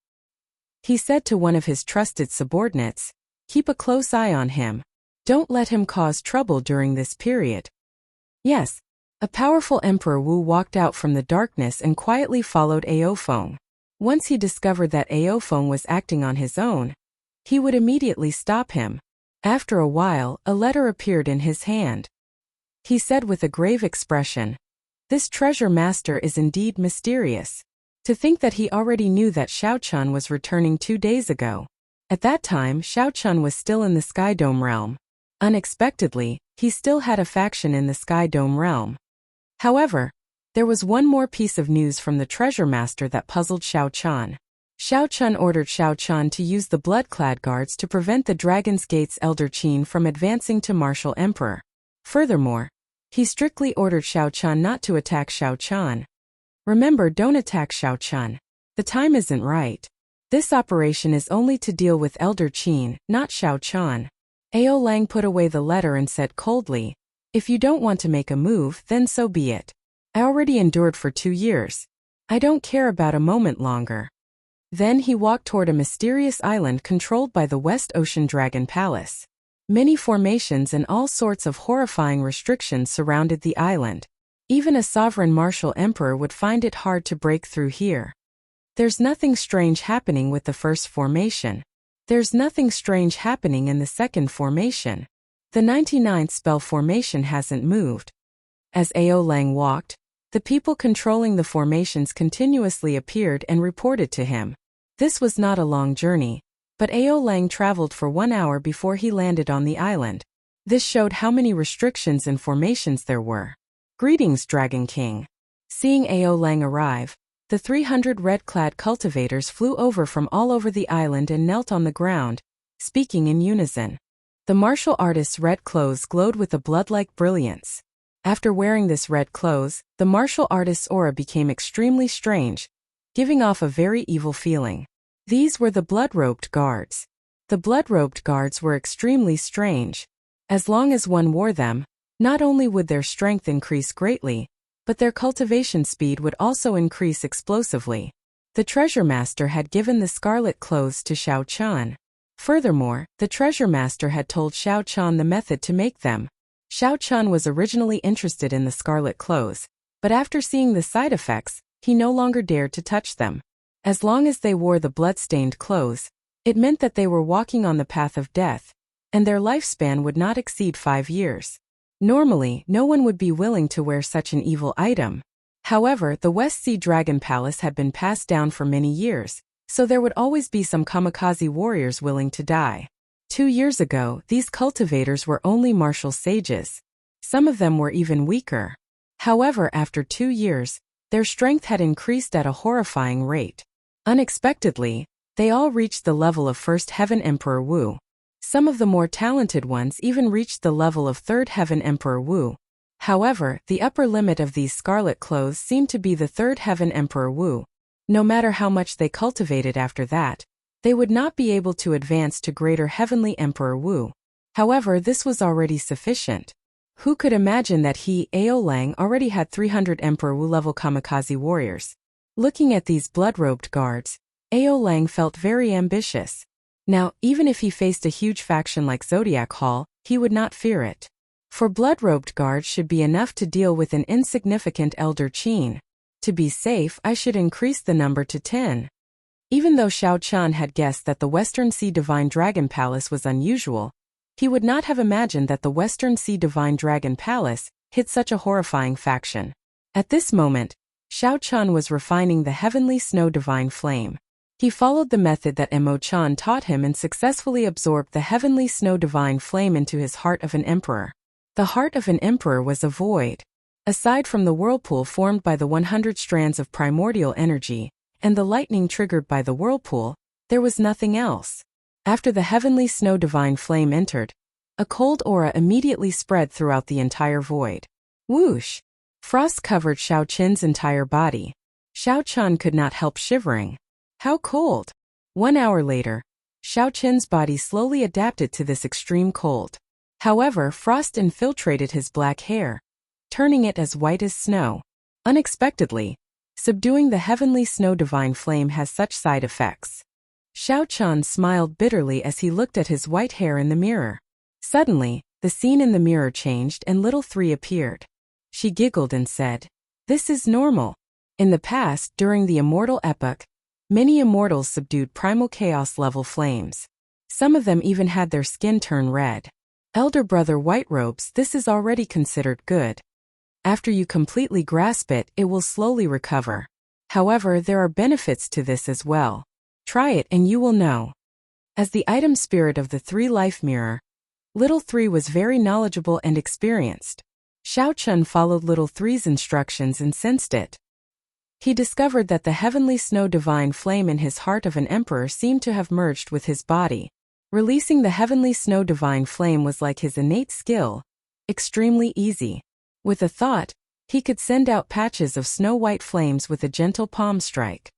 He said to one of his trusted subordinates, "Keep a close eye on him. Don't let him cause trouble during this period." Yes, a powerful Emperor Wu walked out from the darkness and quietly followed Ao Feng. Once he discovered that Ao Feng was acting on his own, he would immediately stop him. After a while, a letter appeared in his hand. He said with a grave expression, "This treasure master is indeed mysterious. To think that he already knew that Xiaochen was returning 2 days ago. At that time, Xiaochen was still in the Sky Dome realm. Unexpectedly, he still had a faction in the Sky Dome realm. However, there was one more piece of news from the treasure master that puzzled Xiaochen. Xiaochen ordered Xiaochen to use the blood-clad guards to prevent the Dragon's Gate's Elder Qin from advancing to martial emperor. Furthermore, he strictly ordered Xiaochen not to attack Xiaochen. Remember, don't attack Xiaochen. The time isn't right. This operation is only to deal with Elder Qin, not Xiaochen." Ao Lang put away the letter and said coldly, "If you don't want to make a move, then so be it. I already endured for 2 years. I don't care about a moment longer." Then he walked toward a mysterious island controlled by the West Ocean Dragon Palace. Many formations and all sorts of horrifying restrictions surrounded the island. Even a sovereign martial emperor would find it hard to break through here. There's nothing strange happening with the first formation. There's nothing strange happening in the second formation. The 99th spell formation hasn't moved. As Ao Lang walked, the people controlling the formations continuously appeared and reported to him. This was not a long journey, but Ao Lang traveled for 1 hour before he landed on the island. This showed how many restrictions and formations there were. Greetings, Dragon King. Seeing Ao Lang arrive, the 300 red-clad cultivators flew over from all over the island and knelt on the ground, speaking in unison. The martial artist's red clothes glowed with a blood-like brilliance. After wearing this red clothes, the martial artist's aura became extremely strange, giving off a very evil feeling. These were the blood-robed guards. The blood-robed guards were extremely strange. As long as one wore them, not only would their strength increase greatly, but their cultivation speed would also increase explosively. The treasure master had given the scarlet clothes to Xiao Chan. Furthermore, the treasure master had told Xiao Chan the method to make them. Xiao Chan was originally interested in the scarlet clothes, but after seeing the side effects, he no longer dared to touch them. As long as they wore the blood-stained clothes, it meant that they were walking on the path of death, and their lifespan would not exceed 5 years. Normally, no one would be willing to wear such an evil item. However, the West Sea Dragon Palace had been passed down for many years, so there would always be some kamikaze warriors willing to die. 2 years ago, these cultivators were only martial sages. Some of them were even weaker. However, after 2 years, their strength had increased at a horrifying rate. Unexpectedly, they all reached the level of First Heaven Emperor Wu. Some of the more talented ones even reached the level of Third Heaven Emperor Wu. However, the upper limit of these scarlet clothes seemed to be the Third Heaven Emperor Wu. No matter how much they cultivated after that, they would not be able to advance to Greater Heavenly Emperor Wu. However, this was already sufficient. Who could imagine that he, Ao Lang, already had 300 Emperor Wu level kamikaze warriors? Looking at these blood-robed guards, Ao Lang felt very ambitious. Now, even if he faced a huge faction like Zodiac Hall, he would not fear it. For blood-robed guards should be enough to deal with an insignificant Elder Qin. To be safe, I should increase the number to 10. Even though Xiao Chan had guessed that the Western Sea Divine Dragon Palace was unusual, he would not have imagined that the Western Sea Divine Dragon Palace hid such a horrifying faction. At this moment, Xiao Chan was refining the Heavenly Snow Divine Flame. He followed the method that Mo Chan taught him and successfully absorbed the Heavenly Snow Divine Flame into his heart of an emperor. The heart of an emperor was a void. Aside from the whirlpool formed by the 100 strands of primordial energy, and the lightning triggered by the whirlpool, there was nothing else. After the Heavenly Snow Divine Flame entered, a cold aura immediately spread throughout the entire void. Whoosh! Frost covered Xiao Qin's entire body. Xiao Chan could not help shivering. How cold! 1 hour later, Xiao Qin's body slowly adapted to this extreme cold. However, frost infiltrated his black hair, turning it as white as snow. Unexpectedly, subduing the Heavenly Snow Divine Flame has such side effects. Xiao Chan smiled bitterly as he looked at his white hair in the mirror. Suddenly, the scene in the mirror changed and little Three appeared. She giggled and said, "This is normal. In the past, during the Immortal Epoch, many immortals subdued primal chaos level flames. Some of them even had their skin turn red. Elder Brother White Robes, this is already considered good. After you completely grasp it, it will slowly recover. However, there are benefits to this as well. Try it and you will know." As the item spirit of the Three Life Mirror, Little Three was very knowledgeable and experienced. Xiao Chun followed Little Three's instructions and sensed it. He discovered that the Heavenly Snow Divine Flame in his heart of an emperor seemed to have merged with his body. Releasing the Heavenly Snow Divine Flame was like his innate skill, extremely easy. With a thought, he could send out patches of snow-white flames with a gentle palm strike.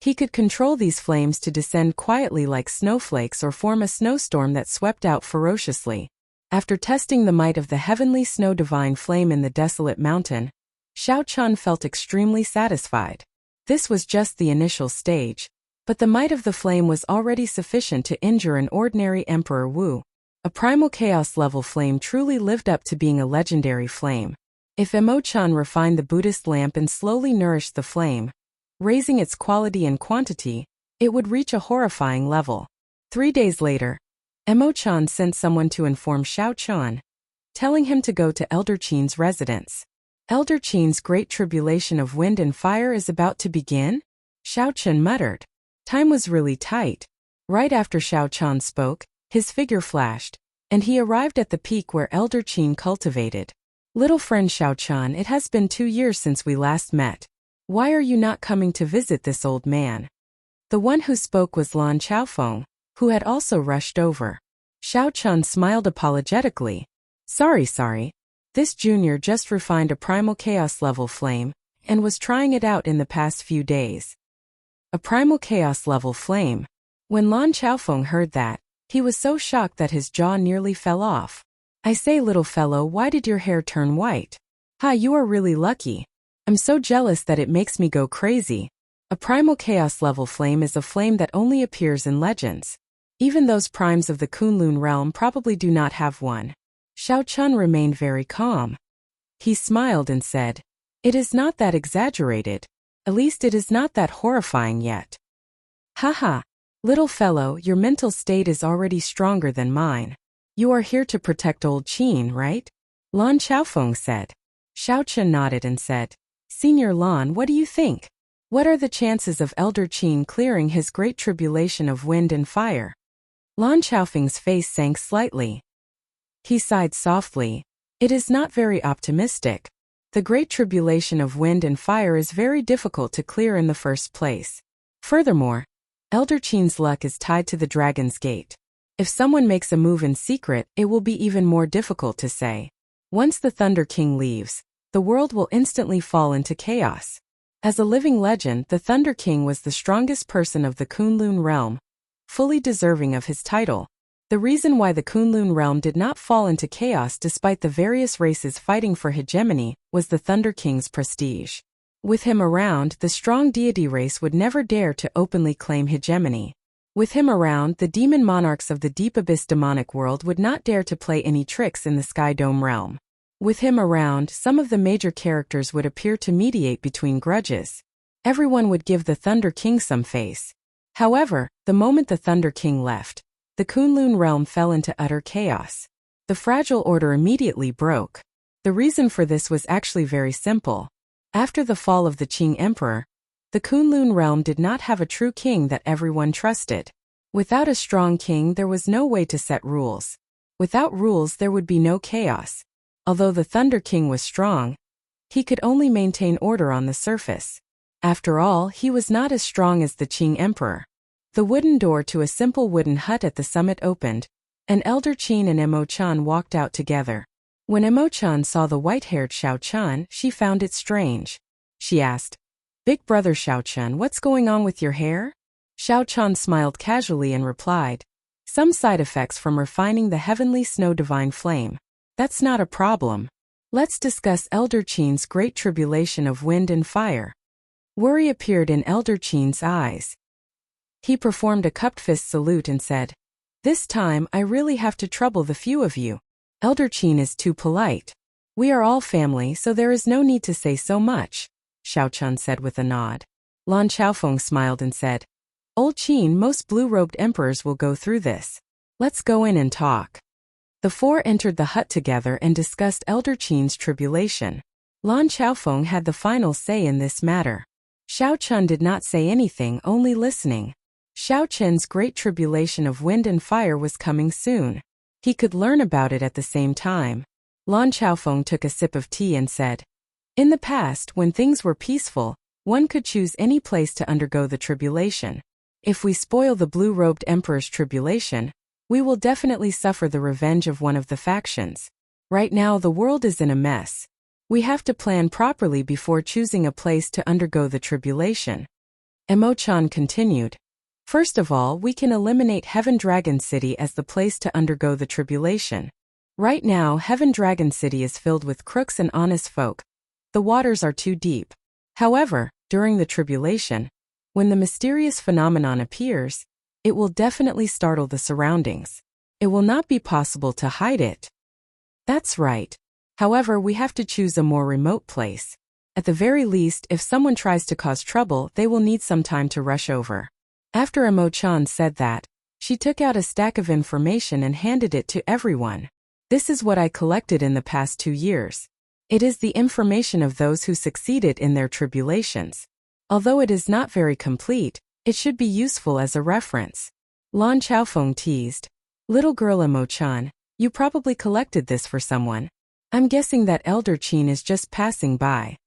He could control these flames to descend quietly like snowflakes or form a snowstorm that swept out ferociously. After testing the might of the Heavenly Snow Divine Flame in the desolate mountain, Xiao Chan felt extremely satisfied. This was just the initial stage. But the might of the flame was already sufficient to injure an ordinary Emperor Wu. A primal chaos-level flame truly lived up to being a legendary flame. If Emo-chan refined the Buddhist lamp and slowly nourished the flame, raising its quality and quantity, it would reach a horrifying level. 3 days later, Emo-chan sent someone to inform Xiao-chan, telling him to go to Elder Qin's residence. Elder Qin's great tribulation of wind and fire is about to begin? Xiao-chan muttered. Time was really tight. Right after Xiao-chan spoke, his figure flashed, and he arrived at the peak where Elder Qin cultivated. Little friend Xiao-chan, it has been 2 years since we last met. Why are you not coming to visit this old man? The one who spoke was Lan Chaofeng, who had also rushed over. Xiao-chan smiled apologetically. Sorry. This junior just refined a primal chaos level flame, and was trying it out in the past few days. A primal chaos level flame. When Lan Chaofeng heard that, he was so shocked that his jaw nearly fell off. I say, little fellow, why did your hair turn white? Ha, you are really lucky. I'm so jealous that it makes me go crazy. A primal chaos level flame is a flame that only appears in legends. Even those primes of the Kunlun realm probably do not have one. Xiao-chan remained very calm. He smiled and said, It is not that exaggerated. At least it is not that horrifying yet. Haha, little fellow, your mental state is already stronger than mine. You are here to protect old Qin, right? Lan Chaofeng said. Xiao-chan nodded and said, Senior Lan, what do you think? What are the chances of Elder Qin clearing his great tribulation of wind and fire? Lan Chaofeng's face sank slightly. He sighed softly. It is not very optimistic. The great tribulation of wind and fire is very difficult to clear in the first place. Furthermore, Elder Qin's luck is tied to the Dragon's Gate. If someone makes a move in secret, it will be even more difficult to say. Once the Thunder King leaves, the world will instantly fall into chaos. As a living legend, the Thunder King was the strongest person of the Kunlun realm, fully deserving of his title. The reason why the Kunlun realm did not fall into chaos despite the various races fighting for hegemony was the Thunder King's prestige. With him around, the strong deity race would never dare to openly claim hegemony. With him around, the demon monarchs of the Deep Abyss demonic world would not dare to play any tricks in the Sky Dome realm. With him around, some of the major characters would appear to mediate between grudges. Everyone would give the Thunder King some face. However, the moment the Thunder King left, the Kunlun realm fell into utter chaos. The fragile order immediately broke. The reason for this was actually very simple. After the fall of the Qing Emperor, the Kunlun realm did not have a true king that everyone trusted. Without a strong king, there was no way to set rules. Without rules, there would be no chaos. Although the Thunder King was strong, he could only maintain order on the surface. After all, he was not as strong as the Qing Emperor. The wooden door to a simple wooden hut at the summit opened, and Elder Qin and Emo-chan walked out together. When Emo-chan saw the white-haired Xiao-chan, she found it strange. She asked, Big brother Xiao-chan, what's going on with your hair? Xiao-chan smiled casually and replied, Some side effects from refining the heavenly snow divine flame. That's not a problem. Let's discuss Elder Qin's great tribulation of wind and fire. Worry appeared in Elder Qin's eyes. He performed a cupped fist salute and said, This time I really have to trouble the few of you. Elder Qin is too polite. We are all family, so there is no need to say so much, Xiao-chan said with a nod. Lan Chaofeng smiled and said, Old Qin, most blue-robed emperors will go through this. Let's go in and talk. The four entered the hut together and discussed Elder Qin's tribulation. Lan Chaofeng had the final say in this matter. Xiao-chan did not say anything, only listening. Xiao-chen's great tribulation of wind and fire was coming soon. He could learn about it at the same time. Lan Chaofeng took a sip of tea and said, In the past, when things were peaceful, one could choose any place to undergo the tribulation. If we spoil the blue-robed emperor's tribulation, we will definitely suffer the revenge of one of the factions. Right now the world is in a mess. We have to plan properly before choosing a place to undergo the tribulation. Emo-chan continued. First of all, we can eliminate Heaven Dragon City as the place to undergo the tribulation. Right now, Heaven Dragon City is filled with crooks and honest folk. The waters are too deep. However, during the tribulation, When the mysterious phenomenon appears, it will definitely startle the surroundings. It will not be possible to hide it. That's right. However, we have to choose a more remote place. At the very least, if someone tries to cause trouble, they will need some time to rush over. After Emo-chan said that, she took out a stack of information and handed it to everyone. This is what I collected in the past 2 years. It is the information of those who succeeded in their tribulations. Although it is not very complete, it should be useful as a reference. Lan Chaofeng teased. Little girl Emo-chan, you probably collected this for someone. I'm guessing that Elder Qin is just passing by.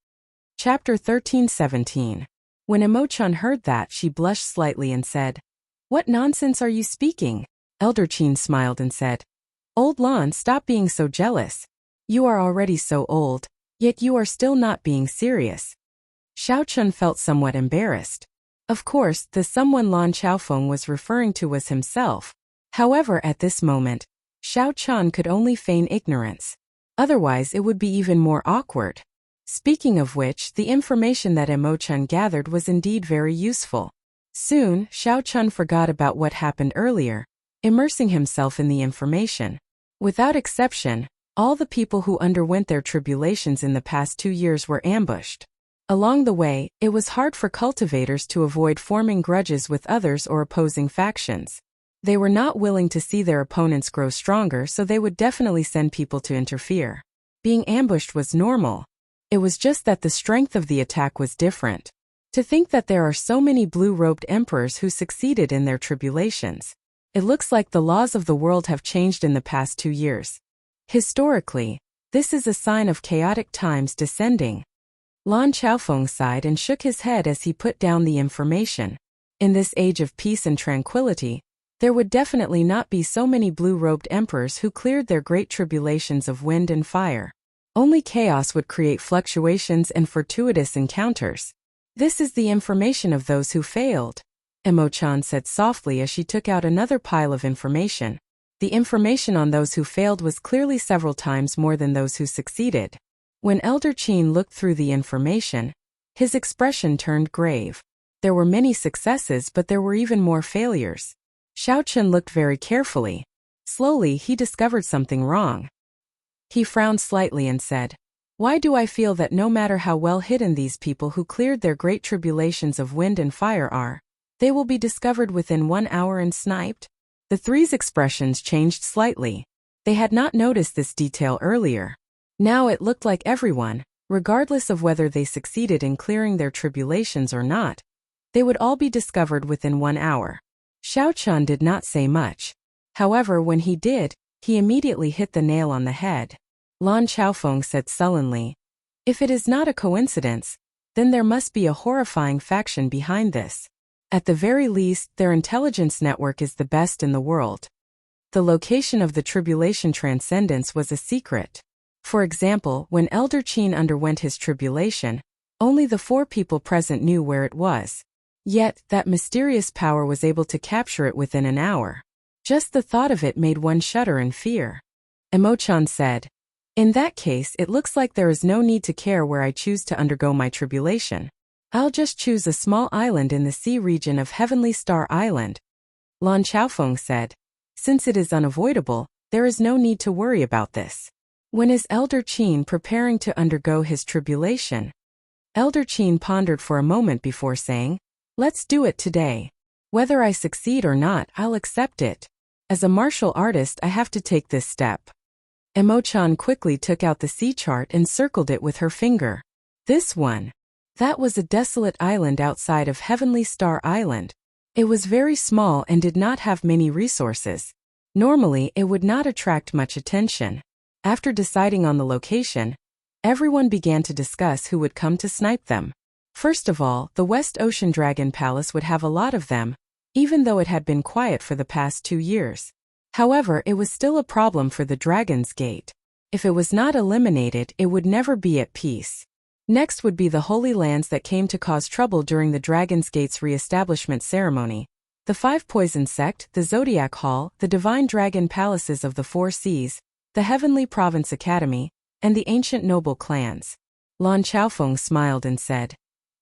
Chapter 13:17. When Emo-chan heard that, she blushed slightly and said, "What nonsense are you speaking?" Elder Qin smiled and said, "Old Lan, stop being so jealous. You are already so old, yet you are still not being serious." Xiao-chun felt somewhat embarrassed. Of course, the someone Lan Chaofeng was referring to was himself. However, at this moment, Xiao-chun could only feign ignorance. Otherwise, it would be even more awkward. Speaking of which, the information that Emo-chan gathered was indeed very useful. Soon, Xiao-chun forgot about what happened earlier, immersing himself in the information. Without exception, all the people who underwent their tribulations in the past 2 years were ambushed. Along the way, it was hard for cultivators to avoid forming grudges with others or opposing factions. They were not willing to see their opponents grow stronger, so they would definitely send people to interfere. Being ambushed was normal. It was just that the strength of the attack was different. To think that there are so many blue-robed emperors who succeeded in their tribulations. It looks like the laws of the world have changed in the past 2 years. Historically, this is a sign of chaotic times descending. Lan Chaofeng sighed and shook his head as he put down the information. In this age of peace and tranquility, there would definitely not be so many blue-robed emperors who cleared their great tribulations of wind and fire. Only chaos would create fluctuations and fortuitous encounters. This is the information of those who failed, Emo-chan said softly as she took out another pile of information. The information on those who failed was clearly several times more than those who succeeded. When Elder Qin looked through the information, his expression turned grave. There were many successes, but there were even more failures. Xiao-chun looked very carefully. Slowly, he discovered something wrong. He frowned slightly and said, "Why do I feel that no matter how well hidden these people who cleared their great tribulations of wind and fire are, they will be discovered within 1 hour and sniped?" The three's expressions changed slightly. They had not noticed this detail earlier. Now it looked like everyone, regardless of whether they succeeded in clearing their tribulations or not, they would all be discovered within 1 hour. Xiao-chun did not say much. However, when he did, he immediately hit the nail on the head. Lan Chaofeng said sullenly, "If it is not a coincidence, then there must be a horrifying faction behind this. At the very least, their intelligence network is the best in the world." The location of the tribulation transcendence was a secret. For example, when Elder Qin underwent his tribulation, only the 4 people present knew where it was. Yet, that mysterious power was able to capture it within an hour. Just the thought of it made one shudder in fear. Emo-chan said, "In that case, it looks like there is no need to care where I choose to undergo my tribulation. I'll just choose a small island in the sea region of Heavenly Star Island." Lan Chaofeng said, "Since it is unavoidable, there is no need to worry about this." When is Elder Qin preparing to undergo his tribulation? Elder Qin pondered for a moment before saying, "Let's do it today. Whether I succeed or not, I'll accept it. As a martial artist, I have to take this step." Emo-chan quickly took out the sea chart and circled it with her finger. This one. That was a desolate island outside of Heavenly Star Island. It was very small and did not have many resources. Normally, it would not attract much attention. After deciding on the location, everyone began to discuss who would come to snipe them. First of all, the West Ocean Dragon Palace would have a lot of them, even though it had been quiet for the past 2 years. However, it was still a problem for the Dragon's Gate. If it was not eliminated, it would never be at peace. Next would be the Holy Lands that came to cause trouble during the Dragon's Gate's re-establishment ceremony. The 5 Poison Sect, the Zodiac Hall, the Divine Dragon Palaces of the 4 Seas, the Heavenly Province Academy, and the ancient noble clans. Lan Chaofeng smiled and said,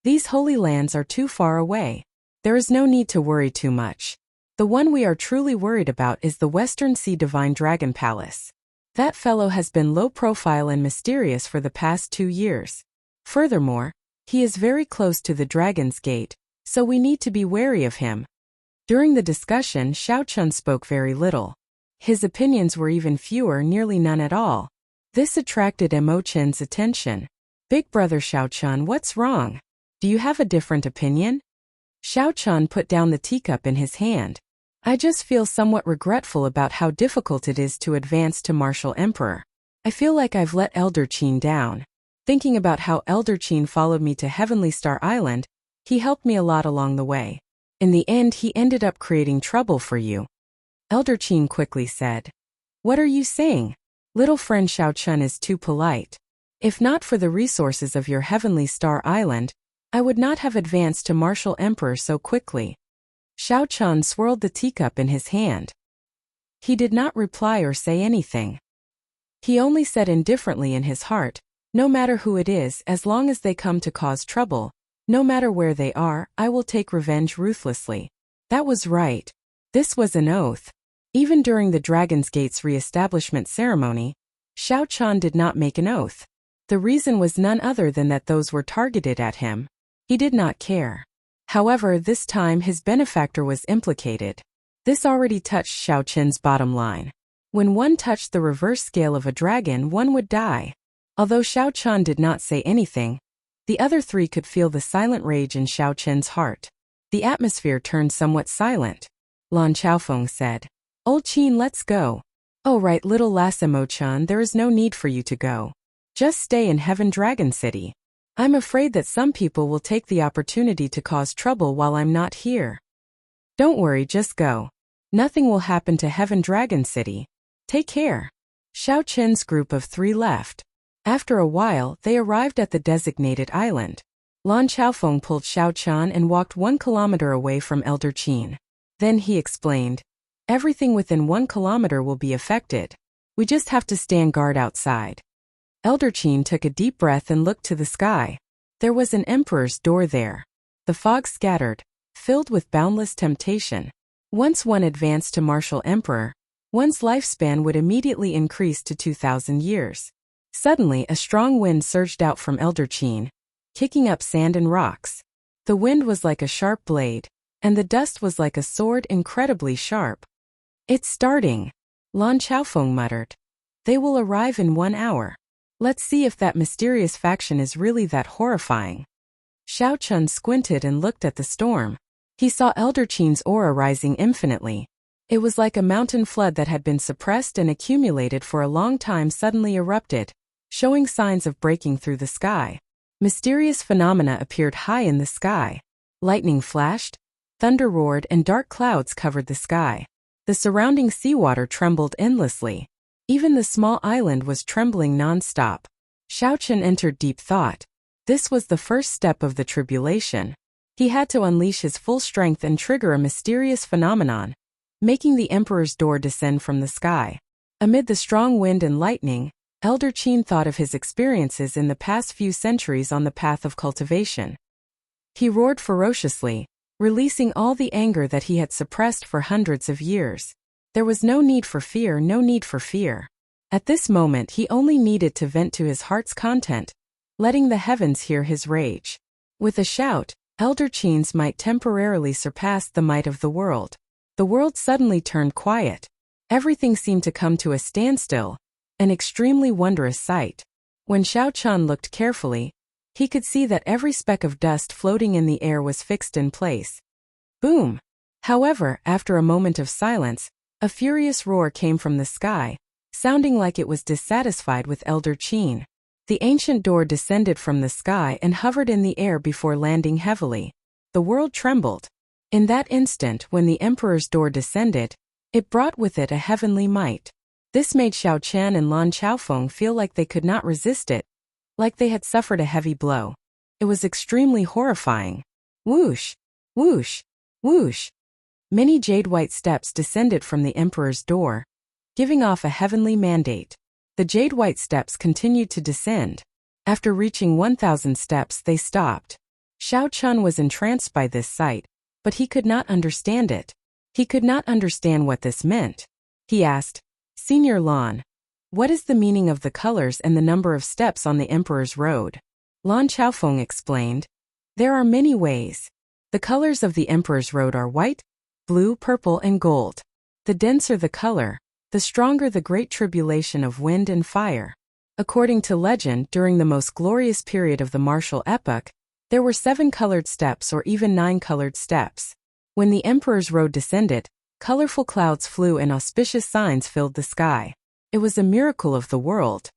"These holy lands are too far away. There is no need to worry too much. The one we are truly worried about is the Western Sea Divine Dragon Palace. That fellow has been low profile and mysterious for the past 2 years. Furthermore, he is very close to the Dragon's Gate, so we need to be wary of him. During the discussion, Xiao Chun spoke very little. His opinions were even fewer, nearly none at all. This attracted Mo Chen's attention. Big brother Xiao Chun, what's wrong? Do you have a different opinion? Xiao Chun put down the teacup in his hand. I just feel somewhat regretful about how difficult it is to advance to Martial Emperor. I feel like I've let Elder Qin down. Thinking about how Elder Qin followed me to Heavenly Star Island, he helped me a lot along the way. In the end, he ended up creating trouble for you. Elder Qin quickly said. What are you saying? Little friend Xiao Chun is too polite. If not for the resources of your Heavenly Star Island, I would not have advanced to Martial Emperor so quickly. Xiao Chun swirled the teacup in his hand. He did not reply or say anything. He only said indifferently in his heart, no matter who it is, as long as they come to cause trouble, no matter where they are, I will take revenge ruthlessly. That was right. This was an oath. Even during the Dragon's Gate's re-establishment ceremony, Xiao Chun did not make an oath. The reason was none other than that those were targeted at him. He did not care. However, this time his benefactor was implicated. This already touched Xiao Chun's bottom line. When one touched the reverse scale of a dragon, one would die. Although Xiao Chun did not say anything, the other three could feel the silent rage in Xiao Chun's heart. The atmosphere turned somewhat silent. Lan Chaofeng said, Old Qin, let's go. Oh right, little lass Mo Chun, there is no need for you to go. Just stay in Heaven Dragon City. I'm afraid that some people will take the opportunity to cause trouble while I'm not here. Don't worry, just go. Nothing will happen to Heaven Dragon City. Take care. Xiao Chun's group of 3 left. After a while, they arrived at the designated island. Lan Chaofeng pulled Xiao Chun and walked 1 kilometer away from Elder Qin. Then he explained, everything within 1 kilometer will be affected. We just have to stand guard outside. Elder Qin took a deep breath and looked to the sky. There was an emperor's door there. The fog scattered, filled with boundless temptation. Once one advanced to Martial Emperor, one's lifespan would immediately increase to 2,000 years. Suddenly, a strong wind surged out from Elder Qin, kicking up sand and rocks. The wind was like a sharp blade, and the dust was like a sword, incredibly sharp. It's starting, Lan Chaofeng muttered. They will arrive in 1 hour. Let's see if that mysterious faction is really that horrifying. Xiao Chun squinted and looked at the storm. He saw Elder Qin's aura rising infinitely. It was like a mountain flood that had been suppressed and accumulated for a long time suddenly erupted, showing signs of breaking through the sky. Mysterious phenomena appeared high in the sky. Lightning flashed, thunder roared, and dark clouds covered the sky. The surrounding seawater trembled endlessly. Even the small island was trembling non-stop. Xiao Chun entered deep thought. This was the first step of the tribulation. He had to unleash his full strength and trigger a mysterious phenomenon, making the Emperor's door descend from the sky. Amid the strong wind and lightning, Elder Qin thought of his experiences in the past few centuries on the path of cultivation. He roared ferociously, releasing all the anger that he had suppressed for hundreds of years. There was no need for fear, no need for fear. At this moment he only needed to vent to his heart's content, letting the heavens hear his rage. With a shout, Elder Qin's might temporarily surpassed the might of the world. The world suddenly turned quiet. Everything seemed to come to a standstill, an extremely wondrous sight. When Xiao Chun looked carefully, he could see that every speck of dust floating in the air was fixed in place. Boom! However, after a moment of silence, a furious roar came from the sky, sounding like it was dissatisfied with Elder Qin. The ancient door descended from the sky and hovered in the air before landing heavily. The world trembled. In that instant, when the Emperor's door descended, it brought with it a heavenly might. This made Xiao Chun and Lan Chaofeng feel like they could not resist it, like they had suffered a heavy blow. It was extremely horrifying. Whoosh! Whoosh! Whoosh! Many jade-white steps descended from the Emperor's door, giving off a heavenly mandate. The jade-white steps continued to descend. After reaching 1,000 steps, they stopped. Xiao Chun was entranced by this sight, but he could not understand it. He could not understand what this meant. He asked, Senior Lan, what is the meaning of the colors and the number of steps on the Emperor's Road? Lan Chaofeng explained, there are many ways. The colors of the Emperor's Road are white, blue, purple, and gold. The denser the color, the stronger the great tribulation of wind and fire. According to legend, during the most glorious period of the martial epoch, there were 7 colored steps or even 9 colored steps. When the Emperor's Road descended, colorful clouds flew and auspicious signs filled the sky. It was a miracle of the world.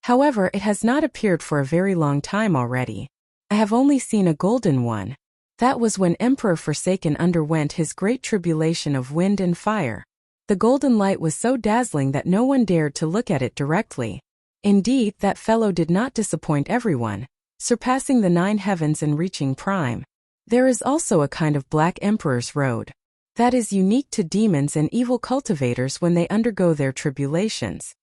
However, it has not appeared for a very long time already. I have only seen a golden one. That was when Emperor Forsaken underwent his great tribulation of wind and fire. The golden light was so dazzling that no one dared to look at it directly. Indeed, that fellow did not disappoint everyone, surpassing the 9 heavens and reaching prime. There is also a kind of Black Emperor's Road that is unique to demons and evil cultivators when they undergo their tribulations.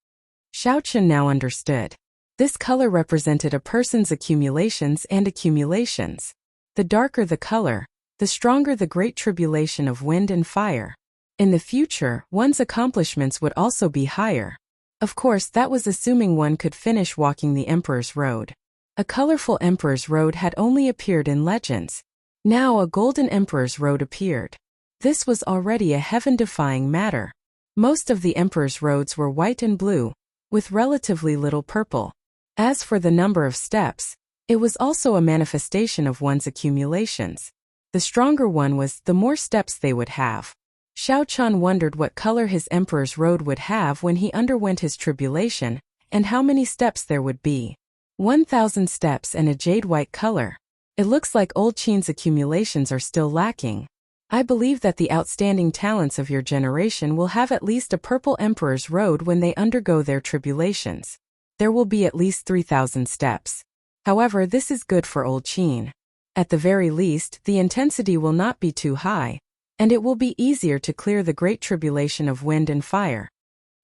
Xiao Chen now understood. This color represented a person's accumulations and accumulations. The darker the color, the stronger the great tribulation of wind and fire. In the future, one's accomplishments would also be higher. Of course, that was assuming one could finish walking the Emperor's Road. A colorful Emperor's Road had only appeared in legends. Now a golden Emperor's Road appeared. This was already a heaven-defying matter. Most of the Emperor's Roads were white and blue, with relatively little purple. As for the number of steps, it was also a manifestation of one's accumulations. The stronger one was, the more steps they would have. Xiao Chen wondered what color his Emperor's Road would have when he underwent his tribulation, and how many steps there would be. 1,000 steps and a jade-white color. It looks like old Qin's accumulations are still lacking. I believe that the outstanding talents of your generation will have at least a purple Emperor's Road when they undergo their tribulations. There will be at least 3,000 steps. However, this is good for old Qin. At the very least, the intensity will not be too high, and it will be easier to clear the great tribulation of wind and fire.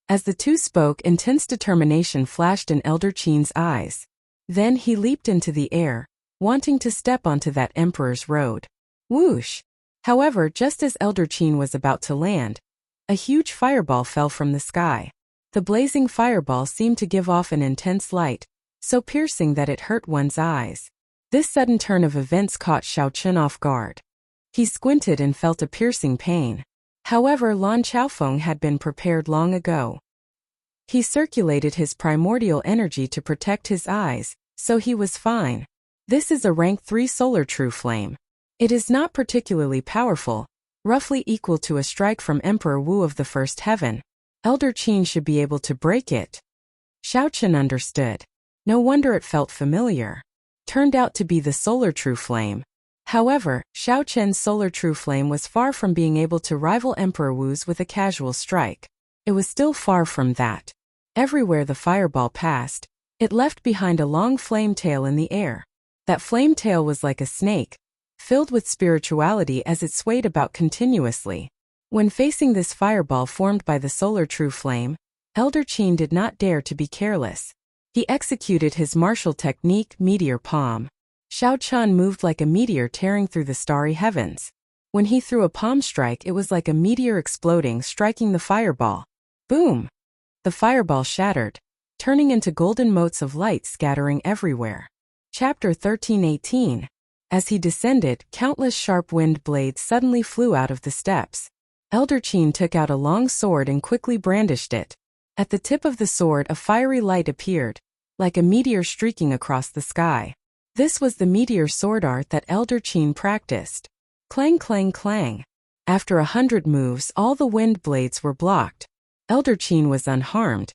As the two spoke, intense determination flashed in Elder Qin's eyes. Then he leaped into the air, wanting to step onto that Emperor's Road. Whoosh! However, just as Elder Qin was about to land, a huge fireball fell from the sky. The blazing fireball seemed to give off an intense light, so piercing that it hurt one's eyes. This sudden turn of events caught Xiao Chen off guard. He squinted and felt a piercing pain. However, Lan Chaofeng had been prepared long ago. He circulated his primordial energy to protect his eyes, so he was fine. This is a rank 3 solar true flame. It is not particularly powerful, roughly equal to a strike from Emperor Wu of the First Heaven. Elder Qin should be able to break it. Xiao Chen understood. No wonder it felt familiar. Turned out to be the solar true flame. However, Xiao Chen's solar true flame was far from being able to rival Emperor Wu's with a casual strike. It was still far from that. Everywhere the fireball passed, it left behind a long flame tail in the air. That flame tail was like a snake, filled with spirituality as it swayed about continuously. When facing this fireball formed by the solar true flame, Elder Qin did not dare to be careless. He executed his martial technique, Meteor Palm. Xiao Chen moved like a meteor tearing through the starry heavens. When he threw a palm strike, it was like a meteor exploding, striking the fireball. Boom! The fireball shattered, turning into golden motes of light scattering everywhere. Chapter 13:18. As he descended, countless sharp wind blades suddenly flew out of the steps. Elder Qin took out a long sword and quickly brandished it. At the tip of the sword, a fiery light appeared, like a meteor streaking across the sky. This was the meteor sword art that Elder Qin practiced. Clang, clang, clang. After 100 moves, all the wind blades were blocked. Elder Qin was unharmed.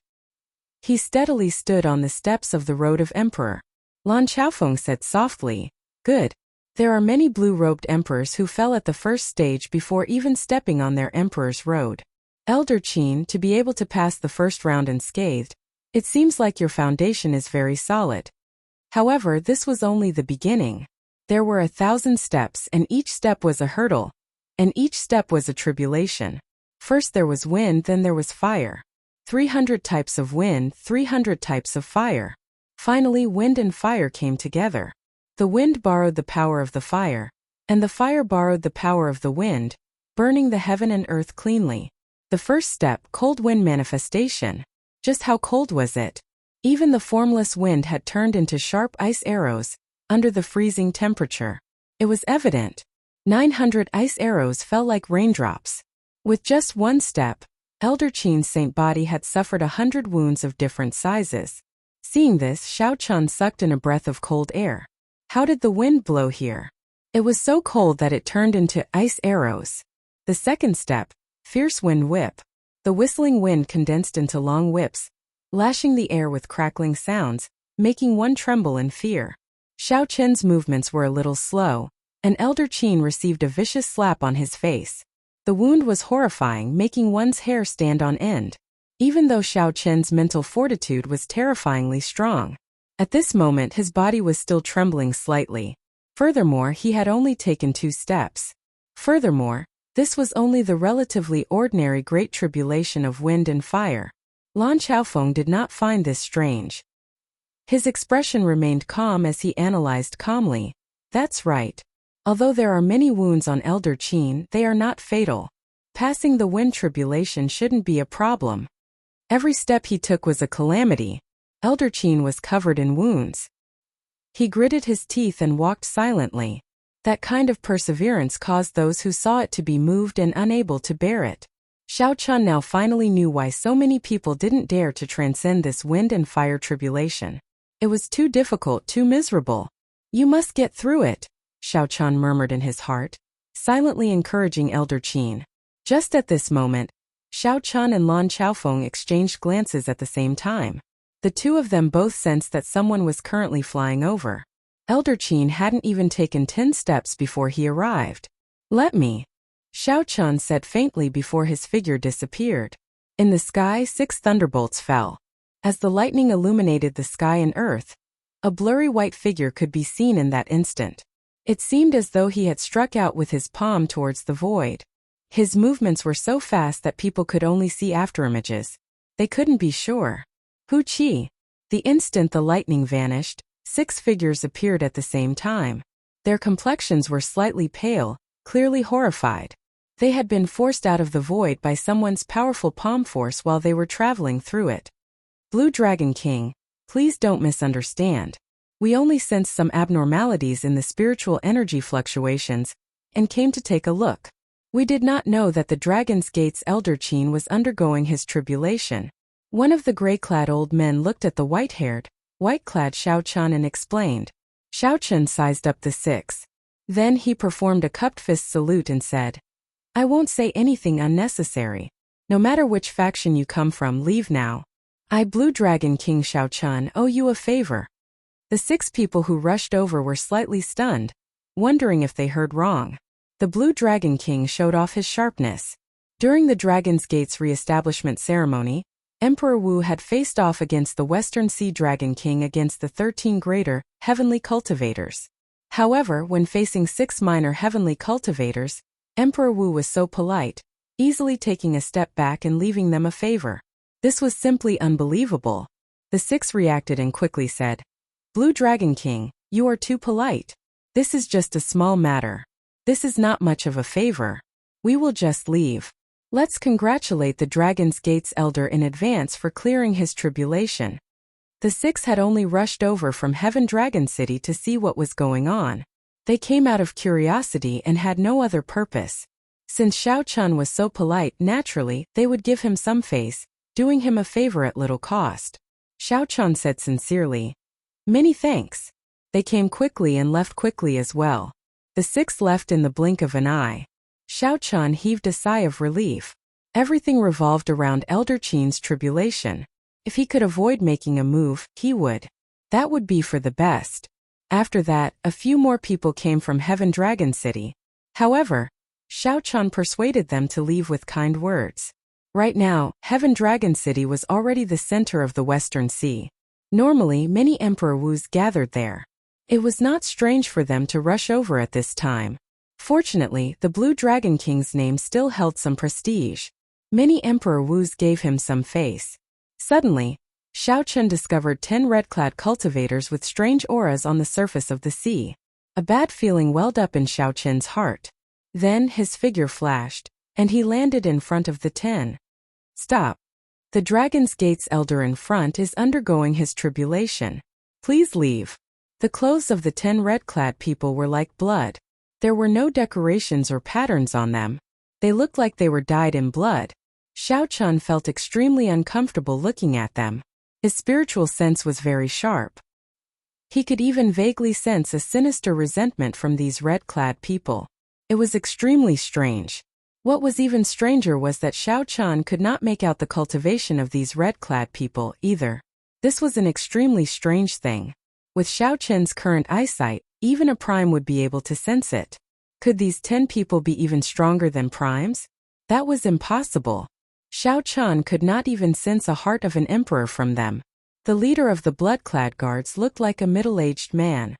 He steadily stood on the steps of the Road of Emperor. Lan Chaofeng said softly, "Good. There are many blue-robed emperors who fell at the first stage before even stepping on their Emperor's Road. Elder Qin, to be able to pass the first round unscathed, it seems like your foundation is very solid." However, this was only the beginning. There were 1,000 steps, and each step was a hurdle, and each step was a tribulation. First there was wind, then there was fire. 300 types of wind, 300 types of fire. Finally, wind and fire came together. The wind borrowed the power of the fire, and the fire borrowed the power of the wind, burning the heaven and earth cleanly. The first step, cold wind manifestation. Just how cold was it? Even the formless wind had turned into sharp ice arrows, under the freezing temperature. It was evident. 900 ice arrows fell like raindrops. With just one step, Elder Qin's saint body had suffered 100 wounds of different sizes. Seeing this, Xiao Chun sucked in a breath of cold air. How did the wind blow here? It was so cold that it turned into ice arrows. The second step, fierce wind whip. The whistling wind condensed into long whips, lashing the air with crackling sounds, making one tremble in fear. Xiao Chen's movements were a little slow, and Elder Qin received a vicious slap on his face. The wound was horrifying, making one's hair stand on end. Even though Xiao Chen's mental fortitude was terrifyingly strong, at this moment his body was still trembling slightly. Furthermore, he had only taken 2 steps. Furthermore, this was only the relatively ordinary Great Tribulation of wind and fire. Lan Xiaofeng did not find this strange. His expression remained calm as he analyzed calmly. That's right. Although there are many wounds on Elder Qin, they are not fatal. Passing the wind tribulation shouldn't be a problem. Every step he took was a calamity. Elder Qin was covered in wounds. He gritted his teeth and walked silently. That kind of perseverance caused those who saw it to be moved and unable to bear it. Xiao Chun now finally knew why so many people didn't dare to transcend this wind and fire tribulation. It was too difficult, too miserable. You must get through it, Xiao Chun murmured in his heart, silently encouraging Elder Qin. Just at this moment, Xiao Chun and Lan Xiaofeng exchanged glances at the same time. The two of them both sensed that someone was currently flying over. Elder Qin hadn't even taken 10 steps before he arrived. Let me, Xiao Chun said faintly before his figure disappeared. In the sky, 6 thunderbolts fell. As the lightning illuminated the sky and earth, a blurry white figure could be seen in that instant. It seemed as though he had struck out with his palm towards the void. His movements were so fast that people could only see afterimages. They couldn't be sure. Hu Qi. The instant the lightning vanished, 6 figures appeared at the same time. Their complexions were slightly pale, clearly horrified. They had been forced out of the void by someone's powerful palm force while they were traveling through it. Blue Dragon King, please don't misunderstand. We only sensed some abnormalities in the spiritual energy fluctuations and came to take a look. We did not know that the Dragon's Gate's Elder Qin was undergoing his tribulation. One of the gray-clad old men looked at the white-haired, white-clad Xiao Chun and explained. Xiao Chun sized up the 6. Then he performed a cupped fist salute and said, I won't say anything unnecessary. No matter which faction you come from, leave now. I, Blue Dragon King Xiao Chun, owe you a favor. The 6 people who rushed over were slightly stunned, wondering if they heard wrong. The Blue Dragon King showed off his sharpness. During the Dragon's Gate's re-establishment ceremony, Emperor Wu had faced off against the Western Sea Dragon King against the 13 greater, heavenly cultivators. However, when facing 6 minor heavenly cultivators, Emperor Wu was so polite, easily taking a step back and leaving them a favor. This was simply unbelievable. The 6 reacted and quickly said, Blue Dragon King, you are too polite. This is just a small matter. This is not much of a favor. We will just leave. Let's congratulate the Dragon's Gate's elder in advance for clearing his tribulation. The 6 had only rushed over from Heaven Dragon City to see what was going on. They came out of curiosity and had no other purpose. Since Xiao Chun was so polite, naturally, they would give him some face, doing him a favor at little cost. Xiao Chun said sincerely, Many thanks. They came quickly and left quickly as well. The 6 left in the blink of an eye. Xiao Chun heaved a sigh of relief. Everything revolved around Elder Qin's tribulation. If he could avoid making a move, he would. That would be for the best. After that, a few more people came from Heaven Dragon City. However, Xiao Chun persuaded them to leave with kind words. Right now, Heaven Dragon City was already the center of the Western Sea. Normally, many Emperor Wus gathered there. It was not strange for them to rush over at this time. Fortunately, the Blue Dragon King's name still held some prestige. Many Emperor Wus gave him some face. Suddenly, Xiao Chun discovered 10 red-clad cultivators with strange auras on the surface of the sea. A bad feeling welled up in Xiao Chen's heart. Then his figure flashed, and he landed in front of the 10. Stop. The Dragon's Gate's elder in front is undergoing his tribulation. Please leave. The clothes of the 10 red-clad people were like blood. There were no decorations or patterns on them. They looked like they were dyed in blood. Xiao Chen felt extremely uncomfortable looking at them. His spiritual sense was very sharp. He could even vaguely sense a sinister resentment from these red-clad people. It was extremely strange. What was even stranger was that Xiao Chen could not make out the cultivation of these red-clad people either. This was an extremely strange thing. With Xiao Chen's current eyesight, even a prime would be able to sense it. Could these 10 people be even stronger than primes? That was impossible. Xiao Chen could not even sense a heart of an emperor from them. The leader of the blood-clad guards looked like a middle-aged man.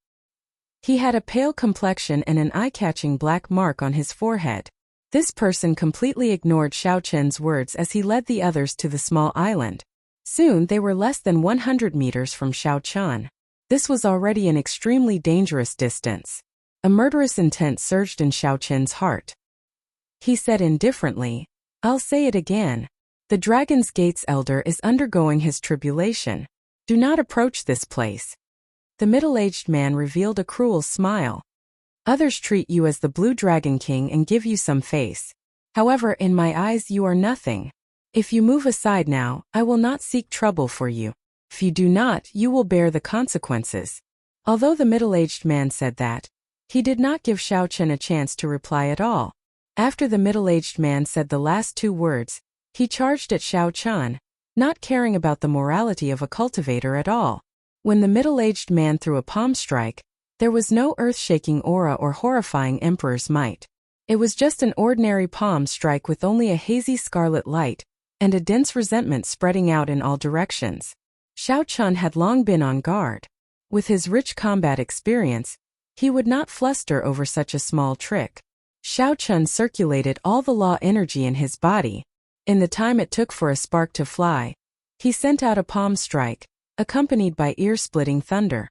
He had a pale complexion and an eye-catching black mark on his forehead. This person completely ignored Xiao Chen's words as he led the others to the small island. Soon they were less than 100 meters from Xiao Chen. This was already an extremely dangerous distance. A murderous intent surged in Xiao Chen's heart. He said indifferently, "I'll say it again. The Dragon's Gate's elder is undergoing his tribulation. Do not approach this place." The middle-aged man revealed a cruel smile. "Others treat you as the Blue Dragon King and give you some face. However, in my eyes you are nothing. If you move aside now, I will not seek trouble for you. If you do not, you will bear the consequences." Although the middle-aged man said that, he did not give Xiao Chen a chance to reply at all. After the middle-aged man said the last 2 words, he charged at Xiao Chen, not caring about the morality of a cultivator at all. When the middle-aged man threw a palm strike, there was no earth-shaking aura or horrifying emperor's might. It was just an ordinary palm strike with only a hazy scarlet light, and a dense resentment spreading out in all directions. Xiao Chen had long been on guard. With his rich combat experience, he would not fluster over such a small trick. Xiao Chen circulated all the law energy in his body. In the time it took for a spark to fly, he sent out a palm strike, accompanied by ear-splitting thunder.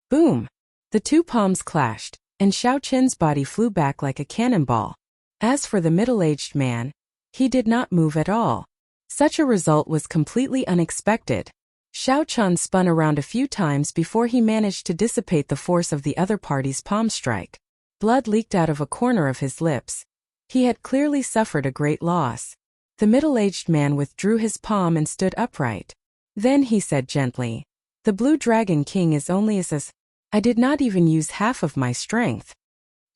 Boom! The 2 palms clashed, and Xiao Chen's body flew back like a cannonball. As for the middle-aged man, he did not move at all. Such a result was completely unexpected. Xiao Chen spun around a few times before he managed to dissipate the force of the other party's palm strike. Blood leaked out of a corner of his lips. He had clearly suffered a great loss. The middle-aged man withdrew his palm and stood upright. Then he said gently, "The Blue Dragon King is only as I did not even use half of my strength."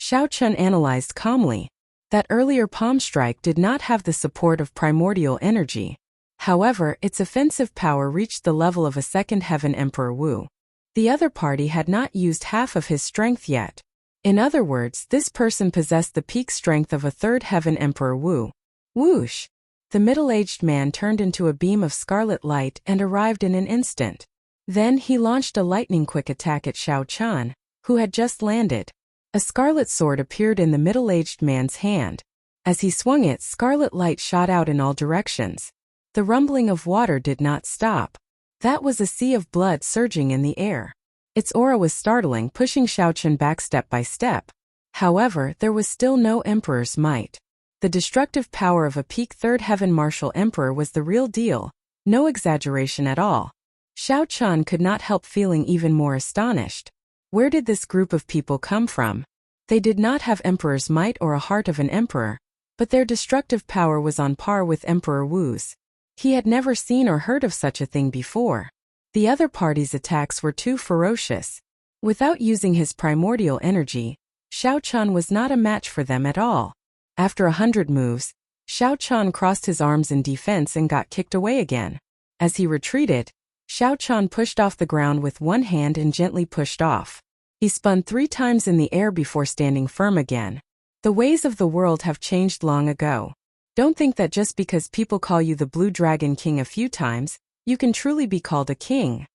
Xiao Chen analyzed calmly. That earlier palm strike did not have the support of primordial energy. However, its offensive power reached the level of a second heaven Emperor Wu. The other party had not used half of his strength yet. In other words, this person possessed the peak strength of a third heaven Emperor Wu. Whoosh! The middle-aged man turned into a beam of scarlet light and arrived in an instant. Then he launched a lightning-quick attack at Xiao Chen, who had just landed. A scarlet sword appeared in the middle-aged man's hand. As he swung it, scarlet light shot out in all directions. The rumbling of water did not stop. That was a sea of blood surging in the air. Its aura was startling, pushing Xiao Chen back step by step. However, there was still no emperor's might. The destructive power of a peak third heaven martial emperor was the real deal, no exaggeration at all. Xiao Chen could not help feeling even more astonished. Where did this group of people come from? They did not have emperor's might or a heart of an emperor, but their destructive power was on par with Emperor Wu's. He had never seen or heard of such a thing before. The other party's attacks were too ferocious. Without using his primordial energy, Xiao Chen was not a match for them at all. After 100 moves, Xiao Chen crossed his arms in defense and got kicked away again. As he retreated, Xiao Chen pushed off the ground with one hand and gently pushed off. He spun 3 times in the air before standing firm again. The ways of the world have changed long ago. Don't think that just because people call you the Blue Dragon King a few times, you can truly be called a king.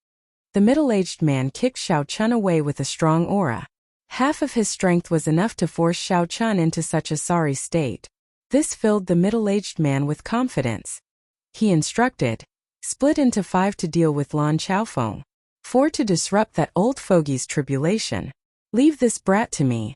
The middle-aged man kicked Xiao Chen away with a strong aura. Half of his strength was enough to force Xiao Chen into such a sorry state. This filled the middle-aged man with confidence. He instructed, "Split into 5 to deal with Lan Chaofeng. 4 to disrupt that old fogey's tribulation." Leave this brat to me.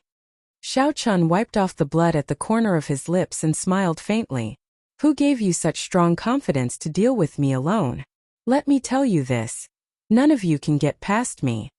Xiao Chun wiped off the blood at the corner of his lips and smiled faintly. Who gave you such strong confidence to deal with me alone? Let me tell you this. None of you can get past me.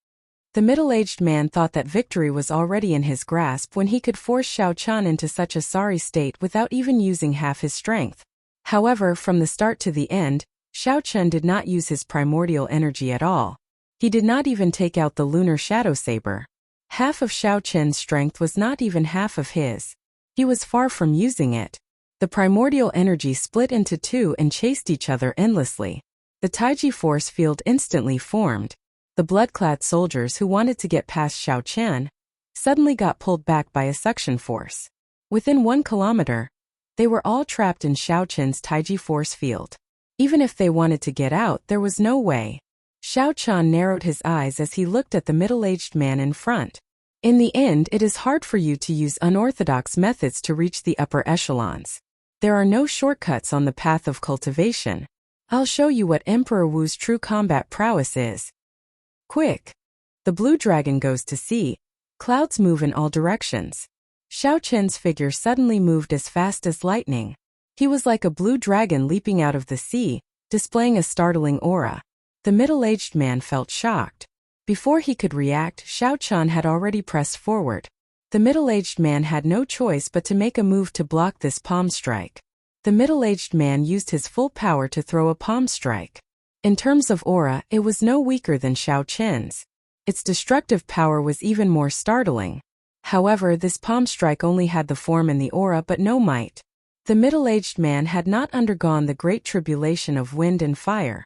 The middle-aged man thought that victory was already in his grasp when he could force Xiao Chun into such a sorry state without even using half his strength. However, from the start to the end, Xiao Chun did not use his primordial energy at all. He did not even take out the lunar shadow saber. Half of Xiao Chun's strength was not even half of his. He was far from using it. The primordial energy split into two and chased each other endlessly. The Taiji force field instantly formed. The blood-clad soldiers who wanted to get past Xiao Chun suddenly got pulled back by a suction force. Within 1 kilometer, they were all trapped in Xiao Chun's Taiji force field. Even if they wanted to get out, there was no way. Xiao Chun narrowed his eyes as he looked at the middle-aged man in front. In the end, it is hard for you to use unorthodox methods to reach the upper echelons. There are no shortcuts on the path of cultivation. I'll show you what Emperor Wu's true combat prowess is. Quick! The blue dragon goes to sea. Clouds move in all directions. Xiao Chun's figure suddenly moved as fast as lightning. He was like a blue dragon leaping out of the sea, displaying a startling aura. The middle-aged man felt shocked. Before he could react, Xiao Chun had already pressed forward. The middle-aged man had no choice but to make a move to block this palm strike. The middle-aged man used his full power to throw a palm strike. In terms of aura, it was no weaker than Xiao Chun's. Its destructive power was even more startling. However, this palm strike only had the form and the aura but no might. The middle-aged man had not undergone the great tribulation of wind and fire.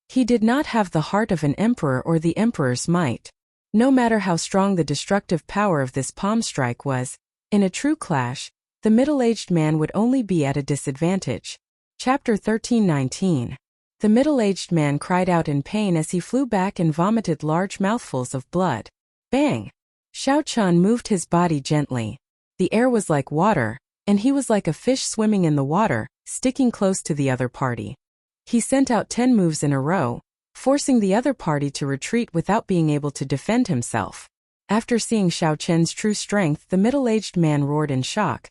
He did not have the heart of an emperor or the emperor's might. No matter how strong the destructive power of this palm strike was, in a true clash, the middle-aged man would only be at a disadvantage. Chapter 13:19. The middle-aged man cried out in pain as he flew back and vomited large mouthfuls of blood. Bang! Xiao Chun moved his body gently. The air was like water, and he was like a fish swimming in the water, sticking close to the other party. He sent out 10 moves in a row, forcing the other party to retreat without being able to defend himself. After seeing Xiao Chun's true strength, the middle-aged man roared in shock.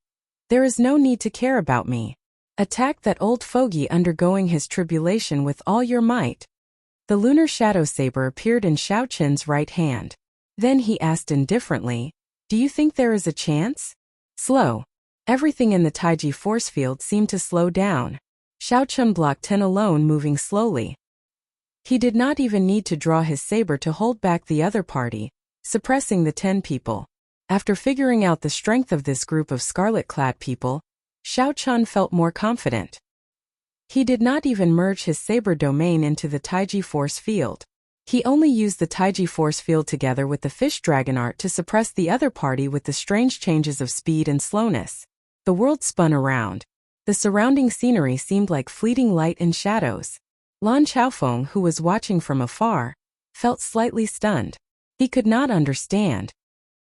There is no need to care about me. Attack that old fogey undergoing his tribulation with all your might. The lunar shadow saber appeared in Xiao Chun's right hand. Then he asked indifferently, "Do you think there is a chance?" Slow. Everything in the Taiji force field seemed to slow down. Xiao Chun blocked 10 alone, moving slowly. He did not even need to draw his saber to hold back the other party, suppressing the 10 people. After figuring out the strength of this group of scarlet-clad people, Xiao Chun felt more confident. He did not even merge his saber domain into the Taiji force field. He only used the Taiji force field together with the fish dragon art to suppress the other party with the strange changes of speed and slowness. The world spun around. The surrounding scenery seemed like fleeting light and shadows. Lan Chaofeng, who was watching from afar, felt slightly stunned. He could not understand.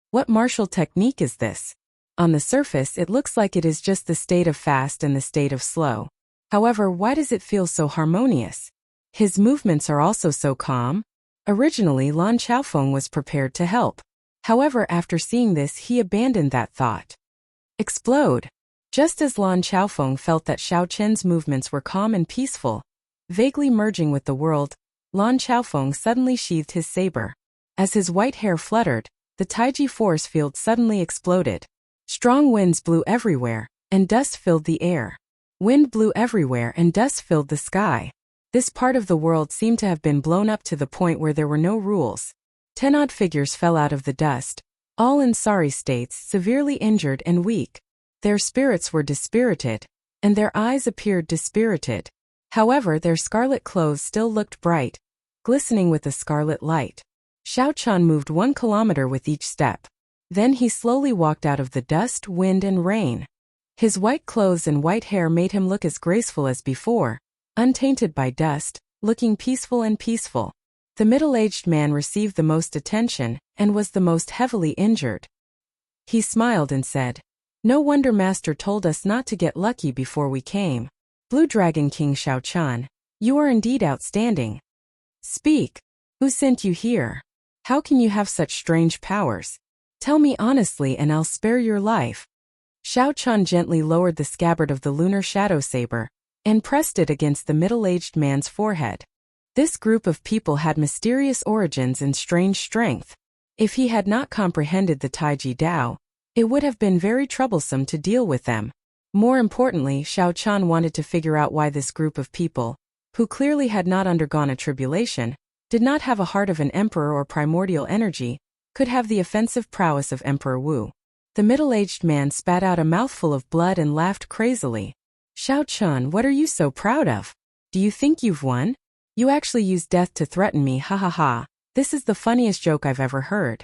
What martial technique is this? On the surface, it looks like it is just the state of fast and the state of slow. However, why does it feel so harmonious? His movements are also so calm. Originally, Lan Chaofeng was prepared to help. However, after seeing this, he abandoned that thought. Explode! Just as Lan Chaofeng felt that Xiao Chun's movements were calm and peaceful, vaguely merging with the world, Lan Chaofeng suddenly sheathed his saber. As his white hair fluttered, the Taiji force field suddenly exploded. Strong winds blew everywhere, and dust filled the air. Wind blew everywhere and dust filled the sky. This part of the world seemed to have been blown up to the point where there were no rules. 10 odd figures fell out of the dust, all in sorry states, severely injured and weak. Their spirits were dispirited, and their eyes appeared dispirited. However, their scarlet clothes still looked bright, glistening with a scarlet light. Xiao Chun moved 1 kilometer with each step. Then he slowly walked out of the dust, wind, and rain. His white clothes and white hair made him look as graceful as before, untainted by dust, looking peaceful and peaceful. The middle-aged man received the most attention, and was the most heavily injured. He smiled and said, "No wonder Master told us not to get lucky before we came. Blue Dragon King Xiao Chun, you are indeed outstanding. Speak. Who sent you here?" How can you have such strange powers? Tell me honestly and I'll spare your life. Xiao Chun gently lowered the scabbard of the lunar shadow saber and pressed it against the middle-aged man's forehead. This group of people had mysterious origins and strange strength. If he had not comprehended the Taiji Dao, it would have been very troublesome to deal with them. More importantly, Xiao Chun wanted to figure out why this group of people, who clearly had not undergone a tribulation, did not have a heart of an emperor or primordial energy, could have the offensive prowess of Emperor Wu. The middle-aged man spat out a mouthful of blood and laughed crazily. Xiao Chun, what are you so proud of? Do you think you've won? You actually used death to threaten me, ha ha ha. This is the funniest joke I've ever heard.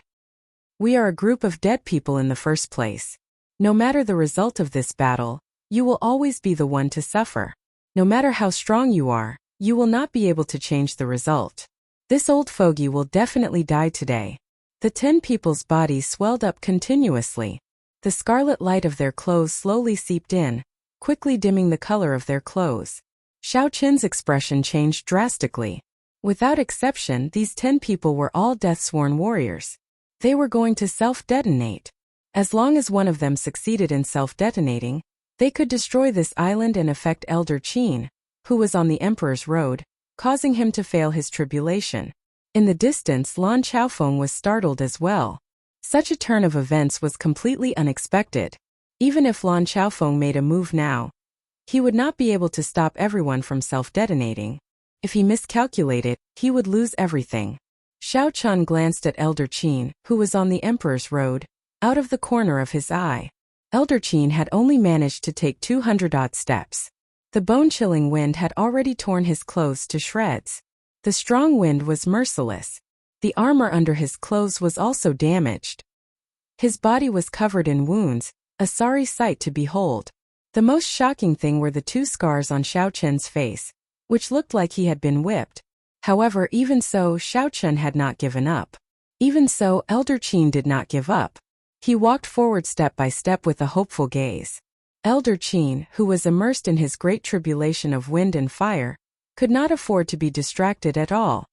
We are a group of dead people in the first place. No matter the result of this battle, you will always be the one to suffer. No matter how strong you are, you will not be able to change the result. This old fogey will definitely die today. The 10 people's bodies swelled up continuously. The scarlet light of their clothes slowly seeped in, quickly dimming the color of their clothes. Xiao Qin's expression changed drastically. Without exception, these 10 people were all death-sworn warriors. They were going to self-detonate. As long as one of them succeeded in self-detonating, they could destroy this island and affect Elder Qin, who was on the Emperor's road, causing him to fail his tribulation. In the distance, Lan Chaofeng was startled as well. Such a turn of events was completely unexpected. Even if Lan Chaofeng made a move now, he would not be able to stop everyone from self-detonating. If he miscalculated, he would lose everything. Xiao Chun glanced at Elder Qin, who was on the Emperor's road, out of the corner of his eye. Elder Qin had only managed to take 200-odd steps. The bone-chilling wind had already torn his clothes to shreds. The strong wind was merciless. The armor under his clothes was also damaged. His body was covered in wounds, a sorry sight to behold. The most shocking thing were the 2 scars on Xiao Chun's face, which looked like he had been whipped. However, even so, Xiao Chun had not given up. Even so, Elder Qin did not give up. He walked forward step by step with a hopeful gaze. Elder Qin, who was immersed in his great tribulation of wind and fire, could not afford to be distracted at all.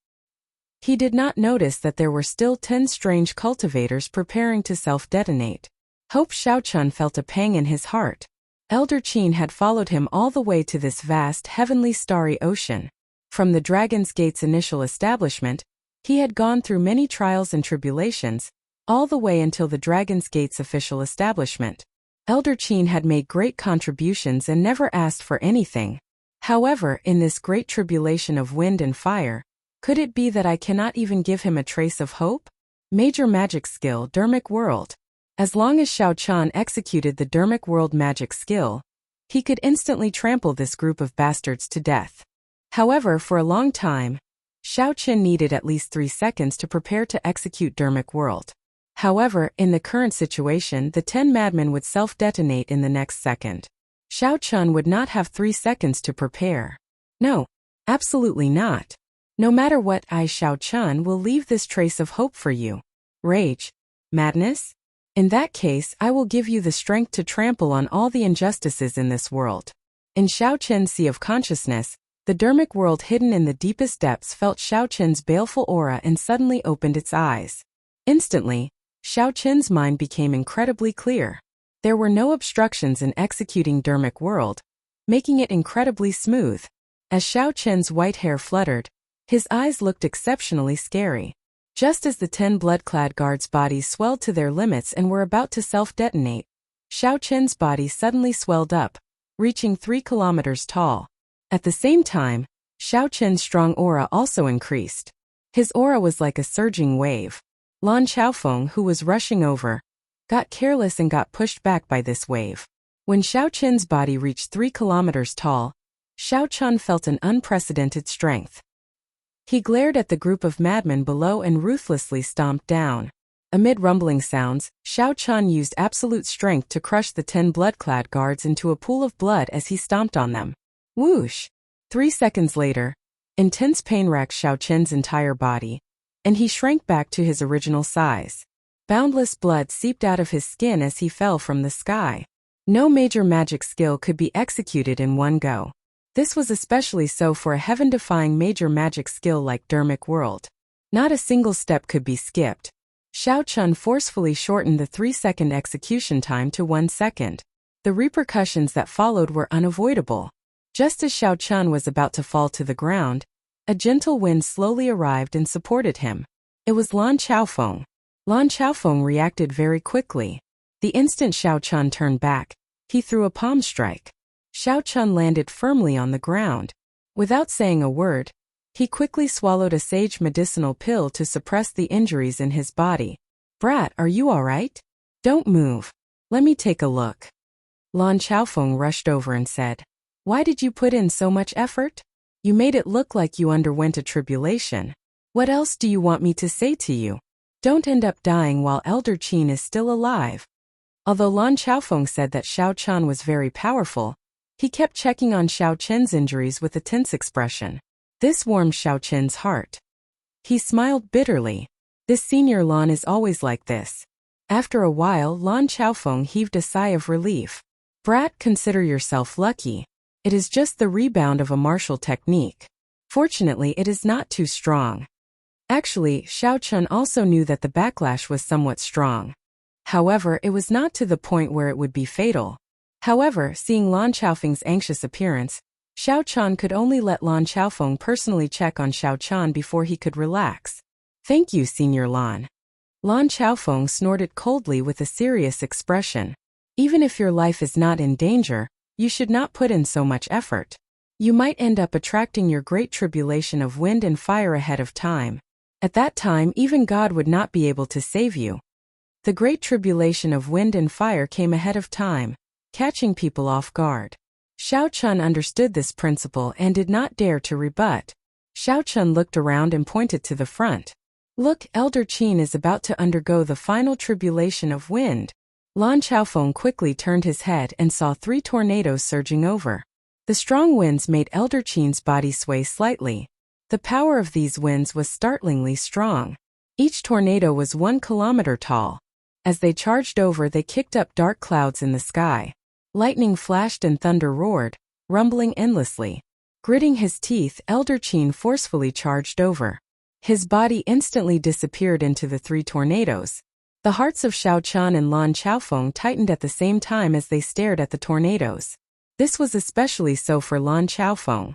He did not notice that there were still 10 strange cultivators preparing to self-detonate. Hope Xiao Chun felt a pang in his heart. Elder Qin had followed him all the way to this vast heavenly starry ocean. From the Dragon's Gate's initial establishment, he had gone through many trials and tribulations, all the way until the Dragon's Gate's official establishment. Elder Qin had made great contributions and never asked for anything. However, in this great tribulation of wind and fire, could it be that I cannot even give him a trace of hope? Major magic skill, Dermic World. As long as Xiao Chun executed the Dermic World magic skill, he could instantly trample this group of bastards to death. However, for a long time, Xiao Chun needed at least 3 seconds to prepare to execute Dermic World. However, in the current situation, the 10 madmen would self-detonate in the next second. Xiao Chun would not have 3 seconds to prepare. No, absolutely not. No matter what, I, Xiao Chun, will leave this trace of hope for you. Rage? Madness? In that case, I will give you the strength to trample on all the injustices in this world. In Xiao Chun's sea of consciousness, the Dermic world hidden in the deepest depths felt Xiao Chun's baleful aura and suddenly opened its eyes. Instantly, Xiao Chun's mind became incredibly clear. There were no obstructions in executing Dermic world, making it incredibly smooth. As Xiao Chun's white hair fluttered, his eyes looked exceptionally scary. Just as the 10 blood-clad guards' bodies swelled to their limits and were about to self-detonate, Xiao Chun's body suddenly swelled up, reaching 3 kilometers tall. At the same time, Xiao Chun's strong aura also increased. His aura was like a surging wave. Lan Chaofeng, who was rushing over, got careless and got pushed back by this wave. When Xiao Chun's body reached 3 kilometers tall, Xiao Chun felt an unprecedented strength. He glared at the group of madmen below and ruthlessly stomped down. Amid rumbling sounds, Xiao Chun used absolute strength to crush the 10 blood-clad guards into a pool of blood as he stomped on them. Whoosh! 3 seconds later, intense pain racked Xiao Chun's entire body, and he shrank back to his original size. Boundless blood seeped out of his skin as he fell from the sky. No major magic skill could be executed in one go. This was especially so for a heaven-defying major magic skill like Dermic World. Not a single step could be skipped. Xiao Chun forcefully shortened the 3-second execution time to 1 second. The repercussions that followed were unavoidable. Just as Xiao Chun was about to fall to the ground, a gentle wind slowly arrived and supported him. It was Lan Qiaofeng. Lan Qiaofeng reacted very quickly. The instant Xiao Chun turned back, he threw a palm strike. Xiao Chun landed firmly on the ground. Without saying a word, he quickly swallowed a sage medicinal pill to suppress the injuries in his body. "Brat, are you all right? Don't move. Let me take a look." Lan Qiaofeng rushed over and said, "Why did you put in so much effort? You made it look like you underwent a tribulation. What else do you want me to say to you? Don't end up dying while Elder Qin is still alive." Although Lan Qiaofeng said that Xiao Chun was very powerful, he kept checking on Xiao Qin's injuries with a tense expression. This warmed Xiao Qin's heart. He smiled bitterly. This senior Lan is always like this. After a while, Lan Qiaofeng heaved a sigh of relief. "Brat, consider yourself lucky. It is just the rebound of a martial technique. Fortunately, it is not too strong." Actually, Xiao Chun also knew that the backlash was somewhat strong. However, it was not to the point where it would be fatal. However, seeing Lan Qiaofeng's anxious appearance, Xiao Chun could only let Lan Qiaofeng personally check on Xiao Chun before he could relax. "Thank you, Senior Lan." Lan Qiaofeng snorted coldly with a serious expression. "Even if your life is not in danger, you should not put in so much effort. You might end up attracting your great tribulation of wind and fire ahead of time. At that time, even God would not be able to save you." The great tribulation of wind and fire came ahead of time, catching people off guard. Xiao Chun understood this principle and did not dare to rebut. Xiao Chun looked around and pointed to the front. "Look, Elder Qin is about to undergo the final tribulation of wind." Lan Qiaofeng quickly turned his head and saw 3 tornadoes surging over. The strong winds made Elder Qin's body sway slightly. The power of these winds was startlingly strong. Each tornado was 1 kilometer tall. As they charged over, they kicked up dark clouds in the sky. Lightning flashed and thunder roared, rumbling endlessly. Gritting his teeth, Elder Qin forcefully charged over. His body instantly disappeared into the 3 tornadoes. The hearts of Xiao Chun and Lan Qiaofeng tightened at the same time as they stared at the tornadoes. This was especially so for Lan Qiaofeng.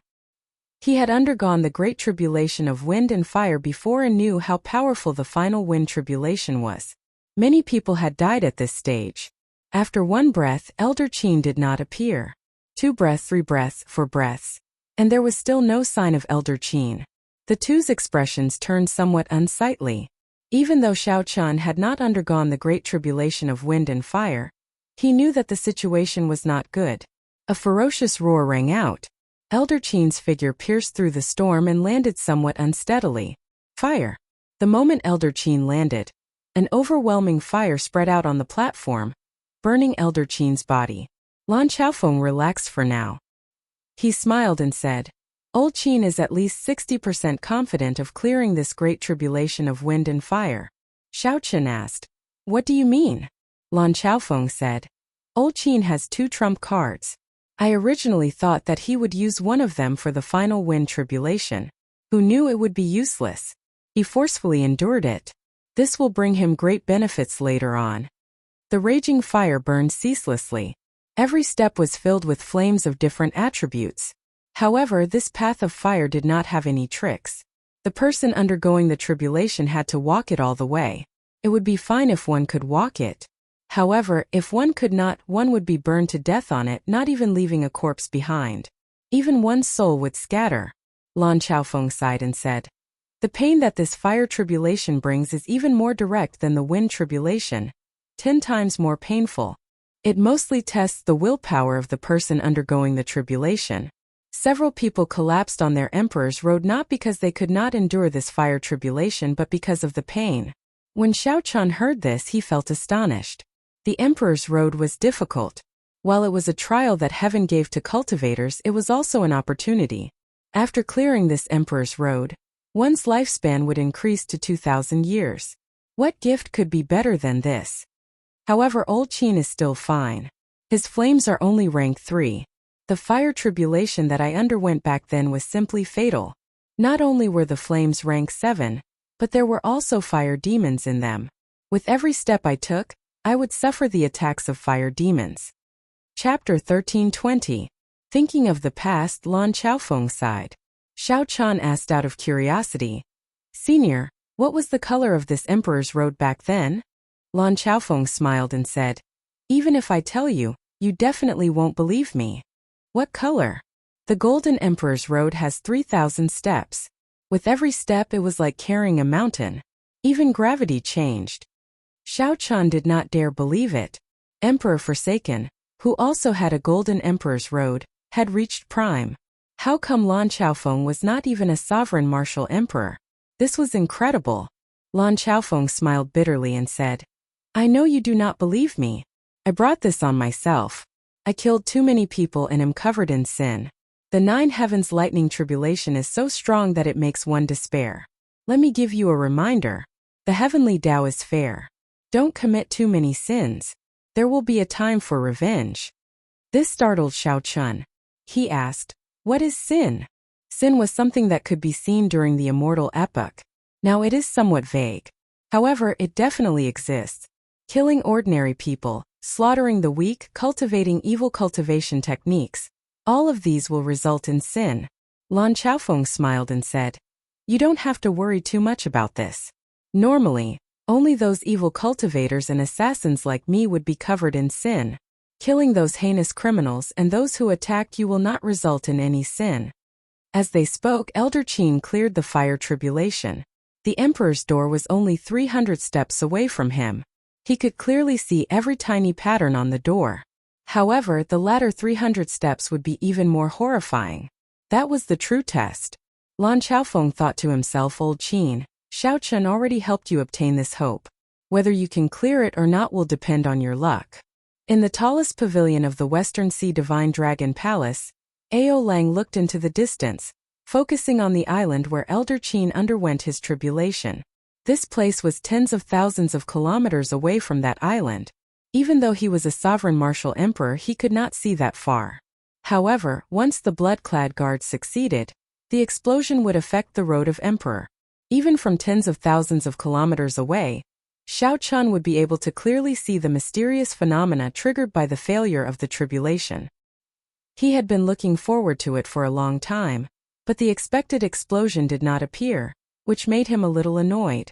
He had undergone the great tribulation of wind and fire before and knew how powerful the final wind tribulation was. Many people had died at this stage. After 1 breath, Elder Qin did not appear. 2 breaths, 3 breaths, 4 breaths. And there was still no sign of Elder Qin. The two's expressions turned somewhat unsightly. Even though Xiao Chun had not undergone the great tribulation of wind and fire, he knew that the situation was not good. A ferocious roar rang out. Elder Qin's figure pierced through the storm and landed somewhat unsteadily. Fire! The moment Elder Qin landed, an overwhelming fire spread out on the platform, burning Elder Qin's body. Lan Qiaofeng relaxed for now. He smiled and said, "Old Qin is at least 60% confident of clearing this great tribulation of wind and fire." Xiao Chun asked, "What do you mean?" Lan Qiaofeng said, "Old Qin has 2 trump cards. I originally thought that he would use one of them for the final wind tribulation. Who knew it would be useless? He forcefully endured it. This will bring him great benefits later on." The raging fire burned ceaselessly. Every step was filled with flames of different attributes. However, this path of fire did not have any tricks. The person undergoing the tribulation had to walk it all the way. It would be fine if one could walk it. However, if one could not, one would be burned to death on it, not even leaving a corpse behind. Even one's soul would scatter. Lan Qiaofeng sighed and said, "The pain that this fire tribulation brings is even more direct than the wind tribulation, 10 times more painful. It mostly tests the willpower of the person undergoing the tribulation." Several people collapsed on their emperor's road not because they could not endure this fire tribulation but because of the pain. When Xiao Chun heard this, he felt astonished. The emperor's road was difficult. While it was a trial that heaven gave to cultivators, it was also an opportunity. After clearing this emperor's road, one's lifespan would increase to 2,000 years. What gift could be better than this? However, Old Qin is still fine. His flames are only rank 3. The fire tribulation that I underwent back then was simply fatal. Not only were the flames rank 7, but there were also fire demons in them. With every step I took, I would suffer the attacks of fire demons. Chapter 1320. Thinking of the past, Lan Xiaofeng sighed. Xiao Chan asked out of curiosity, "Senior, what was the color of this emperor's robe back then?" Lan Xiaofeng smiled and said, "Even if I tell you, you definitely won't believe me." "What color?" "The Golden Emperor's road has 3,000 steps. With every step it was like carrying a mountain. Even gravity changed." Xiao Chan did not dare believe it. Emperor Forsaken, who also had a Golden Emperor's road, had reached prime. How come Lan Xiaofeng was not even a sovereign martial emperor? This was incredible. Lan Xiaofeng smiled bitterly and said, "I know you do not believe me. I brought this on myself. I killed too many people and am covered in sin. The 9 heavens lightning tribulation is so strong that it makes one despair. Let me give you a reminder. The heavenly Tao is fair. Don't commit too many sins. There will be a time for revenge." This startled Xiao Chun. He asked, "What is sin?" Sin was something that could be seen during the immortal epoch. Now it is somewhat vague. However, it definitely exists. Killing ordinary people, slaughtering the weak, cultivating evil cultivation techniques. All of these will result in sin. Lan Xiaofeng smiled and said, "You don't have to worry too much about this. Normally, only those evil cultivators and assassins like me would be covered in sin. Killing those heinous criminals and those who attack you will not result in any sin." As they spoke, Elder Qin cleared the fire tribulation. The emperor's door was only 300 steps away from him. He could clearly see every tiny pattern on the door. However, the latter 300 steps would be even more horrifying. That was the true test. Lan Xiaofeng thought to himself, "Old Qin, Xiao Chun already helped you obtain this hope. Whether you can clear it or not will depend on your luck." In the tallest pavilion of the Western Sea Divine Dragon Palace, Ao Lang looked into the distance, focusing on the island where Elder Qin underwent his tribulation. This place was tens of thousands of kilometers away from that island. Even though he was a sovereign martial emperor, he could not see that far. However, once the blood-clad guards succeeded, the explosion would affect the road of emperor. Even from tens of thousands of kilometers away, Xiao Chun would be able to clearly see the mysterious phenomena triggered by the failure of the tribulation. He had been looking forward to it for a long time, but the expected explosion did not appear, which made him a little annoyed.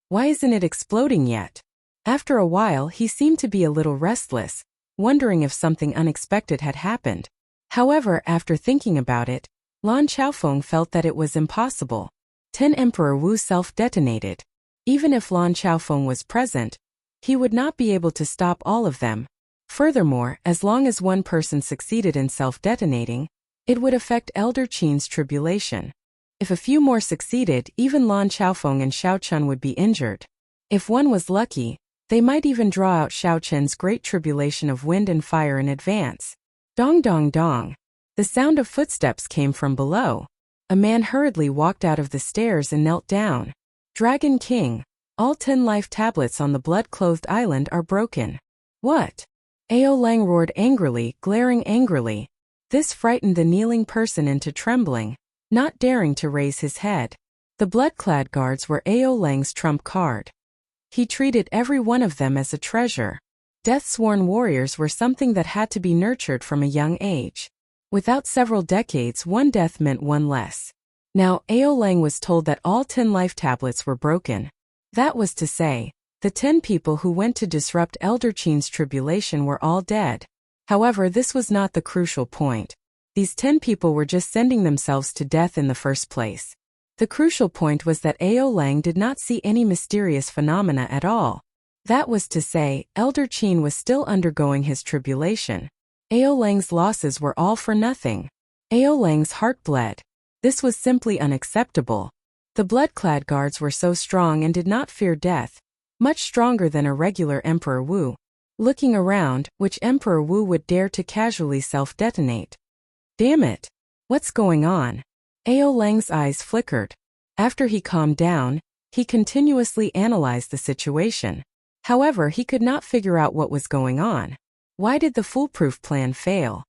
Why isn't it exploding yet? After a while, he seemed to be a little restless, wondering if something unexpected had happened. However, after thinking about it, Lan Xiaofeng felt that it was impossible. 10 Emperor Wu self-detonated. Even if Lan Xiaofeng was present, he would not be able to stop all of them. Furthermore, as long as one person succeeded in self-detonating, it would affect Elder Qin's tribulation. If a few more succeeded, even Lan Xiaofeng and Xiao Chun would be injured. If one was lucky, they might even draw out Xiao Chun's great tribulation of wind and fire in advance. Dong dong dong. The sound of footsteps came from below. A man hurriedly walked out of the stairs and knelt down. "Dragon King, all 10 life tablets on the blood-clothed island are broken." "What?" Ao Lang roared angrily, glaring angrily. This frightened the kneeling person into trembling, not daring to raise his head. The blood-clad guards were Ao Lang's trump card. He treated every one of them as a treasure. Death-sworn warriors were something that had to be nurtured from a young age. Without several decades, one death meant one less. Now, Ao Lang was told that all 10 life tablets were broken. That was to say, the 10 people who went to disrupt Elder Qin's tribulation were all dead. However, this was not the crucial point. These 10 people were just sending themselves to death in the first place. The crucial point was that Ao Lang did not see any mysterious phenomena at all. That was to say, Elder Qin was still undergoing his tribulation. Ao Lang's losses were all for nothing. Ao Lang's heart bled. This was simply unacceptable. The blood-clad guards were so strong and did not fear death, much stronger than a regular Emperor Wu. Looking around, which Emperor Wu would dare to casually self-detonate? Damn it! What's going on? Ao Lang's eyes flickered. After he calmed down, he continuously analyzed the situation. However, he could not figure out what was going on. Why did the foolproof plan fail?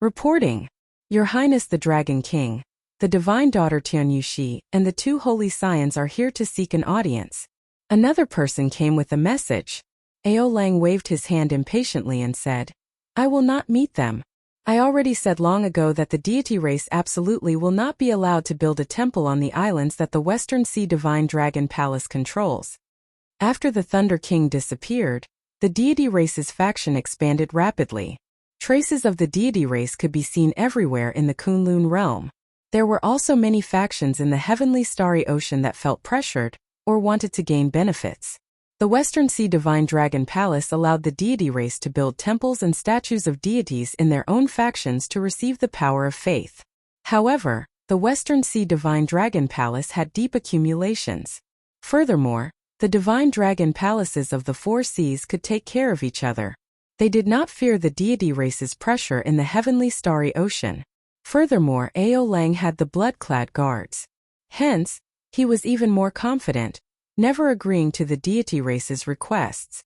Reporting. Your Highness the Dragon King, The divine daughter Tianyushi and the two holy scions are here to seek an audience. Another person came with a message. Ao Lang waved his hand impatiently and said, I will not meet them. I already said long ago that the deity race absolutely will not be allowed to build a temple on the islands that the Western Sea Divine Dragon Palace controls. After the Thunder King disappeared, the deity race's faction expanded rapidly. Traces of the deity race could be seen everywhere in the Kunlun realm. There were also many factions in the heavenly starry ocean that felt pressured or wanted to gain benefits. The Western Sea Divine Dragon Palace allowed the deity race to build temples and statues of deities in their own factions to receive the power of faith. However, the Western Sea Divine Dragon Palace had deep accumulations. Furthermore, the Divine Dragon Palaces of the four seas could take care of each other. They did not fear the deity race's pressure in the heavenly starry ocean. Furthermore, Ao Lang had the blood-clad guards. Hence, he was even more confident, never agreeing to the deity race's requests.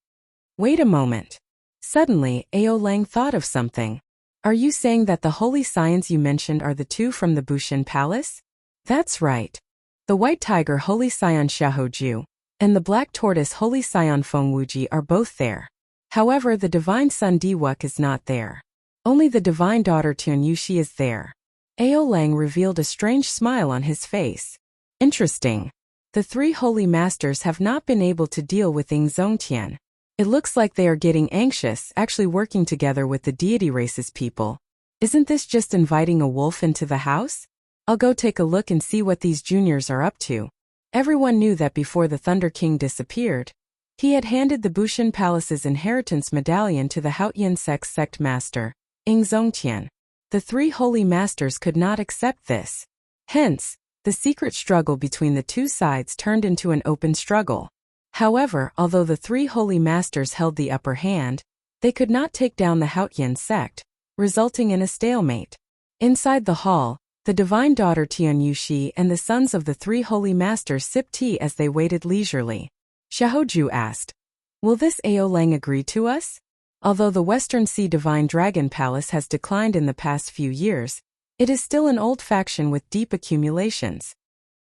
Wait a moment. Suddenly, Ao Lang thought of something. Are you saying that the holy scions you mentioned are the two from the Bushin Palace? That's right. The white tiger holy scion Xiaoju and the black tortoise holy scion Fengwuji are both there. However, the divine son Diwuk is not there. Only the divine daughter Tianyushi is there. Ao Lang revealed a strange smile on his face. Interesting. The three holy masters have not been able to deal with Ying Zongtian. It looks like they are getting anxious, actually working together with the deity race's people. Isn't this just inviting a wolf into the house? I'll go take a look and see what these juniors are up to. Everyone knew that before the Thunder King disappeared, he had handed the Bushin Palace's inheritance medallion to the Haotian sect master, Ying Zongtian. The three holy masters could not accept this. Hence, the secret struggle between the two sides turned into an open struggle. However, although the three holy masters held the upper hand, they could not take down the Haotian sect, resulting in a stalemate. Inside the hall, the divine daughter Tianyushi and the sons of the three holy masters sipped tea as they waited leisurely. Xiaoju asked, Will this Ao Lang agree to us? Although the Western Sea Divine Dragon Palace has declined in the past few years, it is still an old faction with deep accumulations.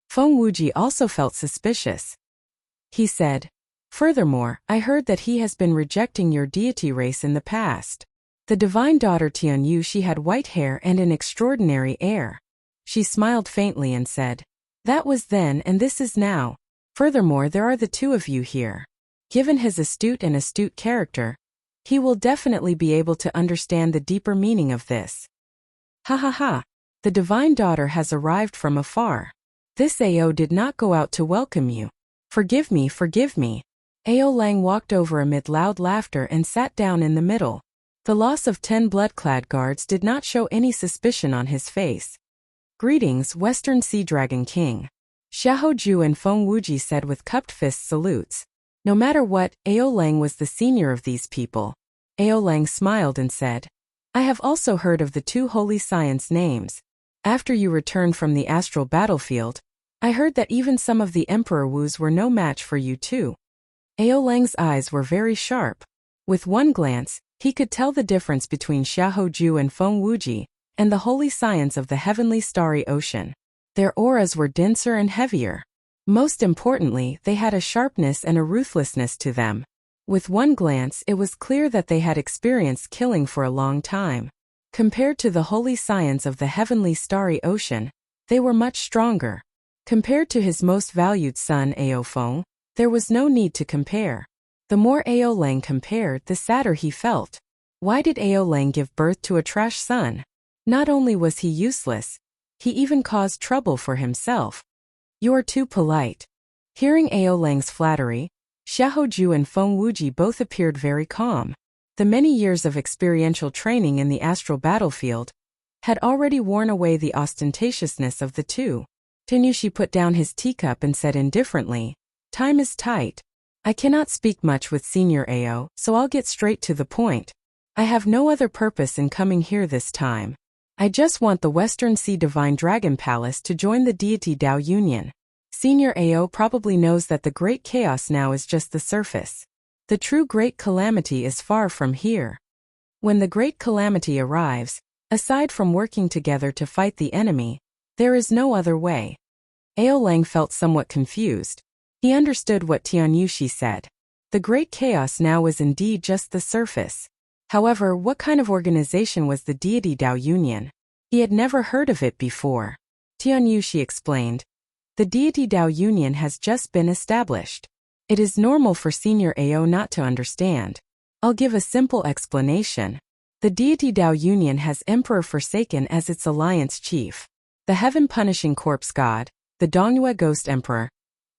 Fengwuji also felt suspicious. He said, Furthermore, I heard that he has been rejecting your deity race in the past. The divine daughter Tianyushi had white hair and an extraordinary air. She smiled faintly and said, That was then and this is now. Furthermore, there are the two of you here. Given his astute character, he will definitely be able to understand the deeper meaning of this. Ha ha ha. The divine daughter has arrived from afar. This Ao did not go out to welcome you. Forgive me, forgive me. Ao Lang walked over amid loud laughter and sat down in the middle. The loss of 10 blood-clad guards did not show any suspicion on his face. Greetings, Western Sea Dragon King. Xiaoju and Fengwuji said with cupped fist salutes. No matter what, Ao Lang was the senior of these people. Ao Lang smiled and said, I have also heard of the two holy scions' names. After you returned from the astral battlefield, I heard that even some of the Emperor Wu's were no match for you too. Ao Lang's eyes were very sharp. With one glance, he could tell the difference between Xiaoju and Fengwuji and the holy scions of the heavenly starry ocean. Their auras were denser and heavier. Most importantly, they had a sharpness and a ruthlessness to them. With one glance, it was clear that they had experienced killing for a long time. Compared to the holy scions of the heavenly starry ocean, they were much stronger. Compared to his most valued son Ao Feng, there was no need to compare. The more Ao Lang compared, the sadder he felt. Why did Ao Lang give birth to a trash son? Not only was he useless, he even caused trouble for himself. You're too polite. Hearing Ao Lang's flattery, Xiaoju and Fengwuji both appeared very calm. The many years of experiential training in the astral battlefield had already worn away the ostentatiousness of the two. Tianyushi put down his teacup and said indifferently, Time is tight. I cannot speak much with Senior Ao, so I'll get straight to the point. I have no other purpose in coming here this time. I just want the Western Sea Divine Dragon Palace to join the deity Dao Union. Senior Ao probably knows that the great chaos now is just the surface. The true great calamity is far from here. When the great calamity arrives, aside from working together to fight the enemy, There is no other way. Aolang felt somewhat confused. He understood what Tianyushi said. The great chaos now was indeed just the surface. However, what kind of organization was the deity Dao Union? He had never heard of it before. Tianyushi explained. The deity Dao Union has just been established. It is normal for Senior Ao not to understand. I'll give a simple explanation. The deity Dao Union has Emperor Forsaken as its alliance chief, the heaven-punishing corpse god, the Dongyue ghost emperor,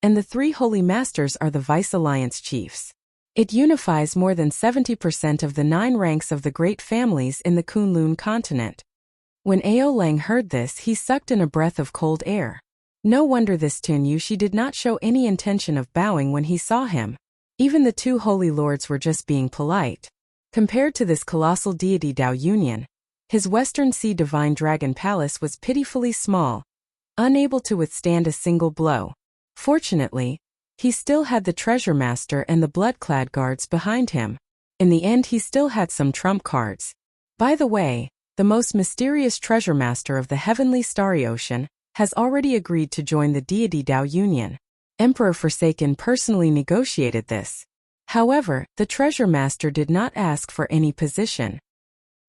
and the three holy masters are the vice-alliance chiefs. It unifies more than 70% of the 9 ranks of the great families in the Kunlun continent. When Aolang heard this, he sucked in a breath of cold air. No wonder this Tianyushi did not show any intention of bowing when he saw him. Even the 2 holy lords were just being polite. Compared to this colossal deity Dao Union, his Western Sea Divine Dragon Palace was pitifully small, unable to withstand a single blow. Fortunately, he still had the Treasure Master and the Blood-clad guards behind him. In the end, he still had some trump cards. By the way, the most mysterious Treasure Master of the Heavenly Starry Ocean has already agreed to join the deity Dao Union. Emperor Forsaken personally negotiated this. However, the Treasure Master did not ask for any position.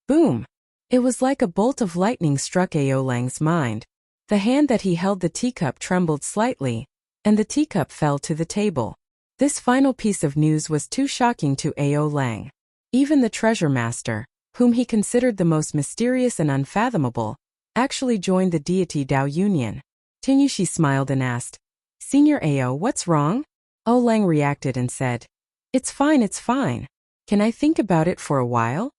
Boom! It was like a bolt of lightning struck Aolang's mind. The hand that he held the teacup trembled slightly, and the teacup fell to the table. This final piece of news was too shocking to Aolang. Even the Treasure Master, whom he considered the most mysterious and unfathomable, actually joined the deity Dao Union. Tianyushi smiled and asked, Senior Ao, what's wrong? Aolang reacted and said, It's fine. Can I think about it for a while?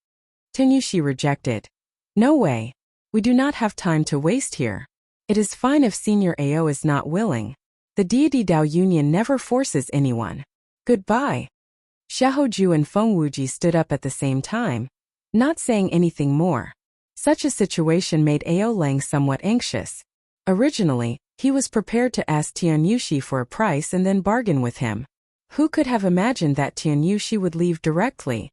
Tianyushi rejected. No way. We do not have time to waste here. It is fine if Senior Ao is not willing. The deity Dao Union never forces anyone. Goodbye. Xiaoju and Feng Wuji stood up at the same time, not saying anything more. Such a situation made Aolang somewhat anxious. Originally, he was prepared to ask Tianyushi for a price and then bargain with him. Who could have imagined that Tianyushi would leave directly?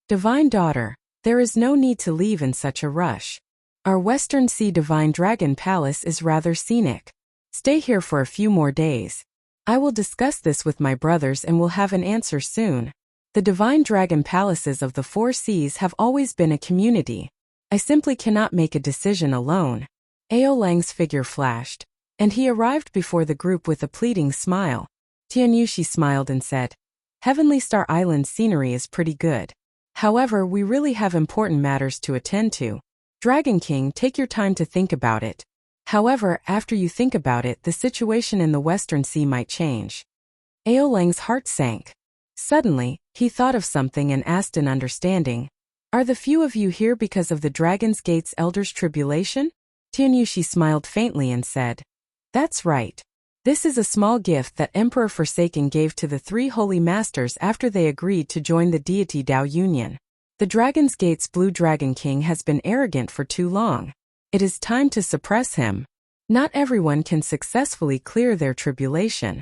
Divine Daughter, there is no need to leave in such a rush. Our Western Sea Divine Dragon Palace is rather scenic. Stay here for a few more days. I will discuss this with my brothers and will have an answer soon. The Divine Dragon Palaces of the 4 seas have always been a community. I simply cannot make a decision alone. Aolang's figure flashed, and he arrived before the group with a pleading smile. Tianyushi smiled and said, Heavenly Star Island's scenery is pretty good. However, we really have important matters to attend to. Dragon King, take your time to think about it. However, after you think about it, the situation in the Western Sea might change. Aolang's heart sank. Suddenly, he thought of something and asked in understanding, Are the few of you here because of the Dragon's Gate's Elder's tribulation? Tianyushi smiled faintly and said, That's right. This is a small gift that Emperor Forsaken gave to the 3 holy masters after they agreed to join the deity Dao Union. The Dragon's Gate's Blue Dragon King has been arrogant for too long. It is time to suppress him. Not everyone can successfully clear their tribulation.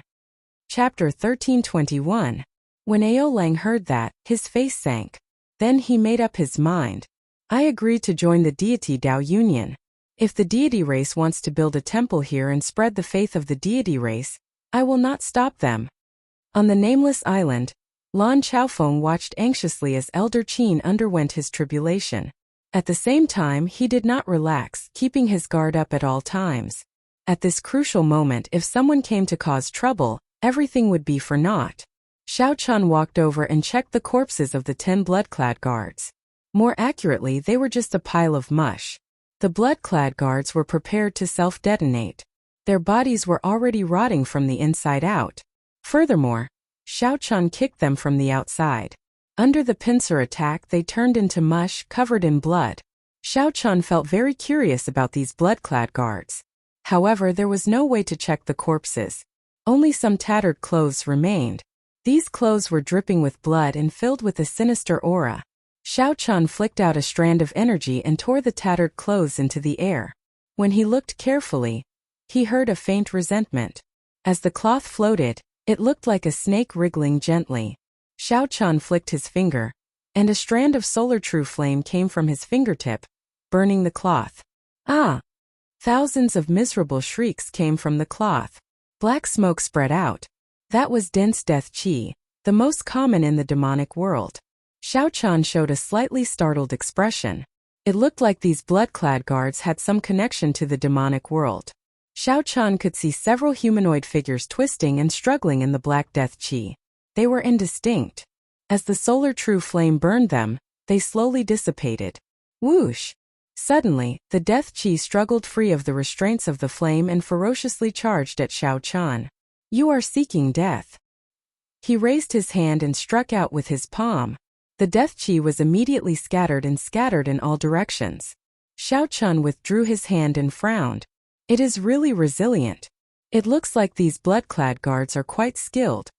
Chapter 1321. When Aolang heard that, his face sank. Then he made up his mind. I agree to join the deity Dao Union. If the deity race wants to build a temple here and spread the faith of the deity race, I will not stop them. On the nameless island, Lan Chaofeng watched anxiously as Elder Qin underwent his tribulation. At the same time, he did not relax, keeping his guard up at all times. At this crucial moment, if someone came to cause trouble, everything would be for naught. Xiao Chun walked over and checked the corpses of the 10 blood-clad guards. More accurately, they were just a pile of mush. The blood-clad guards were prepared to self-detonate. Their bodies were already rotting from the inside out. Furthermore, Xiao Chun kicked them from the outside. Under the pincer attack, they turned into mush covered in blood. Xiao Chun felt very curious about these blood-clad guards. However, there was no way to check the corpses. Only some tattered clothes remained. These clothes were dripping with blood and filled with a sinister aura. Xiao Chun flicked out a strand of energy and tore the tattered clothes into the air. When he looked carefully, he heard a faint resentment. As the cloth floated, it looked like a snake wriggling gently. Xiao Chun flicked his finger, and a strand of solar true flame came from his fingertip, burning the cloth. Ah! Thousands of miserable shrieks came from the cloth. Black smoke spread out. That was dense death qi, the most common in the demonic world. Xiao Chan showed a slightly startled expression. It looked like these blood-clad guards had some connection to the demonic world. Xiao Chan could see several humanoid figures twisting and struggling in the black death qi. They were indistinct. As the solar true flame burned them, they slowly dissipated. Whoosh! Suddenly, the death qi struggled free of the restraints of the flame and ferociously charged at Xiao Chan. You are seeking death. He raised his hand and struck out with his palm. The death qi was immediately scattered in all directions. Xiao Chan withdrew his hand and frowned. It is really resilient. It looks like these blood-clad guards are quite skilled.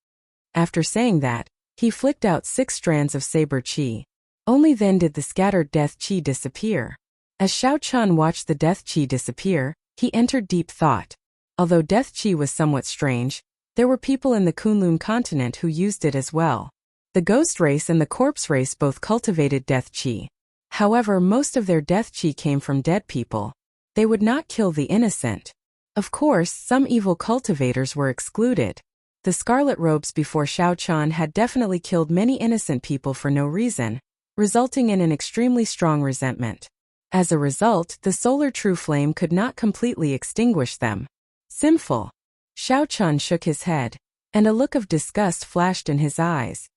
After saying that, he flicked out 6 strands of saber qi. Only then did the scattered death qi disappear. As Xiao Chan watched the death qi disappear, he entered deep thought. Although death qi was somewhat strange, there were people in the Kunlun continent who used it as well. The ghost race and the corpse race both cultivated death qi. However, most of their death qi came from dead people. They would not kill the innocent. Of course, some evil cultivators were excluded. The scarlet robes before Xiao Chan had definitely killed many innocent people for no reason, resulting in an extremely strong resentment. As a result, the solar true flame could not completely extinguish them. Sinful. Xiao Chan shook his head, and a look of disgust flashed in his eyes.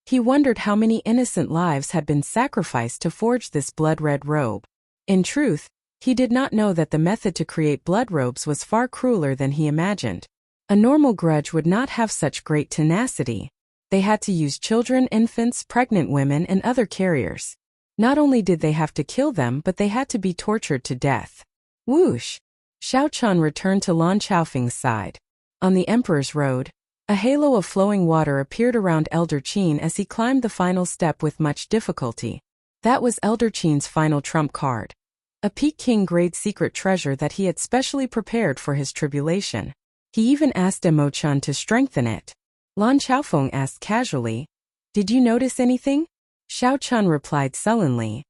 He wondered how many innocent lives had been sacrificed to forge this blood-red robe. In truth, he did not know that the method to create blood robes was far crueler than he imagined. A normal grudge would not have such great tenacity. They had to use children, infants, pregnant women, and other carriers. Not only did they have to kill them, but they had to be tortured to death. Whoosh! Xiao Chan returned to Lan Chaofeng's side. On the Emperor's Road, a halo of flowing water appeared around Elder Qin as he climbed the final step with much difficulty. That was Elder Qin's final trump card. A Peking grade secret treasure that he had specially prepared for his tribulation. He even asked Emo-chan to strengthen it. Lan Chaofeng asked casually, "Did you notice anything?" Xiao Chan replied sullenly,